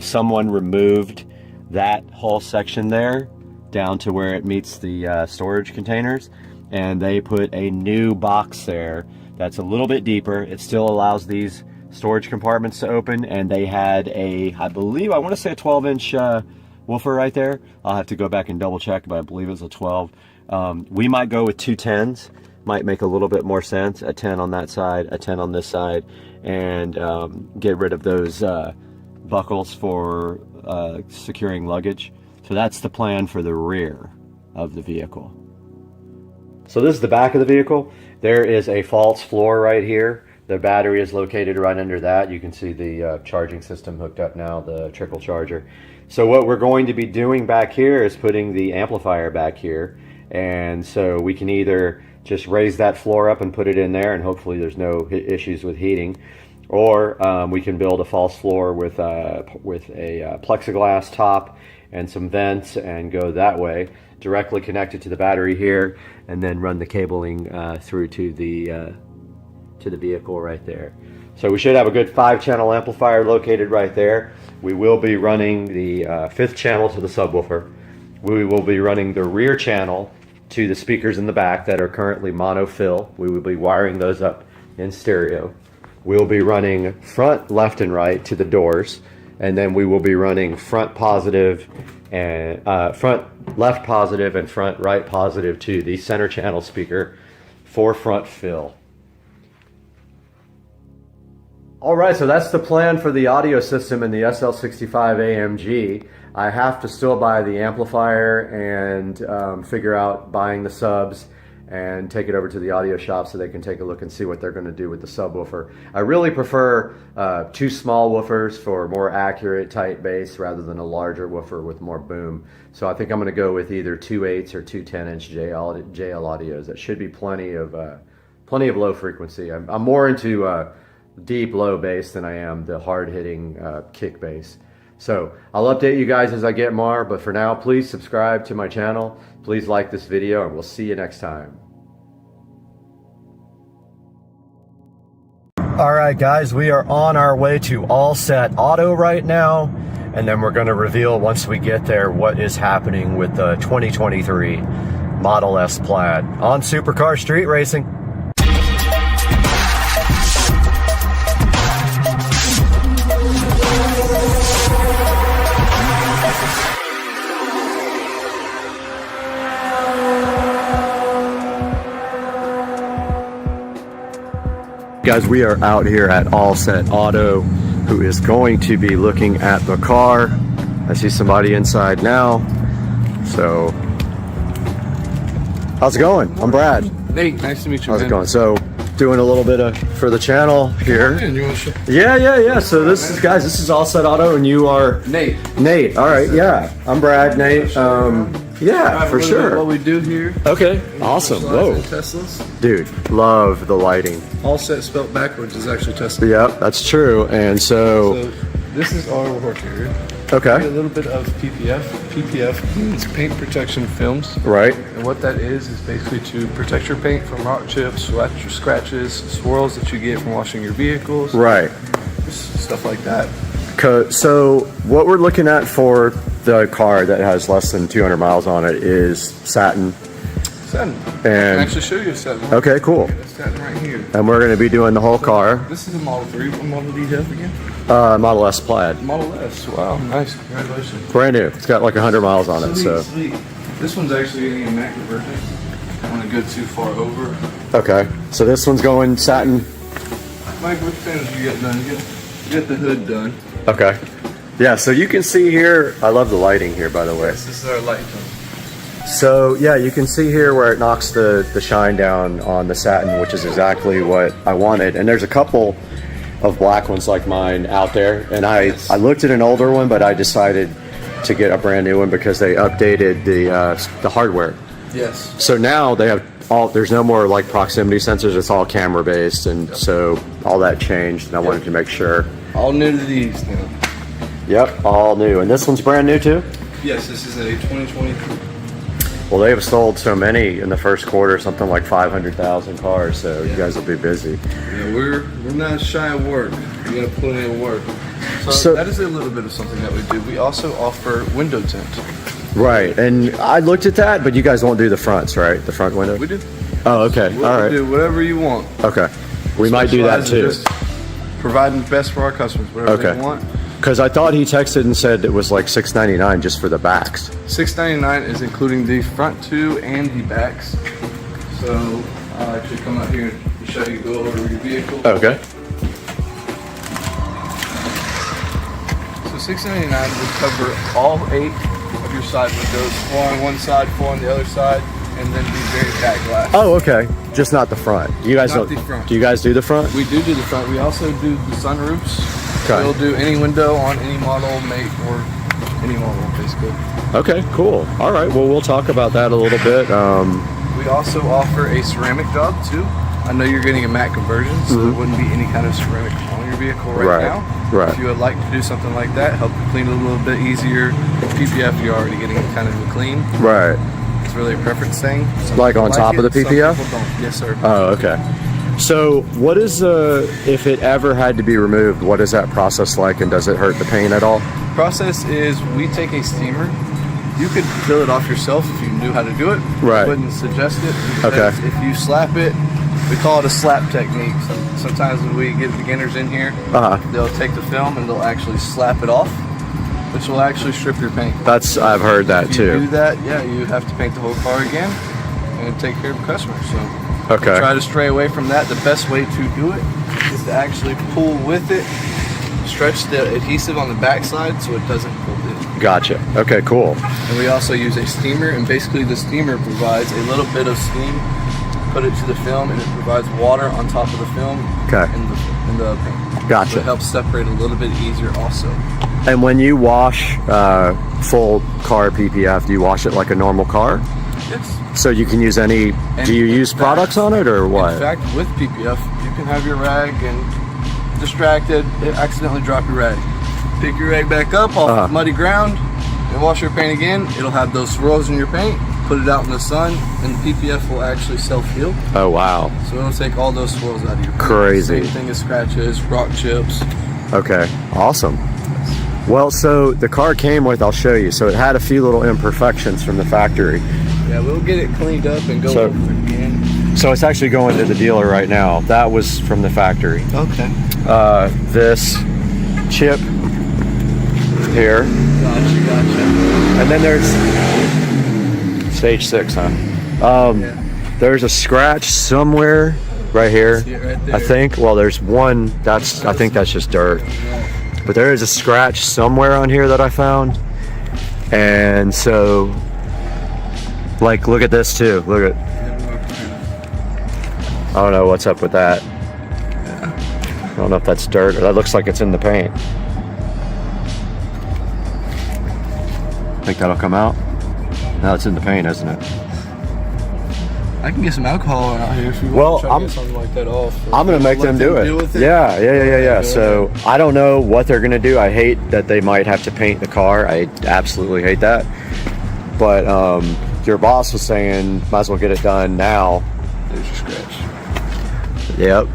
Someone removed that whole section there down to where it meets the storage containers, and they put a new box there that's a little bit deeper. It still allows these storage compartments to open, and they had a, I believe, I want to say a 12-inch woofer right there. I'll have to go back and double check, but I believe it was a 12. We might go with 2 10s, might make a little bit more sense. A 10 on that side, a 10 on this side, and get rid of those buckles for securing luggage. So that's the plan for the rear of the vehicle. So this is the back of the vehicle. There is a false floor right here. The battery is located right under that. You can see the charging system hooked up now, the trickle charger. So what we're going to be doing back here is putting the amplifier back here. And so we can either just raise that floor up and put it in there, and hopefully there's no issues with heating. or we can build a false floor with a plexiglass top and some vents and go that way, directly connected to the battery here, and then run the cabling through to the vehicle right there. So we should have a good 5-channel amplifier located right there. We will be running the 5th channel to the subwoofer. We will be running the rear channel to the speakers in the back that are currently mono fill. We will be wiring those up in stereo. We'll be running front left and right to the doors, and then we will be running front positive and front left positive and front right positive to the center channel speaker for front fill. All right, so that's the plan for the audio system in the SL65 AMG. I have to still buy the amplifier and figure out buying the subs and take it over to the audio shop so they can take a look and see what they're going to do with the subwoofer. I really prefer 2 small woofers for more accurate tight bass rather than a larger woofer with more boom. So I think I'm going to go with either 2 8s or 2 10-inch JL audios. That should be plenty of low frequency. I'm more into deep low bass than I am the hard-hitting kick bass. So I'll update you guys as I get more, but for now, please subscribe to my channel. Please like this video, and we'll see you next time. All right, guys, we are on our way to All Set Auto right now, and then we're going to reveal once we get there what is happening with the 2023 Model S Plaid on Supercar Street Racing. Guys, we are out here at All Set Auto, who is going to be looking at the car. I see somebody inside now. So, how's it going? I'm Brad. Hey, nice to meet you. How's it going? So, doing a little bit for the channel here. You want to show? Yeah. So this is All Set Auto, and you are Nate. All right, yeah. I'm Brad. Nate. Yeah, for sure. What we do here. Okay, awesome. Whoa, Teslas. Dude, love the lighting. All Set spelled backwards is actually Tesla. Yep, that's true. And so this is our work area. Okay. A little bit of PPF. PPF means paint protection films. Right. And what that is basically to protect your paint from rock chips, scratches, swirls that you get from washing your vehicles. Right. Just stuff like that. So what we're looking at for the car that has less than 200 miles on it is satin. Satin. And I can actually show you a satin. Okay, cool. That's satin right here. And we're going to be doing the whole car. This is a Model 3. What model do you have again? Model S Plaid. Model S. Wow, nice. Congratulations. Brand new. It's got like 100 miles on it. Sweet. This one's actually getting a matte conversion. I don't want to go too far over. Okay. So this one's going satin. Mike, which finish did you get done? You get the hood done. Okay. Yeah, so you can see here, I love the lighting here, by the way. Yes, this is our light tone. So yeah, you can see here where it knocks the shine down on the satin, which is exactly what I wanted. And there's a couple of black ones like mine out there. And I looked at an older one, but I decided to get a brand new one because they updated the hardware. Yes. So now they have there's no more like proximity sensors, it's all camera based. And so all that changed, and I wanted to make sure. All new to these now. Yep, all new. And this one's brand new too? Yes, this is a 2023. Well, they have sold so many in the first quarter, something like 500,000 cars, so you guys will be busy. Yeah, we're not shy of work. We got plenty of work. So that is a little bit of something that we do. We also offer window tint. Right, and I looked at that, but you guys won't do the fronts, right? The front window? We do. Oh, okay. All right. We do whatever you want. Okay. We might do that too. Just providing the best for our customers, whatever they want. Because I thought he texted and said it was like $699 just for the backs. $699 is including the front two and the backs. So I'll actually come out here and show you, go over your vehicle. Okay. So $699 would cover all 8 of your side windows, 4 on one side, 4 on the other side, and then the very back glass. Oh, okay. Just not the front. You guys Not don't. the front. Do you guys do the front? We do the front. We also do the sunroofs. Okay. We'll do any window on any model, make, or any model, basically. Okay, cool. All right. Well, we'll talk about that a little bit. We also offer a ceramic job too. I know you're getting a matte conversion, so there wouldn't be any kind of ceramic on your vehicle right now. Right. If you would like to do something like that, help you clean it a little bit easier. PPF, you're already getting kind of a clean. Right. It's really a preference thing. Some Like people on top of the some PPF? people don't. Yes, sir. Oh, okay. So what is if it ever had to be removed, what is that process like, and does it hurt the paint at all? Process is we take a steamer. You could peel it off yourself if you knew how to do it. Right. I wouldn't suggest it. Okay. If you slap it, we call it a slap technique. So sometimes when we get beginners in here, they'll take the film and they'll actually slap it off, which will actually strip your paint. I've heard that If you too. do that, yeah, you have to paint the whole car again and take care of the customer. So Okay. try to stray away from that. The best way to do it is to actually pull with it, stretch the adhesive on the backside so it doesn't pull in. Gotcha. Okay, cool. And we also use a steamer, and basically the steamer provides a little bit of steam, put it to the film, and it provides water on top of the film Okay. in the paint. Gotcha. So it helps separate a little bit easier also. And when you wash full car PPF, do you wash it like a normal car? Yes. So you can use any, do you in use fact- products on it or what? In fact, with PPF, you can have your rag and distracted, accidentally drop your rag. Pick your rag back up off muddy ground and wash your paint again. It'll have those swirls in your paint. Put it out in the sun, and the PPF will actually self-heal. Oh, wow. So it'll take all those swirls out of your paint. Crazy. Same thing as scratches, rock chips. Okay, awesome. Well, so the car came with, I'll show you, so it had a few little imperfections from the factory. Yeah, we'll get it cleaned up and go So- over it again. So it's actually going to the dealer right now. That was from the factory. Okay. This chip here, Gotcha. and then there's stage 6, huh? Yeah. There's a scratch somewhere right here. See it right there. I think. Well, there's one. I think that's just dirt. But there is a scratch somewhere on here that I found, and so, like, look at this too. Look at. I don't know what's up with that. I don't know if that's dirt or that looks like it's in the paint. Think that'll come out? No, it's in the paint, isn't it? I can get some alcohol out here if you Well, want to try to get something like that off. I'm gonna make them do it. Deal with it. Yeah. So I don't know what they're gonna do. I hate that they might have to paint the car. I absolutely hate that. But your boss was saying might as well get it done now. There's your scratch. Yep.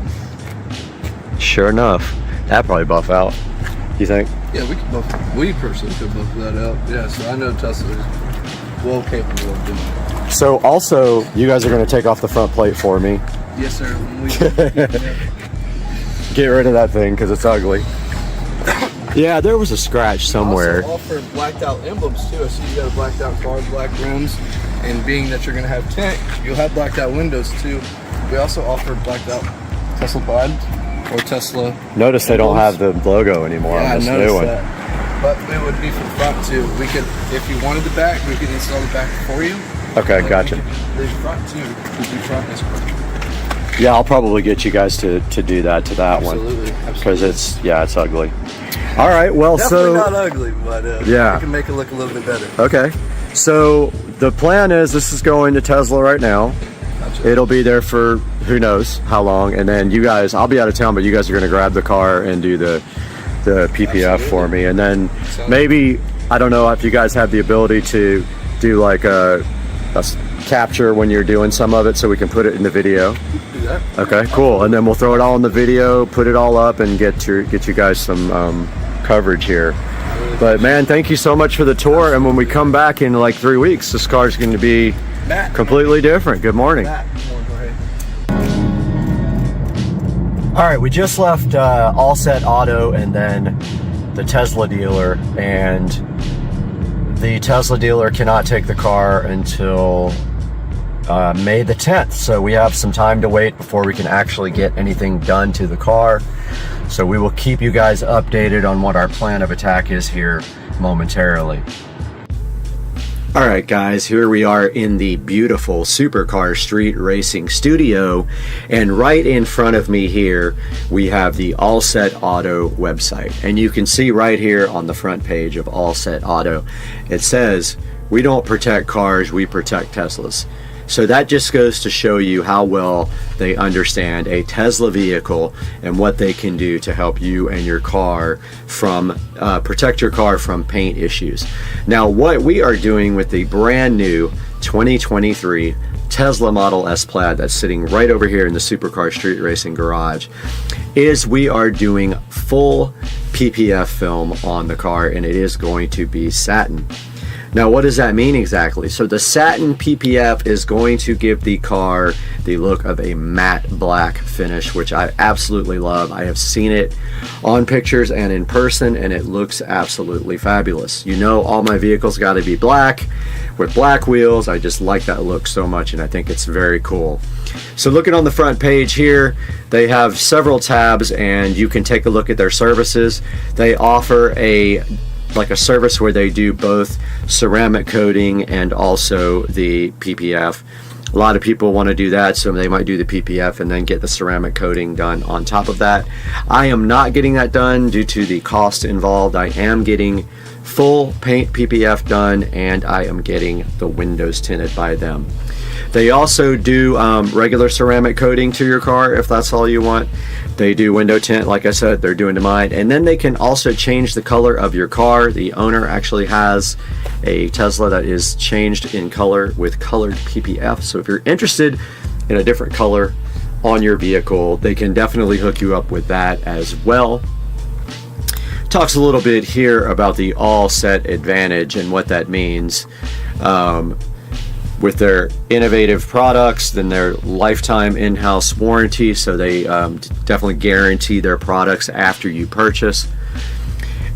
Sure enough, that probably buff out. You think? Yeah, we personally could buff that out. Yeah, so I know Tesla is well capable of doing it. So also, you guys are gonna take off the front plate for me. Yes, sir. When we Get rid of that thing because it's ugly. Yeah, there was a scratch somewhere. also offer blacked out emblems too. I see you got a blacked out car, black rims, and being that you're gonna have tint, you'll have blacked out windows too. We also offer blacked out Tesla Pod or Tesla. Notice they don't have the logo anymore Yeah, on this I new noticed one. that. But it would be for front too. We could, if you wanted the back, we could install the back for you. Okay, Like, gotcha. There's front too. We do front as well. Yeah, I'll probably get you guys to do that to that Absolutely, one because absolutely. it's ugly. All right, well, Definitely so not ugly, but yeah. we can make it look a little bit better. okay, so the plan is this is going to Tesla right now. Gotcha. It'll be there for who knows how long, and then you guys, I'll be out of town, but you guys are going to grab the car and do the PPF for me, and then maybe I don't know if you guys have the ability to do like a capture when you're doing some of it, so we can put it in the video. Do that. Okay, cool. And then we'll throw it all in the video, put it all up, and get you guys some coverage here. But man, thank you so much for the tour. And when we come back in like 3 weeks, this car's going to be Matt. completely different. Good morning. Matt, come on, go ahead. All right, we just left All Set Auto and then the Tesla dealer, and the Tesla dealer cannot take the car until May the 10th. So we have some time to wait before we can actually get anything done to the car. So we will keep you guys updated on what our plan of attack is here momentarily. All right, guys, here we are in the beautiful Supercar Street Racing Studio, and right in front of me here we have the All Set Auto website, and you can see right here on the front page of All Set Auto, it says, "We don't protect cars, we protect Teslas." So that just goes to show you how well they understand a Tesla vehicle and what they can do to help you and your car from protect your car from paint issues. Now, what we are doing with the brand new 2023 Tesla Model S Plaid that's sitting right over here in the Supercar Street Racing garage is we are doing full PPF film on the car, and it is going to be satin. Now, what does that mean exactly? So the satin PPF is going to give the car the look of a matte black finish, which I absolutely love. I have seen it on pictures and in person, and it looks absolutely fabulous. You know, all my vehicles got to be black with black wheels. I just like that look so much, and I think it's very cool. So looking on the front page here, they have several tabs, and you can take a look at their services. They offer a service where they do both ceramic coating and also the PPF. A lot of people want to do that, so they might do the PPF and then get the ceramic coating done on top of that. I am not getting that done due to the cost involved. I am getting full paint PPF done, and I am getting the windows tinted by them. They also do regular ceramic coating to your car if that's all you want. They do window tint, like I said, they're doing to mine. And then they can also change the color of your car. The owner actually has a Tesla that is changed in color with colored PPF. So if you're interested in a different color on your vehicle, they can definitely hook you up with that as well. Talks a little bit here about the All Set Advantage and what that means. With their innovative products, then their lifetime in-house warranty, so they definitely guarantee their products after you purchase.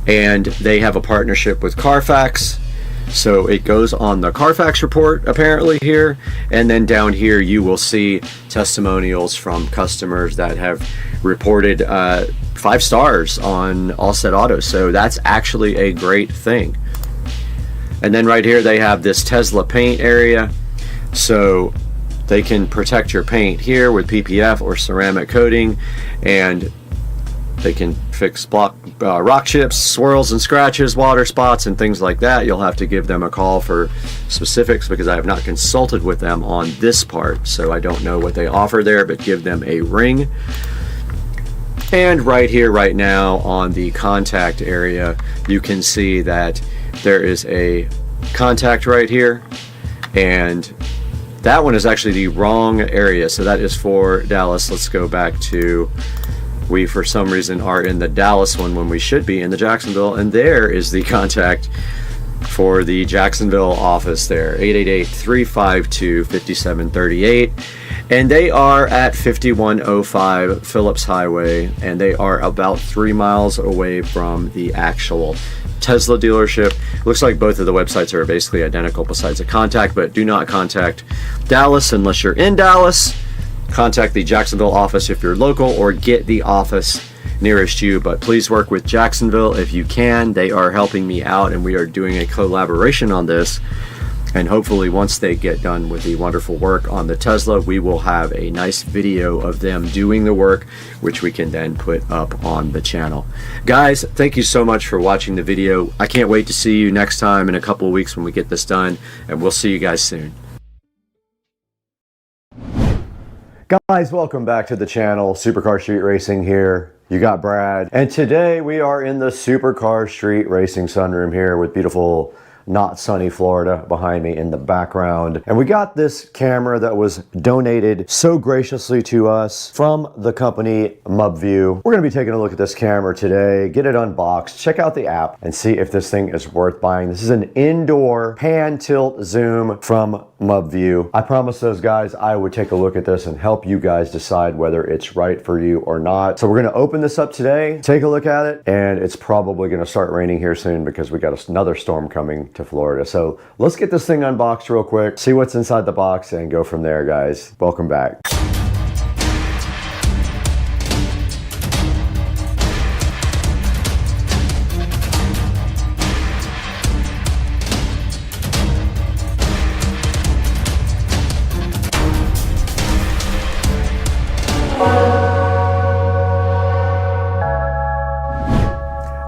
And they have a partnership with Carfax, so it goes on the Carfax report apparently here, and then down here you will see testimonials from customers that have reported 5 stars on All Set Autos, so that's actually a great thing. And then right here they have this Tesla paint area, so they can protect your paint here with PPF or ceramic coating, and they can fix rock chips, swirls and scratches, water spots, and things like that. You'll have to give them a call for specifics because I have not consulted with them on this part, so I don't know what they offer there, but give them a ring. And right here, right now on the contact area, you can see that there is a contact right here, and that one is actually the wrong area, so that is for Dallas. Let's go back to, we for some reason are in the Dallas one when we should be in the Jacksonville, and there is the contact for the Jacksonville office there, 888-352-5738, and they are at 5105 Phillips Highway, and they are about 3 miles away from the actual Tesla dealership. Looks like both of the websites are basically identical besides a contact, but do not contact Dallas unless you're in Dallas. Contact the Jacksonville office if you're local, or get the office nearest you, but please work with Jacksonville if you can. They are helping me out, and we are doing a collaboration on this, and hopefully once they get done with the wonderful work on the Tesla, we will have a nice video of them doing the work, which we can then put up on the channel. Guys, thank you so much for watching the video. I can't wait to see you next time in a couple of weeks when we get this done, and we'll see you guys soon. Guys, welcome back to the channel. Supercar Street Racing here. You got Brad, and today we are in the Supercar Street Racing sunroom here with beautiful not sunny Florida behind me in the background. And we got this camera that was donated so graciously to us from the company MubView. We're gonna be taking a look at this camera today, get it unboxed, check out the app, and see if this thing is worth buying. This is an indoor hand tilt zoom from MubView. I promised those guys I would take a look at this and help you guys decide whether it's right for you or not. So we're gonna open this up today, take a look at it, and it's probably gonna start raining here soon because we got another storm coming to Florida. So let's get this thing unboxed real quick, see what's inside the box, and go from there, guys. Welcome back.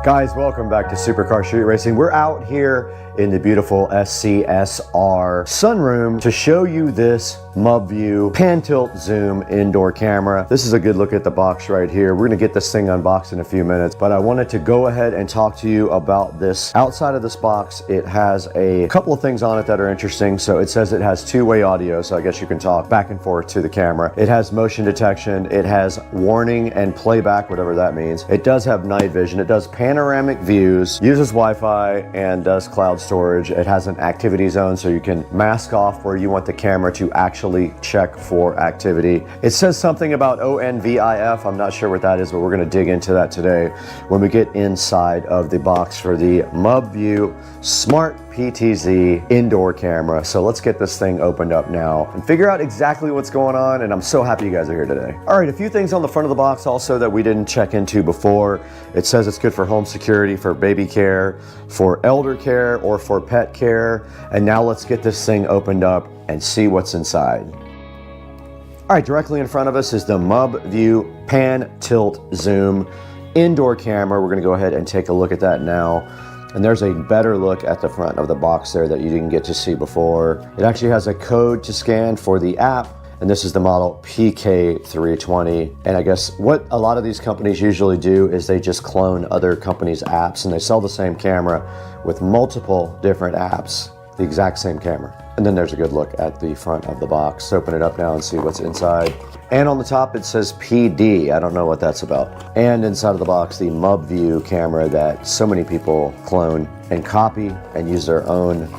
Guys, welcome back to Supercar Street Racing. We're out here in the beautiful SCSR sunroom to show you this Mub View pan tilt zoom indoor camera. This is a good look at the box right here. We're gonna get this thing unboxed in a few minutes, but I wanted to go ahead and talk to you about this. Outside of this box, it has a couple of things on it that are interesting. So it says it has two-way audio, so I guess you can talk back and forth to the camera. It has motion detection. It has warning and playback, whatever that means. It does have night vision. It does panoramic views, uses Wi-Fi, and does cloud storage. It has an activity zone, so you can mask off where you want the camera to actually check for activity. It says something about ONVIF. I'm not sure what that is, but we're going to dig into that today when we get inside of the box for the Mub View Smart PTZ indoor camera. So let's get this thing opened up now and figure out exactly what's going on, and I'm so happy you guys are here today. All right, a few things on the front of the box also that we didn't check into before. It says it's good for home security, for baby care, for elder care, or for pet care. And now let's get this thing opened up and see what's inside. All right, directly in front of us is the Mub View Pan Tilt Zoom indoor camera. We're gonna go ahead and take a look at that now. And there's a better look at the front of the box there that you didn't get to see before. It actually has a code to scan for the app, and this is the model PK320. And I guess what a lot of these companies usually do is they just clone other companies' apps, and they sell the same camera with multiple different apps, the exact same camera. And then there's a good look at the front of the box. Let's open it up now and see what's inside. And on the top it says PD. I don't know what that's about. And inside of the box, the Mub View camera that so many people clone and copy and use their own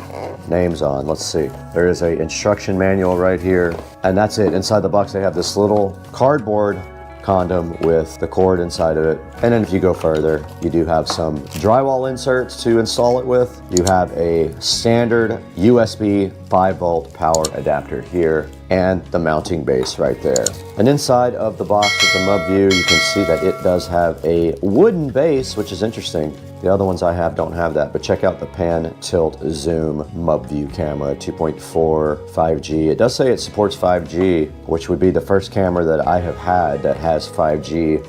names on. Let's see. There is an instruction manual right here. And that's it. Inside the box they have this little cardboard condom with the cord inside of it. And then if you go further, you do have some drywall inserts to install it with. You have a standard USB 5-volt power adapter here and the mounting base right there. And inside of the box with the Mub View, you can see that it does have a wooden base, which is interesting. The other ones I have don't have that, but check out the Pan Tilt Zoom Mub View camera, 2.4 5G. It does say it supports 5G, which would be the first camera that I have had that has 5G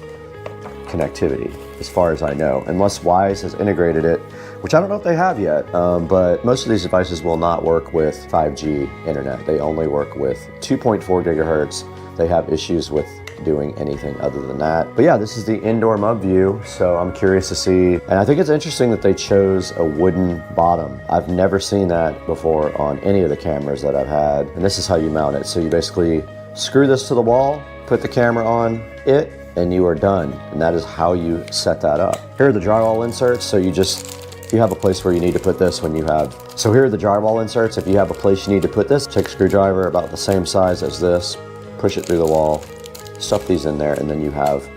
connectivity, as far as I know, unless Wise has integrated it, which I don't know if they have yet, but most of these devices will not work with 5G internet. They only work with 2.4 gigahertz. They have issues with doing anything other than that. But yeah, this is the indoor Mub View, so I'm curious to see. And I think it's interesting that they chose a wooden bottom. I've never seen that before on any of the cameras that I've had. And this is how you mount it. So you basically screw this to the wall, put the camera on it, and you are done. And that is how you set that up. Here are the drywall inserts. So if you have a place where you need to put this when you have, so here are the drywall inserts. If you have a place you need to put this, take a screwdriver about the same size as this, push it through the wall, stuff these in there, and then you have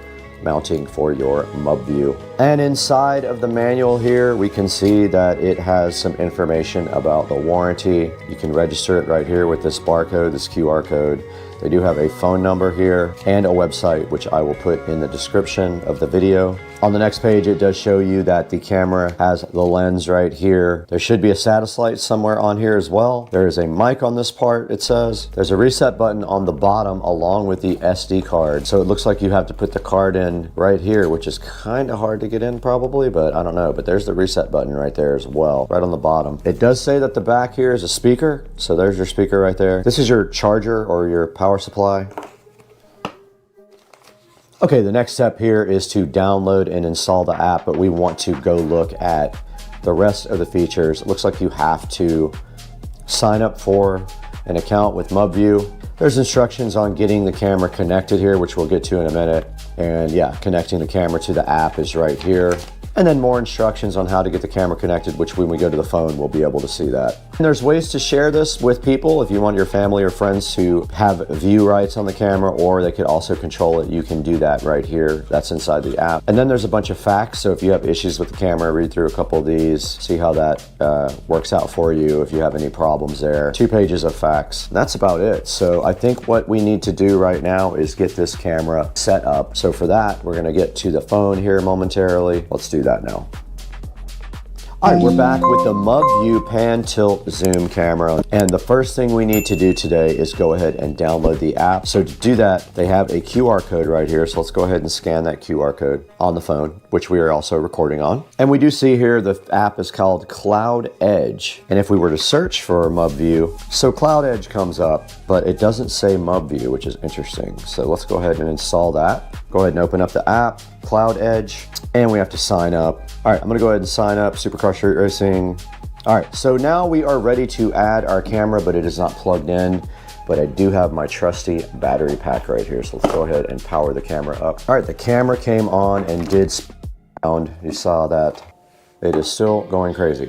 mounting for your Mub View. And inside of the manual here, we can see that it has some information about the warranty. You can register it right here with this barcode, this QR code. They do have a phone number here and a website, which I will put in the description of the video. On the next page, it does show you that the camera has the lens right here. There should be a status light somewhere on here as well. There is a mic on this part, it says. There's a reset button on the bottom along with the SD card. So it looks like you have to put the card in right here, which is kind of hard to get in probably, but I don't know. But there's the reset button right there as well, right on the bottom. It does say that the back here is a speaker. So there's your speaker right there. This is your charger or your power supply. Okay, the next step here is to download and install the app, but we want to go look at the rest of the features. It looks like you have to sign up for an account with Mub View. There's instructions on getting the camera connected here, which we'll get to in a minute. And yeah, connecting the camera to the app is right here. And then more instructions on how to get the camera connected, which when we go to the phone, we'll be able to see that. And there's ways to share this with people. If you want your family or friends to have view rights on the camera, or they could also control it, you can do that right here. That's inside the app. And then there's a bunch of facts. So if you have issues with the camera, read through a couple of these, see how that works out for you if you have any problems there. 2 pages of facts. That's about it. So I think what we need to do right now is get this camera set up. So for that, we're gonna get to the phone here momentarily. Let's do that now. All right, we're back with the MubView Pan Tilt Zoom camera. And the first thing we need to do today is go ahead and download the app. So to do that, they have a QR code right here. So let's go ahead and scan that QR code on the phone, which we are also recording on. And we do see here the app is called Cloud Edge. And if we were to search for MubView, so Cloud Edge comes up, but it doesn't say MubView, which is interesting. So let's go ahead and install that. Go ahead and open up the app, Cloud Edge, and we have to sign up. All right, I'm gonna go ahead and sign up, Supercar Street Racing. All right, so now we are ready to add our camera, but it is not plugged in, but I do have my trusty battery pack right here. So let's go ahead and power the camera up. All right, the camera came on and did sound. You saw that. It is still going crazy.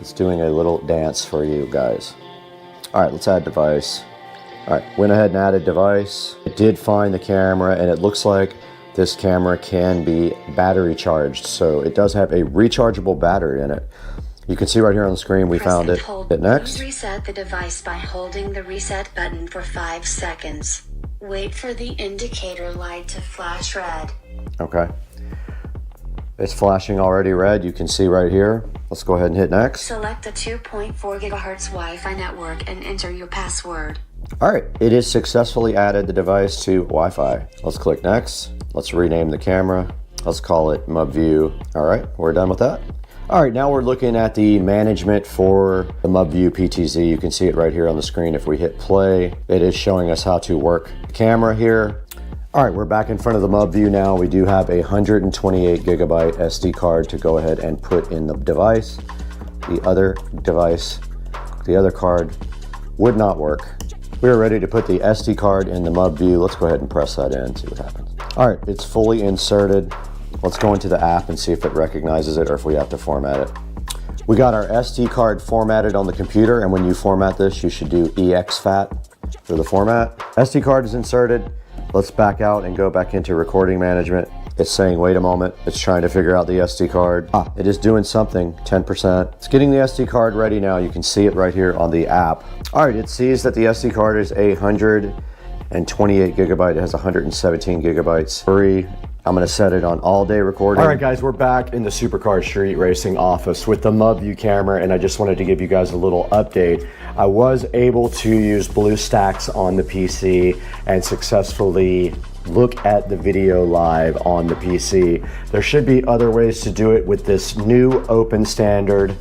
It's doing a little dance for you guys. All right, let's add device. All right, went ahead and added device. It did find the camera, and it looks like this camera can be battery charged. So it does have a rechargeable battery in it. You can see right here on the screen, we found it. Hit next. Reset the device by holding the reset button for 5 seconds. Wait for the indicator light to flash red. Okay. It's flashing already red. You can see right here. Let's go ahead and hit next. Select the 2.4 gigahertz Wi-Fi network and enter your password. All right, it is successfully added the device to Wi-Fi. Let's click next. Let's rename the camera. Let's call it MubView. All right, we're done with that. All right, now we're looking at the management for the MubView PTZ. You can see it right here on the screen. If we hit play, it is showing us how to work the camera here. All right, we're back in front of the MubView now. We do have a 128 gigabyte SD card to go ahead and put in the device. The other device, the other card would not work. We are ready to put the SD card in the MubView. Let's go ahead and press that in, see what happens. All right, it's fully inserted. Let's go into the app and see if it recognizes it or if we have to format it. We got our SD card formatted on the computer, and when you format this, you should do exFAT for the format. SD card is inserted. Let's back out and go back into recording management. It's saying, wait a moment. It's trying to figure out the SD card. It is doing something, 10%. It's getting the SD card ready now. You can see it right here on the app. All right, it sees that the SD card is 128 gigabyte. It has 117 gigabytes free. I'm gonna set it on all day recording. All right guys, we're back in the Supercar Street Racing office with the MubView camera, and I just wanted to give you guys a little update. I was able to use BlueStacks on the PC and successfully look at the video live on the PC. There should be other ways to do it with this new open standard.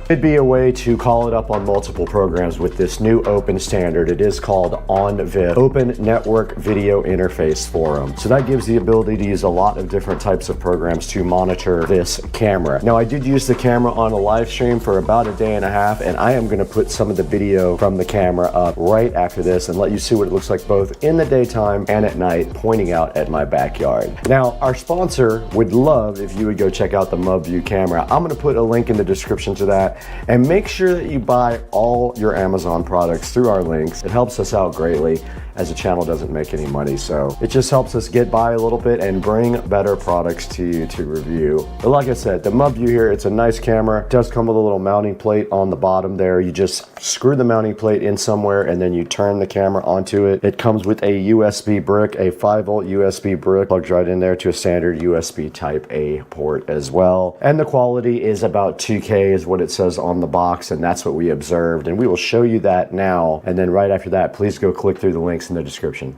It'd be a way to call it up on multiple programs with this new open standard. It is called ONVIF, Open Network Video Interface Forum. So that gives the ability to use a lot of different types of programs to monitor this camera. Now I did use the camera on a live stream for about a day and a half, and I am gonna put some of the video from the camera up right after this and let you see what it looks like both in the daytime and at night, pointing out at my backyard. Now, our sponsor would love if you would go check out the MubView camera. I'm gonna put a link in the description to that. And make sure that you buy all your Amazon products through our links. It helps us out greatly, as the channel doesn't make any money. So it just helps us get by a little bit and bring better products to you to review. But like I said, the MubView here, it's a nice camera. It does come with a little mounting plate on the bottom there. You just screw the mounting plate in somewhere and then you turn the camera onto it. It comes with a USB brick, a 5-volt USB brick, plugs right in there to a standard USB Type A port as well. And the quality is about 2K is what it says on the box, and that's what we observed. And we will show you that now. And then right after that, please go click through the links in the description.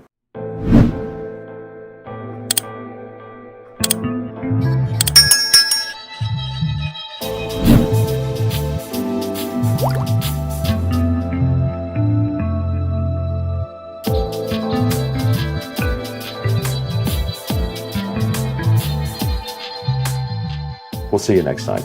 We'll see you next time.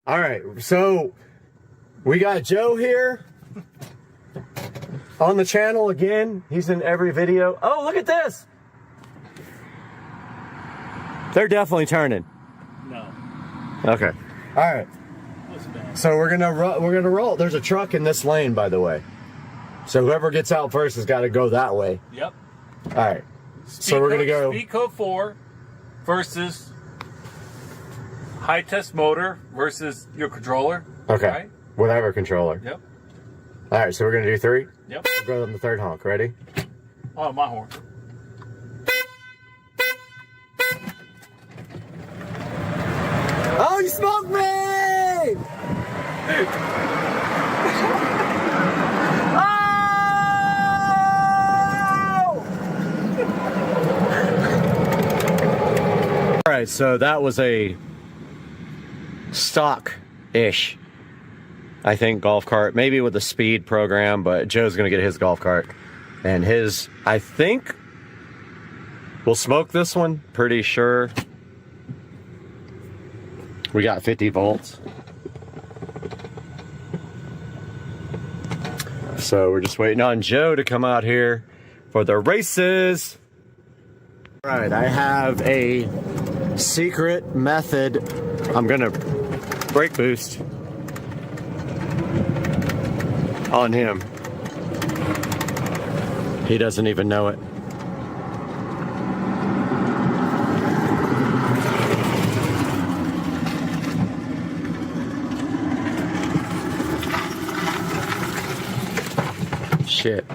All right, so we got Joe here on the channel again. He's in every video. Oh, look at this. They're definitely turning. No. Okay. All right. That's bad. So we're gonna roll. There's a truck in this lane, by the way. So whoever gets out first has got to go that way. Yep. All right. So we're going to go. Speed code 4 versus high test motor versus your controller. Okay. Right? Whatever controller. Yep. All right. So we're going to do 3. Yep. We'll go on the 3rd honk. Ready? Oh, my horn. Oh, you smoked me! All right, so that was a stock-ish, I think, golf cart. Maybe with a speed program, but Joe's going to get his golf cart. And his, I think, will smoke this one, pretty sure. We got 50 volts. So we're just waiting on Joe to come out here for the races. All right, I have a secret method. I'm gonna brake boost on him. He doesn't even know it. Shit.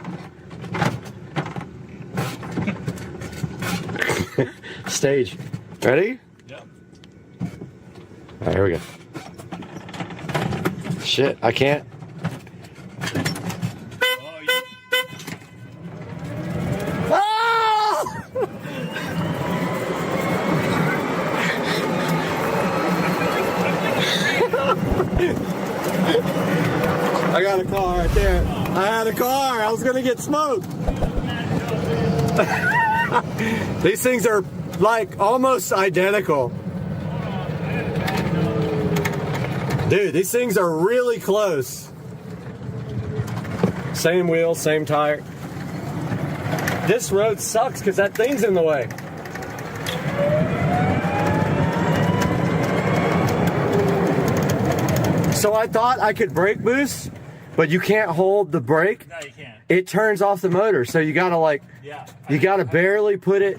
Stage. Ready? Yep. All right, here we go. Shit, I can't. I got a car right there. I had a car. I was gonna get smoked. These things are like almost identical. Dude, these things are really close. Same wheel, same tire. This road sucks because that thing's in the way. So I thought I could brake boost, but you can't hold the brake. No, you can't. It turns off the motor, so you gotta like, Yeah. you gotta barely put it.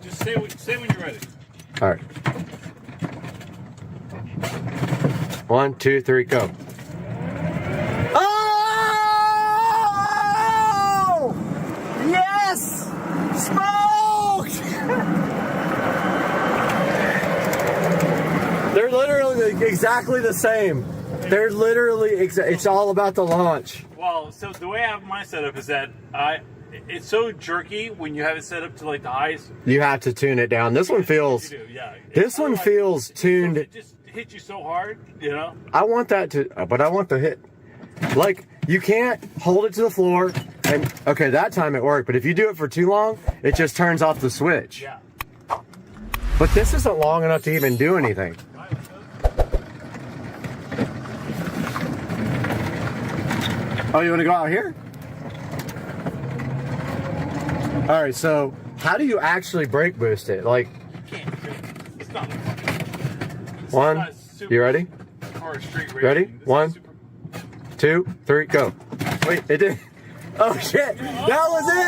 Just say when you're ready. All right. 1, 2, 3, go. Oh! Yes! Smoked! They're literally exactly the same. They're literally, it's all about the launch. Well, so the way I have mine set up is that it's so jerky when you have it set up to like the highest. You have to tune it down. This one feels, You do, yeah. this one feels tuned. It just hit you so hard, you know? I want that to, but I want the hit. Like, you can't hold it to the floor, and, okay, that time it worked, but if you do it for too long, it just turns off the switch. Yeah. But this isn't long enough to even do anything. Oh, you want to go out here? All right, so how do you actually brake boost it? Like, It's not like it's one, not super you ready? hard straight Ready? racing. This is 1, super- 2, 3, go. Wait, it did. Oh shit, that was it!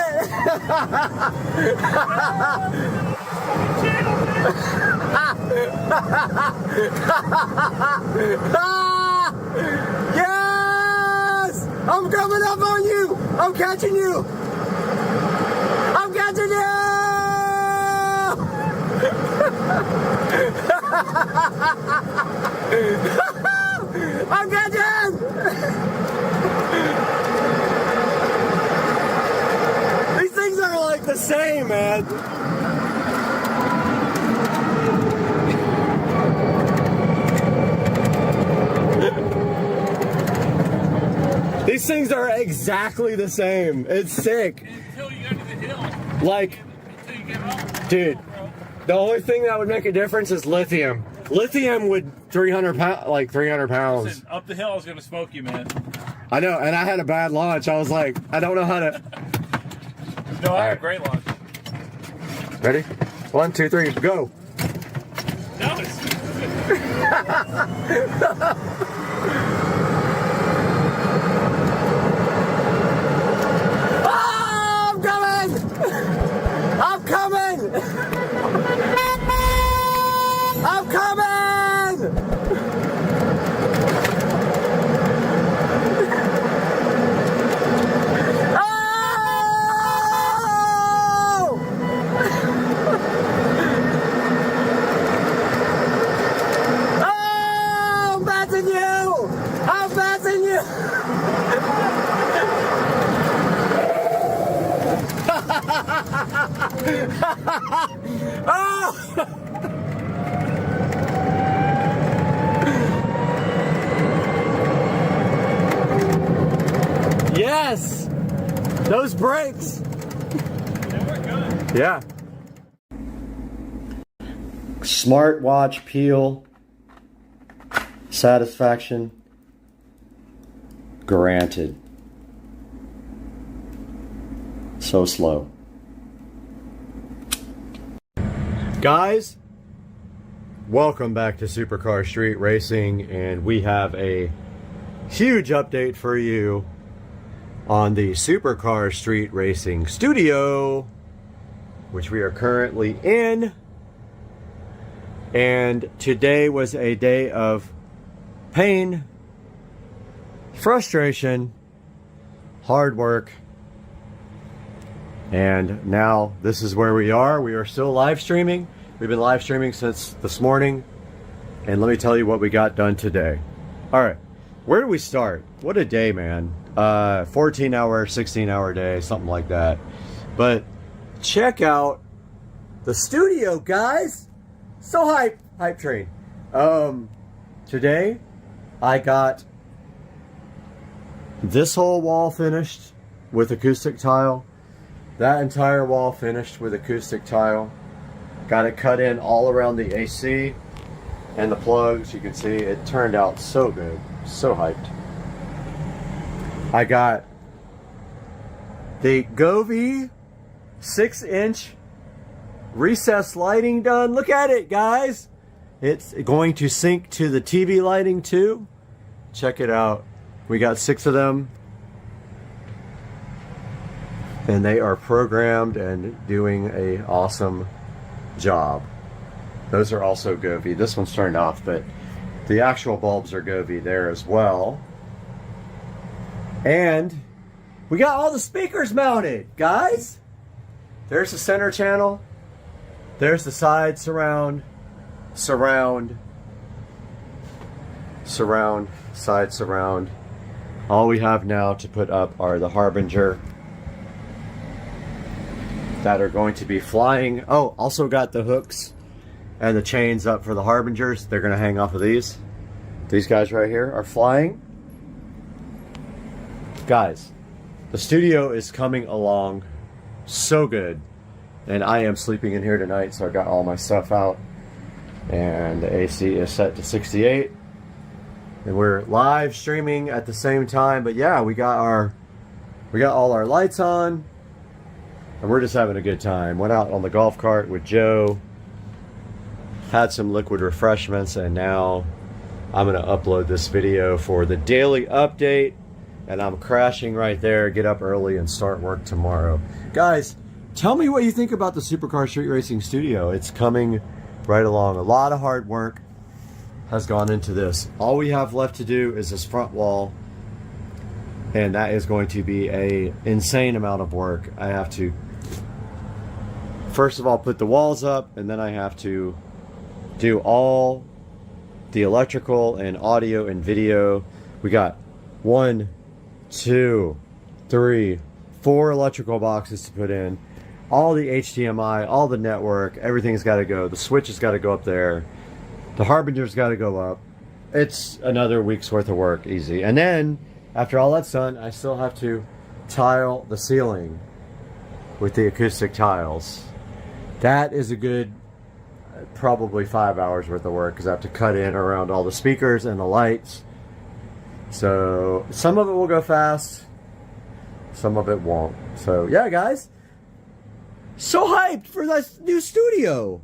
Yes! I'm coming up on you! I'm catching you! I'm catching you! I'm catching! These things are like the same, man. These things are exactly the same. It's sick. Until you go to the hill. Like, Until you get up. dude, the only thing that would make a difference is lithium. Lithium would 300 pounds, like 300 pounds. Listen, up the hill, I was going to smoke you, man. I know, and I had a bad launch. I was like, I don't know how to. No, I had right. a great launch. Ready? 1, 2, 3, go. No, it's... Yes! Those brakes! Yeah. Smartwatch peel. Satisfaction. Granted. So slow. Guys, welcome back to Supercar Street Racing, and we have a huge update for you on the Supercar Street Racing studio, which we are currently in. And today was a day of pain, frustration, hard work, and now this is where we are. We are still live streaming. We've been live streaming since this morning, and let me tell you what we got done today. All right, where do we start? What a day, man. 14-hour, 16-hour day, something like that. But check out the studio, guys. So hype train. Today I got this whole wall finished with acoustic tile. That entire wall finished with acoustic tile. Got it cut in all around the AC and the plugs. You can see it turned out so good. So hyped. I got the Govee 6-inch recessed lighting done. Look at it, guys. It's going to sync to the TV lighting too. Check it out. We got 6 of them, and they are programmed and doing a awesome job. Those are also Govee. This one's turned off, but the actual bulbs are Govee there as well. And we got all the speakers mounted, guys. There's the center channel. There's the side surround, side surround. All we have now to put up are the Harbinger that are going to be flying. Oh, also got the hooks and the chains up for the Harbingers. They're going to hang off of these. These guys right here are flying. Guys, the studio is coming along so good. And I am sleeping in here tonight, so I got all my stuff out. And the AC is set to 68. And we're live streaming at the same time. But yeah, we got all our lights on. And we're just having a good time. Went out on the golf cart with Joe. Had some liquid refreshments, and now I'm gonna upload this video for the daily update. And I'm crashing right there, get up early and start work tomorrow. Guys, tell me what you think about the Supercar Street Racing studio. It's coming right along. A lot of hard work has gone into this. All we have left to do is this front wall, and that is going to be an insane amount of work. I have to, first of all, put the walls up, and then I have to do all the electrical and audio and video. We got 1, 2, 3, 4 electrical boxes to put in. All the HDMI, all the network, everything's got to go. The switch has got to go up there. The Harbinger's got to go up. It's another week's worth of work, easy. And then, after all that's done, I still have to tile the ceiling with the acoustic tiles. That is a good, probably 5 hours worth of work, because I have to cut in around all the speakers and the lights. So, some of it will go fast, some of it won't. So, yeah, guys. So hyped for this new studio.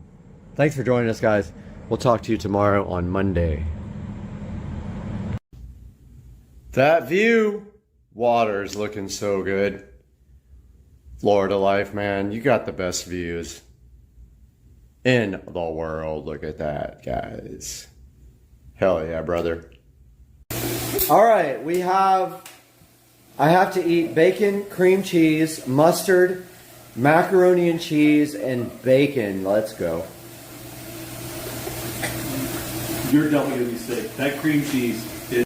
Thanks for joining us, guys. We'll talk to you tomorrow on Monday. That view. Water's looking so good. Florida life, man. You got the best views in the world. Look at that, guys. Hell yeah, brother. All right, I have to eat bacon, cream cheese, mustard, macaroni and cheese, and bacon. Let's go. You're definitely gonna be sick. That cream cheese is.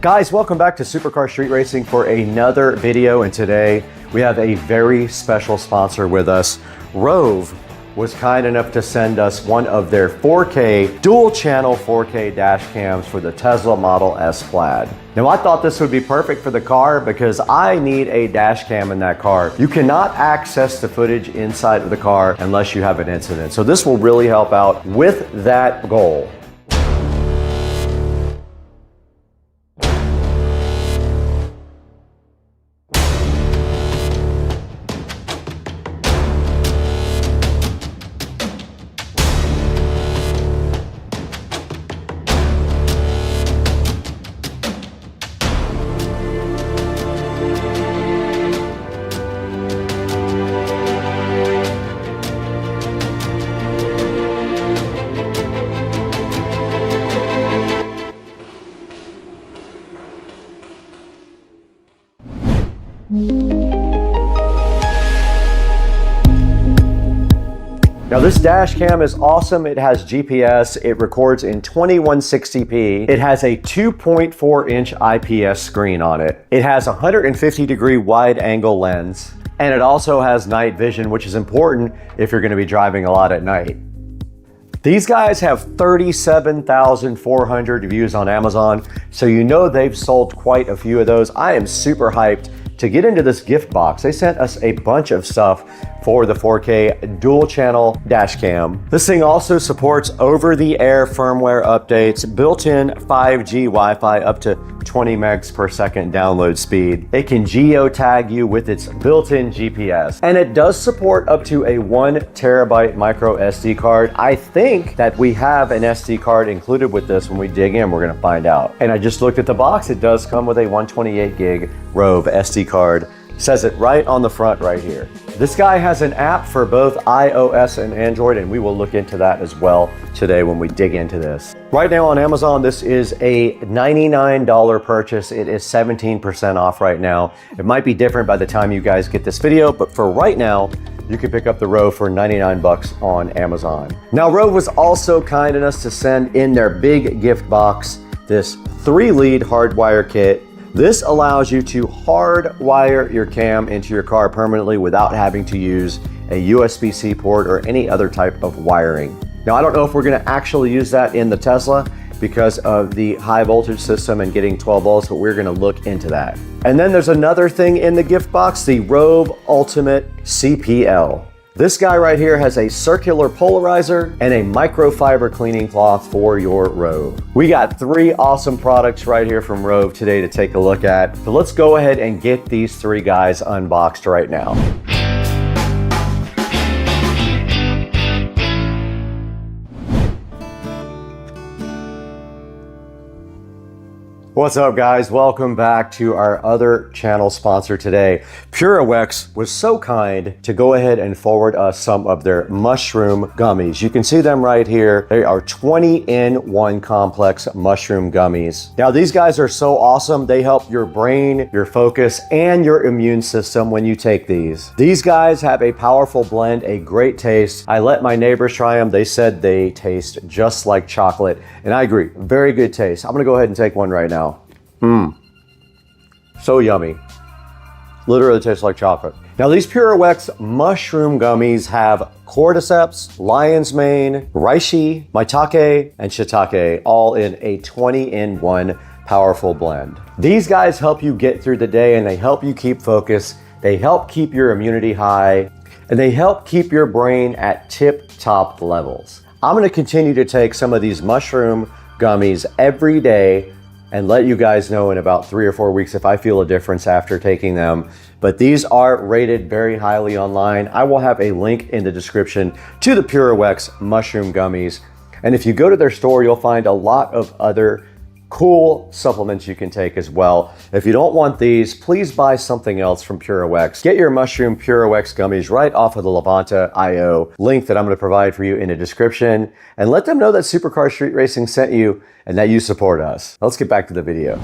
Guys, welcome back to Supercar Street Racing for another video, and today we have a very special sponsor with us. Rave was kind enough to send us one of their 4K, dual channel 4K dash cams for the Tesla Model S Plaid. Now I thought this would be perfect for the car because I need a dash cam in that car. You cannot access the footage inside of the car unless you have an incident. So this will really help out with that goal. Now this dash cam is awesome. It has GPS, it records in 2160p, it has a 2.4 inch IPS screen on it, it has a 150-degree wide angle lens, and it also has night vision, which is important if you're going to be driving a lot at night. These guys have 37,400 views on Amazon, so you know they've sold quite a few of those. I am super hyped to get into this gift box. They sent us a bunch of stuff for the 4K dual channel dash cam. This thing also supports over-the-air firmware updates, built-in 5G Wi-Fi up to 20 megs per second download speed. It can geotag you with its built-in GPS. And it does support up to a 1 terabyte micro SD card. I think that we have an SD card included with this. When we dig in, we're gonna find out. And I just looked at the box. It does come with a 128 gig Rove SD card. Says it right on the front right here. This guy has an app for both iOS and Android, and we will look into that as well today when we dig into this. Right now on Amazon, this is a $99 purchase. It is 17% off right now. It might be different by the time you guys get this video, but for right now, you can pick up the Rove for 99 bucks on Amazon. Now, Rove was also kind enough to send in their big gift box this 3-lead hardwire kit. This allows you to hardwire your cam into your car permanently without having to use a USB-C port or any other type of wiring. Now, I don't know if we're gonna actually use that in the Tesla because of the high voltage system and getting 12 volts, but we're gonna look into that. And then there's another thing in the gift box, the Rove Ultimate CPL. This guy right here has a circular polarizer and a microfiber cleaning cloth for your Rove. We got 3 awesome products right here from Rove today to take a look at. So let's go ahead and get these 3 guys unboxed right now. What's up, guys? Welcome back to our other channel sponsor today. PureWex was so kind to go ahead and forward us some of their mushroom gummies. You can see them right here. They are 20-in-1 complex mushroom gummies. Now, these guys are so awesome. They help your brain, your focus, and your immune system when you take these. These guys have a powerful blend, a great taste. I let my neighbors try them. They said they taste just like chocolate, and I agree. Very good taste. I'm gonna go ahead and take one right now. So yummy. Literally tastes like chocolate. Now, these PureWex mushroom gummies have cordyceps, lion's mane, reishi, maitake, and shiitake, all in a 20-in-1 powerful blend. These guys help you get through the day, and they help you keep focus. They help keep your immunity high, and they help keep your brain at tip-top levels. I'm gonna continue to take some of these mushroom gummies every day and let you guys know in about 3 or 4 weeks if I feel a difference after taking them. But these are rated very highly online. I will have a link in the description to the PureWex mushroom gummies. And if you go to their store, you'll find a lot of other cool supplements you can take as well. If you don't want these, please buy something else from PureWex. Get your mushroom PureWex gummies right off of the Levanta.io link that I'm going to provide for you in the description, and let them know that Supercar Street Racing sent you and that you support us. Let's get back to the video.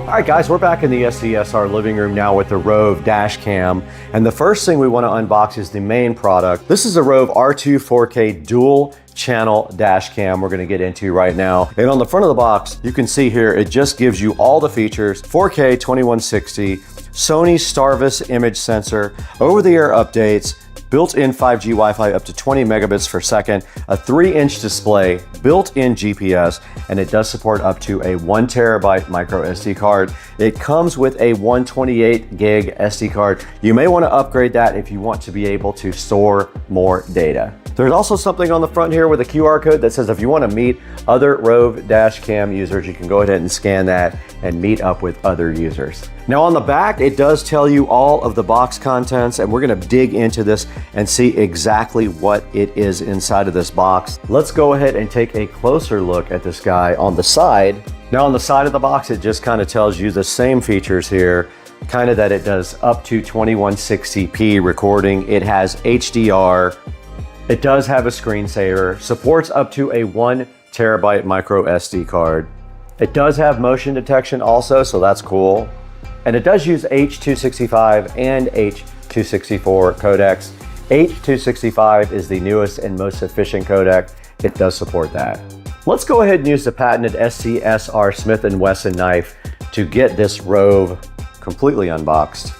All right, guys, we're back in the SCSR living room now with the Rove dash cam. And the first thing we want to unbox is the main product. This is a Rove R2 4K dual channel dash cam we're going to get into right now. And on the front of the box, you can see here, it just gives you all the features: 4K 2160, Sony Starvis image sensor, over-the-air updates, built-in 5G Wi-Fi up to 20 megabits per second, a 3-inch display, built-in GPS, and it does support up to a 1 terabyte micro SD card. It comes with a 128 gig SD card. You may want to upgrade that if you want to be able to store more data. There's also something on the front here with a QR code that says if you want to meet other Rove dash cam users, you can go ahead and scan that and meet up with other users. Now on the back, it does tell you all of the box contents, and we're going to dig into this and see exactly what it is inside of this box. Let's go ahead and take a closer look at this guy on the side. Now on the side of the box, it just kind of tells you the same features here, kind of that it does up to 2160p recording. It has HDR. It does have a screensaver, supports up to a 1 terabyte micro SD card. It does have motion detection also, so that's cool. And it does use H.265 and H.264 codecs. H.265 is the newest and most efficient codec. It does support that. Let's go ahead and use the patented SCSR Smith & Wesson knife to get this Rove completely unboxed.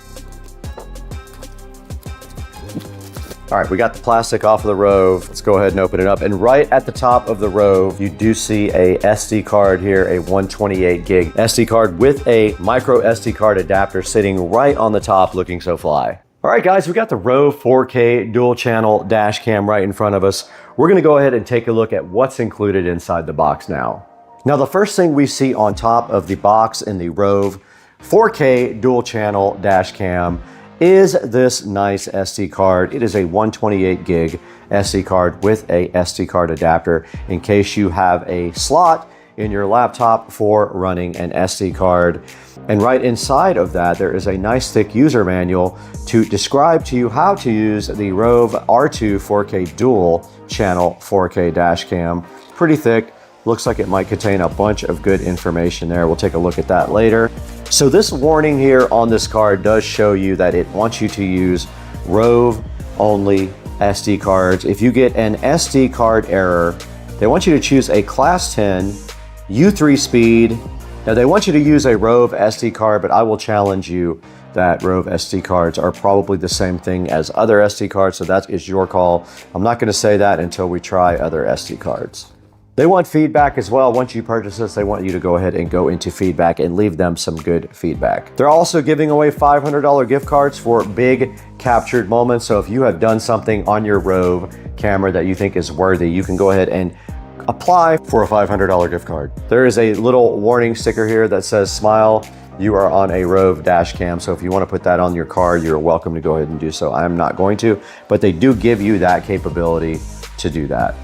All right, we got the plastic off of the Rove. Let's go ahead and open it up. And right at the top of the Rove, you do see a SD card here, a 128 gig SD card with a micro SD card adapter sitting right on the top, looking so fly. All right, guys, we got the Rove 4K dual channel dash cam right in front of us. We're gonna go ahead and take a look at what's included inside the box now. Now, the first thing we see on top of the box in the Rove 4K dual channel dash cam is this nice SD card. It is a 128 gig SD card with a SD card adapter in case you have a slot in your laptop for running an SD card. And right inside of that, there is a nice thick user manual to describe to you how to use the Rove R2 4K dual channel 4K dash cam. Pretty thick. Looks like it might contain a bunch of good information there. We'll take a look at that later. So this warning here on this card does show you that it wants you to use Rove only SD cards. If you get an SD card error, they want you to choose a class 10 U3 speed. Now they want you to use a Rove SD card, but I will challenge you that Rove SD cards are probably the same thing as other SD cards, so that is your call. I'm not going to say that until we try other SD cards. They want feedback as well. Once you purchase this, they want you to go ahead and go into feedback and leave them some good feedback. They're also giving away $500 gift cards for big captured moments. So if you have done something on your Rove camera that you think is worthy, you can go ahead and apply for a $500 gift card. There is a little warning sticker here that says smile. You are on a Rove dash cam. So if you want to put that on your card, you're welcome to go ahead and do so. I'm not going to, but they do give you that capability to do that.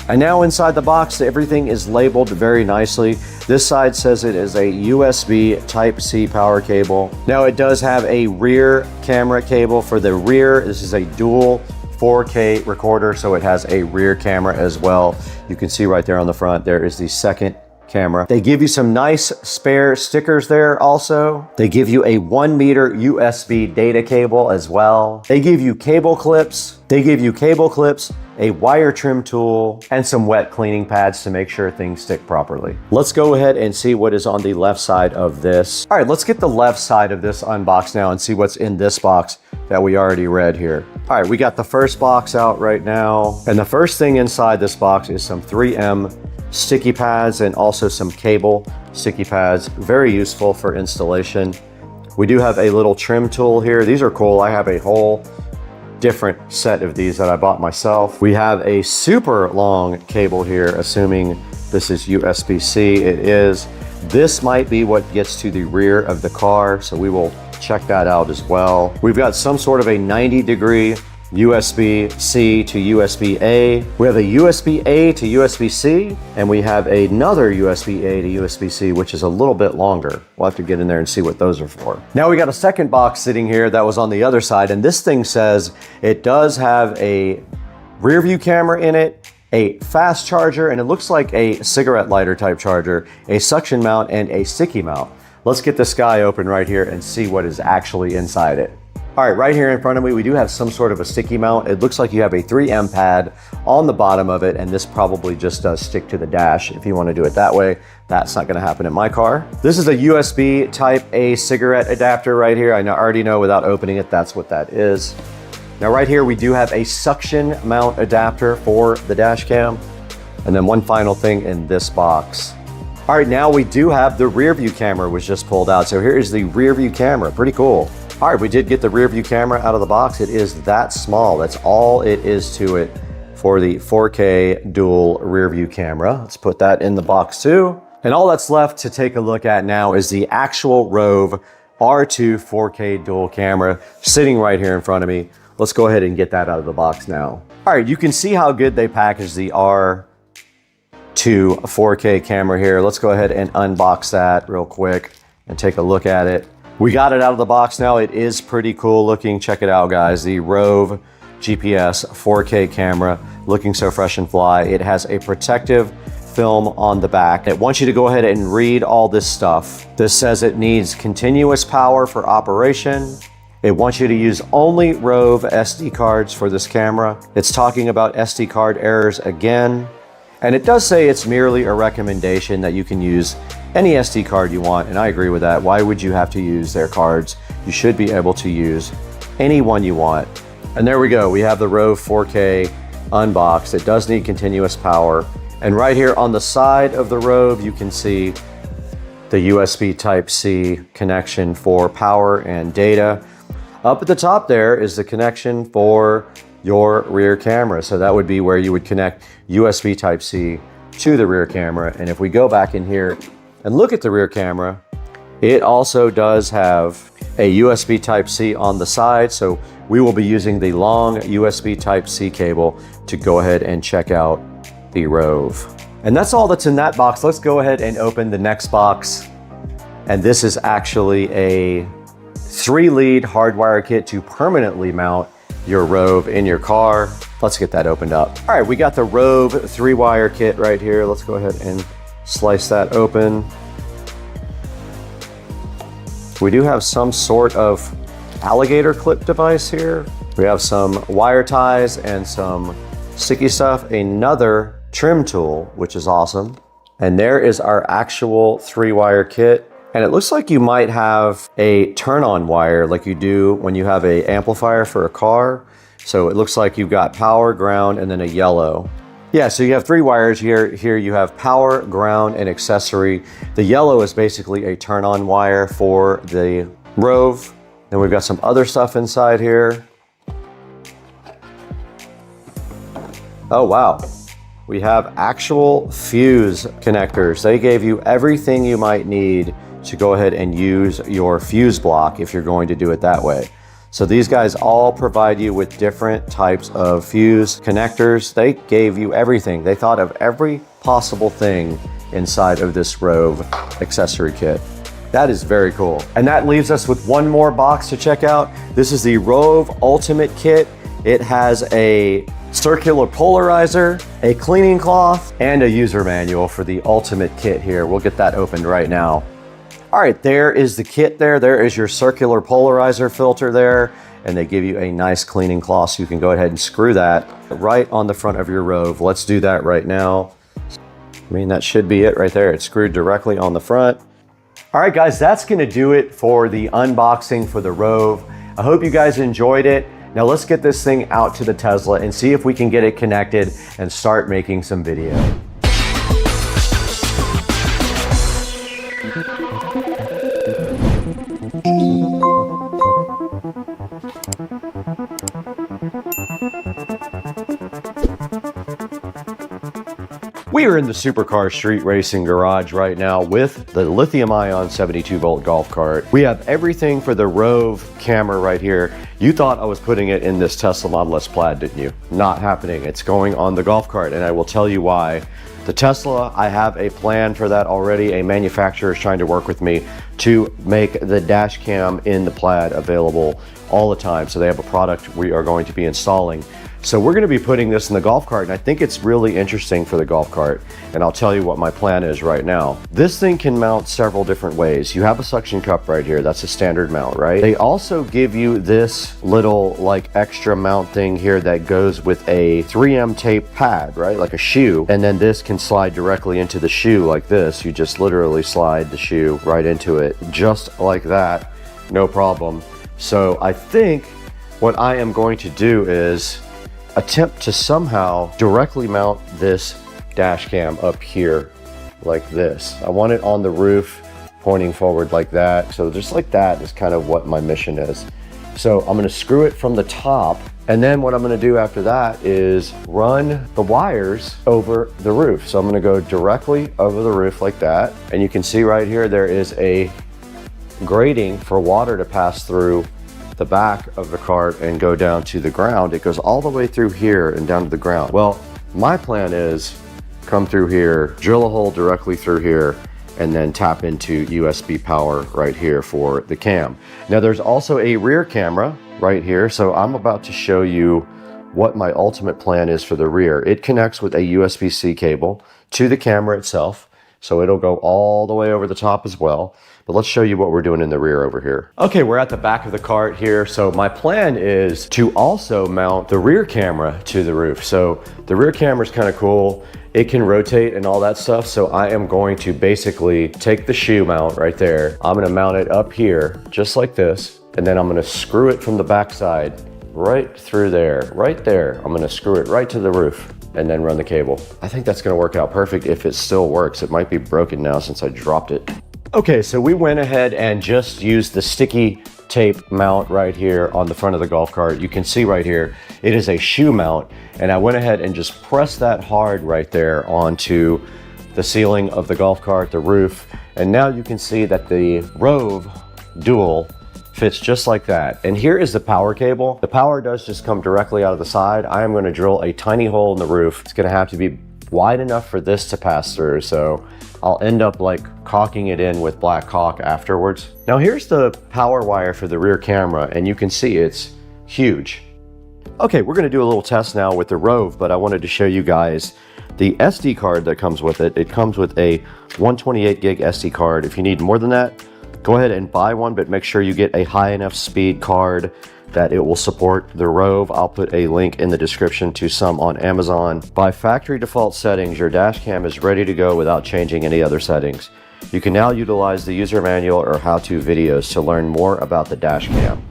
And now inside the box, everything is labeled very nicely. This side says it is a USB Type-C power cable. Now it does have a rear camera cable for the rear. This is a dual 4K recorder, so it has a rear camera as well. You can see right there on the front, there is the second camera. They give you some nice spare stickers there also. They give you a 1 meter USB data cable as well. They give you cable clips. A wire trim tool, and some wet cleaning pads to make sure things stick properly. Let's go ahead and see what is on the left side of this. All right, let's get the left side of this unboxed now and see what's in this box that we already read here. All right, we got the first box out right now. And the first thing inside this box is some 3M sticky pads and also some cable sticky pads. Very useful for installation. We do have a little trim tool here. These are cool. I have a whole different set of these that I bought myself. We have a super long cable here, assuming this is USB-C. It is. This might be what gets to the rear of the car, so we will check that out as well. We've got some sort of a 90-degree USB-C to USB-A. We have a USB-A to USB-C, and we have another USB-A to USB-C, which is a little bit longer. We'll have to get in there and see what those are for. Now we got a second box sitting here that was on the other side, and this thing says it does have a rear view camera in it, a fast charger, and it looks like a cigarette lighter type charger, a suction mount, and a sticky mount. let's get this guy open right here and see what is actually inside it. All right, right here in front of me, we do have some sort of a sticky mount. It looks like you have a 3M pad on the bottom of it, and this probably just does stick to the dash if you want to do it that way. That's not going to happen in my car. This is a USB type A cigarette adapter right here. I already know without opening it, that's what that is. Now right here, we do have a suction mount adapter for the dash cam. And then one final thing in this box. All right, now we do have the rear view camera was just pulled out. So here is the rear view camera, pretty cool. All right, we did get the rear view camera out of the box. It is that small. That's all it is to it for the 4K dual rear view camera. Let's put that in the box too. And all that's left to take a look at now is the actual Rove R2 4K dual camera sitting right here in front of me. Let's go ahead and get that out of the box now. All right, you can see how good they packaged the R2 4K camera here. Let's go ahead and unbox that real quick and take a look at it. We got it out of the box now. It is pretty cool looking. Check it out, guys. The Rove GPS 4K camera looking so fresh and fly. It has a protective film on the back. It wants you to go ahead and read all this stuff. This says it needs continuous power for operation. It wants you to use only Rove SD cards for this camera. It's talking about SD card errors again. And it does say it's merely a recommendation that you can use any SD card you want, and I agree with that. Why would you have to use their cards? You should be able to use any one you want. And there we go. We have the Rove 4K unboxed. It does need continuous power. And right here on the side of the Rove, you can see the USB Type-C connection for power and data. Up at the top there is the connection for your rear camera. So that would be where you would connect USB Type-C to the rear camera. And if we go back in here and look at the rear camera, it also does have a USB Type-C on the side. So we will be using the long USB Type-C cable to go ahead and check out the Rove. And that's all that's in that box. Let's go ahead and open the next box. And this is actually a 3-lead hardwire kit to permanently mount your Rove in your car. Let's get that opened up. All right, we got the Rove 3-wire kit right here. Let's go ahead and slice that open. We do have some sort of alligator clip device here. We have some wire ties and some sticky stuff, another trim tool, which is awesome. And there is our actual 3-wire kit. And it looks like you might have a turn-on wire like you do when you have an amplifier for a car. So it looks like you've got power, ground, and then a yellow. Yeah, so you have 3 wires here. Here you have power, ground, and accessory. The yellow is basically a turn-on wire for the Rove. Then we've got some other stuff inside here. Oh, wow. We have actual fuse connectors. They gave you everything you might need to go ahead and use your fuse block if you're going to do it that way. So these guys all provide you with different types of fuse connectors. They gave you everything. They thought of every possible thing inside of this Rove accessory kit. That is very cool. And that leaves us with one more box to check out. This is the Rove Ultimate Kit. It has a circular polarizer, a cleaning cloth, and a user manual for the Ultimate Kit here. We'll get that opened right now. All right, there is the kit there. There is your circular polarizer filter there, and they give you a nice cleaning cloth so you can go ahead and screw that right on the front of your Rove. Let's do that right now. I mean, that should be it right there. It's screwed directly on the front. All right, guys, that's gonna do it for the unboxing for the Rove. I hope you guys enjoyed it. Now let's get this thing out to the Tesla and see if we can get it connected and start making some video. We are in the Supercar Street Racing Garage right now with the lithium-ion 72-volt golf cart. We have everything for the Rove camera right here. You thought I was putting it in this Tesla Model S Plaid, didn't you? Not happening. It's going on the golf cart, and I will tell you why. The Tesla, I have a plan for that already. A manufacturer is trying to work with me to make the dash cam in the Plaid available all the time. So they have a product we are going to be installing. So we're gonna be putting this in the golf cart, and I think it's really interesting for the golf cart, and I'll tell you what my plan is right now. This thing can mount several different ways. You have a suction cup right here, that's a standard mount, right? They also give you this little like extra mount thing here that goes with a 3M tape pad, right? Like a shoe, and then this can slide directly into the shoe like this. You just literally slide the shoe right into it, just like that, no problem. So I think what I am going to do is attempt to somehow directly mount this dash cam up here like this. I want it on the roof pointing forward like that. So just like that is kind of what my mission is. So I'm gonna screw it from the top, and then what I'm gonna do after that is run the wires over the roof. So I'm gonna go directly over the roof like that. And you can see right here, there is a grating for water to pass through the back of the cart and go down to the ground. It goes all the way through here and down to the ground. Well, my plan is come through here, drill a hole directly through here, and then tap into USB power right here for the cam. Now there's also a rear camera right here. So I'm about to show you what my ultimate plan is for the rear. It connects with a USB-C cable to the camera itself. So it'll go all the way over the top as well. But let's show you what we're doing in the rear over here. Okay, we're at the back of the cart here. So my plan is to also mount the rear camera to the roof. So the rear camera is kind of cool. It can rotate and all that stuff. So I am going to basically take the shoe mount right there. I'm gonna mount it up here, just like this. And then I'm gonna screw it from the backside right through there, right there. I'm gonna screw it right to the roof and then run the cable. I think that's gonna work out perfect if it still works. It might be broken now since I dropped it. Okay, so we went ahead and just used the sticky tape mount right here on the front of the golf cart. You can see right here, it is a shoe mount, and I went ahead and just pressed that hard right there onto the ceiling of the golf cart, the roof, and now you can see that the Rave Dual fits just like that. And here is the power cable. The power does just come directly out of the side. I am gonna drill a tiny hole in the roof. It's gonna have to be wide enough for this to pass through, so I'll end up like caulking it in with black caulk afterwards. Now here's the power wire for the rear camera, and you can see it's huge. Okay, we're gonna do a little test now with the Rove, but I wanted to show you guys the SD card that comes with it. It comes with a 128 gig SD card. If you need more than that, go ahead and buy one, but make sure you get a high enough speed card that it will support the Rove. I'll put a link in the description to some on Amazon. By factory default settings, your dash cam is ready to go without changing any other settings. You can now utilize the user manual or how-to videos to learn more about the dash cam.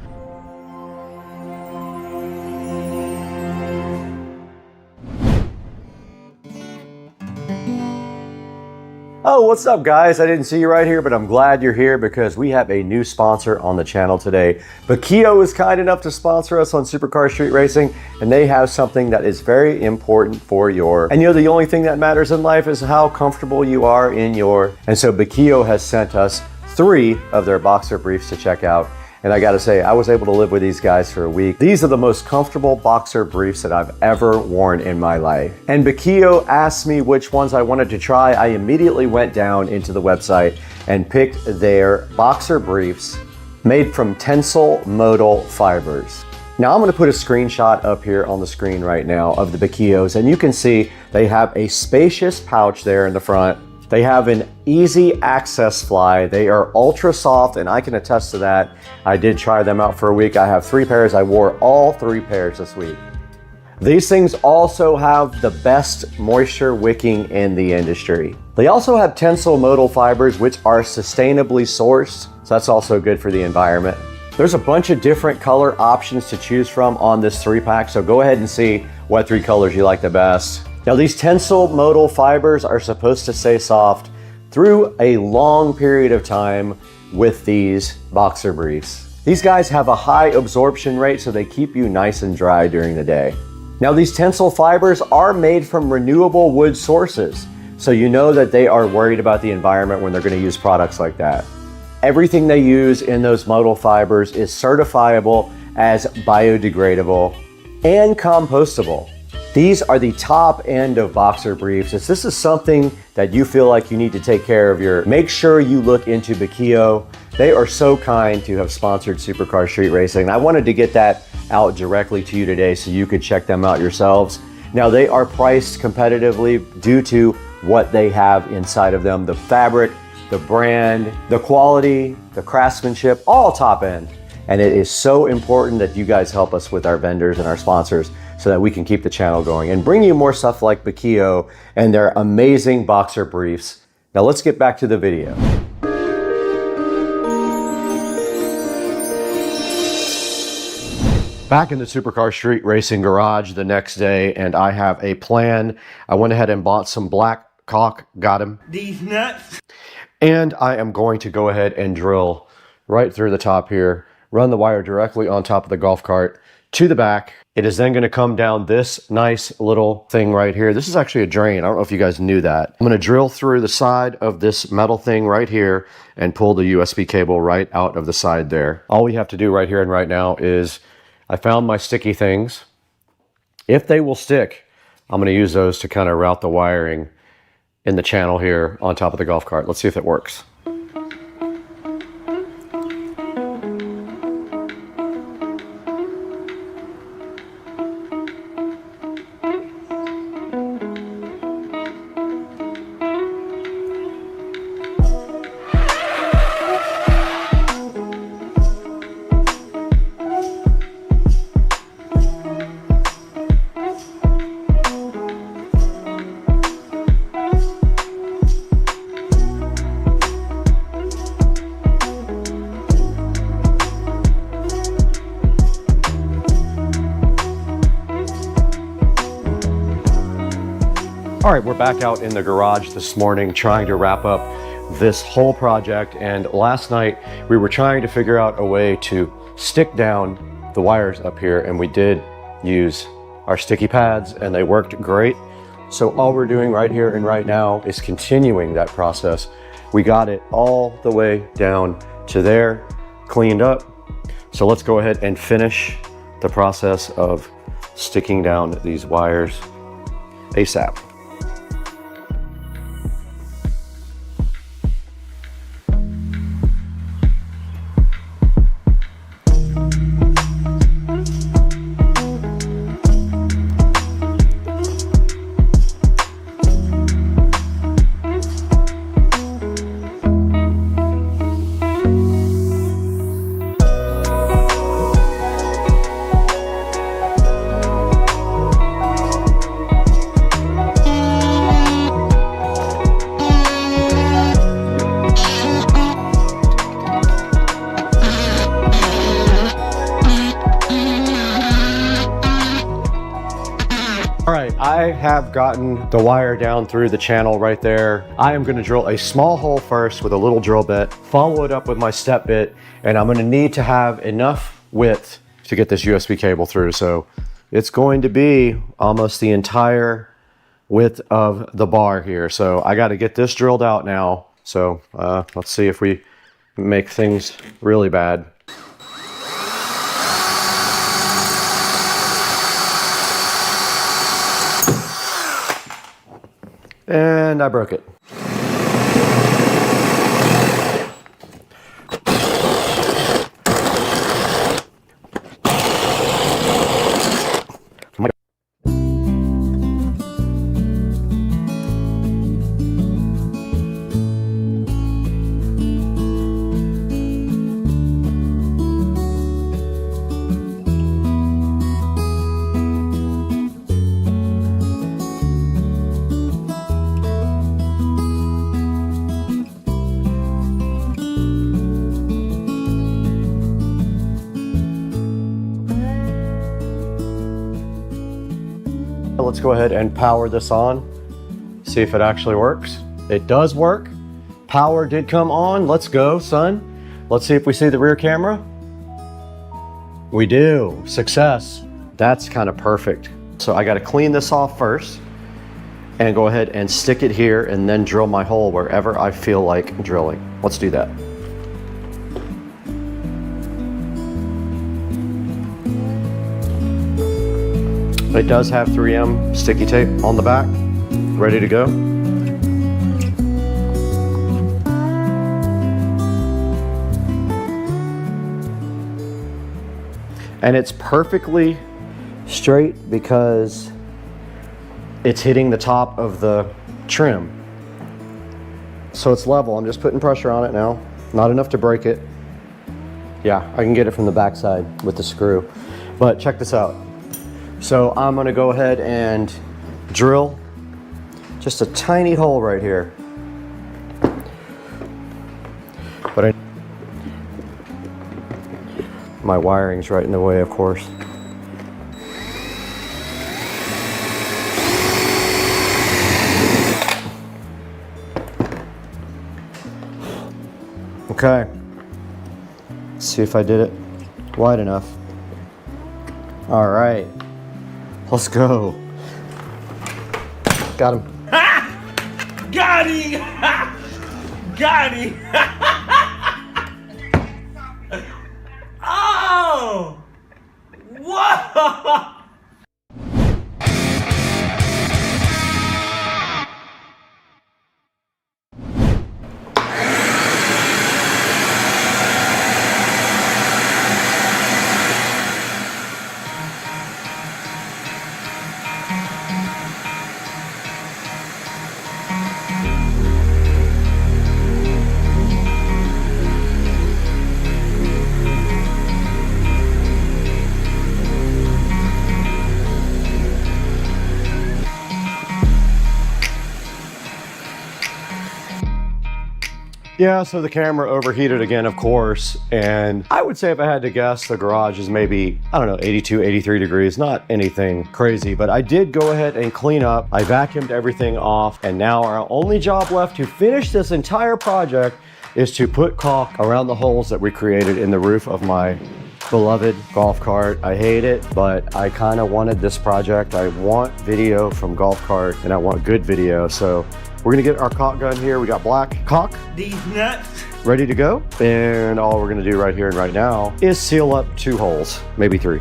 Oh, what's up guys? I didn't see you right here, but I'm glad you're here because we have a new sponsor on the channel today. Bakio is kind enough to sponsor us on Supercar Street Racing, and they have something that is very important for your, and you know, the only thing that matters in life is how comfortable you are in your, and so Bakio has sent us 3 of their boxer briefs to check out. And I gotta say, I was able to live with these guys for a week. These are the most comfortable boxer briefs that I've ever worn in my life. And Bakio asked me which ones I wanted to try. I immediately went down into the website and picked their boxer briefs made from tensile modal fibers. Now I'm gonna put a screenshot up here on the screen right now of the Bakios, and you can see they have a spacious pouch there in the front. They have an easy access fly. They are ultra soft, and I can attest to that. I did try them out for a week. I have 3 pairs. I wore all 3 pairs this week. These things also have the best moisture wicking in the industry. They also have tensile modal fibers, which are sustainably sourced. So that's also good for the environment. There's a bunch of different color options to choose from on this 3-pack. So go ahead and see what 3 colors you like the best. Now these tensile modal fibers are supposed to stay soft through a long period of time with these boxer briefs. These guys have a high absorption rate, so they keep you nice and dry during the day. Now these tensile fibers are made from renewable wood sources, so you know that they are worried about the environment when they're going to use products like that. Everything they use in those modal fibers is certifiable as biodegradable and compostable. These are the top end of boxer briefs. If this is something that you feel like you need to take care of make sure you look into Bakio. They are so kind to have sponsored Supercar Street Racing. I wanted to get that out directly to you today so you could check them out yourselves. Now, they are priced competitively due to what they have inside of them, the fabric, the brand, the quality, the craftsmanship, all top end. And it is so important that you guys help us with our vendors and our sponsors so that we can keep the channel going and bring you more stuff like Bakio and their amazing boxer briefs. Now let's get back to the video. Back in the Supercar Street Racing Garage the next day, and I have a plan. I went ahead and bought some black caulk, got him. These nuts. And I am going to go ahead and drill right through the top here, run the wire directly on top of the golf cart to the back. It is then going to come down this nice little thing right here. This is actually a drain. I don't know if you guys knew that. I'm going to drill through the side of this metal thing right here and pull the USB cable right out of the side there. All we have to do right here and right now is, I found my sticky things. If they will stick, I'm going to use those to kind of route the wiring in the channel here on top of the golf cart. Let's see if it works. All right, we're back out in the garage this morning trying to wrap up this whole project. And last night we were trying to figure out a way to stick down the wires up here, and we did use our sticky pads and they worked great. So all we're doing right here and right now is continuing that process. We got it all the way down to there, cleaned up. So let's go ahead and finish the process of sticking down these wires ASAP. All right, I have gotten the wire down through the channel right there. I am going to drill a small hole first with a little drill bit, follow it up with my step bit, and I'm going to need to have enough width to get this USB cable through. So it's going to be almost the entire width of the bar here. So I got to get this drilled out now. So let's see if we make things really bad. And I broke it. Let's go ahead and power this on, see if it actually works. It does work. Power did come on. Let's go, son. Let's see if we see the rear camera. We do. Success. That's kind of perfect. So I got to clean this off first and go ahead and stick it here and then drill my hole wherever I feel like drilling. Let's do that. It does have 3M sticky tape on the back, ready to go. And it's perfectly straight because it's hitting the top of the trim. So it's level. I'm just putting pressure on it now. Not enough to break it. Yeah, I can get it from the backside with the screw. But check this out. So I'm gonna go ahead and drill just a tiny hole right here. But my wiring's right in the way, of course. Okay. Let's see if I did it wide enough. All right. Let's go. Got him. Got him! Got him! Oh! Whoa! Yeah, so the camera overheated again, of course, and I would say if I had to guess, the garage is maybe, I don't know, 82, 83 degrees, not anything crazy, but I did go ahead and clean up. I vacuumed everything off, and now our only job left to finish this entire project is to put caulk around the holes that we created in the roof of my beloved golf cart. I hate it, but I kind of wanted this project. I want video from golf cart, and I want good video, so we're gonna get our caulk gun here. We got black caulk. These nuts. Ready to go. And all we're gonna do right here and right now is seal up 2 holes, maybe 3.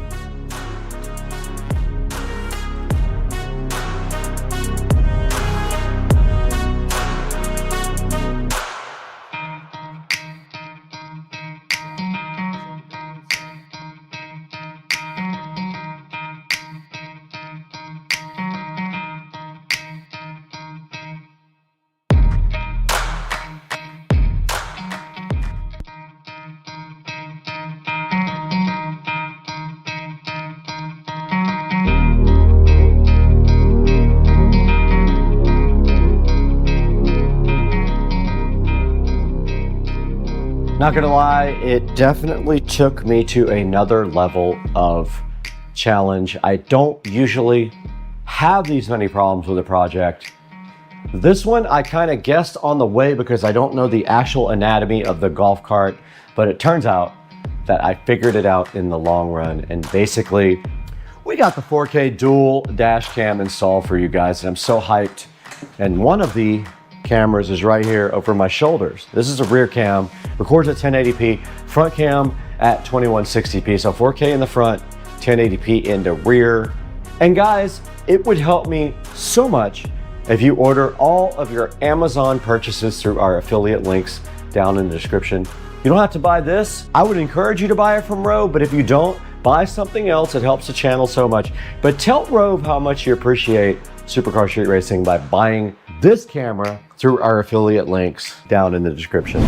Not gonna lie, it definitely took me to another level of challenge. I don't usually have these many problems with a project. This one I kind of guessed on the way because I don't know the actual anatomy of the golf cart, but it turns out that I figured it out in the long run. And basically, we got the 4K dual dash cam installed for you guys, and I'm so hyped. And one of the cameras is right here over my shoulders. This is a rear cam, records at 1080p, front cam at 2160p. So 4K in the front, 1080p in the rear. And guys, it would help me so much if you order all of your Amazon purchases through our affiliate links down in the description. You don't have to buy this. I would encourage you to buy it from Rove, but if you don't, buy something else. It helps the channel so much. But tell Rove how much you appreciate Supercar Street Racing by buying this camera through our affiliate links down in the description.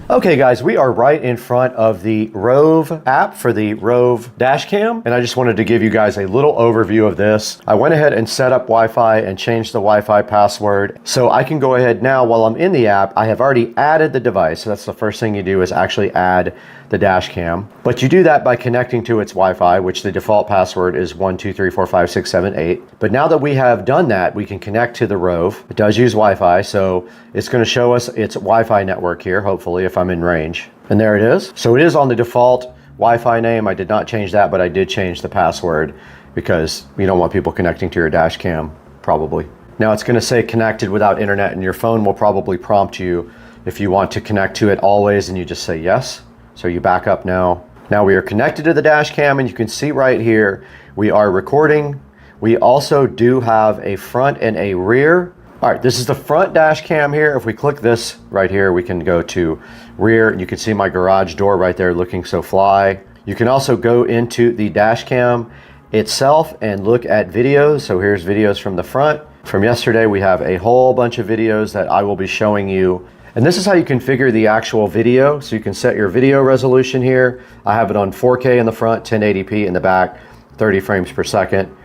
Okay guys, we are right in front of the Rove app for the Rove dash cam, and I just wanted to give you guys a little overview of this. I went ahead and set up Wi-Fi and changed the Wi-Fi password, so I can go ahead now while I'm in the app. I have already added the device, so that's the first thing you do is actually add the dash cam. But you do that by connecting to its Wi-Fi, which the default password is 1234567 But now that we have done that, we can connect to the Rove. It does use Wi-Fi, so it's going to show us its Wi-Fi network here, hopefully, if I'm in range. And there it is. So it is on the default Wi-Fi name. I did not change that, but I did change the password because you don't want people connecting to your dash cam, probably. Now it's going to say connected without internet, and your phone will probably prompt you if you want to connect to it always, and you just say yes. So you back up now. Now we are connected to the dash cam, and you can see right here, we are recording. We also do have a front and a rear All right, this is the front dash cam here. If we click this right here, we can go to rear, and you can see my garage door right there looking so fly. You can also go into the dash cam itself and look at videos. So here's videos from the front. From yesterday, we have a whole bunch of videos that I will be showing you. And this is how you configure the actual video. So you can set your video resolution here. I have it on 4K in the front, 1080p in the back, 30 frames per second.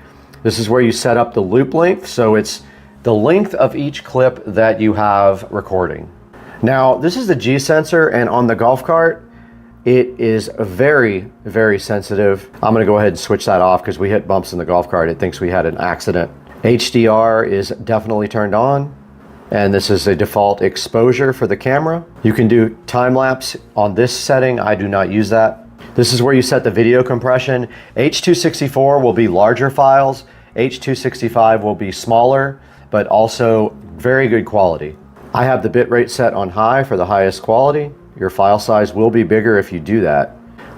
This is where you set up the loop length. So it's the length of each clip that you have recording. Now, this is the G sensor, and on the golf cart, it is very, very sensitive. I'm gonna go ahead and switch that off because we hit bumps in the golf cart. It thinks we had an accident. HDR is definitely turned on, and this is a default exposure for the camera. You can do time lapse on this setting. I do not use that. This is where you set the video compression. H.264 will be larger files. H.265 will be smaller, but also very good quality. I have the bitrate set on high for the highest quality. Your file size will be bigger if you do that.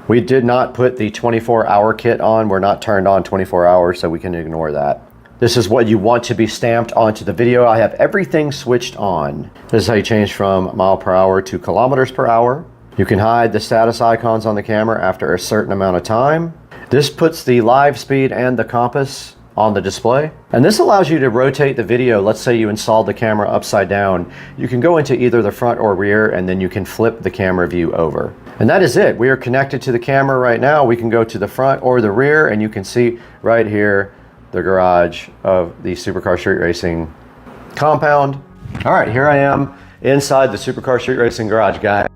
We did not put the 24-hour kit on. We're not turned on 24 hours, so we can ignore that. This is what you want to be stamped onto the video. I have everything switched on. This is how you change from mile per hour to kilometers per hour. You can hide the status icons on the camera after a certain amount of time. This puts the live speed and the compass on the display. And this allows you to rotate the video. Let's say you installed the camera upside down. You can go into either the front or rear, and then you can flip the camera view over. And that is it. We are connected to the camera right now. We can go to the front or the rear, and you can see right here the garage of the Supercar Street Racing compound. All right, here I am inside the Supercar Street Racing garage, guys.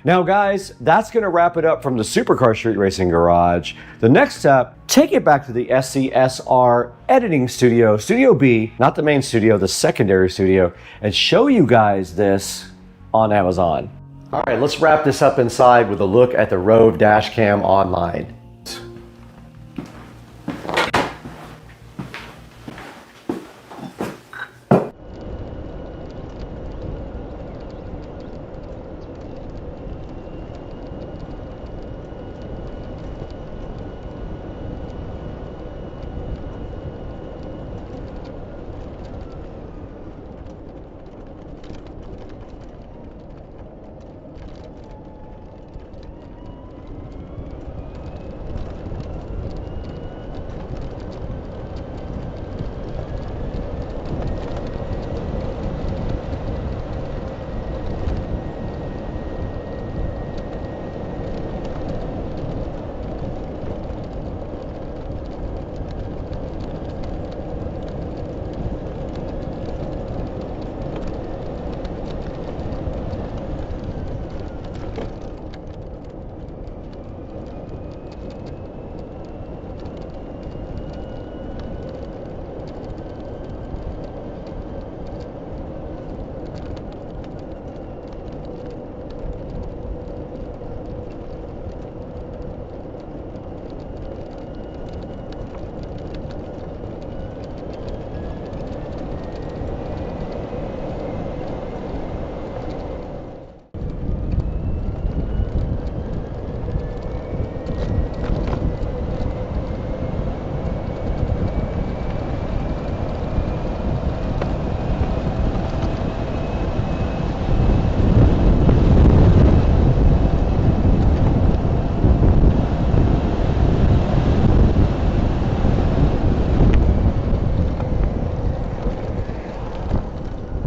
Now guys, that's gonna wrap it up from the Supercar Street Racing garage. The next step, take it back to the SCSR editing studio, Studio B, not the main studio, the secondary studio, and show you guys this on Amazon. All right, let's wrap this up inside with a look at the Rove dash cam online.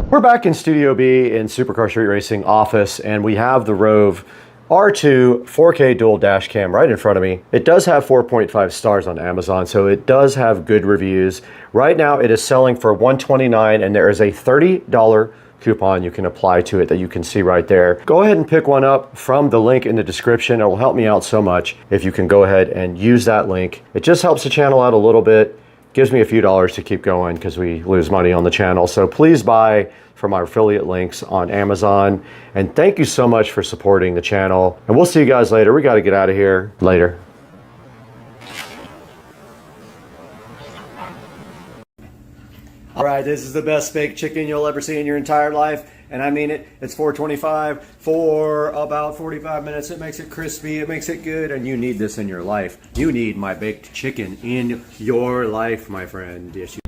We're back in Studio B in Supercar Street Racing office, and we have the Rove R2 4K dual dash cam right in front of me. It does have 4.5 stars on Amazon, so it does have good reviews. Right now it is selling for $129, and there is a $30 coupon you can apply to it that you can see right there. Go ahead and pick one up from the link in the description. It will help me out so much if you can go ahead and use that link. It just helps the channel out a little bit. Gives me a few dollars to keep going because we lose money on the channel. So please buy from our affiliate links on Amazon. And thank you so much for supporting the channel. And we'll see you guys later. We got to get out of here later. All right, this is the best baked chicken you'll ever see in your entire life. And I mean it. It's $4.25 for about 45 minutes. It makes it crispy, it makes it good, and you need this in your life. You need my baked chicken in your life, my friend. Yes, you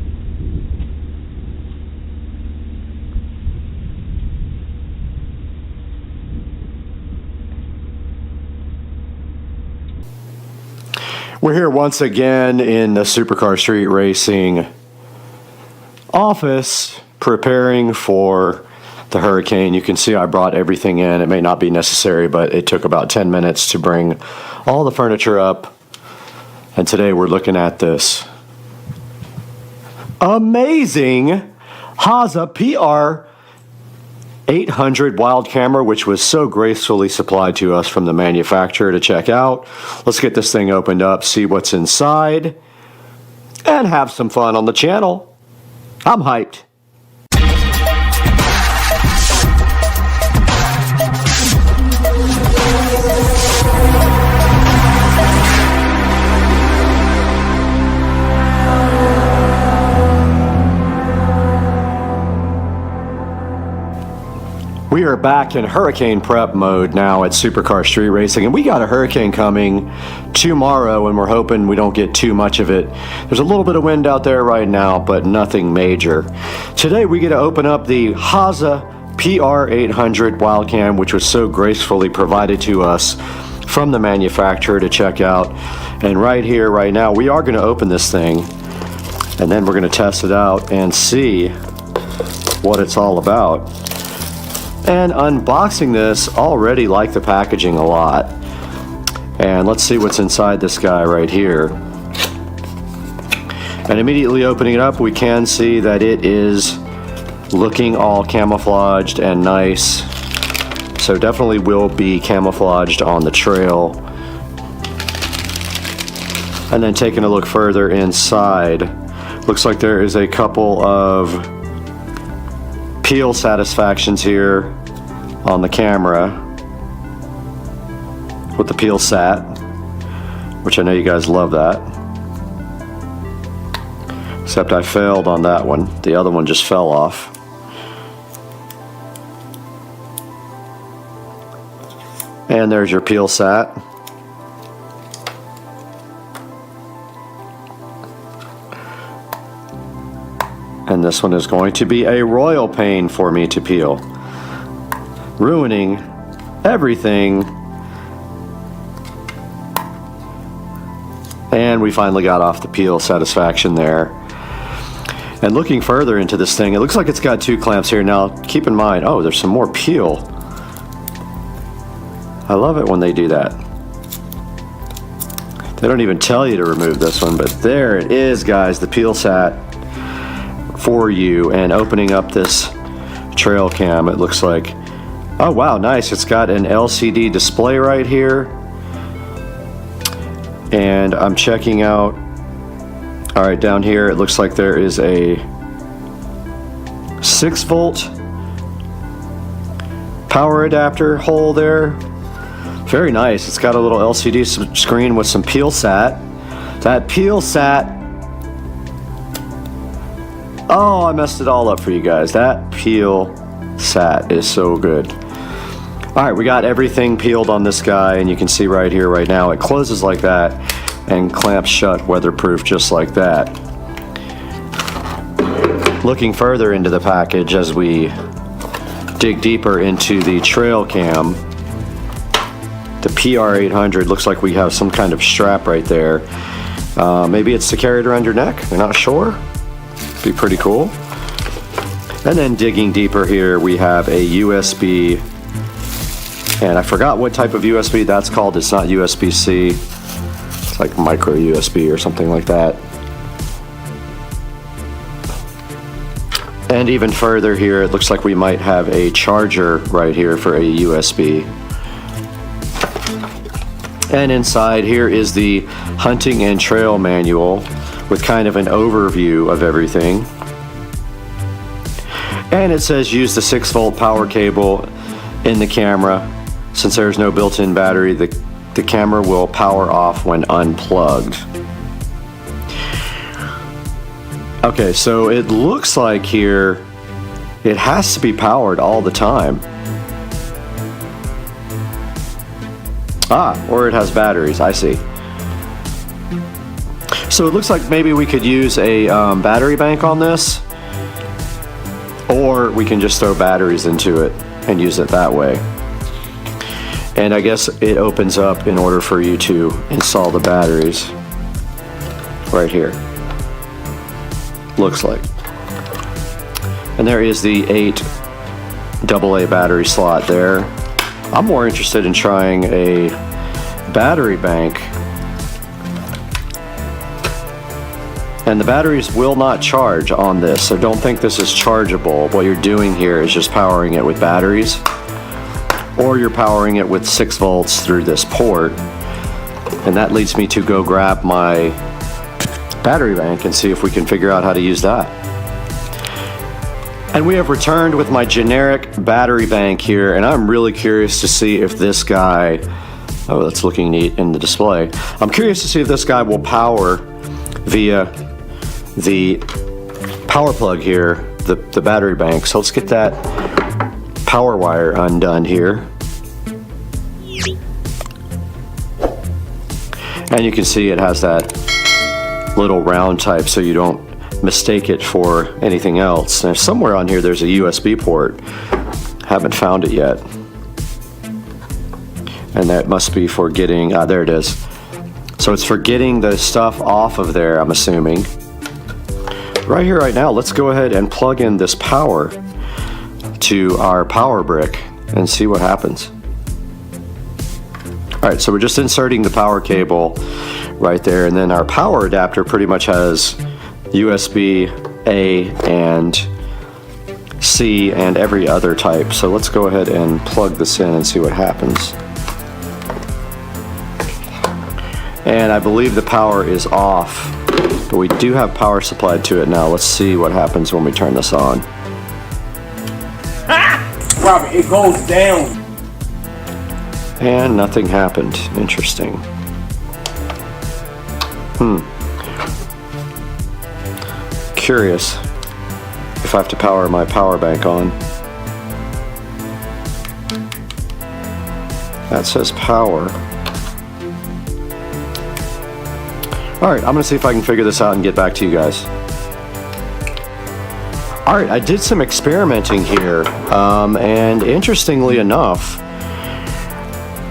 We're here once again in the Supercar Street Racing office preparing for the Hurricane. You can see I brought everything in. It may not be necessary, but it took about 10 minutes to bring all the furniture up. And today we're looking at this amazing Haza PR 800 wild camera, which was so gracefully supplied to us from the manufacturer to check out. Let's get this thing opened up, see what's inside, and have some fun on the channel. I'm hyped. We are back in Hurricane prep mode now at Supercar Street Racing, and we got a Hurricane coming tomorrow, and we're hoping we don't get too much of it. There's a little bit of wind out there right now, but nothing major. Today we get to open up the Haza PR 800 Wildcam, which was so gracefully provided to us from the manufacturer to check out. And right here, right now, we are going to open this thing, and then we're going to test it out and see what it's all about. And unboxing this, already like the packaging a lot. And let's see what's inside this guy right here. And immediately opening it up, we can see that it is looking all camouflaged and nice. So definitely will be camouflaged on the trail. And then taking a look further inside, looks like there is a couple of peel satisfactions here on the camera with the peel sat, which I know you guys love that. Except I failed on that one. The other one just fell off. And there's your peel sat. And this one is going to be a royal pain for me to peel, ruining everything. And we finally got off the peel satisfaction there. And looking further into this thing, it looks like it's got 2 clamps here. Now keep in mind, oh, there's some more peel. I love it when they do that. They don't even tell you to remove this one, but there it is, guys, the peel sat for you. And opening up this trail cam, it looks like, oh wow, nice. It's got an LCD display right here. And I'm checking out, all right, down here it looks like there is a 6-volt power adapter hole there. Very nice. It's got a little LCD screen with some peel sat. That peel sat, oh, I messed it all up for you guys. That peel sat is so good. All right, we got everything peeled on this guy, and you can see right here, right now, it closes like that and clamps shut, weatherproof, just like that. Looking further into the package as we dig deeper into the trail cam, the PR 800, looks like we have some kind of strap right there. Maybe it's to carry it around your neck, we're not sure. Be pretty cool. And then digging deeper here, we have a USB, and I forgot what type of USB that's called. It's not USB-C. It's like micro USB or something like that. And even further here, it looks like we might have a charger right here for a USB. And inside here is the hunting and trail manual with kind of an overview of everything. And it says use the 6-volt power cable in the camera. Since there's no built-in battery, the camera will power off when unplugged. Okay, so it looks like here it has to be powered all the time. Ah, or it has batteries, I see. So it looks like maybe we could use a battery bank on this, or we can just throw batteries into it and use it that way. And I guess it opens up in order for you to install the batteries. right here. Looks like. And there is the 8 AA battery slot there. I'm more interested in trying a battery bank. And the batteries will not charge on this, so don't think this is chargeable. What you're doing here is just powering it with batteries, or you're powering it with 6 volts through this port. And that leads me to go grab my battery bank and see if we can figure out how to use that. And we have returned with my generic battery bank here, and I'm really curious to see if this guy, oh, that's looking neat in the display. I'm curious to see if this guy will power via the power plug here, the battery bank. So let's get that power wire undone here. And you can see it has that little round type so you don't mistake it for anything else. And somewhere on here there's a USB port. Haven't found it yet. And that must be for getting, there it is. So it's for getting the stuff off of there, I'm assuming. Right here, right now, let's go ahead and plug in this power to our power brick and see what happens. All right, so we're just inserting the power cable right there, and then our power adapter pretty much has USB A and C and every other type. So let's go ahead and plug this in and see what happens. And I believe the power is off, but we do have power supplied to it now. Let's see what happens when we turn this on. Robert, it goes down. And nothing happened. Interesting. Curious if I have to power my power bank on. That says power. Alright, I'm going to see if I can figure this out and get back to you guys. Alright, I did some experimenting here, and interestingly enough,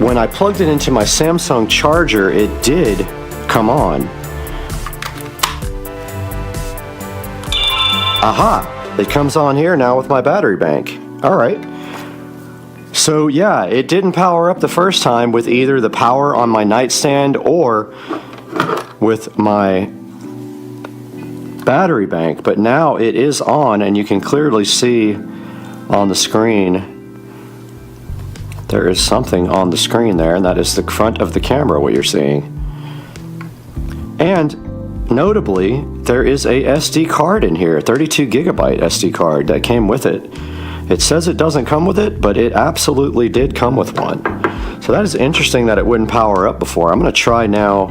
when I plugged it into my Samsung charger, it did come on. Aha! It comes on here now with my battery bank. Alright. So yeah, it didn't power up the first time with either the power on my nightstand or with my battery bank, but now it is on, and you can clearly see on the screen there is something on the screen there, and that is the front of the camera, what you're seeing. And notably, there is a SD card in here, a 32 gigabyte SD card that came with it. It says it doesn't come with it, but it absolutely did come with one. So that is interesting that it wouldn't power up before. I'm going to try now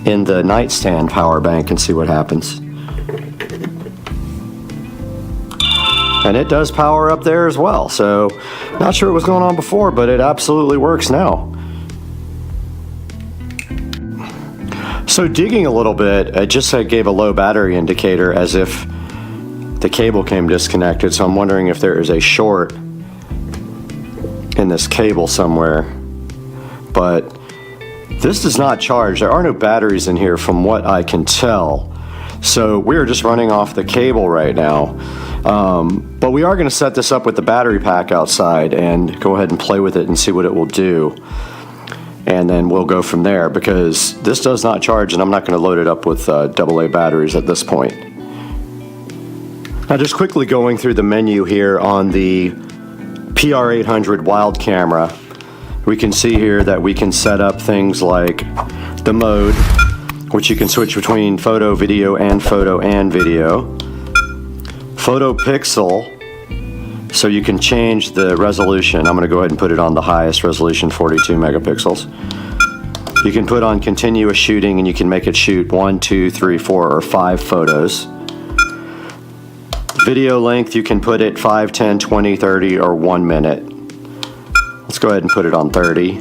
in the nightstand power bank and see what happens. And it does power up there as well, so not sure what was going on before, but it absolutely works now. So digging a little bit, it just gave a low battery indicator as if the cable came disconnected, so I'm wondering if there is a short in this cable somewhere. But this does not charge. There are no batteries in here from what I can tell. So we're just running off the cable right now. But we are going to set this up with the battery pack outside and go ahead and play with it and see what it will do. And then we'll go from there, because this does not charge and I'm not going to load it up with AA batteries at this point. Now just quickly going through the menu here on the PR800 Wild camera, we can see here that we can set up things like the mode, which you can switch between photo, video, and photo and video. Photo pixel, so you can change the resolution. I'm going to go ahead and put it on the highest resolution, 42 megapixels. You can put on continuous shooting and you can make it shoot 1, 2, 3, 4, or 5 photos. Video length, you can put it 5, 10, 20, 30, or 1 minute. Let's go ahead and put it on 30.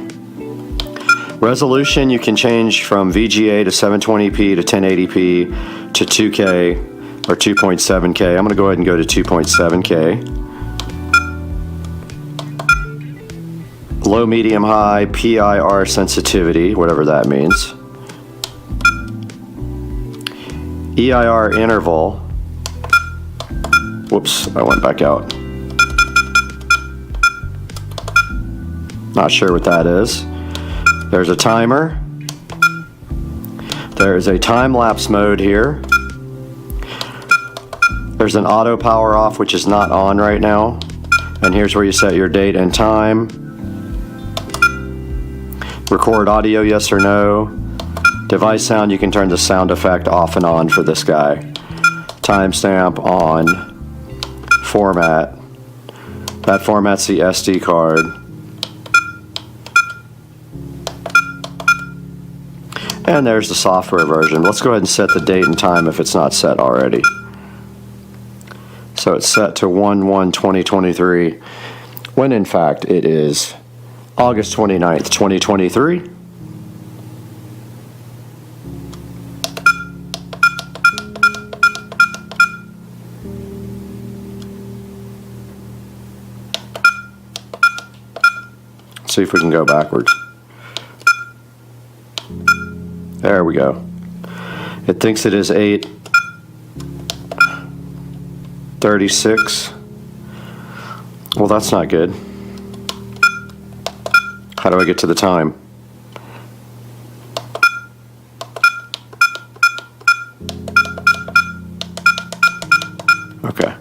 Resolution, you can change from VGA to 720p to 1080p to 2K or 2.7K. I'm going to go ahead and go to 2.7K. Low, medium, high, PIR sensitivity, whatever that means. EIR interval. Whoops, I went back out. Not sure what that is. There's a timer. There's a time-lapse mode here. There's an auto power off, which is not on right now. And here's where you set your date and time. Record audio, yes or no. Device sound, you can turn the sound effect off and on for this guy. Timestamp on. Format. That format's the SD card. And there's the software version. Let's go ahead and set the date and time if it's not set already. So it's set to 1/1/2023, when in fact it is August 29th, 2023. Let's see if we can go backwards. There we go. It thinks it is 8:36. Well, that's not good. How do I get to the time? Okay.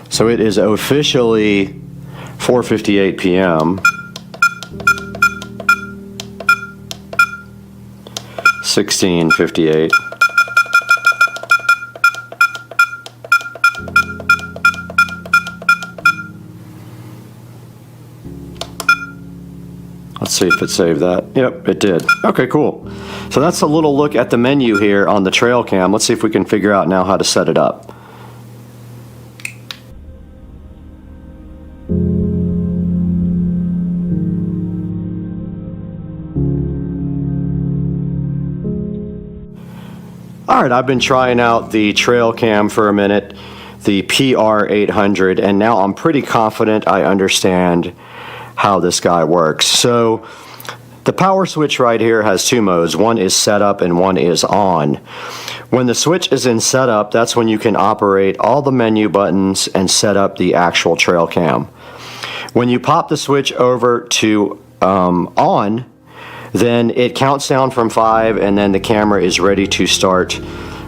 So it is officially 4:58 p.m. 16:58. Let's see if it saved that. Yep, it did. Okay, cool. So that's a little look at the menu here on the trail cam. Let's see if we can figure out now how to set it up. All right, I've been trying out the trail cam for a minute, the PR800, and now I'm pretty confident I understand how this guy works. So the power switch right here has two modes. One is setup and one is on. When the switch is in setup, that's when you can operate all the menu buttons and set up the actual trail cam. When you pop the switch over to on, then it counts down from 5 and then the camera is ready to start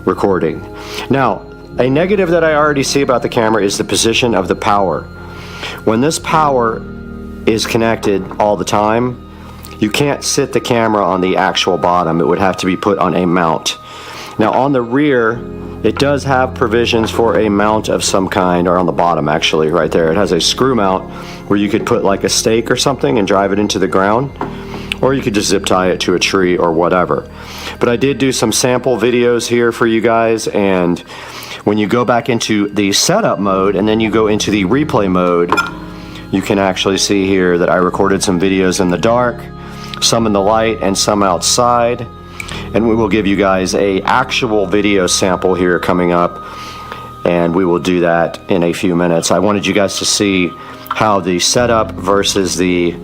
recording. Now, a negative that I already see about the camera is the position of the power. When this power is connected all the time, you can't sit the camera on the actual bottom. It would have to be put on a mount. Now on the rear, it does have provisions for a mount of some kind, or on the bottom actually, right there. It has a screw mount where you could put like a stake or something and drive it into the ground. Or you could just zip tie it to a tree or whatever. But I did do some sample videos here for you guys, and when you go back into the setup mode and then you go into the replay mode, you can actually see here that I recorded some videos in the dark, some in the light, and some outside. And we will give you guys an actual video sample here coming up, and we will do that in a few minutes. I wanted you guys to see how the setup versus the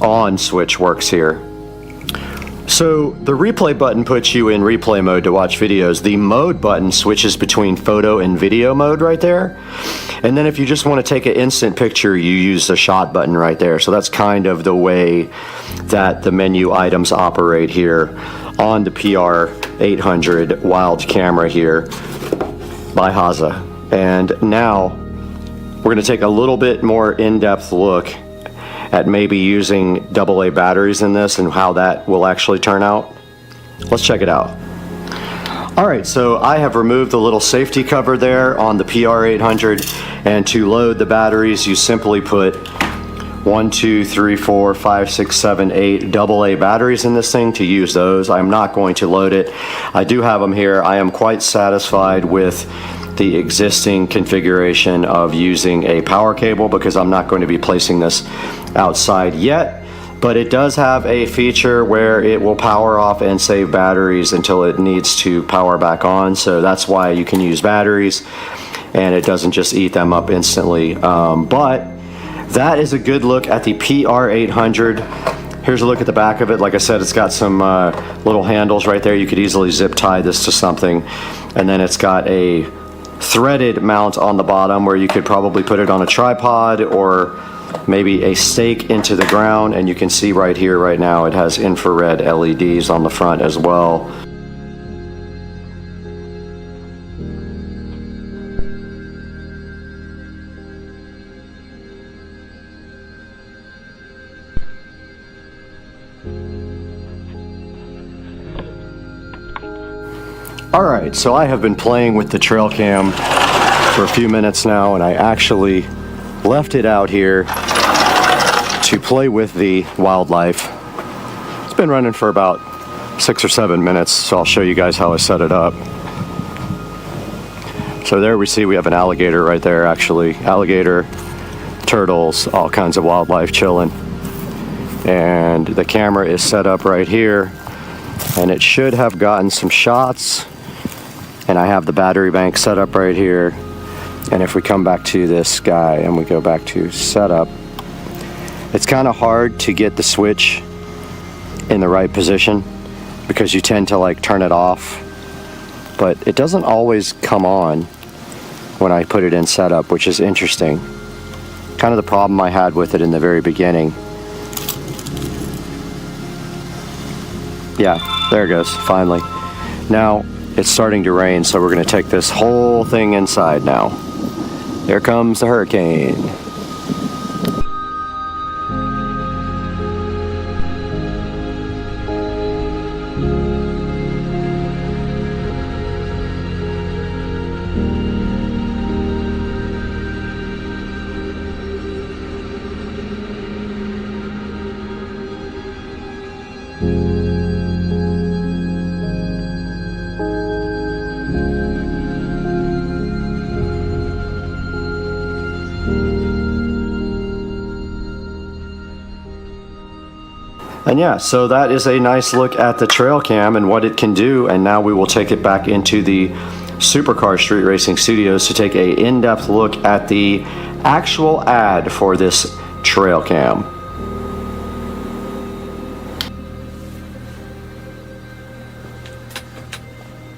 on switch works here. So the replay button puts you in replay mode to watch videos. The mode button switches between photo and video mode right there. And then if you just want to take an instant picture, you use the shot button right there. So that's kind of the way that the menu items operate here on the PR800 wild camera here by Haza. And now we're going to take a little bit more in-depth look at maybe using AA batteries in this and how that will actually turn out. Let's check it out. All right, so I have removed the little safety cover there on the PR800, and to load the batteries, you simply put 1, 2, 3, 4, 5, 6, 7, 8 AA batteries in this thing to use those. I'm not going to load it. I do have them here. I am quite satisfied with the existing configuration of using a power cable because I'm not going to be placing this outside yet, but it does have a feature where it will power off and save batteries until it needs to power back on. So that's why you can use batteries and it doesn't just eat them up instantly. But that is a good look at the PR800. Here's a look at the back of it. Like I said, it's got some little handles right there. You could easily zip tie this to something. And then it's got a threaded mount on the bottom where you could probably put it on a tripod or maybe a stake into the ground. And you can see right here, right now, it has infrared LEDs on the front as well. Alright, so I have been playing with the trail cam for a few minutes now, and I actually left it out here to play with the wildlife. It's been running for about 6 or 7 minutes, so I'll show you guys how I set it up. So there we see we have an alligator right there, actually. Alligator, turtles, all kinds of wildlife chilling. And the camera is set up right here, and it should have gotten some shots. And I have the battery bank set up right here. And if we come back to this guy and we go back to setup, it's kind of hard to get the switch in the right position because you tend to like turn it off, but it doesn't always come on when I put it in setup, which is interesting. Kind of the problem I had with it in the very beginning. Yeah, there it goes, finally. Now, it's starting to rain, so we're going to take this whole thing inside now. Here comes the hurricane. And yeah, so that is a nice look at the trail cam and what it can do. And now we will take it back into the Supercar Street Racing Studios to take a in-depth look at the actual ad for this trail cam.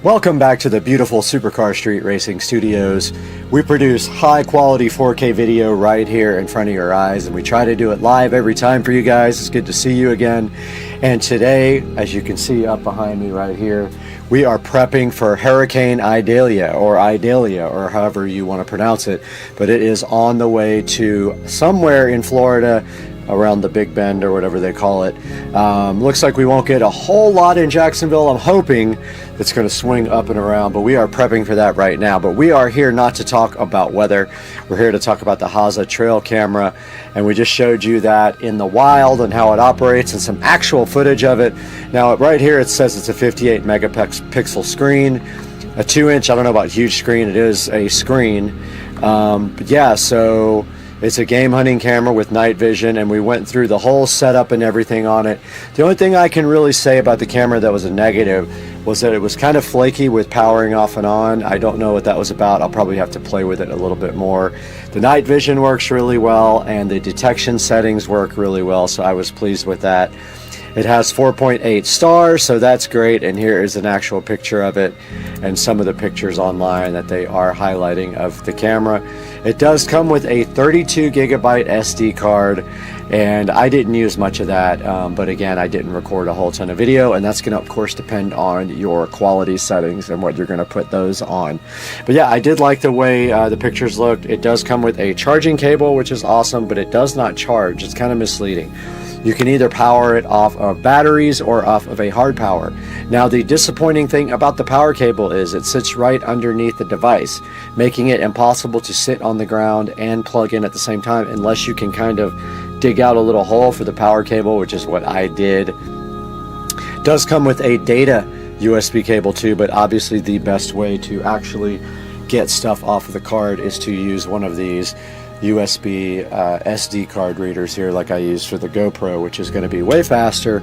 Welcome back to the beautiful Supercar Street Racing Studios. We produce high quality 4K video right here in front of your eyes, and we try to do it live every time for you guys. It's good to see you again. And today, as you can see up behind me right here, we are prepping for Hurricane Idalia, or however you want to pronounce it, but it is on the way to somewhere in Florida, around the Big Bend or whatever they call it. Looks like we won't get a whole lot in Jacksonville. I'm hoping it's going to swing up and around, but we are prepping for that right now. But we are here not to talk about weather. We're here to talk about the Haza trail camera, and we just showed you that in the wild and how it operates and some actual footage of it. Now right here it says it's a 58 megapixel screen, a 2-inch, I don't know about huge screen, it is a screen. But yeah, so it's a game hunting camera with night vision, and we went through the whole setup and everything on it. The only thing I can really say about the camera that was a negative was that it was kind of flaky with powering off and on. I don't know what that was about. I'll probably have to play with it a little bit more. The night vision works really well, and the detection settings work really well, so I was pleased with that. It has 4.8 stars, so that's great, and here is an actual picture of it and some of the pictures online that they are highlighting of the camera. It does come with a 32 gigabyte SD card, and I didn't use much of that, but again, I didn't record a whole ton of video, and that's going to of course depend on your quality settings and what you're going to put those on. But yeah, I did like the way the pictures looked. It does come with a charging cable, which is awesome, but it does not charge. It's kind of misleading. You can either power it off of batteries or off of a hard power. Now, the disappointing thing about the power cable is it sits right underneath the device, making it impossible to sit on the ground and plug in at the same time unless you can kind of dig out a little hole for the power cable, which is what I did. It does come with a data USB cable too, but obviously the best way to actually get stuff off of the card is to use one of these USB SD card readers here, like I use for the GoPro, which is going to be way faster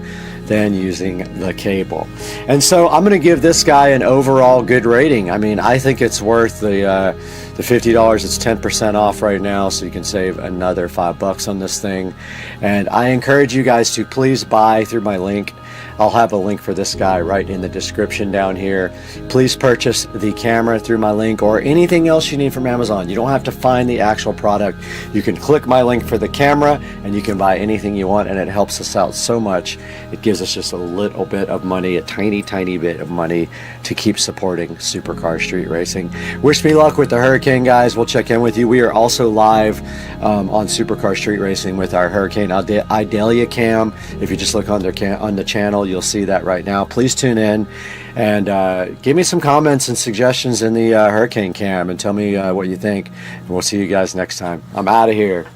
than using the cable. And so I'm going to give this guy an overall good rating. I mean, I think it's worth the $50. It's 10% off right now, so you can save another $5 on this thing. And I encourage you guys to please buy through my link. I'll have a link for this guy right in the description down here. Please purchase the camera through my link or anything else you need from Amazon. You don't have to find the actual product. You can click my link for the camera and you can buy anything you want, and it helps us out so much. It gives us just a little bit of money, a tiny bit of money to keep supporting supercar street racing. Wish me luck with the Hurricane, guys. We'll check in with you. We are also live on Supercar Street Racing with our Hurricane Idalia cam. If you just look on the channel, you'll see that right now. Please tune in and give me some comments and suggestions in the Hurricane cam and tell me what you think. And we'll see you guys next time. I'm out of here.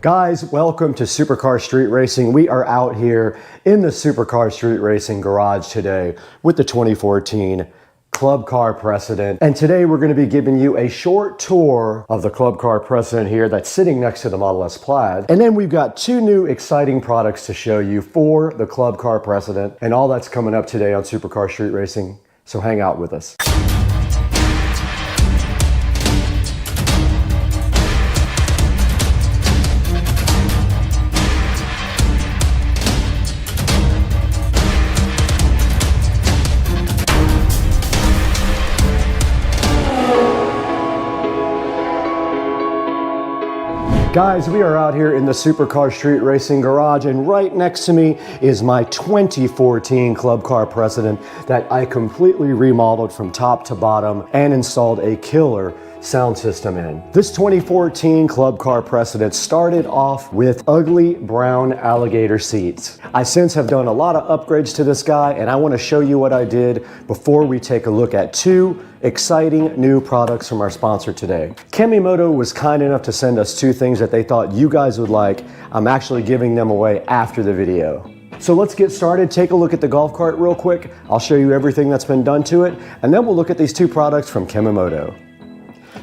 Guys, welcome to Supercar Street Racing. We are out here in the Supercar Street Racing garage today with the 2014 Club Car Precedent. And today we're going to be giving you a short tour of the Club Car Precedent here that's sitting next to the Model S Plaid. And then we've got two new exciting products to show you for the Club Car Precedent, and all that's coming up today on Supercar Street Racing. So hang out with us. Guys, we are out here in the Supercar Street Racing garage, and right next to me is my 2014 Club Car Precedent that I completely remodeled from top to bottom and installed a killer sound system in. This 2014 Club Car Precedent started off with ugly brown alligator seats. I since have done a lot of upgrades to this guy, and I want to show you what I did before we take a look at two exciting new products from our sponsor today. Kemimoto was kind enough to send us two things that they thought you guys would like. I'm actually giving them away after the video. So let's get started. Take a look at the golf cart real quick. I'll show you everything that's been done to it, and then we'll look at these two products from Kemimoto.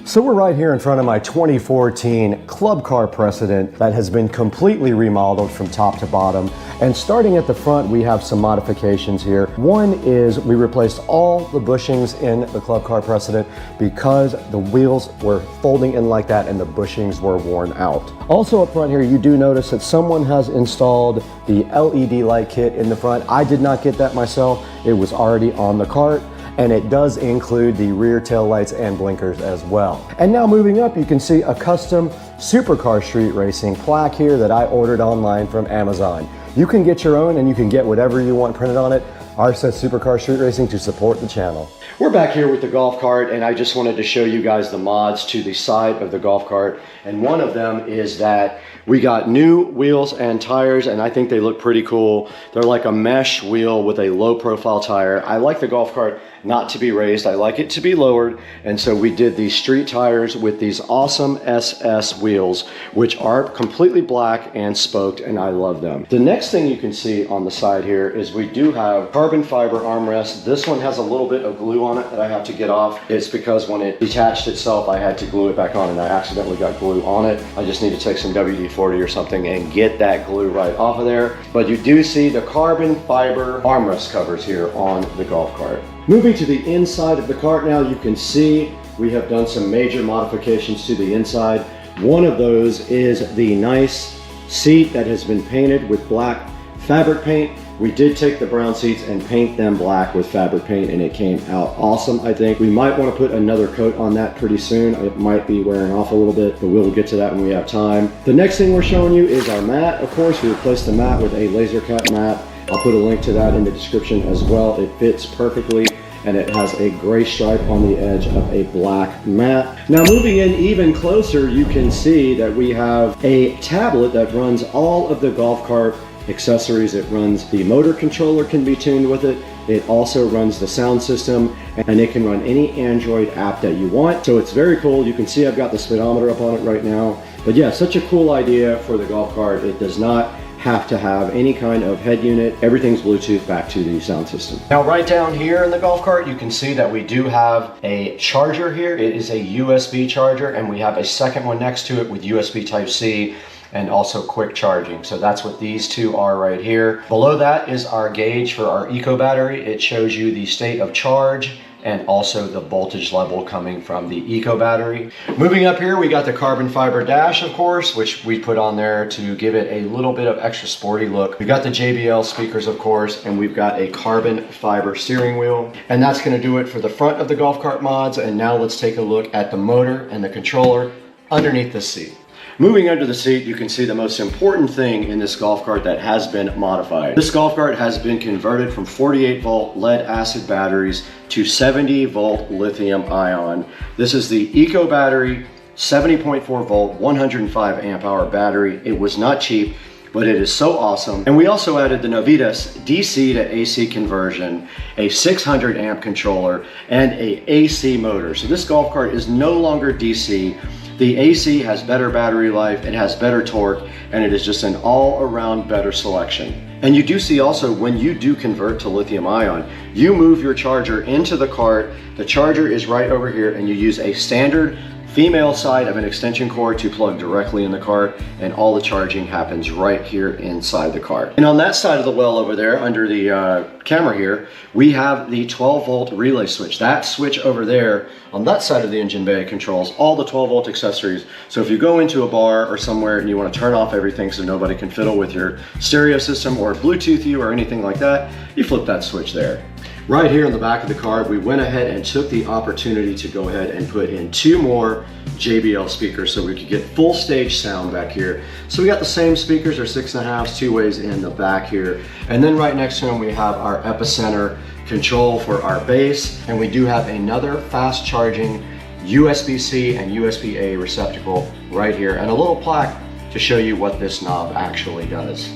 So we're right here in front of my 2014 Club Car Precedent that has been completely remodeled from top to bottom. And starting at the front, we have some modifications here. One is we replaced all the bushings in the Club Car Precedent because the wheels were folding in like that and the bushings were worn out. Also up front here, you do notice that someone has installed the LED light kit in the front. I did not get that myself. It was already on the cart. And it does include the rear tail lights and blinkers as well. And now moving up, you can see a custom Supercar Street Racing plaque here that I ordered online from Amazon. You can get your own and you can get whatever you want printed on it. Ours says Supercar Street Racing to support the channel. We're back here with the golf cart, and I just wanted to show you guys the mods to the side of the golf cart. And one of them is that we got new wheels and tires, and I think they look pretty cool. They're like a mesh wheel with a low profile tire. I like the golf cart not to be raised. I like it to be lowered. And so we did these street tires with these awesome SS wheels, which are completely black and spoked, and I love them. The next thing you can see on the side here is we do have carbon fiber armrests. This one has a little bit of glue on it that I have to get off. It's because when it detached itself, I had to glue it back on, and I accidentally got glue on it. I just need to take some WD-40 or something and get that glue right off of there. But you do see the carbon fiber armrest covers here on the golf cart. Moving to the inside of the cart now, you can see we have done some major modifications to the inside. One of those is the nice seat that has been painted with black fabric paint. We did take the brown seats and paint them black with fabric paint, and it came out awesome, I think. We might want to put another coat on that pretty soon. It might be wearing off a little bit, but we'll get to that when we have time. The next thing we're showing you is our mat. Of course, we replaced the mat with a laser cut mat. I'll put a link to that in the description as well. It fits perfectly, and it has a gray stripe on the edge of a black mat. Now moving in even closer, you can see that we have a tablet that runs all of the golf cart accessories. It runs the motor controller, can be tuned with it. It also runs the sound system, and it can run any Android app that you want. So it's very cool. You can see I've got the speedometer up on it right now. But yeah, such a cool idea for the golf cart. It does not have to have any kind of head unit. Everything's Bluetooth back to the sound system. Now right down here in the golf cart, you can see that we do have a charger here. It is a USB charger, and we have a second one next to it with USB Type-C and also quick charging. So that's what these two are right here. Below that is our gauge for our eco battery. It shows you the state of charge and also the voltage level coming from the eco battery. Moving up here, we got the carbon fiber dash, of course, which we put on there to give it a little bit of extra sporty look. We got the JBL speakers, of course, and we've got a carbon fiber steering wheel. And that's gonna do it for the front of the golf cart mods. And now let's take a look at the motor and the controller underneath the seat. Moving under the seat, you can see the most important thing in this golf cart that has been modified. This golf cart has been converted from 48 volt lead acid batteries to 70 volt lithium ion. This is the eco battery, 70.4 volt, 105 amp hour battery. It was not cheap, but it is so awesome. And we also added the Novitas DC to AC conversion, a 600 amp controller, and a AC motor. So this golf cart is no longer DC. The AC has better battery life, it has better torque, and it is just an all-around better selection. And you do see also, when you do convert to lithium ion, you move your charger into the cart. The charger is right over here, and you use a standard female side of an extension cord to plug directly in the cart, and all the charging happens right here inside the cart. And on that side of the well over there, under the camera here, we have the 12 volt relay switch. That switch over there on that side of the engine bay controls all the 12 volt accessories. So if you go into a bar or somewhere and you want to turn off everything so nobody can fiddle with your stereo system or Bluetooth you or anything like that, you flip that switch there. Right here in the back of the cart, we went ahead and took the opportunity to go ahead and put in 2 more JBL speakers so we could get full stage sound back here. So we got the same speakers, our 6.5s, 2 ways in the back here. And then right next to them, we have our epicenter control for our bass. And we do have another fast charging USB-C and USB-A receptacle right here, and a little plaque to show you what this knob actually does.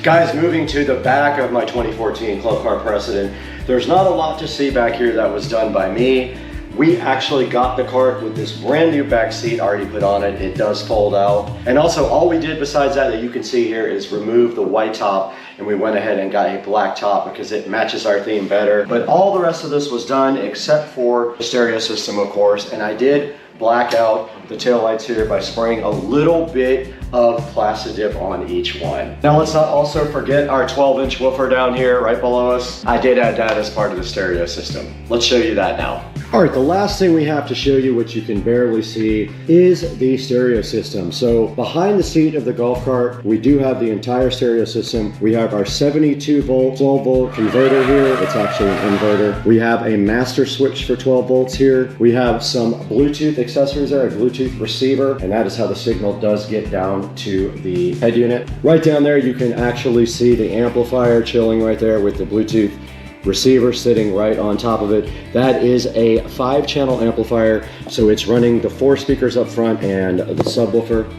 Guys, moving to the back of my 2014 Club Car Precedent, there's not a lot to see back here that was done by me. We actually got the cart with this brand new back seat already put on it. It does fold out. And also all we did besides that you can see here is remove the white top, and we went ahead and got a black top because it matches our theme better. But all the rest of this was done except for the stereo system, of course, and I did black out the taillights here by spraying a little bit of Plastidip on each one. Now let's not also forget our 12-inch woofer down here right below us. I did add that as part of the stereo system. Let's show you that now. All right, the last thing we have to show you, which you can barely see, is the stereo system. So behind the seat of the golf cart, we do have the entire stereo system. We have our 72 volt, 12 volt converter here. It's actually an inverter. We have a master switch for 12 volts here. We have some Bluetooth accessories there, a Bluetooth receiver, and that is how the signal does get down to the head unit. Right down there, you can actually see the amplifier chilling right there with the Bluetooth receiver sitting right on top of it. That is a 5-channel amplifier, so it's running the 4 speakers up front and the subwoofer.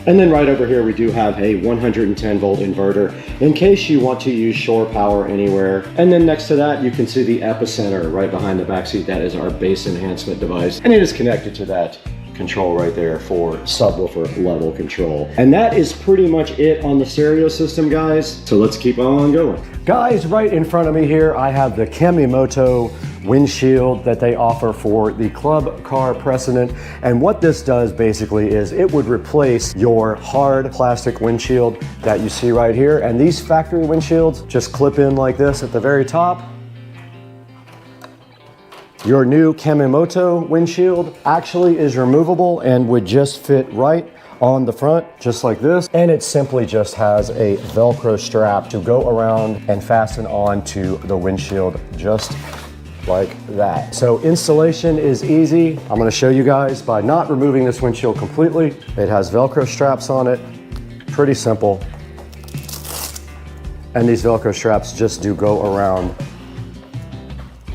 And then right over here we do have a 110 volt inverter in case you want to use shore power anywhere. And then next to that you can see the epicenter right behind the back seat. That is our bass enhancement device, and it is connected to that control right there for subwoofer level control. And that is pretty much it on the stereo system, guys. So let's keep on going. Guys, right in front of me here, I have the Kamimoto windshield that they offer for the Club Car Precedent. And what this does basically is it would replace your hard plastic windshield that you see right here. And these factory windshields just clip in like this at the very top. Your new Kamimoto windshield actually is removable and would just fit right on the front, just like this. And it simply just has a Velcro strap to go around and fasten on to the windshield just like that. So installation is easy. I'm gonna show you guys by not removing this windshield completely. It has Velcro straps on it, pretty simple. And these Velcro straps just do go around.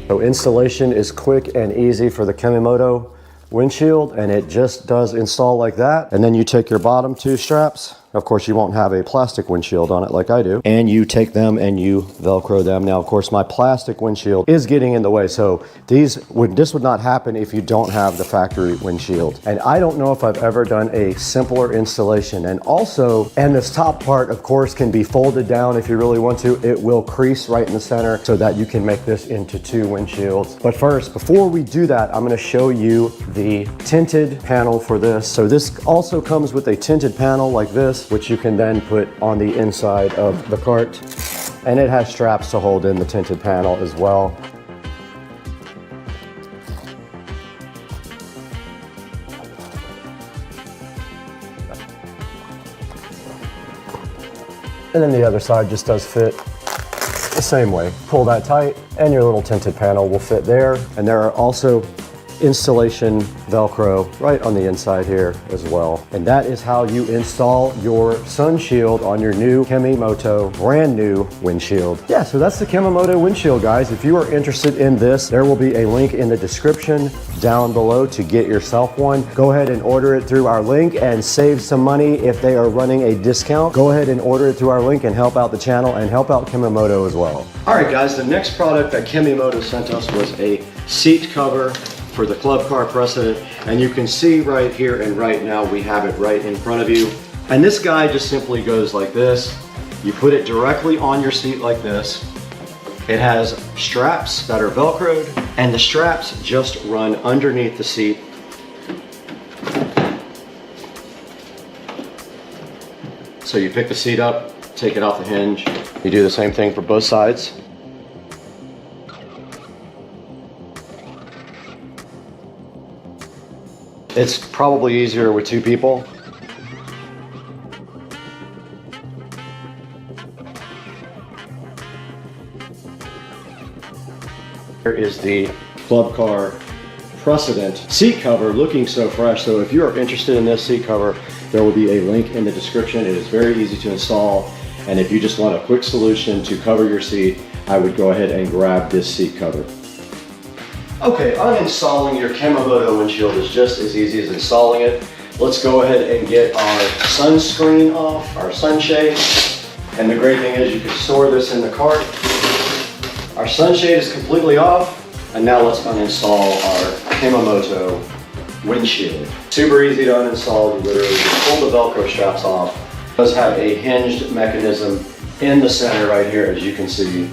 So installation is quick and easy for the Kamimoto windshield, and it just does install like that. And then you take your bottom 2 straps Of course, you won't have a plastic windshield on it like I do. And you take them and you Velcro them. Now, of course, my plastic windshield is getting in the way. So this would not happen if you don't have the factory windshield. And I don't know if I've ever done a simpler installation. And also, and this top part, of course, can be folded down if you really want to. It will crease right in the center so that you can make this into 2 windshields. But first, before we do that, I'm gonna show you the tinted panel for this. So this also comes with a tinted panel like this, which you can then put on the inside of the cart. And it has straps to hold in the tinted panel as well. And then the other side just does fit the same way. Pull that tight and your little tinted panel will fit there. And there are also installation Velcro right on the inside here as well. And that is how you install your sun shield on your new Kemimoto brand new windshield. Yeah, so that's the Kemimoto windshield, guys. If you are interested in this, there will be a link in the description down below to get yourself one. Go ahead and order it through our link and save some money if they are running a discount. Go ahead and order it through our link and help out the channel and help out Kemimoto as well. All right, guys, the next product that Kemimoto sent us was a seat cover for the Club Car Precedent, and you can see right here and right now we have it right in front of you. And this guy just simply goes like this. You put it directly on your seat like this. It has straps that are Velcroed, and the straps just run underneath the seat. So you pick the seat up, take it off the hinge. You do the same thing for both sides. It's probably easier with 2 people. Here is the Club Car Precedent seat cover, looking so fresh. So if you are interested in this seat cover, there will be a link in the description. It is very easy to install. And if you just want a quick solution to cover your seat, I would go ahead and grab this seat cover. Okay, uninstalling your Kemimoto windshield is just as easy as installing it. Let's go ahead and get our sunscreen off, our sunshade. And the great thing is you can store this in the cart. Our sunshade is completely off. And now let's uninstall our Kemimoto windshield. Super easy to uninstall. You literally just pull the Velcro straps off. It does have a hinged mechanism in the center right here, as you can see.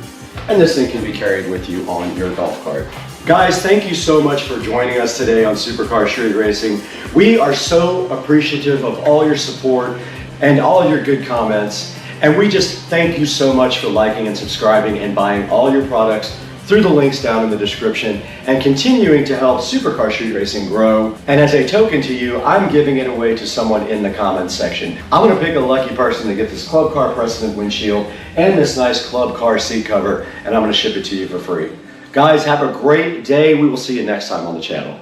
And this thing can be carried with you on your golf cart. Guys, thank you so much for joining us today on Supercar Street Racing. We are so appreciative of all your support and all your good comments. And we just thank you so much for liking and subscribing and buying all your products through the links down in the description and continuing to help Supercar Street Racing grow. And as a token to you, I'm giving it away to someone in the comments section. I'm gonna pick a lucky person to get this Club Car Precedent windshield and this nice Club Car seat cover, and I'm gonna ship it to you for free. Guys, have a great day. We will see you next time on the channel.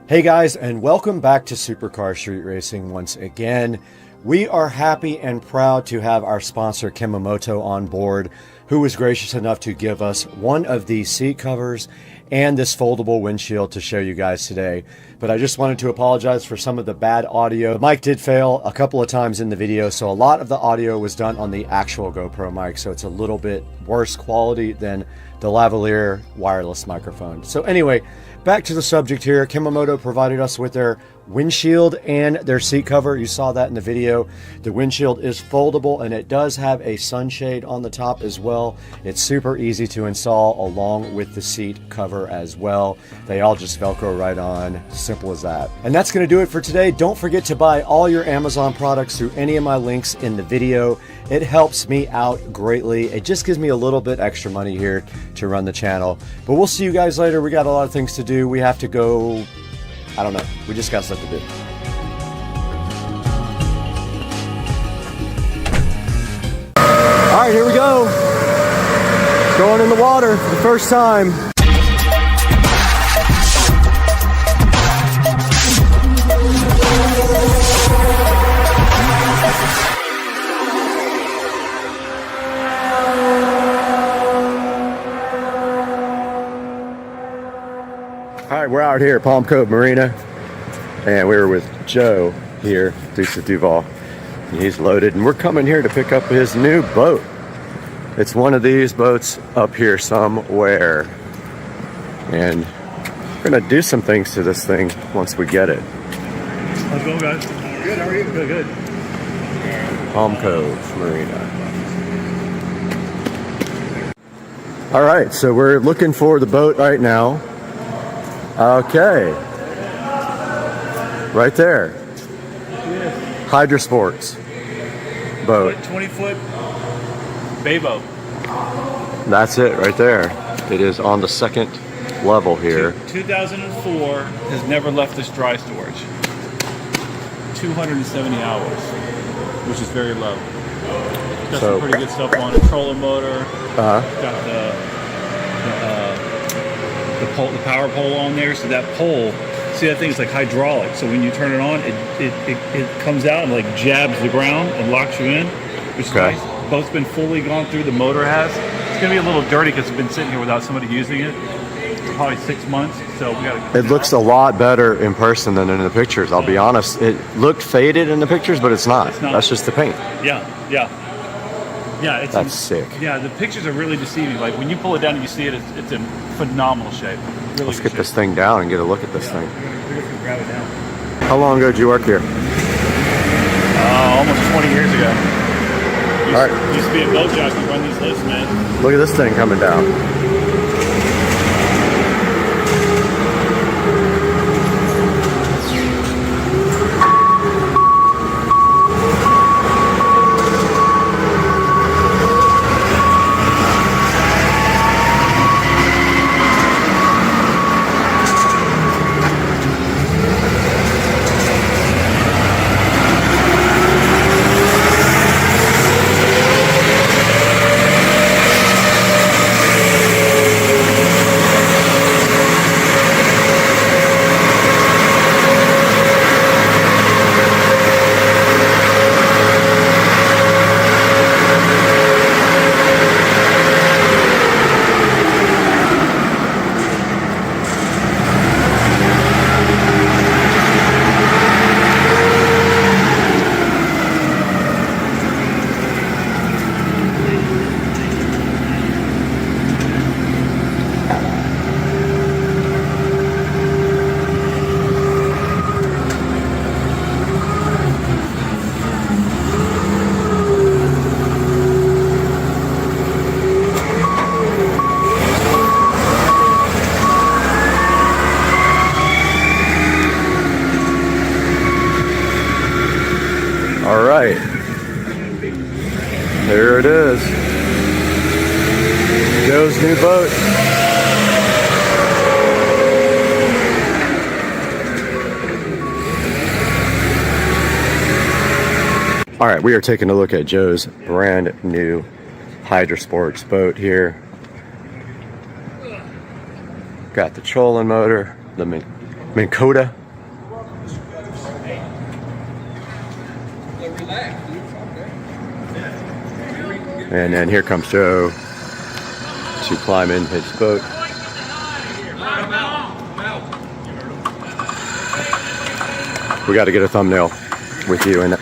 Hey guys, and welcome back to Supercar Street Racing once again. We are happy and proud to have our sponsor Kemimoto on board, who was gracious enough to give us one of these seat covers and this foldable windshield to show you guys today. But I just wanted to apologize for some of the bad audio. The mic did fail a couple of times in the video, so a lot of the audio was done on the actual GoPro mic, so it's a little bit worse quality than the lavalier wireless microphone. So anyway, back to the subject here. Kemimoto provided us with their windshield and their seat cover. You saw that in the video. The windshield is foldable and it does have a sunshade on the top as well. It's super easy to install along with the seat cover as well. They all just Velcro right on. Simple as that. And that's going to do it for today. Don't forget to buy all your Amazon products through any of my links in the video. It helps me out greatly. It just gives me a little bit extra money here to run the channel. But we'll see you guys later. We got a lot of things to do. We have to go, I don't know. We just got stuff to do. All right, here we go. Going in the water for the first time. All right, we're out here at Palm Cove Marina, and we were with Joe here, Dukes of Duval. He's loaded, and we're coming here to pick up his new boat. It's one of these boats up here somewhere. And we're gonna do some things to this thing once we get it. How's it going, guys? Good, how are you? Good, good. Palm Cove Marina. All right, so we're looking for the boat right now. Okay. Right there. Hydrosports boat. 20-foot bay boat. That's it right there. It is on the second level here. 2004 has never left this dry storage. 270 hours, which is very low. Got some pretty good stuff on it. Trolling motor. Got the power pole on there. So that pole, see, that thing is like hydraulic. So when you turn it on, it comes out and like jabs the ground and locks you in, which is nice. Boat's been fully gone through. The motor has. It's gonna be a little dirty because it's been sitting here without somebody using it for probably 6 months. So we gotta. It looks a lot better in person than in the pictures. I'll be honest. It looked faded in the pictures, but it's not. That's just the paint. Yeah. That's sick. Yeah, the pictures are really deceiving. Like when you pull it down and you see it, it's in phenomenal shape. Really Let's get this thing down and get a look at this thing. We're just gonna grab it down. How long ago did you work here? Almost 20 years ago. All right. Used to be a boat jockey, run these lifts, man. Look at this thing coming down. All right, there it is. Joe's new boat. All right, we are taking a look at Joe's brand new Hydrosports boat here. Got the trolling motor, the Minn Kota. And then here comes Joe to climb in his boat. We got to get a thumbnail with you in it.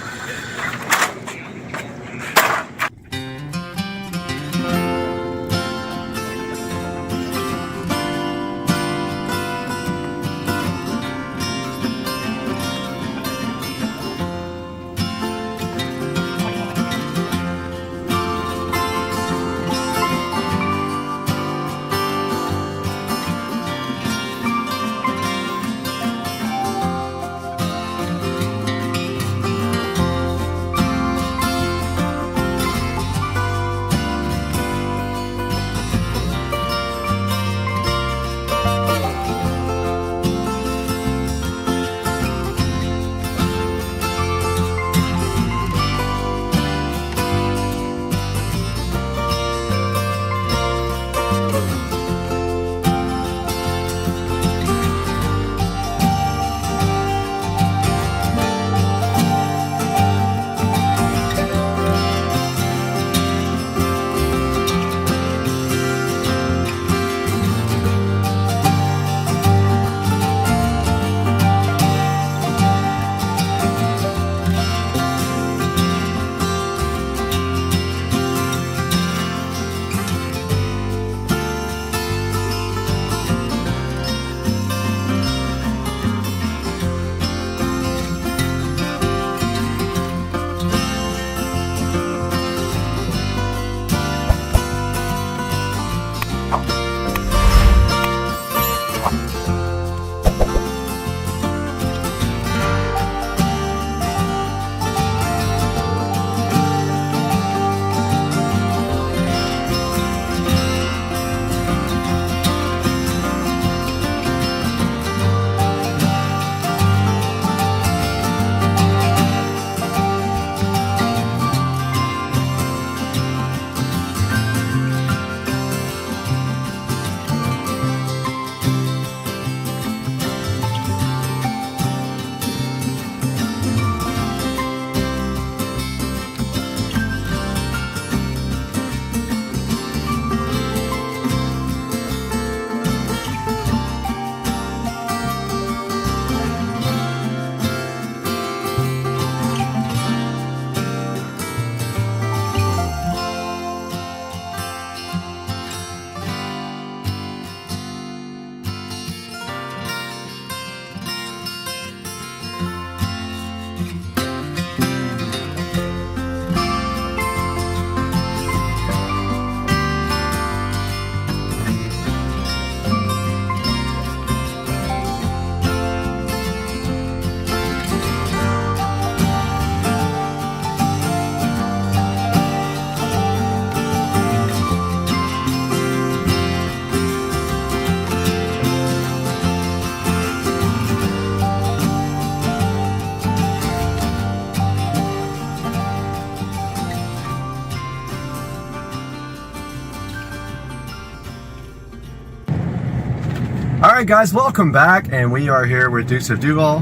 right, guys, welcome back, and we are here with Dukes of Duval.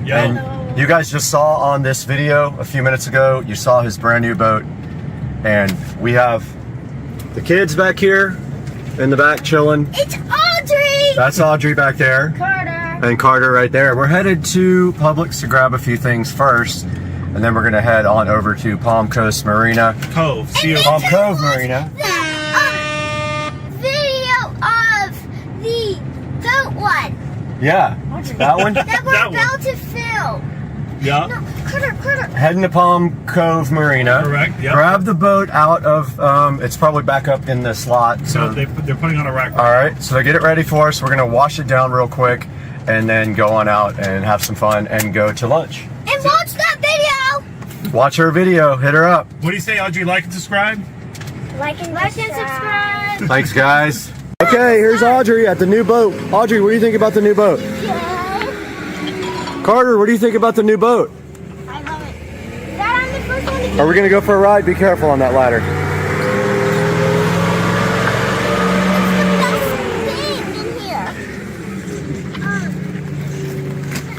And you guys just saw on this video a few minutes ago, you saw his brand new boat, and we have the kids back here in the back chilling. It's Audrey! That's Audrey back there. Carter. And Carter right there. We're headed to Publix to grab a few things first, and then we're gonna head on over to Palm Coast Marina. Cove. Palm Cove Marina. Video of the goat one. Yeah, that one. That we're about to film. Yeah. No, Carter. Heading to Palm Cove Marina. Correct, yep. Grab the boat out of, it's probably back up in the slot. So they're putting on a rack. All right, so they get it ready for us. We're gonna wash it down real quick and then go on out and have some fun and go to lunch. And watch that video. Watch her video, hit her up. What do you say, Audrey? Like and subscribe? Like and subscribe. Thanks, guys. Okay, here's Audrey at the new boat. Audrey, what do you think about the new boat? Carter, what do you think about the new boat? I love it. Dad, I'm the first one to Are we gonna go for a ride? Be careful on that ladder.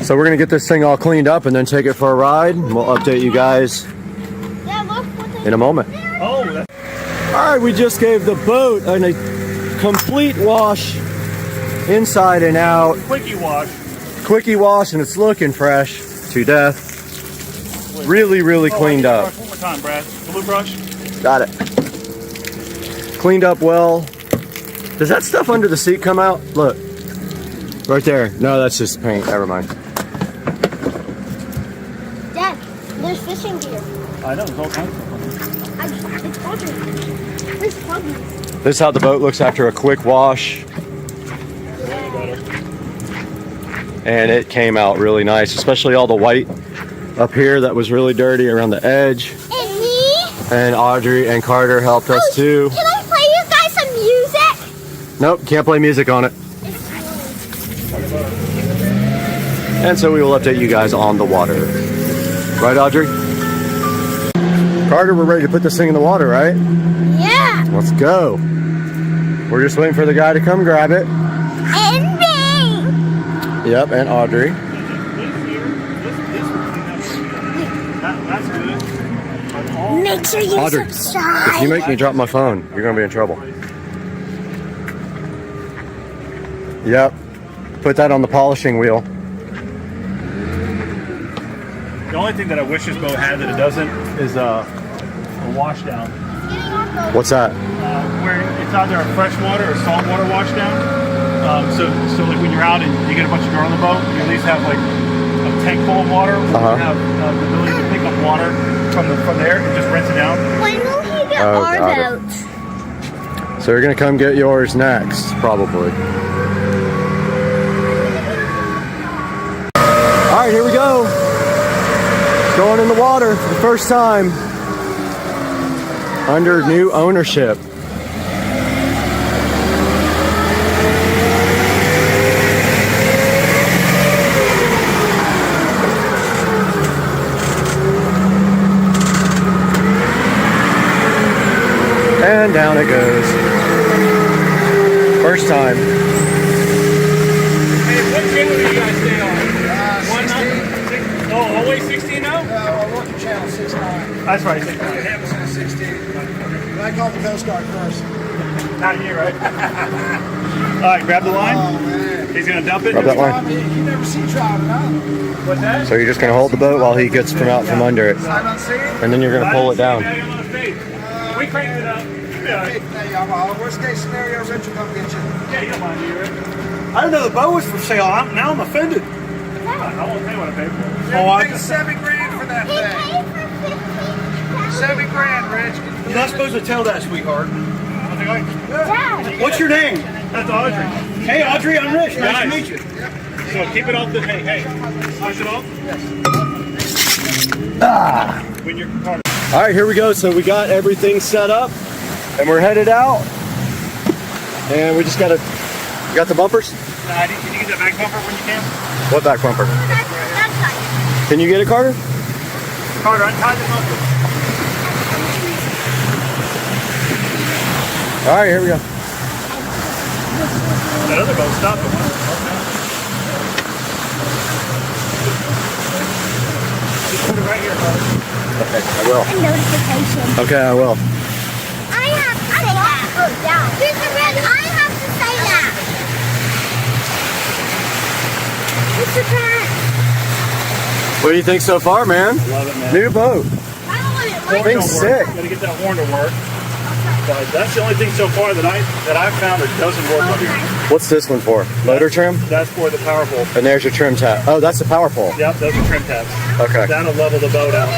So we're gonna get this thing all cleaned up and then take it for a ride. And we'll update you guys in a moment. Oh, all right, we just gave the boat a complete wash inside and out. Quickie wash. Quickie wash, and it's looking fresh to death. Really cleaned up. One more time, Brad. Blue brush. Got it. Cleaned up well. Does that stuff under the seat come out? Look. Right there. No, that's just paint. Never mind. Dad, there's fishing gear. I know, there's all kinds of It's Audrey. Where's Puggy? This is how the boat looks after a quick wash. And it came out really nice, especially all the white up here that was really dirty around the edge. And me? And Audrey and Carter helped us too. Can I play you guys some music? Nope, can't play music on it. And so we will update you guys on the water. Right, Audrey? Carter, we're ready to put this thing in the water, right? Yeah. Let's go. We're just waiting for the guy to come grab it. And me. Yep, and Audrey. That's good. Make sure you Audrey, subscribe. if you make me drop my phone, you're gonna be in trouble. Yep. Put that on the polishing wheel. The only thing that I wish this boat had that it doesn't is a wash down. What's that? Where it's either a freshwater or saltwater wash down. So like when you're out and you get a bunch of girl on the boat, you at least have like a tank full of water. You have the ability to pick up water from there and just rinse it down. When will he get our boat? So you're gonna come get yours next, probably. All right, here we go. Going in the water for the first time under new ownership. And down it goes. First time. Hey, what channel do you guys stay on? 16. Oh, always 16 now? No, we're working channel 69. That's right, 16. Hamilton is 16. I called the Coast Guard first. Not you, right? All right, grab the line. Oh, man. He's going to dump it. Grab that line. You never see driving out. What's that? So you're just gonna hold the boat while he gets from out from under it. I don't see it. And then you're gonna pull it down. We cranked it up. Worst case scenario, Rich will come get you. Yeah, you don't mind, do you, Rick? I didn't know the boat was for sale. Now I'm offended. I won't tell you what I paid for. Oh, I paid $7,000 for that thing. $7,000, Rich. You're not supposed to tell that, sweetheart. Dad. What's your name? That's Audrey. Hey, Audrey, I'm Rich. Nice to meet you. So keep it off the, hey, push it off. When you're caught. All right, here we go. So we got everything set up and we're headed out. And we just got the bumpers? Can you get that back bumper when you can? What back bumper? That's tight. Can you get it, Carter? Carter, untie the bumper. All right, here we go. That other boat stopped at once. Just put it right here, bud. Okay, I will. A notification. Okay, I will. I have to say that. Oh, down. Here's the red. I have to say that. Mr. Pat. What do you think so far, man? Love it, man. New boat. Horn Thing's don't work. sick. Gotta get that horn to work. But that's the only thing so far that I've found that doesn't work up here. What's this one for? Motor trim? That's for the power pole. And there's your trim tab. Oh, that's the power pole. Yep, those are trim tabs. Okay. That'll level the boat out.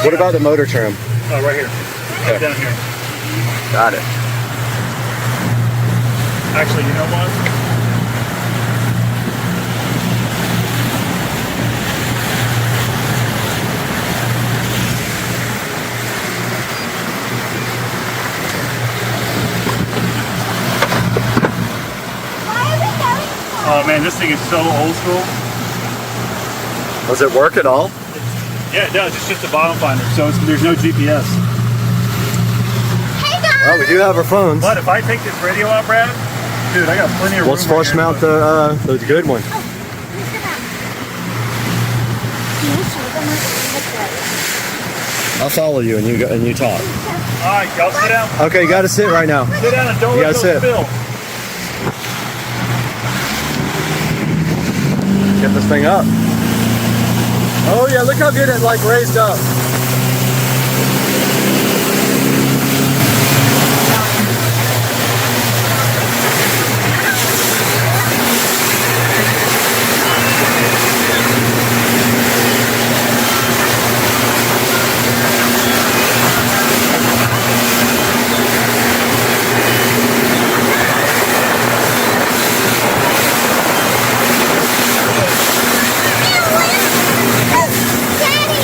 What about the motor trim? Oh, right here. Okay. Down here. Got it. Actually, you know what? Oh man, this thing is so old school. Does it work at all? Yeah, it does. It's just a bottom finder, so there's no GPS. Hey guys. Oh, we do have our phones. But if I take this radio out, Brad, dude, I got plenty of room. Let's flush mount the good one. I'll follow you and you talk. All right, y'all sit down. Okay, you got to sit right now. Sit down and don't You let gotta go sit. spill. Get this thing up. Oh yeah, look how good it like raised up. Daddy,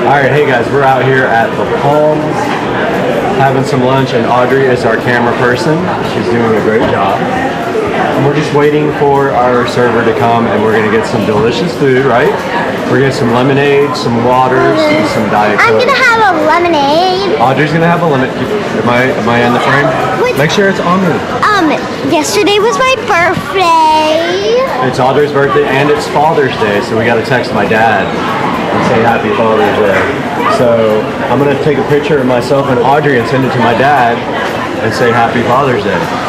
Alright, hey guys, we're out here at the Palms having some lunch, and Audrey is our camera person. She's doing a great job. And we're just waiting for our server to come, and we're gonna get some delicious food, right? We're gonna get some lemonade, some waters, and some Diet Coke. I'm gonna have a lemonade. Audrey's gonna have a lemon. Am I in the frame? Make sure it's on me. Yesterday was my birthday. It's Audrey's birthday and it's Father's Day, so we gotta text my dad and say Happy Father's Day. So I'm gonna take a picture of myself and Audrey and send it to my dad and say Happy Father's Day.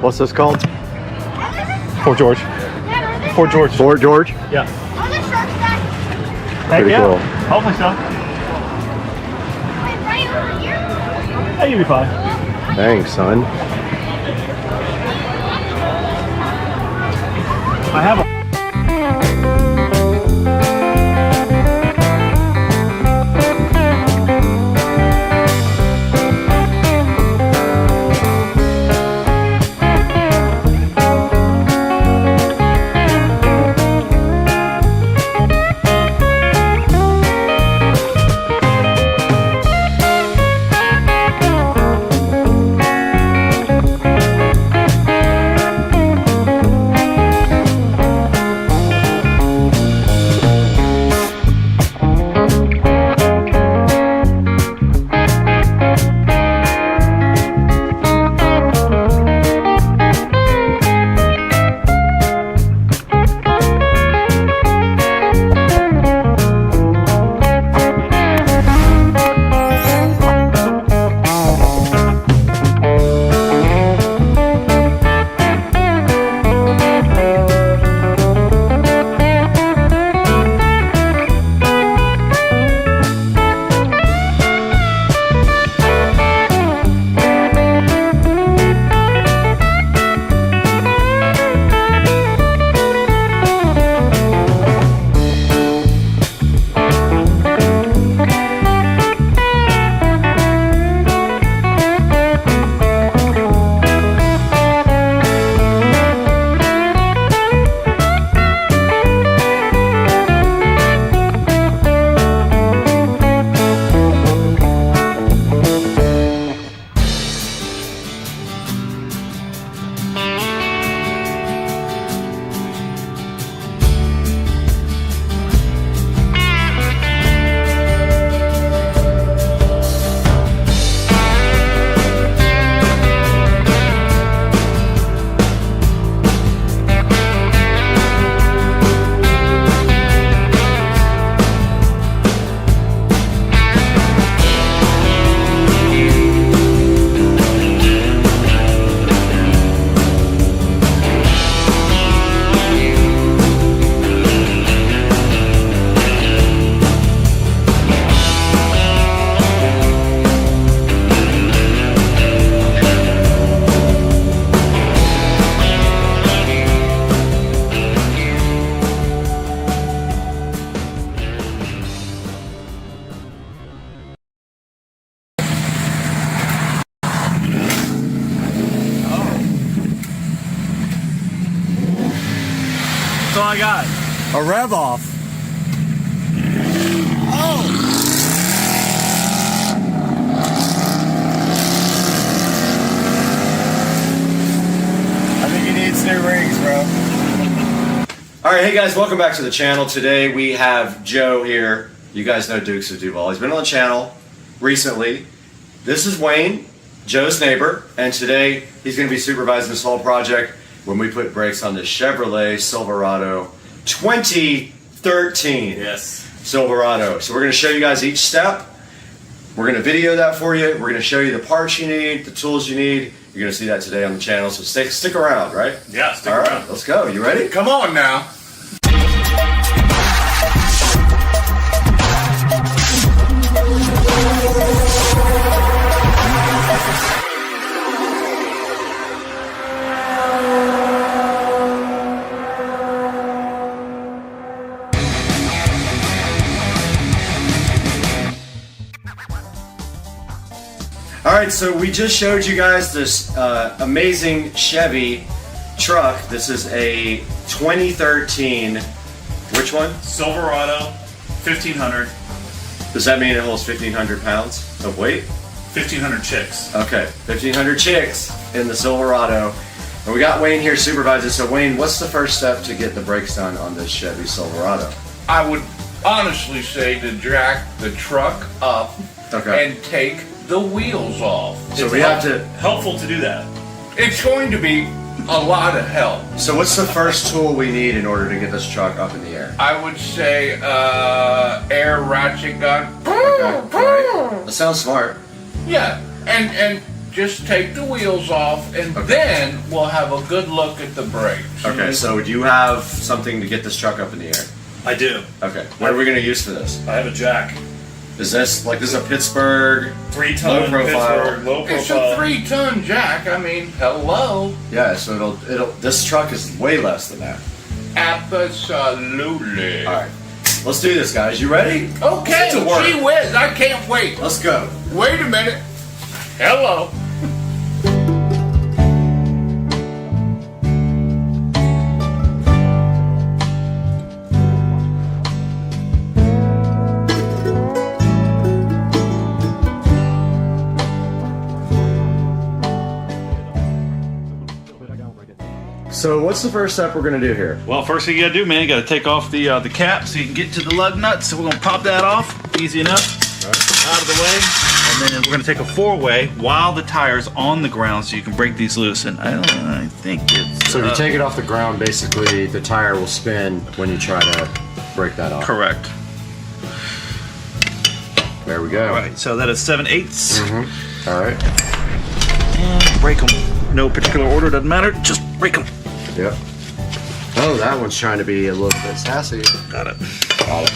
What's this called? Fort George. Fort George. Fort George? Yeah. Are there sharks back? Pretty cool. Hopefully so. Wait, right over here? Hey, you'll be fine. Thanks, son. I have a That's all I got. A rev off. Oh! I think he needs new rings, bro. All right, hey guys, welcome back to the channel. Today we have Joe here. You guys know Dukes of Duval. He's been on the channel recently. This is Wayne, Joe's neighbor, and today he's going to be supervising this whole project when we put brakes on this Chevrolet Silverado 2013. Yes. Silverado. So we're going to show you guys each step. We're going to video that for you. We're going to show you the parts you need, the tools you need. You're going to see that today on the channel, so stick around, right? Yeah, stick All around. right, let's go. You ready? Come on now. All right, so we just showed you guys this amazing Chevy truck. This is a 2013, which one? Silverado 1500. Does that mean it holds 1,500 pounds of weight? 1500 chicks. Okay, 1,500 chicks in the Silverado. And we got Wayne here supervising. So Wayne, what's the first step to get the brakes done on this Chevy Silverado? I would honestly say to jack the truck up and take the wheels off. So we have to... Helpful to do that. It's going to be a lot of help. So what's the first tool we need in order to get this truck up in the air? I would say air ratchet gun. Okay, right. That sounds smart. Yeah, and just take the wheels off, and then we'll have a good look at the brakes. Okay, so do you have something to get this truck up in the air? I do. Okay, what are we going to use for this? I have a jack. Is this a Pittsburgh 3-ton low profile? Pittsburgh, low It's profile. a 3-ton jack. I mean, hello. Yeah, so it'll. This truck is way less than that. Absolutely. All right, let's do this, guys. You ready? Okay, To work. gee whiz, I can't wait. Let's go. Wait a minute. Hello. So what's the first step we're going to do here? Well, first thing you gotta do, man, you gotta take off the cap so you can get to the lug nuts. So we're gonna pop that off, easy enough, out of the way. And then we're gonna take a 4-way while the tire's on the ground so you can break these loose. And I think it's... So if you take it off the ground, basically the tire will spin when you try to break that off. Correct. There we go. All right, so that is 7/8. All right. And break them. No particular order, doesn't matter, just break them. Yep. Oh, that one's trying to be a little bit sassy. Got it. Got it.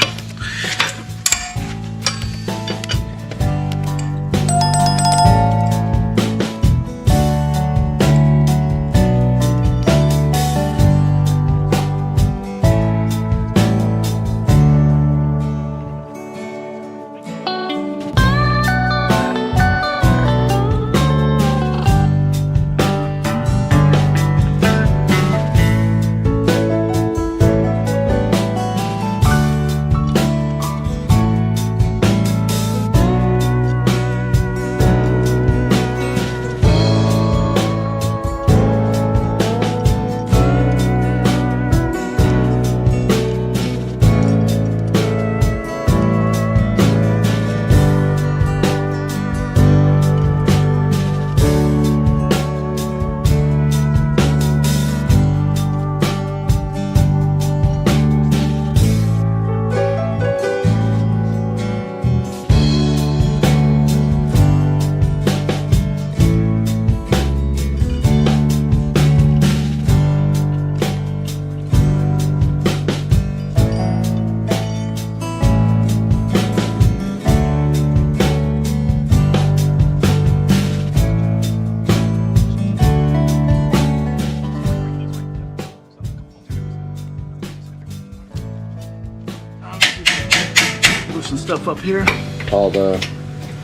Loosen stuff up here. All the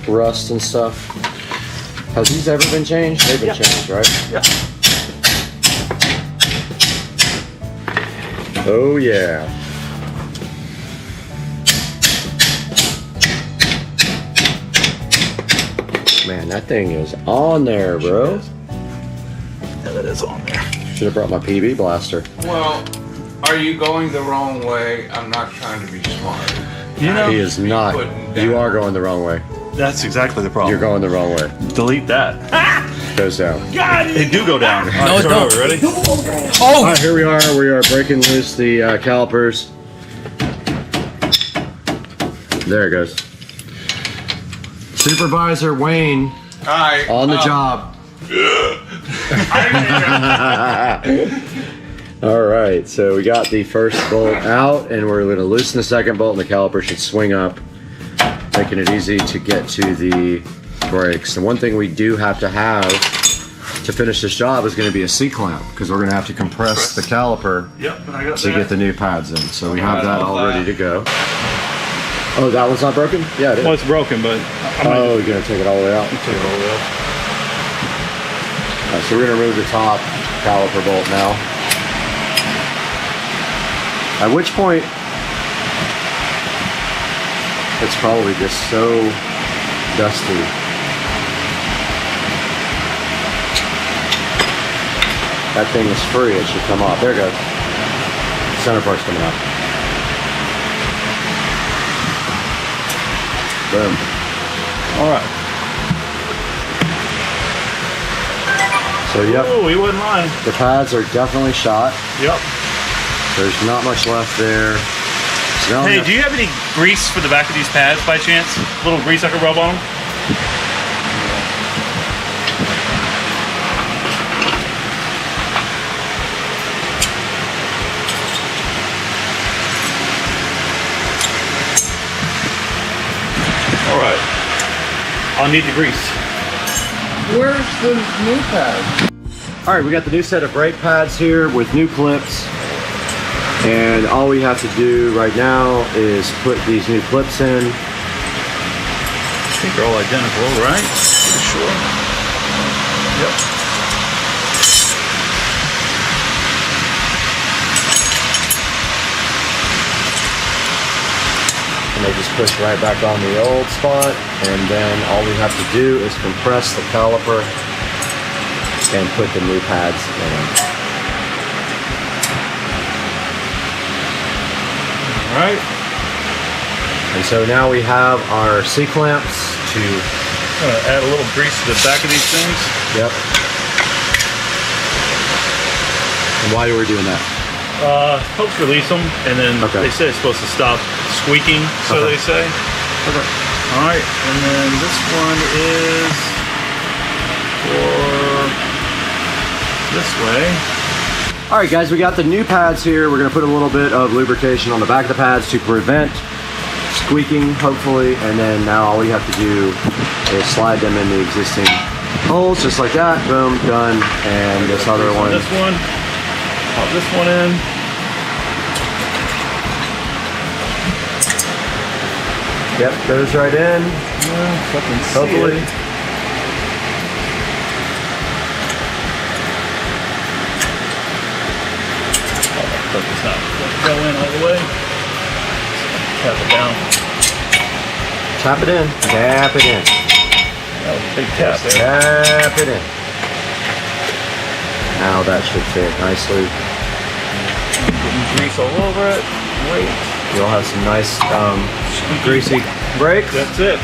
rust and stuff. Has these ever been changed? They've been changed, right? Yeah. Oh yeah. Man, that thing is on there, bro. Yeah, that is on there. Should have brought my PB blaster. Well, are you going the wrong way? I'm not trying to be smart. You know, He is not. You are going the wrong way. that's exactly the problem. You're going the wrong way. Delete that. Goes down. They do go down. No, it don't. Ready? All right, here we are. We are breaking loose the calipers. There it goes. Supervisor Wayne Hi. on the job. All right, so we got the first bolt out, and we're going to loosen the second bolt, and the caliper should swing up, making it easy to get to the brakes. And one thing we do have to finish this job is going to be a C-clamp, because we're going to have to compress the caliper Yep, and I got to that. get the new pads in. So we have that all ready to go. Oh, that one's not broken? Yeah, it is. Well, it's broken, but I might Oh, you're going to take it all the way out? take it all the way out. All right, so we're going to remove the top caliper bolt now. At which point, it's probably just so dusty. That thing is free, it should come off. There it goes. Center part's coming out. Boom. All right. So yep, Oh, he wasn't lying. the pads are definitely shot. Yep. There's not much left there. So now Hey, do you have any grease for the back of these pads by chance? A little grease I could rub on them? All right. I'll need the grease. Where's the new pad? All right, we got the new set of brake pads here with new clips. And all we have to do right now is put these new clips in. I think they're all identical, right? For sure. Yep. And they just push right back on the old spot. And then all we have to do is compress the caliper and put the new pads in. All right. And so now we have our C-clamps to... I'm gonna add a little grease to the back of these things. Yep. And why are we doing that? Helps release them, and then Okay. they say it's supposed to stop squeaking, so Okay. they say. Okay. All right, and then this one is for this way. All right, guys, we got the new pads here. We're gonna put a little bit of lubrication on the back of the pads to prevent squeaking, hopefully. And then now all we have to do is slide them in the existing holes, just like that. Boom, done. And this other one. This one, pop this one in. Yep, goes right in. Hopefully. Put this out. Go in all the way. Tap it down. Tap it in. Tap it in. That was a big tap there. Tap it in. Now that should fit nicely. Putting grease all over it. Great. You'll have some nice greasy brakes. That's it.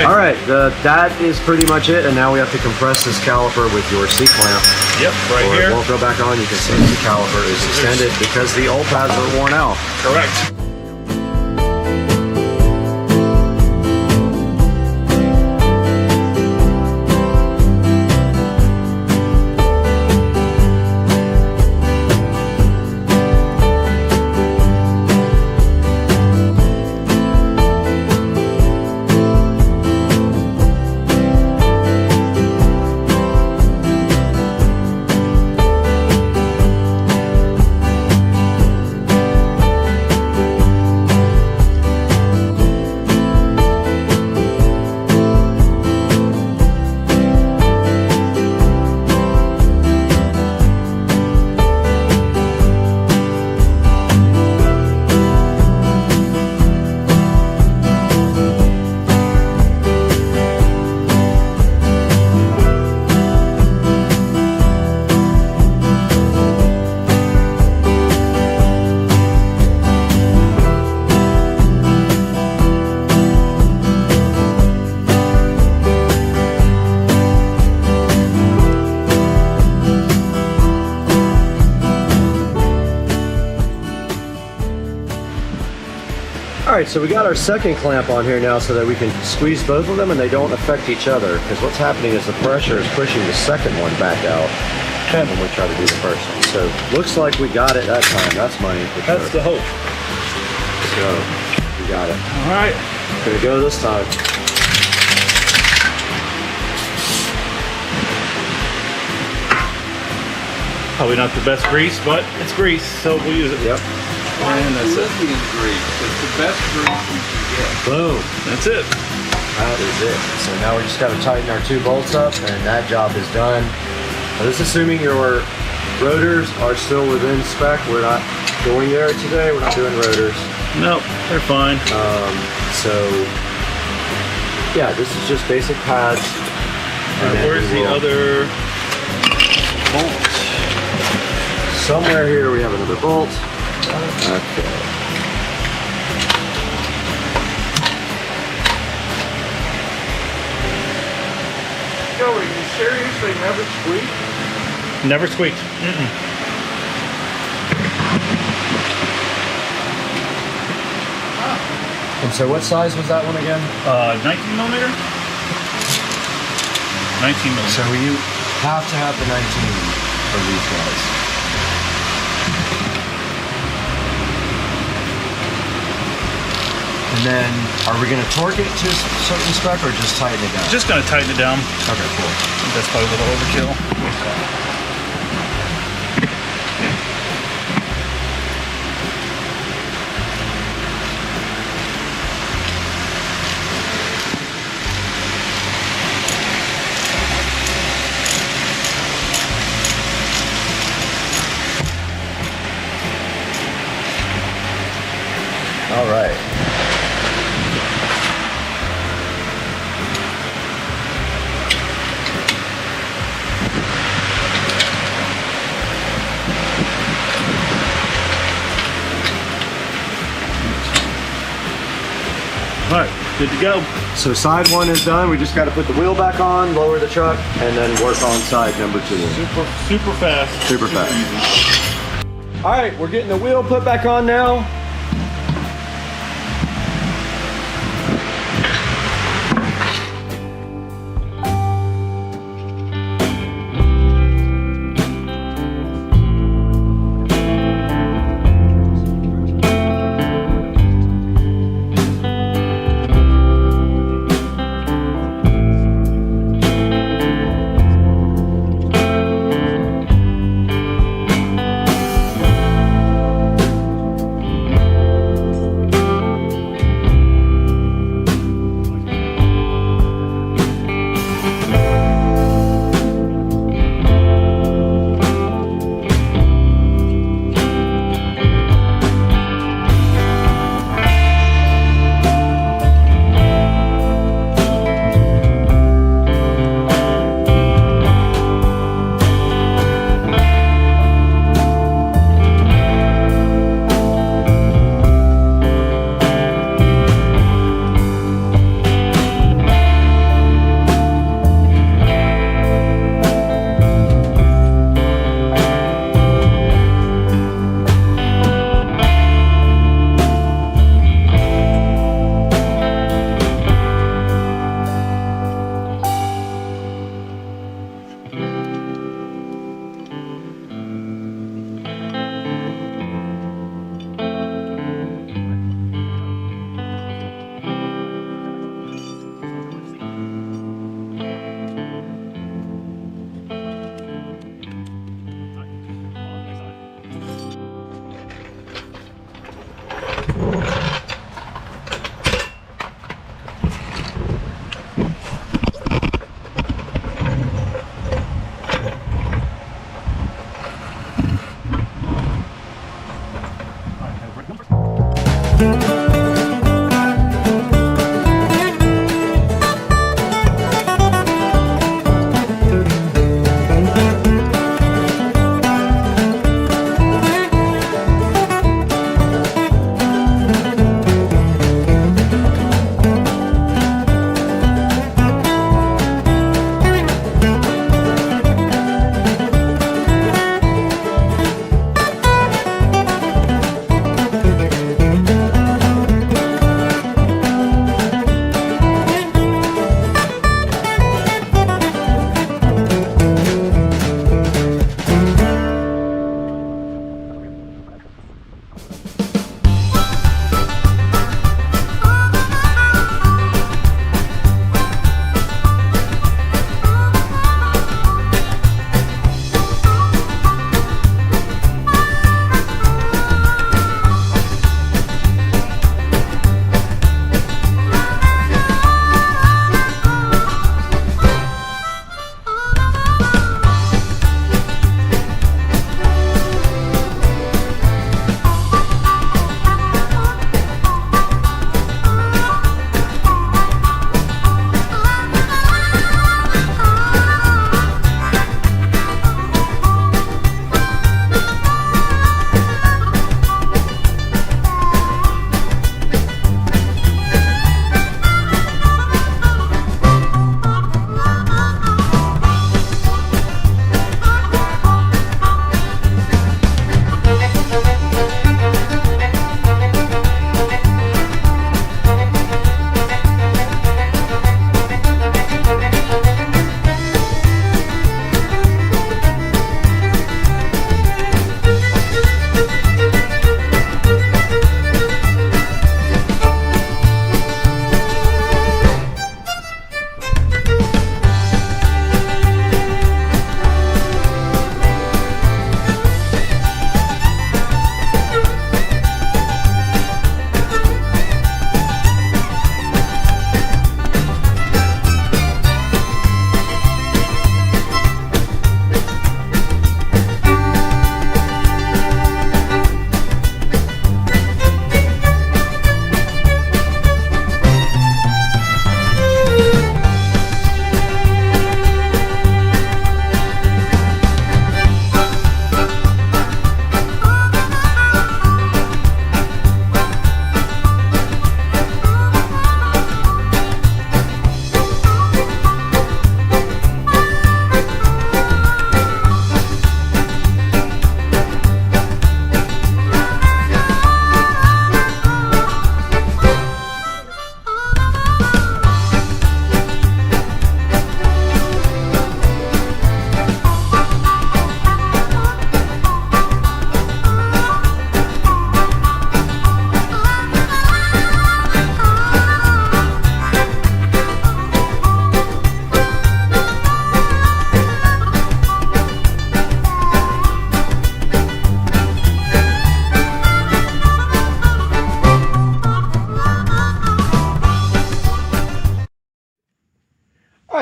All right, that is pretty much it. And now we have to compress this caliper with your C-clamp. Yep, right or here. It won't go back on. You can see the caliper is extended because the old pads are worn out. Correct. All right, so we got our second clamp on here now so that we can squeeze both of them and they don't affect each other, because what's happening is the pressure is pushing the second one back out when we try to do the first one. So looks like we got it that time. That's money for sure. That's the hope. So we got it. All right. Gonna go this time. Probably not the best grease, but it's grease, so we'll use it. Yep. And that's it. Lithium grease. It's the best grease you can get. Boom. That's it. That is it. So now we just got to tighten our 2 bolts up and that job is done. Now this is assuming your rotors are still within spec. We're not going there today. We're not doing rotors. Nope, they're fine. So yeah, this is just basic pads. And then where's the other bolt? Somewhere here we have another bolt. Okay. Joey, you seriously never squeak? Never squeaked. And so what size was that one again? 19 millimeter? 19 millimeter. So you have to have the 19 of these guys. And then, are we going to torque it to a certain spec or just tighten it down? Just gonna tighten it down. Okay, cool. I think that's probably a little overkill. All right. All right, good to go. So side 1 is done. We just got to put the wheel back on, lower the truck, and then work on side number 2. Super fast. Super fast. Easy. All right, we're getting the wheel put back on now.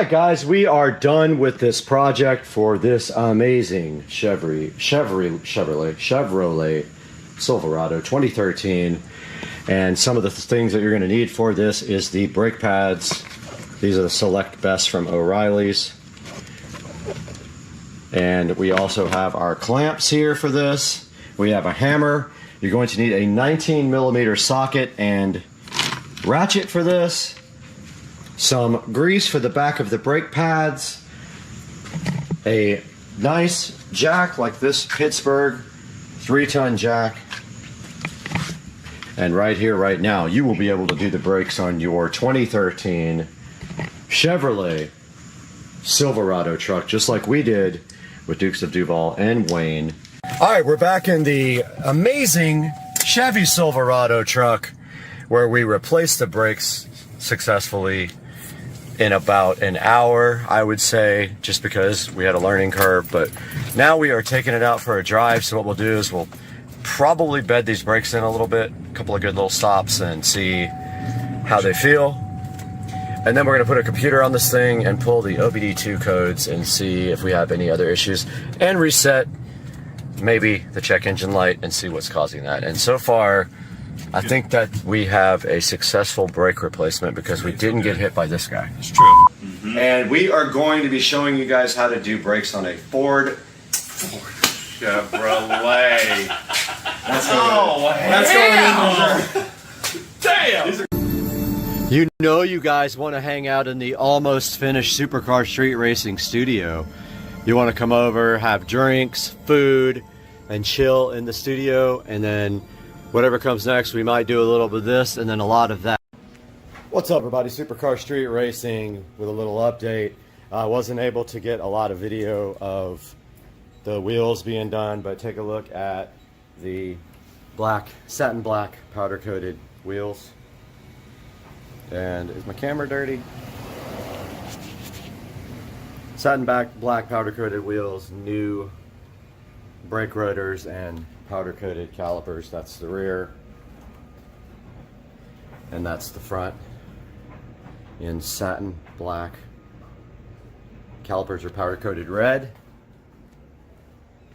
right, guys, we are done with this project for this amazing Chevrolet Silverado 2013. And some of the things that you're going to need for this is the brake pads. These are the Select Best from O'Reilly's. And we also have our clamps here for this. We have a hammer. You're going to need a 19mm socket and ratchet for this. Some grease for the back of the brake pads. A nice jack like this Pittsburgh 3-ton jack. And right here, right now, you will be able to do the brakes on your 2013 Chevrolet Silverado truck, just like we did with Dukes of Duval and Wayne. All right, we're back in the amazing Chevy Silverado truck where we replaced the brakes successfully in about an hour, I would say, just because we had a learning curve. But now we are taking it out for a drive. So what we'll do is we'll probably bed these brakes in a little bit, a couple of good little stops, and see how they feel. And then we're going to put a computer on this thing and pull the OBD2 codes and see if we have any other issues, and reset maybe the check engine light and see what's causing that. And so far, I think that we have a successful brake replacement because we didn't get hit by this guy. It's true. And we are going to be showing you guys how to do brakes on a Ford Chevrolet. That's going in. Damn! You know you guys want to hang out in the almost finished Supercar Street Racing studio. You want to come over, have drinks, food, and chill in the studio, and then whatever comes next, we might do a little bit of this and then a lot of that. What's up, everybody? Supercar Street Racing with a little update. I wasn't able to get a lot of video of the wheels being done, but take a look at the black, satin black powder coated wheels. And is my camera dirty? Satin black powder coated wheels, new brake rotors, and powder coated calipers. That's the rear, and that's the front in satin black. Calipers are powder coated red.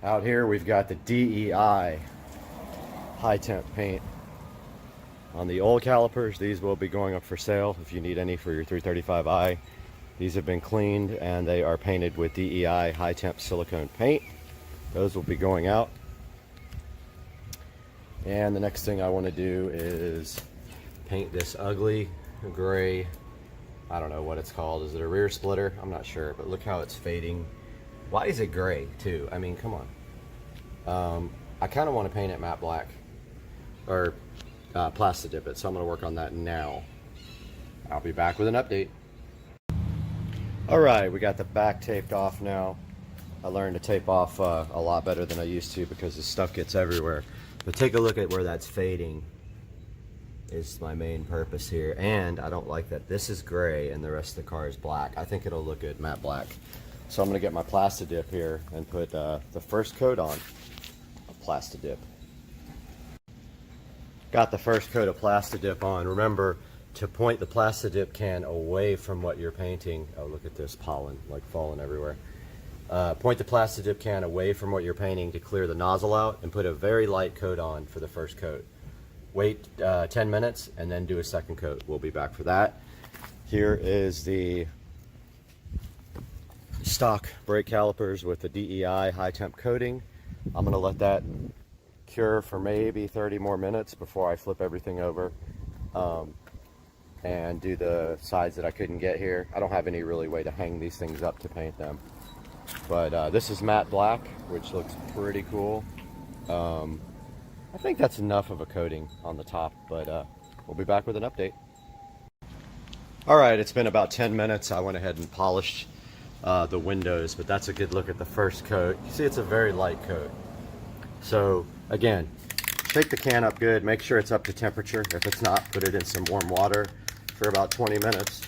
Out here we've got the DEI high temp paint on the old calipers. These will be going up for sale if you need any for your 335i. These have been cleaned and they are painted with DEI high temp silicone paint. Those will be going out. And the next thing I want to do is paint this ugly gray, I don't know what it's called. Is it a rear splitter? I'm not sure, but look how it's fading. Why is it gray too? I mean, come on. I kind of want to paint it matte black or Plastidip it, so I'm going to work on that now. I'll be back with an update. Alright, we got the back taped off now. I learned to tape off a lot better than I used to because the stuff gets everywhere. But take a look at where that's fading is my main purpose here. And I don't like that this is gray and the rest of the car is black. I think it'll look good matte black. So I'm going to get my Plastidip here and put the first coat on of Plastidip. Got the first coat of Plastidip on. Remember to point the Plastidip can away from what you're painting. Oh, look at this pollen like falling everywhere. Point the Plastidip can away from what you're painting to clear the nozzle out, and put a very light coat on for the first coat. Wait 10 minutes and then do a second coat. We'll be back for that. Here is the stock brake calipers with the DEI high temp coating. I'm going to let that cure for maybe 30 more minutes before I flip everything over and do the sides that I couldn't get here. I don't have any really way to hang these things up to paint them, but this is matte black, which looks pretty cool. I think that's enough of a coating on the top, but we'll be back with an update. Alright, it's been about 10 minutes. I went ahead and polished the windows, but that's a good look at the first coat. You see, it's a very light coat. So again, shake the can up good, make sure it's up to temperature. If it's not, put it in some warm water for about 20 minutes.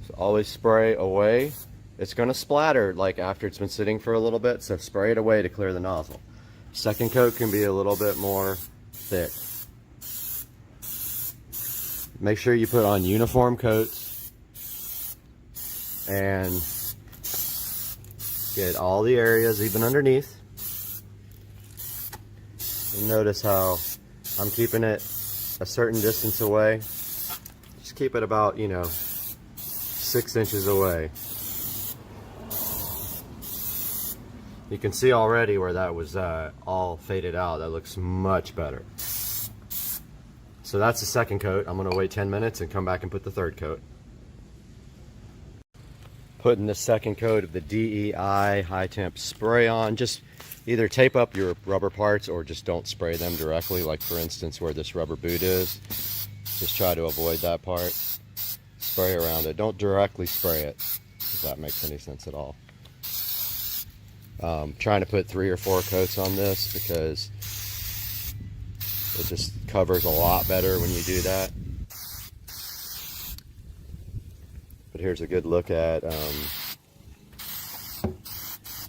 So always spray away. It's going to splatter like after it's been sitting for a little bit, so spray it away to clear the nozzle. Second coat can be a little bit more thick. Make sure you put on uniform coats. and get all the areas even underneath. And notice how I'm keeping it a certain distance away. Just keep it about, you know, 6 inches away. You can see already where that was all faded out. That looks much better. So that's the second coat. I'm gonna wait 10 minutes and come back and put the third coat. Putting the second coat of the DEI high temp spray on. Just either tape up your rubber parts or just don't spray them directly, like for instance where this rubber boot is. Just try to avoid that part. Spray around it. Don't directly spray it, if that makes any sense at all. Trying to put 3 or 4 coats on this because it just covers a lot better when you do that. But here's a good look at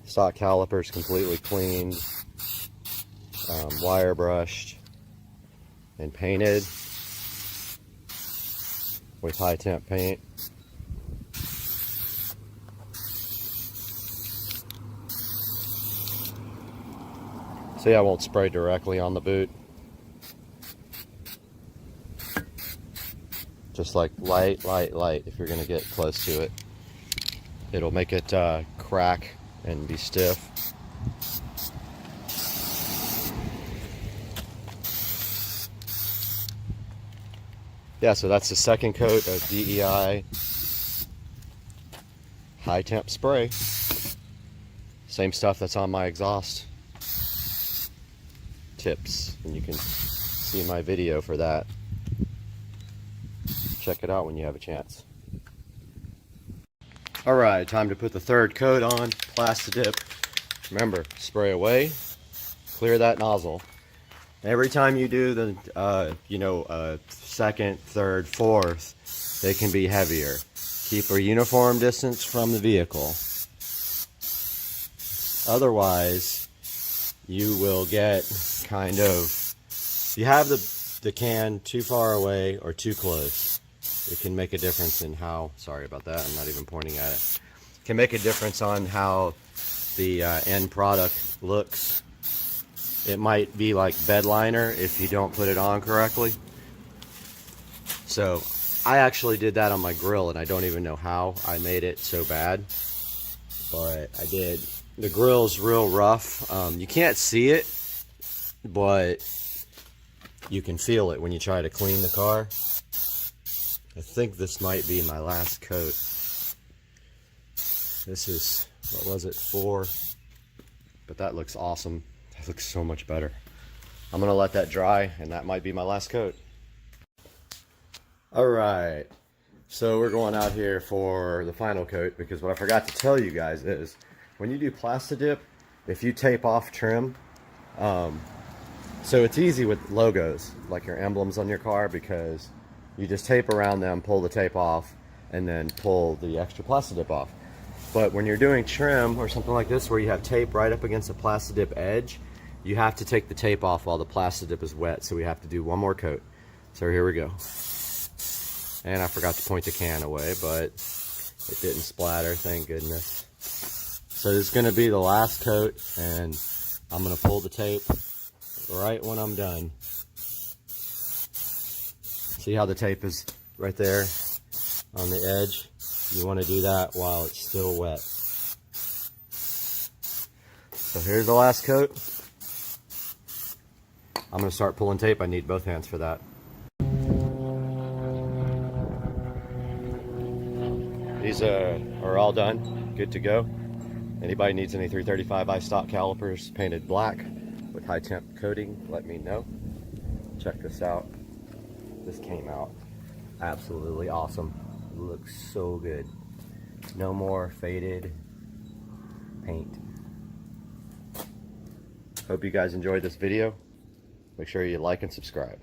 stock calipers completely cleaned, wire brushed, and painted with high temp paint. See, I won't spray directly on the boot. Just like light, light, light. If you're gonna get close to it, it'll make it crack and be stiff. Yeah, so that's the second coat of DEI high temp spray. Same stuff that's on my exhaust tips, and you can see my video for that. Check it out when you have a chance. Alright, time to put the third coat on. Plastidip. Remember, spray away, clear that nozzle. Every time you do the second, third, fourth, they can be heavier. Keep a uniform distance from the vehicle. Otherwise, you will get kind of, you have the can too far away or too close. It can make a difference in how, sorry about that, I'm not even pointing at it. It can make a difference on how the end product looks. It might be like bed liner if you don't put it on correctly. So I actually did that on my grill, and I don't even know how I made it so bad, but I did. The grill's real rough. You can't see it, but you can feel it when you try to clean the car. I think this might be my last coat. This is, what was it, 4? But that looks awesome. That looks so much better. I'm gonna let that dry, and that might be my last coat. Alright, so we're going out here for the final coat, because what I forgot to tell you guys is, when you do Plastidip, if you tape off trim, so it's easy with logos, like your emblems on your car, because you just tape around them, pull the tape off, and then pull the extra Plastidip off. But when you're doing trim or something like this where you have tape right up against the Plastidip edge, you have to take the tape off while the Plastidip is wet, so we have to do one more coat. So here we go. And I forgot to point the can away, but it didn't splatter, thank goodness. So this is going to be the last coat, and I'm going to pull the tape right when I'm done. See how the tape is right there on the edge? You want to do that while it's still wet. So here's the last coat. I'm going to start pulling tape. I need both hands for that. These are all done, good to go. Anybody needs any 335i stock calipers painted black with high temp coating, let me know. Check this out. This came out absolutely awesome. It looks so good. No more faded paint. Hope you guys enjoyed this video. Make sure you like and subscribe.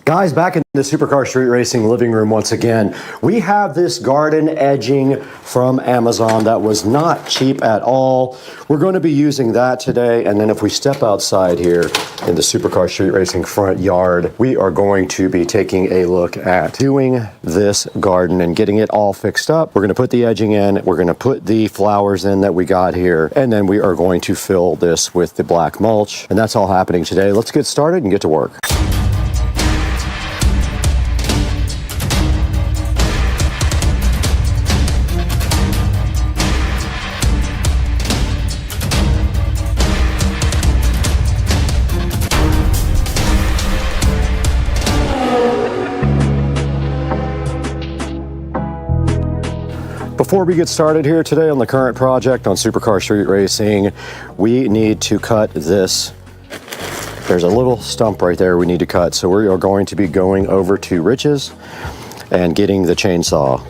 Guys, back in the Supercar Street Racing living room once again. We have this garden edging from Amazon that was not cheap at all. We're going to be using that today, and then if we step outside here in the Supercar Street Racing front yard, we are going to be taking a look at doing this garden and getting it all fixed up. We're going to put the edging in, we're going to put the flowers in that we got here, and then we are going to fill this with the black mulch, and that's all happening today. Let's get started and get to work. Before we get started here today on the current project on Supercar Street Racing, we need to cut this. There's a little stump right there we need to cut. So we are going to be going over to Rich's and getting the chainsaw.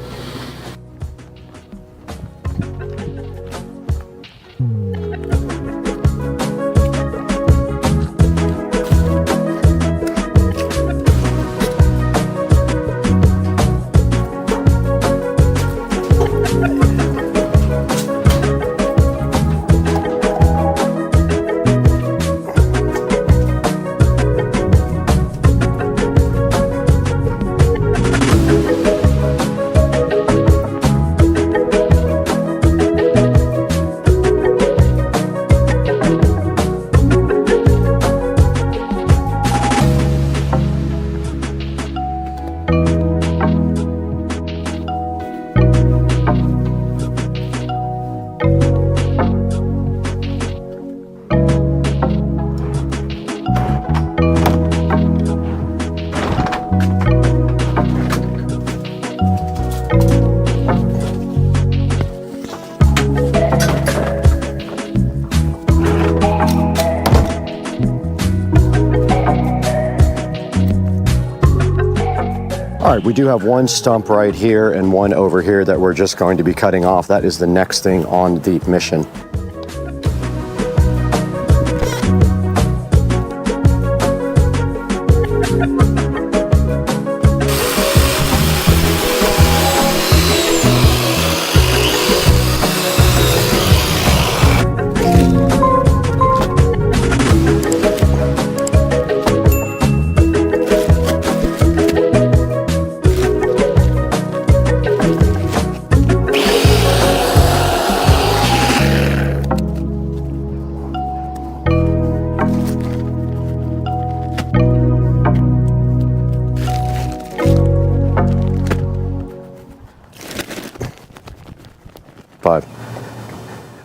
All right, we do have one stump right here and one over here that we're just going to be cutting off. That is the next thing on the mission.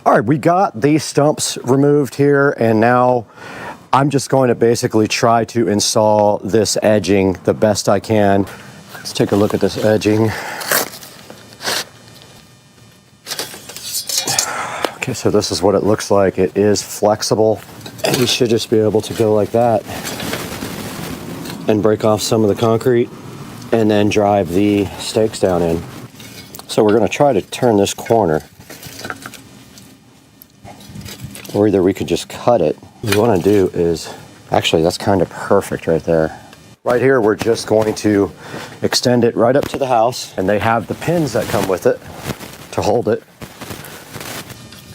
All right, we got these stumps removed here, and now I'm just going to basically try to install this edging the best I can. Let's take a look at this edging. Okay, so this is what it looks like. It is flexible, and you should just be able to go like that and break off some of the concrete and then drive the stakes down in. So we're going to try to turn this corner, or either we could just cut it. What we want to do is, actually that's kind of perfect right there. Right here we're just going to extend it right up to the house, and they have the pins that come with it to hold it.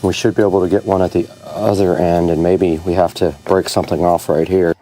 We should be able to get one at the other end, and maybe we have to break something off right here.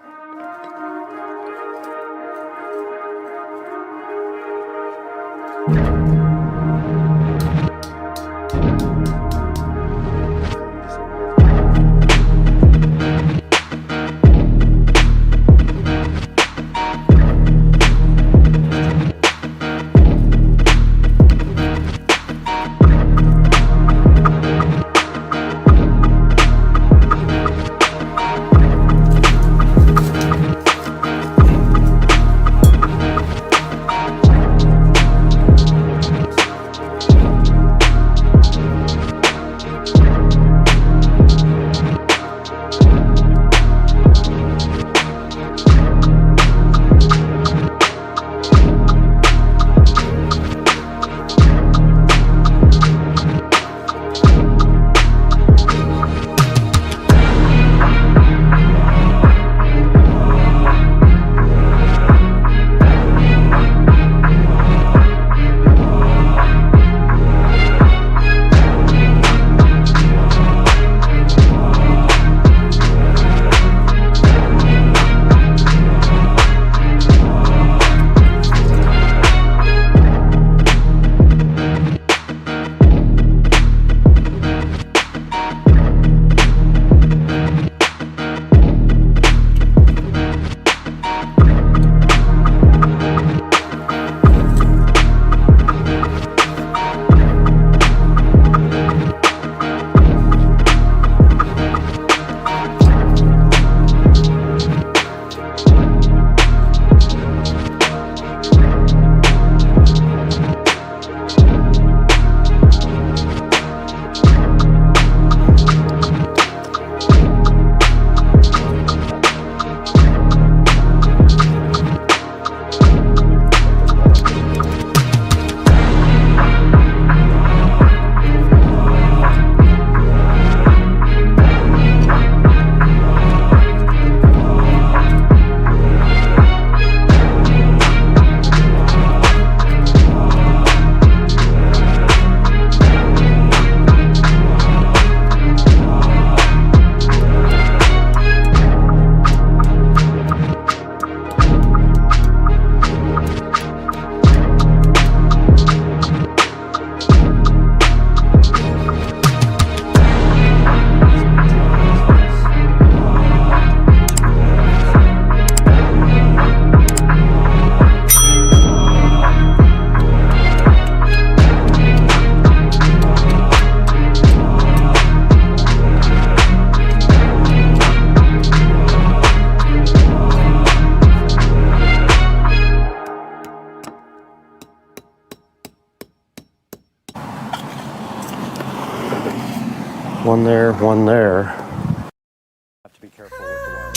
One there, one there. Have to be careful with the wire.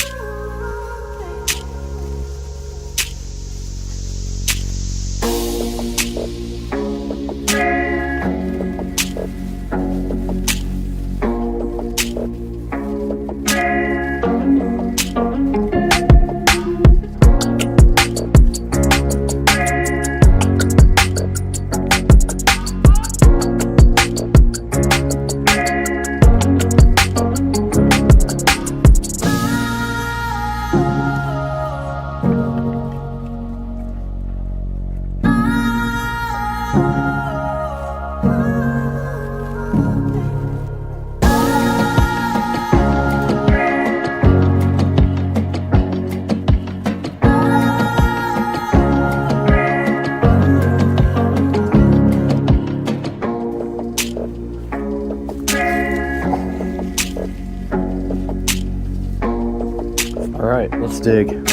All right, let's dig.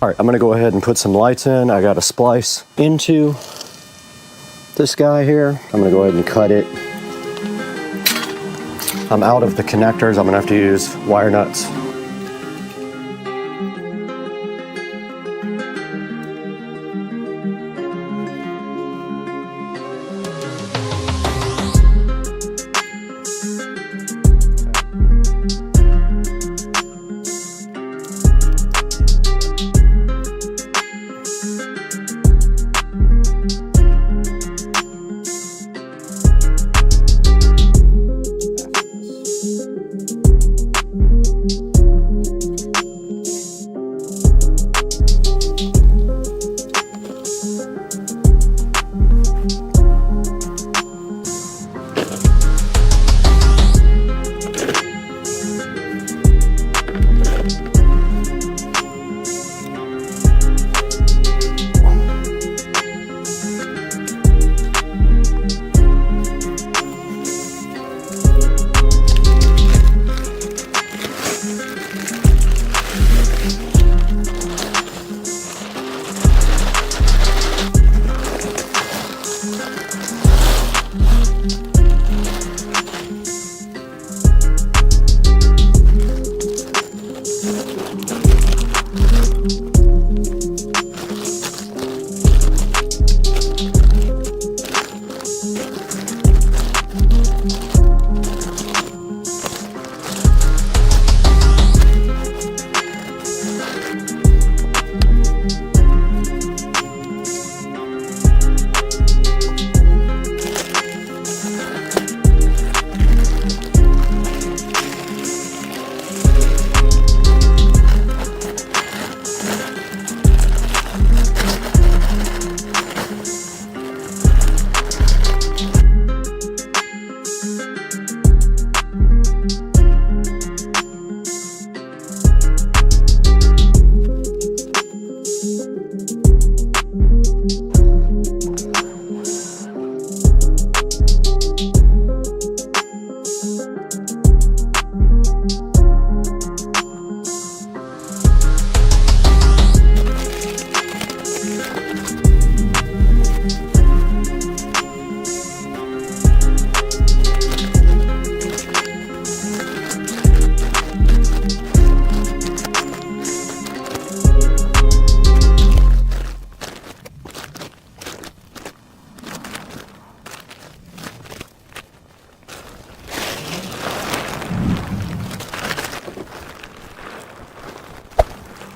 All right, I'm gonna go ahead and put some lights in. I got a splice into this guy here. I'm gonna go ahead and cut it. I'm out of the connectors. I'm gonna have to use wire nuts.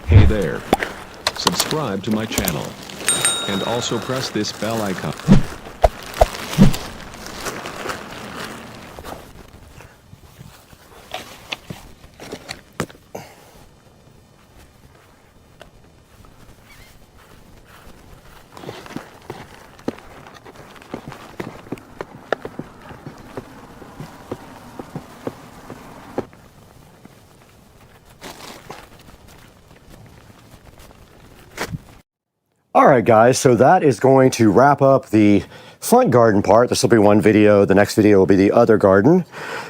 Hey there. Subscribe to my channel. And also press this bell icon. All right, guys, so that is going to wrap up the front garden part. This will be one video. The next video will be the other garden.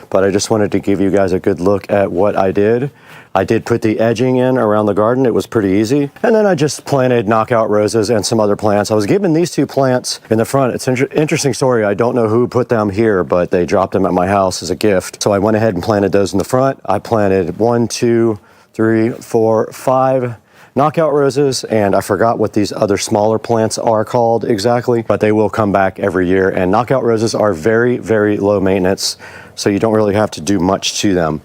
But I just wanted to give you guys a good look at what I did. I did put the edging in around the garden. It was pretty easy. And then I just planted knockout roses and some other plants. I was given these two plants in the front. It's an interesting story. I don't know who put them here, but they dropped them at my house as a gift. So I went ahead and planted those in the front. I planted 1, 2, 3, 4, 5 knockout roses, and I forgot what these other smaller plants are called exactly, but they will come back every year. And knockout roses are very, very low maintenance, so you don't really have to do much to them.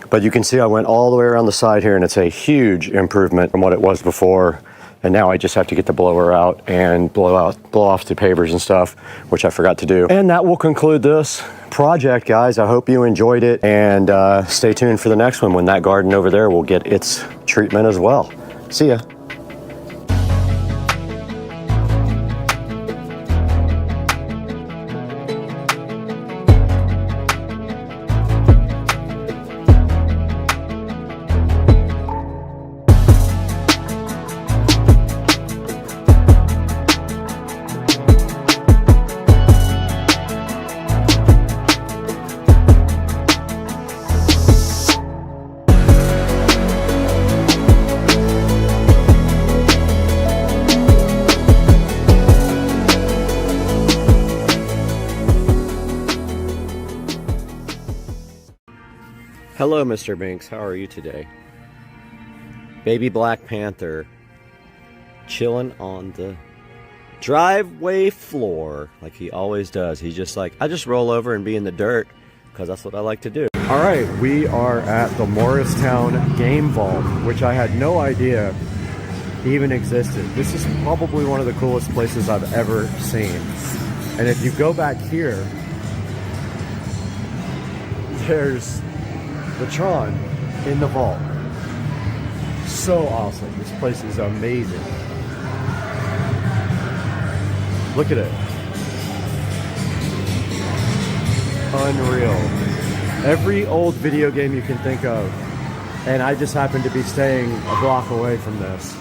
But you can see I went all the way around the side here, and it's a huge improvement from what it was before. And now I just have to get the blower out and blow off the pavers and stuff, which I forgot to do. And that will conclude this project, guys. I hope you enjoyed it, and stay tuned for the next one when that garden over there will get its treatment as well. See ya. Hello, Mr. Binks. How are you today? Baby Black Panther chilling on the driveway floor like he always does. He's just like, I just roll over and be in the dirt because that's what I like to do. All right, we are at the Morristown Game Vault, which I had no idea even existed. This is probably one of the coolest places I've ever seen. And if you go back here, there's the Tron in the vault. So awesome. This place is amazing. Look at it. Unreal. Every old video game you can think of. And I just happen to be staying a block away from this.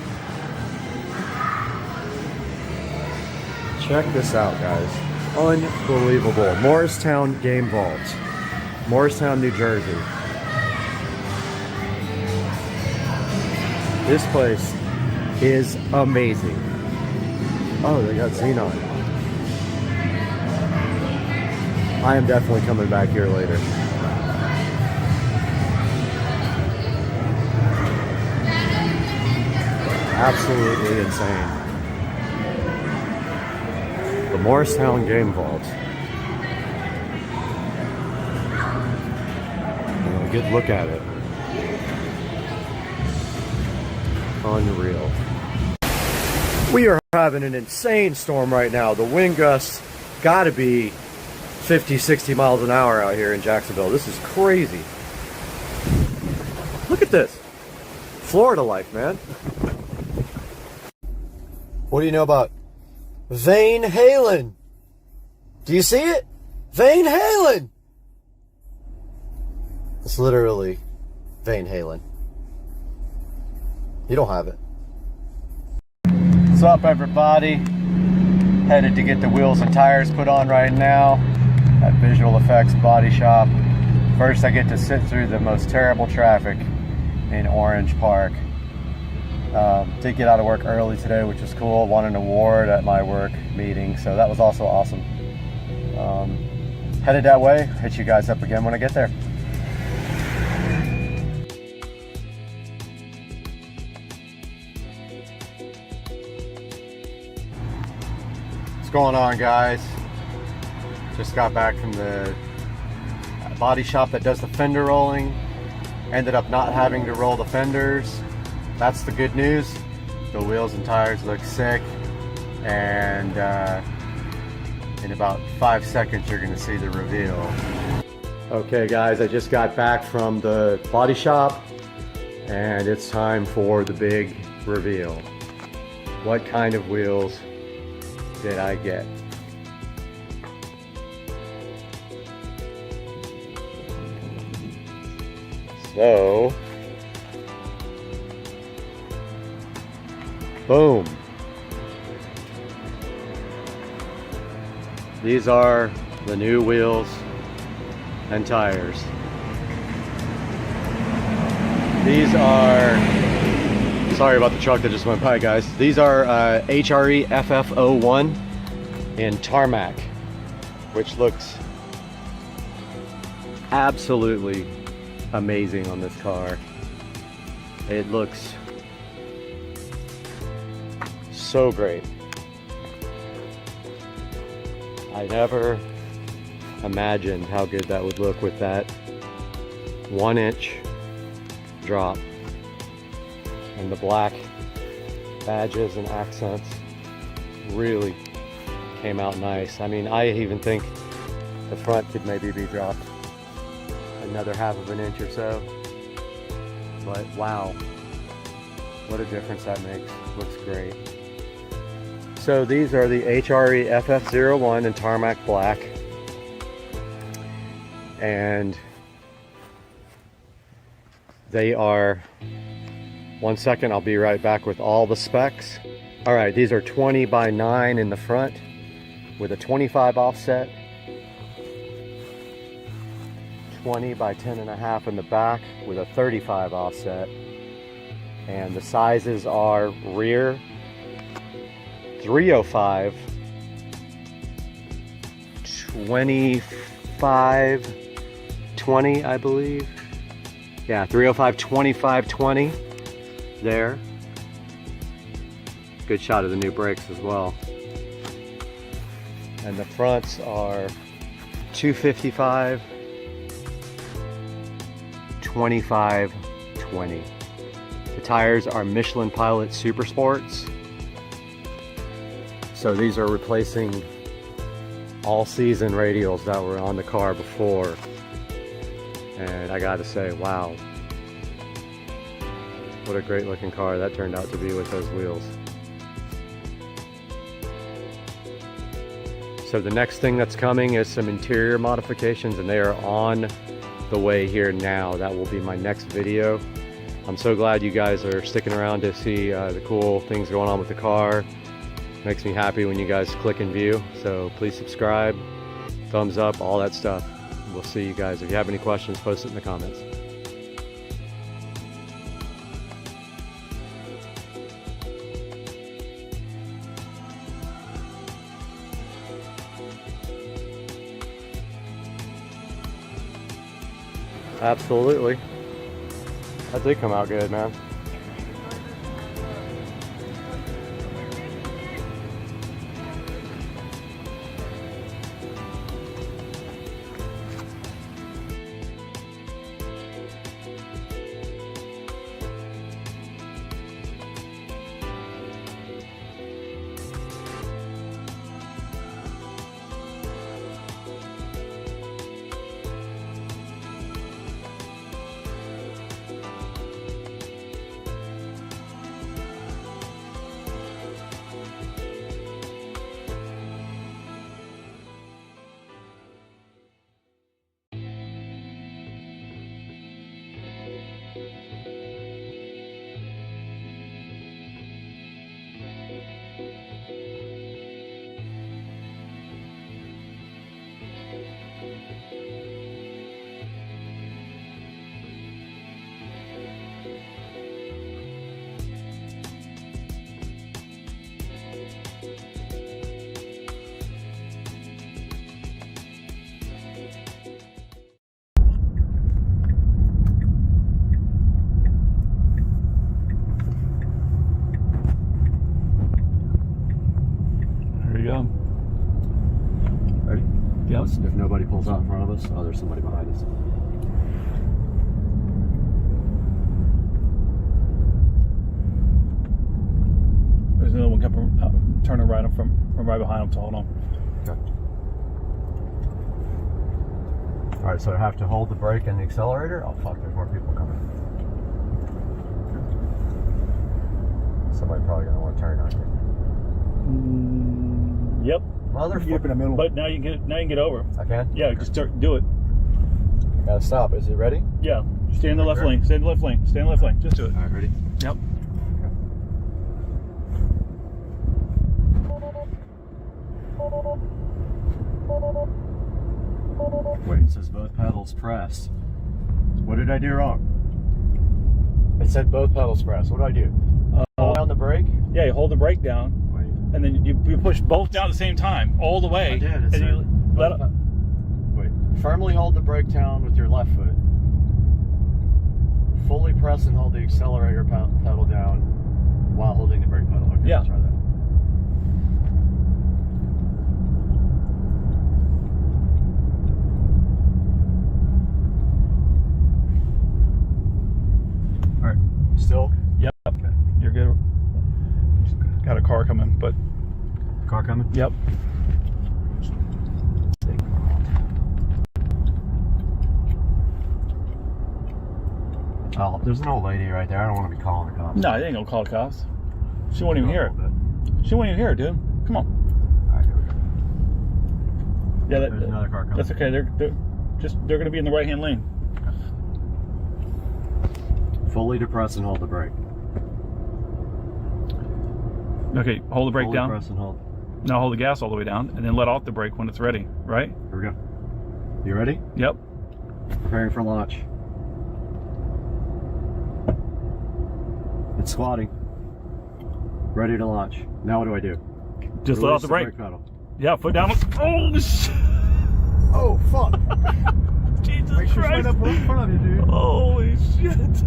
Check this out, guys. Unbelievable. Morristown Game Vault. Morristown, New Jersey. This place is amazing. Oh, they got Xenon. I am definitely coming back here later. Absolutely insane. The Morristown Game Vault. A good look at it. Unreal. We are having an insane storm right now. The wind gusts gotta be 50, 60 miles an hour out here in Jacksonville. This is crazy. Look at this. Florida life, man. What do you know about Van Halen? Do you see it? Van Halen! It's literally Van Halen. You don't have it. What's up, everybody? Headed to get the wheels and tires put on right now at Visual Effects Body Shop. First, I get to sit through the most terrible traffic in Orange Park. Did get out of work early today, which was cool. Won an award at my work meeting, so that was also awesome. Headed that way. Hit you guys up again when I get there. What's going on, guys? Just got back from the body shop that does the fender rolling. Ended up not having to roll the fenders. That's the good news. The wheels and tires look sick, and in about 5 seconds you're going to see the reveal. Okay guys, I just got back from the body shop and it's time for the big reveal. What kind of wheels did I get? So, boom. These are the new wheels and tires. These are, sorry about the truck that just went by, guys. These are HRE FF01 in tarmac, which looks absolutely amazing on this car. It looks so great. I never imagined how good that would look with that 1-inch drop and the black badges and accents really came out nice. I mean, I even think the front could maybe be dropped another 1/2 inch or so, but wow, what a difference that makes. Looks great. So these are the HRE FF01 in tarmac black, and they are, 1 second, I'll be right back with all the specs. All right, these are 20 by 9 in the front with a 25 offset, 20 by 10.5 in the back with a 35 offset, and the sizes are rear 305, 25, 20, I believe. Yeah, 305, 25, 20 there. Good shot of the new brakes as well. And the fronts are 255, 25, 20. The tires are Michelin Pilot Super Sports. So these are replacing all season radials that were on the car before. And I gotta say, wow. What a great looking car that turned out to be with those wheels. So the next thing that's coming is some interior modifications, and they are on the way here now. That will be my next video. I'm so glad you guys are sticking around to see the cool things going on with the car. Makes me happy when you guys click and view. So please subscribe, thumbs up, all that stuff. We'll see you guys. If you have any questions, post it in the comments. Absolutely. That did come out good, man. out in front of us? Oh, there's somebody behind us. There's another one coming, turning right from right behind him, so hold on. Okay. All right, so I have to hold the brake and the accelerator? Oh, fuck, there's more people coming. Somebody probably gonna want to turn on you. Yep. Motherfucker. in the middle. But now you can get over. I can? Yeah, just do it. Gotta stop. Is it ready? Yeah. Stay in the left lane. Stay in the left lane. Stay in the left lane. Just do it. All right, ready? Yep. Wait, it says both pedals pressed. What did I do wrong? It said both pedals pressed. What do I do? Hold down the brake? Yeah, you hold the brake down. Wait. And then you push both down at the same time, all the way. I did. And you let it. Wait. Firmly hold the brake down with your left foot. Fully press and hold the accelerator pedal down while holding the brake pedal. Okay, Yeah. let's try that. All right. Still? Yep. Okay. You're good. Got a car coming, but. Car coming? Yep. Oh, there's an old lady right there. I don't want to be calling the cops. No, they ain't gonna call the cops. She won't even hear it. She won't even hear it, dude. Come on. All right, here we go. Yeah, There's another car coming. that's okay. They're gonna be in the right hand lane. Fully depress and hold the brake. Okay, hold the brake Fully down. Press and hold. Now hold the gas all the way down, and then let off the brake when it's ready. Right? Here we go. You ready? Yep. Preparing for launch. It's squatting. Ready to launch. Now what do I do? Just let off the brake. pedal. Yeah, foot down. Oh shit! Oh, fuck. Jesus Make sure Christ! it's right up in front of you, dude. Holy shit!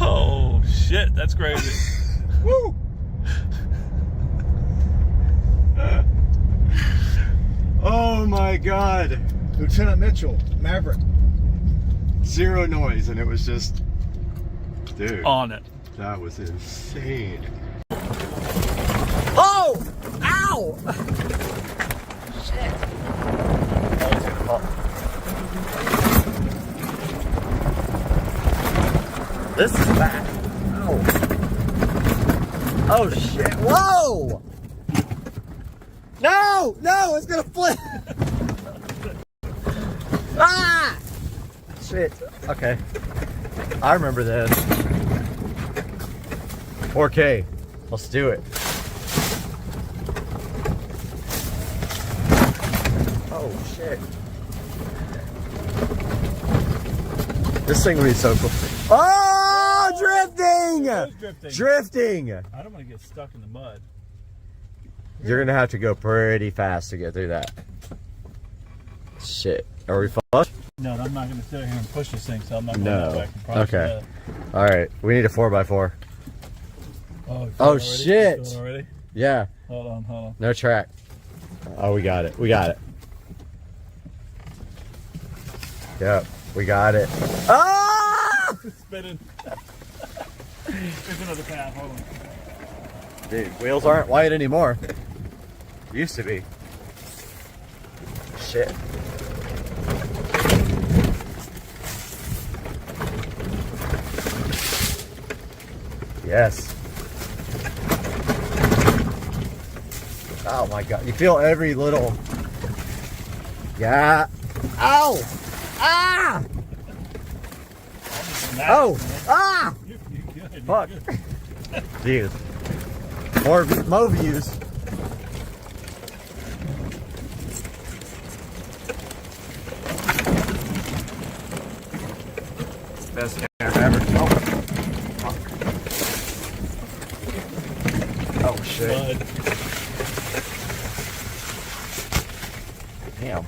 Oh shit! That's crazy. Woo! Oh my God. Lieutenant Mitchell, Maverick. Zero noise, and it was just, dude. On it. That was insane. Oh! Ow! This is bad. Oh. Oh shit. Whoa! No! No! It's gonna flip! Ah! Shit. Okay. I remember this. 4K. Let's do it. Oh shit. This thing will be so cool. Oh! Drifting! Drifting! I don't want to get stuck in the mud. You're gonna have to go pretty fast to get through that. Shit. Are we flush? No, I'm not going to sit here and push this thing, so I'm not going to go No. back and probably Okay. Alright. We need a 4x4. Oh shit! Already? Yeah. Hold on. No track. Oh, we got it. We got it. Yep. We got it. Ah! Spinning. There's another path. Hold on. Dude, wheels aren't white anymore. Used to be. Shit. Yes. Oh my God. You feel every little. Yeah. Ow! Ah! Oh! Ah! Fuck. Dude. More views. Best camera ever. Oh. Fuck. Oh shit. Damn.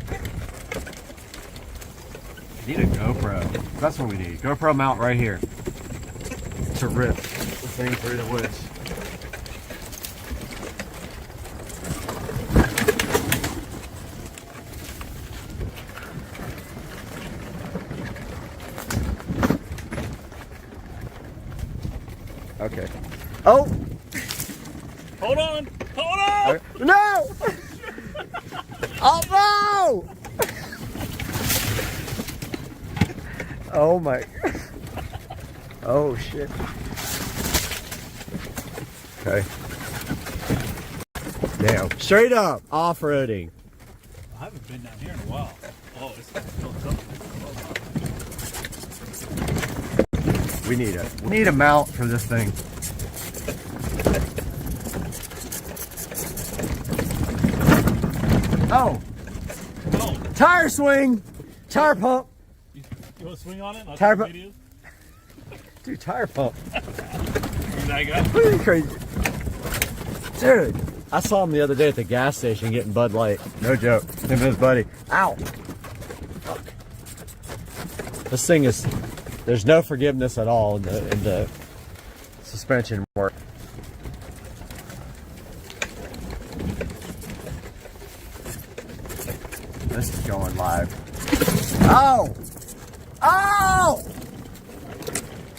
Need a GoPro. That's what we need. GoPro mount right here. To rip the thing through the woods. Okay. Oh! Hold on! Hold on! No! Oh no! Oh my. Oh shit. Okay. Now, straight up, off-roading. I haven't been down here in a while. Oh, it's still tough. We need a mount for this thing. Oh! Oh! Tire swing! Tire pump! You want to swing on it? I'll Tire take pump. videos. Dude, tire pump. There you go. What are you crazy? Dude, I saw him the other day at the gas station getting Bud Light. No joke. Him and his buddy. Ow! Fuck. This thing is, there's no forgiveness at all in the suspension work. This is going live. Oh! Oh!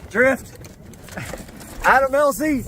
Drift! Adam LC!